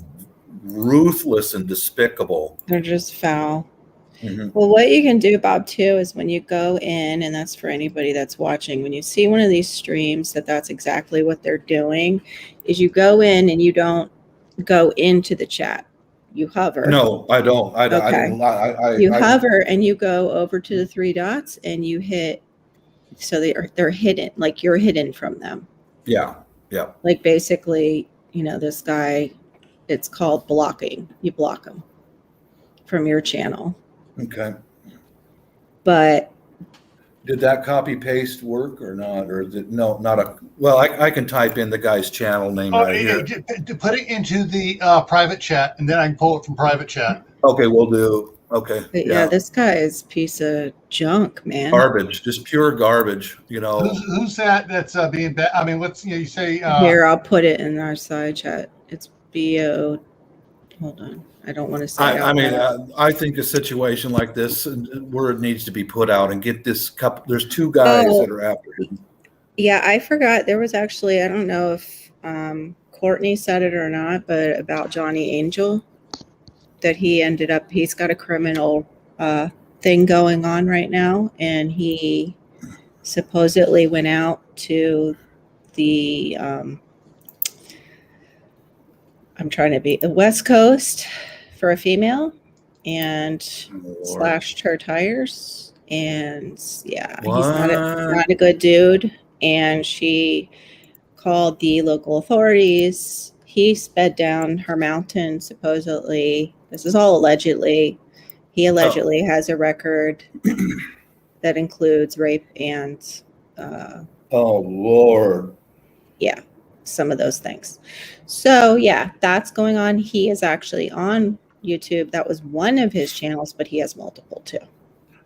ruthless and despicable. They're just foul. Well, what you can do, Bob, too, is when you go in, and that's for anybody that's watching, when you see one of these streams that's exactly what they're doing, is you go in and you don't go into the chat. You hover. No, I don't. You hover and you go over to the 3 dots and you hit, so they're hidden, like you're hidden from them. Yeah, yeah. Like basically, this guy, it's called blocking. You block him from your channel. Okay. But did that copy paste work or not? Or is it not a? Well, I can type in the guy's channel name right here. Put it into the private chat, and then I can pull it from private chat. Okay, we'll do. Okay. But yeah, this guy is a piece of junk, man. Garbage, just pure garbage. Who's that? That's being bad. I mean, what's you say? Here, I'll put it in our side chat. It's BO. Hold on. I don't want to say. I think a situation like this, word needs to be put out and get this couple. There's 2 guys that are after him. Yeah, I forgot. There was actually, I don't know if Courtney said it or not, but about Johnny Angel, that he's got a criminal thing going on right now, and he supposedly went out to the the West Coast for a female and slashed her tires, and he's not a good dude, and she called the local authorities. He sped down her mountain, supposedly. This is all allegedly. He allegedly has a record that includes rape and oh Lord. Yeah, some of those things. So yeah, that's going on. He is actually on YouTube. That was one of his channels, but he has multiple too.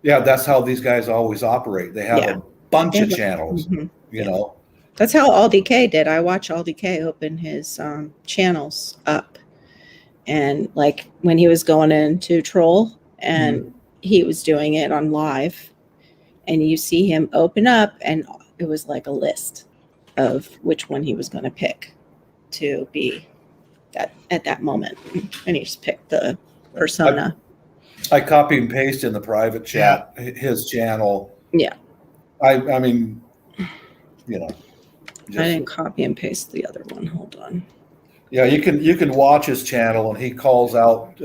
Yeah, that's how these guys always operate. They have a bunch of channels, you know. That's how AllDK did. I watched AllDK open his channels up. And like when he was going into troll and he was doing it on live, and you see him open up and it was like a list of which one he was going to pick to be that at that moment. And he just picked the persona. I copy and paste in the private chat his channel. Yeah. I mean, you know. I didn't copy and paste the other one. Hold on. Yeah, you can watch his channel and he calls out.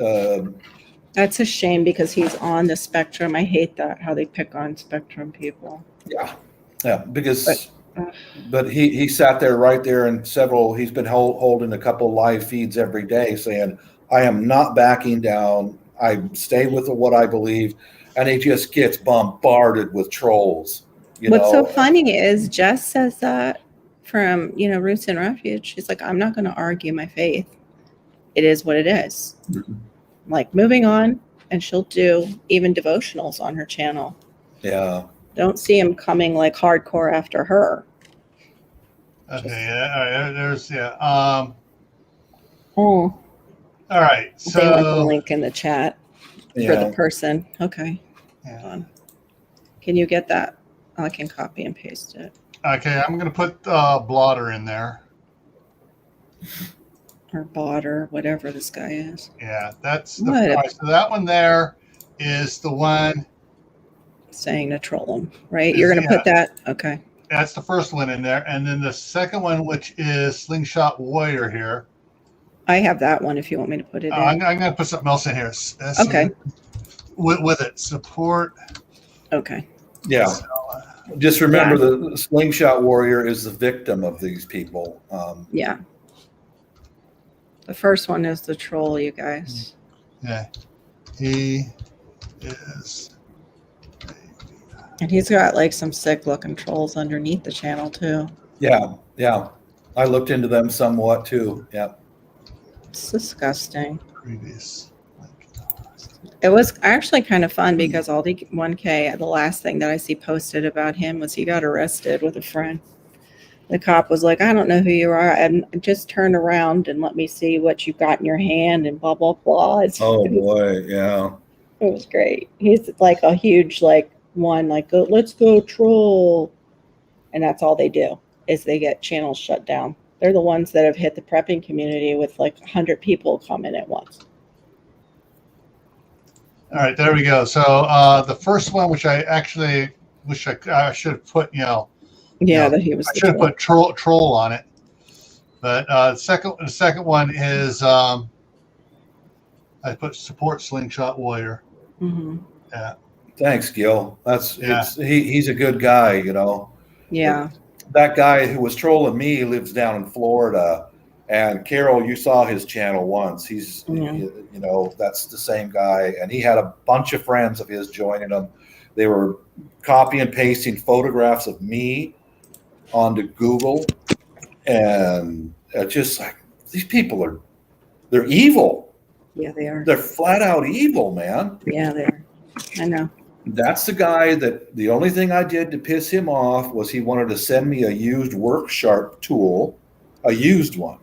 That's a shame because he's on the spectrum. I hate that how they pick on spectrum people. Yeah, because But he sat there right there and he's been holding a couple live feeds every day saying, I am not backing down. I stay with what I believe. And he just gets bombarded with trolls. What's so funny is Jess says that from, Roots and Refuge. She's like, I'm not going to argue my faith. It is what it is. Mm-hmm. Like, moving on, and she'll do even devotionals on her channel. Yeah. Don't see him coming like hardcore after her. Okay, yeah, all right, there's, yeah. All right, so. They want the link in the chat for Yeah. the person. Okay. Yeah. Hold on. Can you get that? I can copy and paste it. Okay, I'm going to put blotter in there. Or bot or whatever this guy is. Yeah, that's the What? price. So that one there is the one Saying to troll him, right? You're going to put that? Okay. that's the first one in there, and then the second one, which is Slingshot Warrior here. I have that one if you want me to put it in. I'm going to put something else in here. Okay. With it, support. Okay. Yeah. Just remember the Slingshot Warrior is the victim of these people. Yeah. The first one is the troll, you guys. Yeah. He is. And he's got like some sick looking trolls underneath the channel too. Yeah. Yeah. I looked into them somewhat too. Yeah. It's disgusting. Previous. It was actually kind of fun because Aldi 1K, the last thing that I see posted about him was he got arrested with a friend. The cop was like, I don't know who you are, and just turn around and let me see what you've got in your hand and blah, blah, blah. Oh, boy. Yeah. It was great. He's like a huge, let's go troll. And that's all they do is they get channels shut down. They're the ones that have hit the prepping community with like 100 people come in at once. All right, there we go. So the first one, which I actually wish I should have put, that he was. I should have put troll on it. But the second one is I put support Slingshot Warrior. Mm-hmm. Yeah. Thanks, Gil. He's a good guy, Yeah. That guy who was trolling me lives down in Florida. And Carol, you saw his channel once. He's, that's the same guy. And he had a bunch of friends of his joining him. They were copy and pasting photographs of me onto Google. And it's just like, these people they're evil. Yeah, they are. They're flat out evil, man. Yeah, they are. I know. That's the guy that the only thing I did to piss him off was he wanted to send me a used work sharp tool, a used one.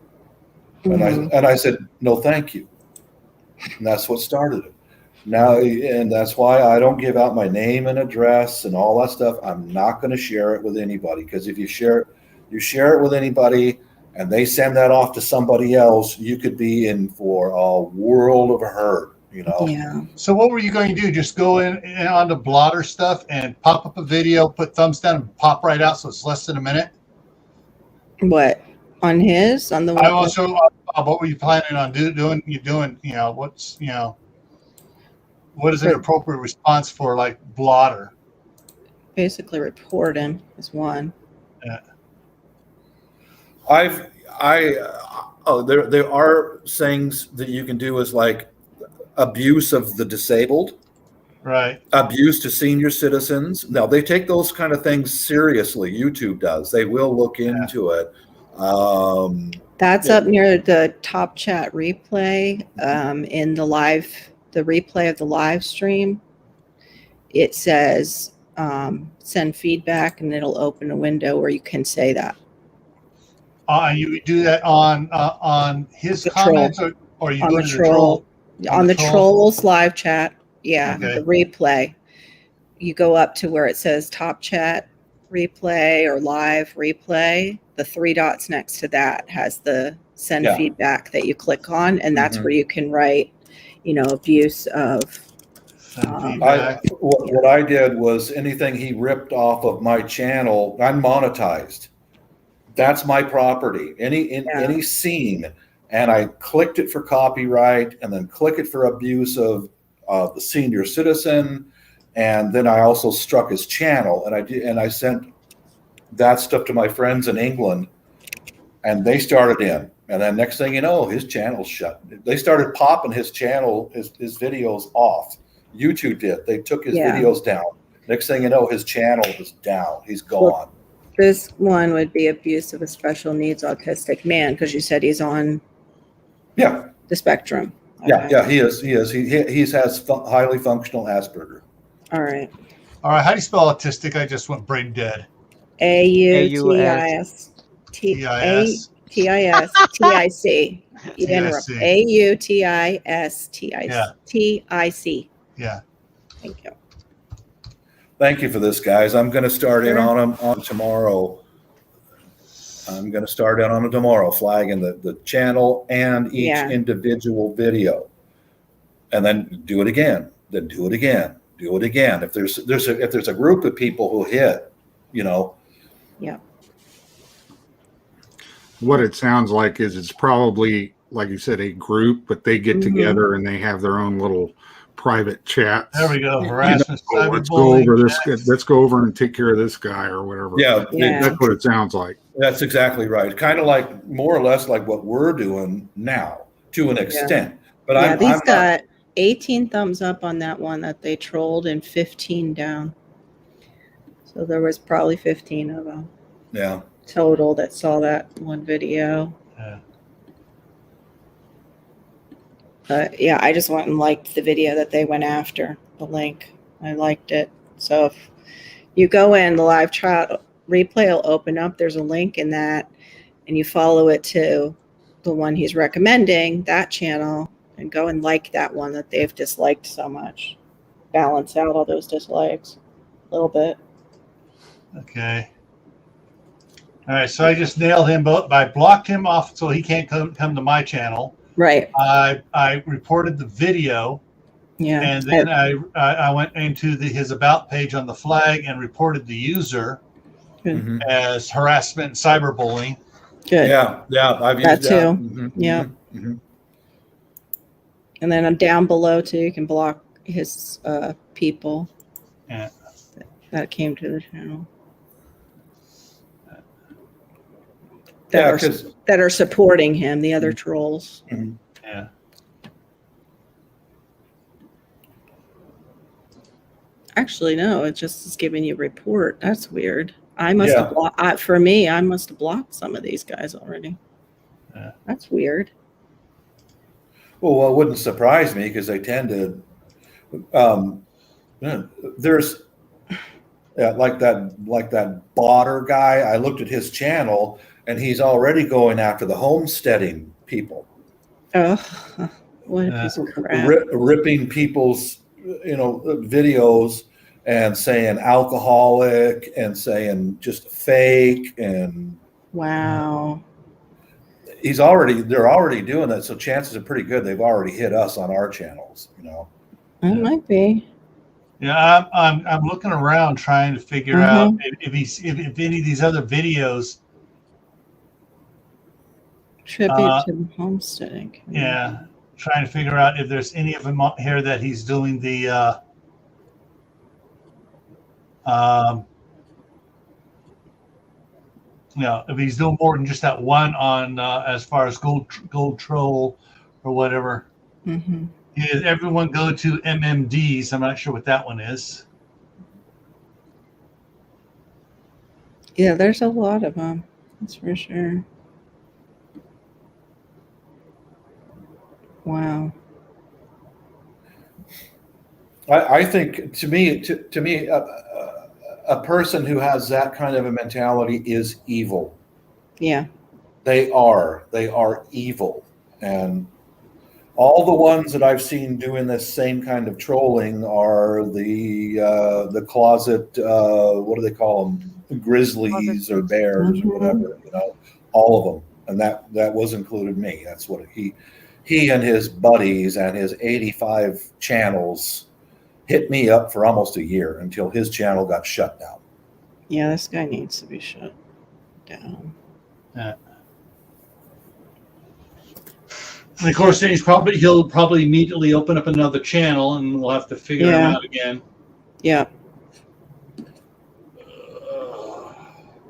And I said, no, thank you. And that's what started it. Now, and that's why I don't give out my name and address and all that stuff. I'm not going to share it with anybody, because if you share it with anybody and they send that off to somebody else, you could be in for a world of hurt, Yeah. So what were you going to do? Just go in onto blotter stuff and pop up a video, put thumbs down, and pop right out, so it's less than a minute? What? On the one? I also, what were you planning on doing? What is an appropriate response for like blotter? Basically report him is one. Yeah. There are things that you can do as like abuse of the disabled, right? Abuse to senior citizens. Now they take those kind of things seriously. YouTube does. They will look into it. That's up near the top chat replay in the replay of the live stream. It says send feedback, and it'll open a window where you can say that. You would do that on his comments, or you on go the to troll, the troll? on the troll's live chat. Yeah, Okay. the replay. You go up to where it says top chat replay or live replay. The 3 dots next to that has the send feedback that you click on, and that's where you can write, abuse of. What I did was anything he ripped off of my channel, I'm monetized. That's my property. Any scene, and I clicked it for copyright, and then click it for abuse of the senior citizen, and then I also struck his channel, and I sent that stuff to my friends in England, and they started in. And then next thing you know, his channel's shut. They started popping his channel, his videos off. YouTube did. They took his videos down. Next thing you know, his channel is down. He's gone. Well, this one would be abuse of a special needs autistic man, because you said he's on the spectrum. Okay. Yeah, he is. He has highly functional Asperger. All right. How do you spell autistic? I just went brain dead. AUTISTIC. You interrupt. AUTISTIC. Yeah. Thank you. Thank you for this, guys. I'm going to start in on them on tomorrow. I'm going to start in on it tomorrow, flagging the channel and each individual video, and then do it again. Then do it again. Do it again. If there's a group of people who hit, Yeah. What it sounds like is it's probably, like you said, a group, but they get together and they have their own little private chats. There we go. Harassment. Let's go over this. Let's go over and take care of this guy or whatever. Yeah. That's what it sounds like. That's exactly right. Kind of like, more or less like what we're doing now, to an extent. But these got 18 thumbs up on that one that they trolled and 15 down. So there was probably 15 of them. Yeah. Total that saw that one video. I just went and liked the video that they went after, the link. I liked it. So if you go in, the live chat replay will open up. There's a link in that, and you follow it to the one he's recommending, that channel, and go and like that one that they've disliked so much. Balance out all those dislikes a little bit. Okay. All right, so I just nailed him both. I blocked him off so he can't come to my channel. Right. I reported the video. Yeah. And then I went into his about page on the flag and reported the user as harassment and cyberbullying. Good. Yeah, I've used that too. Yeah. And then I'm down below too. You can block his people. Yeah. That came to the channel. That are supporting him, the other trolls. Yeah. Actually, no, it just is giving you a report. That's weird. I must have blocked. For me, I must have blocked some of these guys already. Yeah. That's weird. Well, it wouldn't surprise me because they tend to. There's like that botter guy. I looked at his channel, and he's already going after the homesteading people. Oh, what a piece of crap! Ripping people's videos and saying alcoholic and saying just fake and wow. They're already doing that, so chances are pretty good they've already hit us on our channels. It might be. Yeah, I'm looking around trying to figure out if any of these other videos tribute to the homesteading. Yeah, trying to figure out if there's any of them here that he's doing the if he's doing more than just that one on as far as gold troll or whatever. Is everyone go to MMDs? I'm not sure what that one is. Yeah, there's a lot of them. That's for sure. Wow. I think to me, a person who has that kind of a mentality is evil. Yeah. They are evil, and all the ones that I've seen doing this same kind of trolling are the closet. What do they call them? Grizzlies or bears or whatever. All of them, and that was included me. That's what he and his buddies and his 85 channels hit me up for almost a year until his channel got shut down. Yeah, this guy needs to be shut down. And of course, then he'll probably immediately open up another channel, and we'll have to figure him out again. Yeah.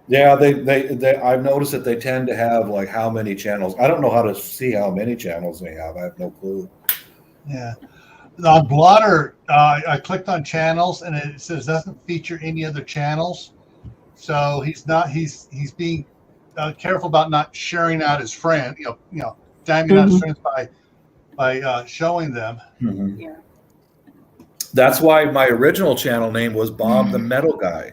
Yeah, they I've noticed that they tend to have like how many channels. I don't know how to see how many channels they have. I have no clue. Yeah. On Blotter, I clicked on channels and it says doesn't feature any other channels. So he's being careful about not sharing out his friend, diming out his friends by showing them. Mm-hmm. Yeah. That's why my original channel name was Bob the Metal Guy.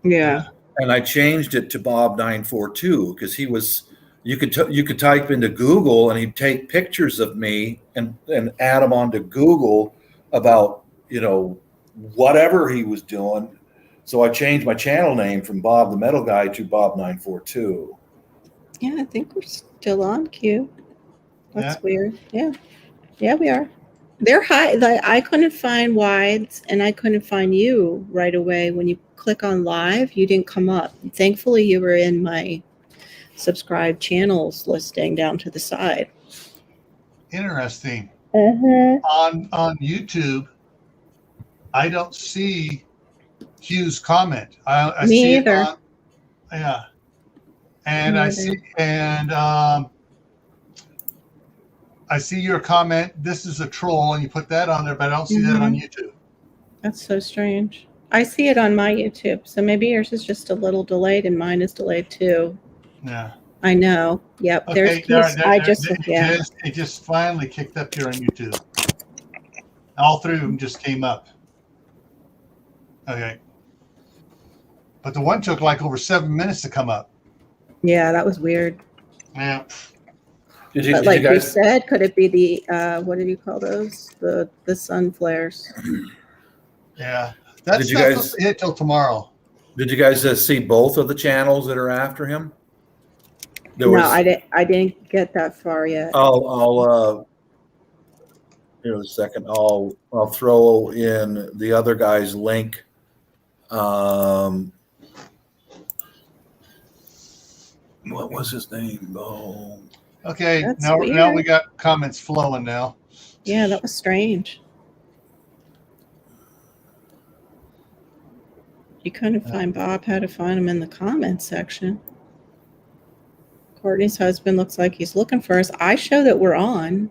Yeah. And I changed it to Bob942 because he was. You could type into Google and he'd take pictures of me and add them onto Google about whatever he was doing. So I changed my channel name from Bob the Metal Guy to Bob942. Yeah, I think we're still on Q. That's Yeah. weird. Yeah, we are. They're high. Like, I couldn't find wides, and I couldn't find you right away. When you click on live, you didn't come up. Thankfully, you were in my subscribed channels listing down to the side. Interesting. Mm-hmm. On YouTube, I don't see Q's comment. I Me see either. It on, yeah, and Me I either. see I see your comment. This is a troll, and you put that on there, but I don't see that on YouTube. That's so strange. I see it on my YouTube, so maybe yours is just a little delayed, and mine is delayed too. Yeah. I know. Yep. Okay. There's Q's. It just finally kicked up here on YouTube. All three of them just came up. Okay. But the one took like over 7 minutes to come up. Yeah, that was weird. Yeah. But like you said, could it be the what do you call those? The sun flares. Yeah. That's Did you not guys supposed to hit till tomorrow. Did you guys see both of the channels that are after him? I didn't get that far yet. I'll here a second. I'll throw in the other guy's link. What was his name? Oh. Okay, That's now weird. we got comments flowing now. Yeah, that was strange. You couldn't find Bob. How to find him in the comments section. Courtney's husband looks like he's looking for us. I show that we're on.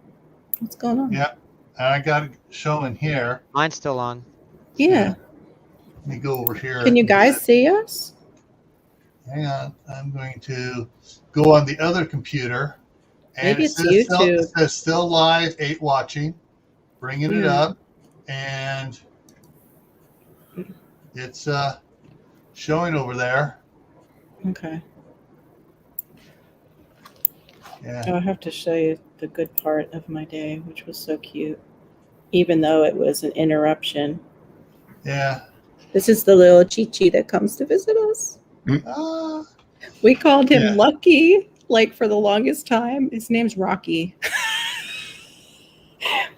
What's going on? Yeah, I got it showing here. Mine's still on. Yeah. Let me go over here. Can you guys see us? Hang on. I'm going to go on the other computer. And Maybe it's YouTube. It says still live, 8 watching. Bringing it up. And it's showing over there. Okay. Yeah. I'll have to show you the good part of my day, which was so cute, even though it was an interruption. Yeah. This is the little Chi-Chi that comes to visit us. We called him Lucky, like for the longest time. His name's Rocky.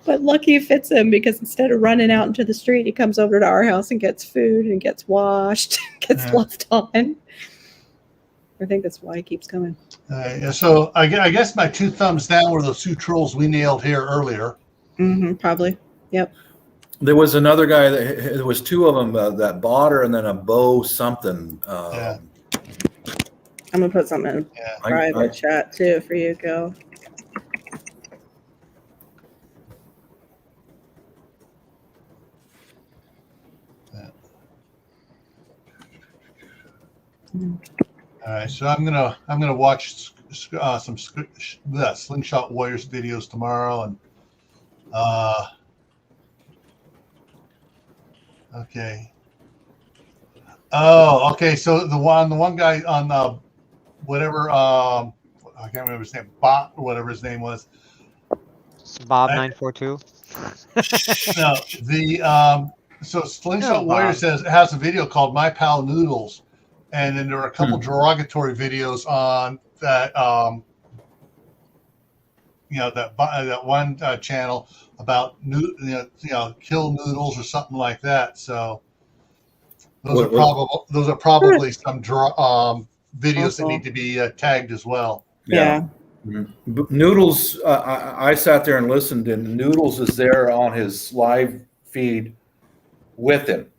But Lucky fits him because instead of running out into the street, he comes over to our house and gets food and gets washed, gets left on. I think that's why he keeps coming. So I guess my 2 thumbs down were those 2 trolls we nailed here earlier. Probably. Yep. There was another guy there was 2 of them that bought her and then a Bo something. I'm gonna put something in private chat too for you, Gil. All right, so I'm gonna watch some Slingshot Warriors videos tomorrow, and okay. Oh, okay. So the one guy on whatever I can't remember his name, Bob or whatever his name was. It's Bob942. No, so Slingshot Warriors has a video called My Pal Noodles. And then there are a couple derogatory videos on that, that one channel about kill noodles or something like that. So those are probably some videos that need to be tagged as well. Yeah. Noodles. I sat there and listened, and Noodles is there on his live feed with him.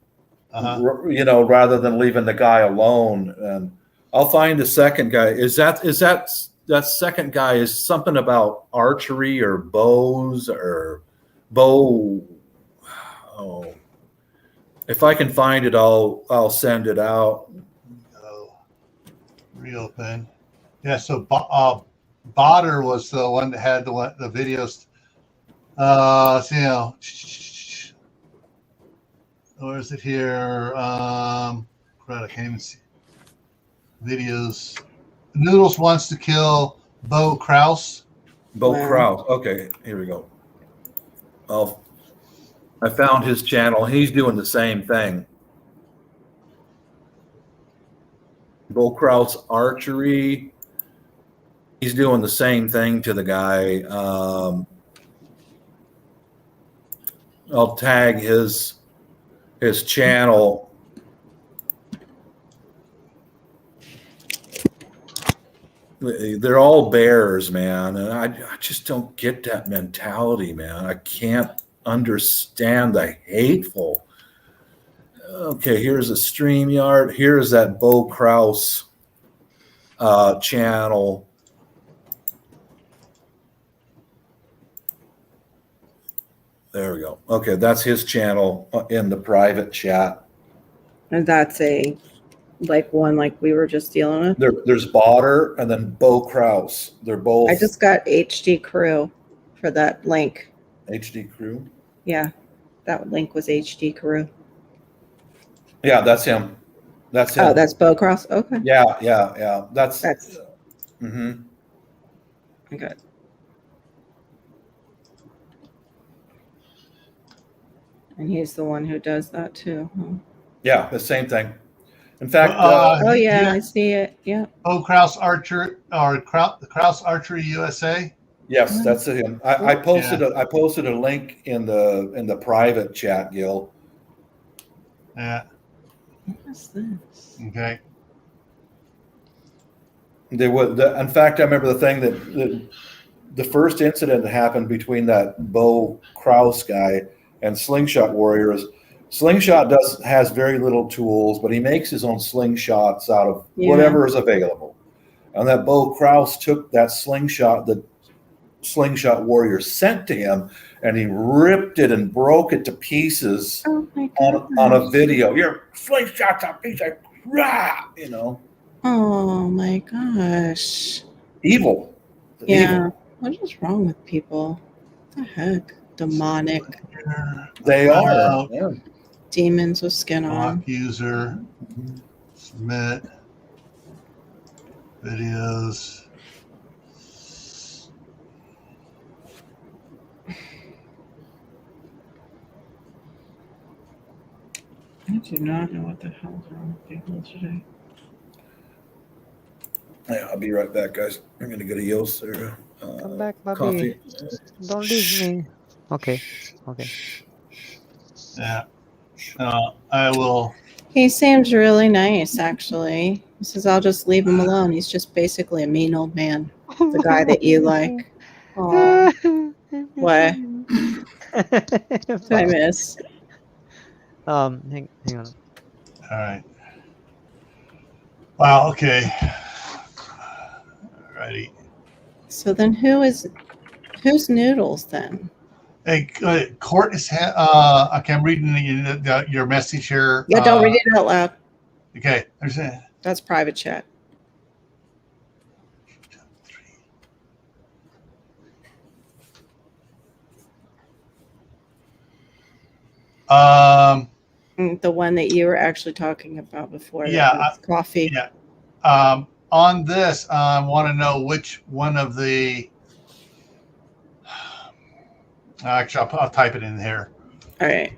Rather than leaving the guy alone. And I'll find the second guy. Is that second guy is something about archery or bows or bow? Oh, if I can find it, I'll send it out. Reopen. Yeah. So Botter was the one that had the videos. Where is it here? I can't even see videos. Noodles wants to kill Bo Kraus. Bo Kraus. Okay, here we go. I found his channel. He's doing the same thing. Bo Kraus archery. He's doing the same thing to the guy. I'll tag his channel. They're all bears, man, and I just don't get that mentality, man. I can't understand the hateful. Okay, here's a StreamYard. Here's that Bo Kraus channel. There we go. Okay, that's his channel in the private chat. And that's one like we were just dealing with. There's Botter and then Bo Kraus. They're both. I just got HD Crew for that link. HD Crew? Yeah, that link was HD Crew. Yeah, that's him. That's him. Oh, that's Bo Kraus? Okay. Yeah. That's. Mm-hmm. Okay. And he's the one who does that too. Huh? Yeah, the same thing. In fact, I see it. Yeah. Bo Kraus Archer or the Kraus Archery USA. Yes, that's him. I posted a link in the private chat, Gil. Yeah. What is this? Okay. They would. In fact, I remember the thing that the first incident that happened between that Bo Kraus guy and Slingshot Warriors. Slingshot has very little tools, but he makes his own slingshots out of whatever is available. And that Bo Kraus took that slingshot that Slingshot Warrior sent to him, and he ripped it and broke it to pieces on a video. Your slingshot's a piece of crap, you know. Oh my gosh. Evil. Yeah. Evil. What is wrong with people? What the heck? Demonic. They are. Yeah. Demons with skin on. User. Submit. Videos. I do not know what the hell is wrong with people today. Yeah, I'll be right back, guys. I'm going to get a Yost there. Come back, Bobby. Coffee. Don't leave me. Okay. Yeah. I will. He seems really nice, actually. He says, I'll just leave him alone. He's just basically a mean old man. The guy that you like. Aww. What? Did I miss? Hang on. All right. Wow. Okay. Alrighty. So then who's Noodles then? Hey, Court is. Okay, I'm reading your message here. Yeah, don't read it out loud. Okay, there's a. That's private chat. The one that you were actually talking about before. Yeah, coffee. Yeah. On this, I want to know which one of the. Actually, I'll type it in here. All right.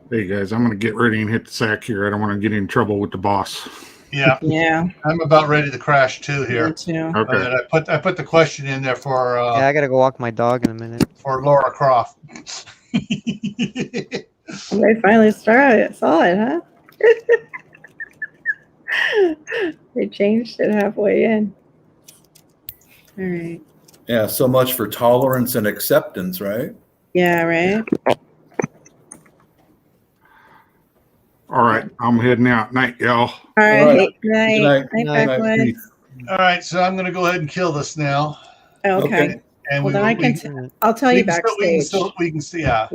Hey guys, I'm going to get ready and hit the sack here. I don't want to get in trouble with the boss. Yeah. Yeah. I'm about ready to crash too here. Me too. Okay. I put the question in there for. Yeah, I gotta go walk my dog in a minute. For Laura Croft. They finally saw it, huh? They changed it halfway in. All right. Yeah, so much for tolerance and acceptance, right? Yeah, right. All right, I'm heading out. Night, y'all. All right. right. Good night. Good night. Night, Night. Beckwith. All right, so I'm going to go ahead and kill this now. Okay. Okay. And Well, we then will, I'll tell you we can backstage. we can see. Yeah.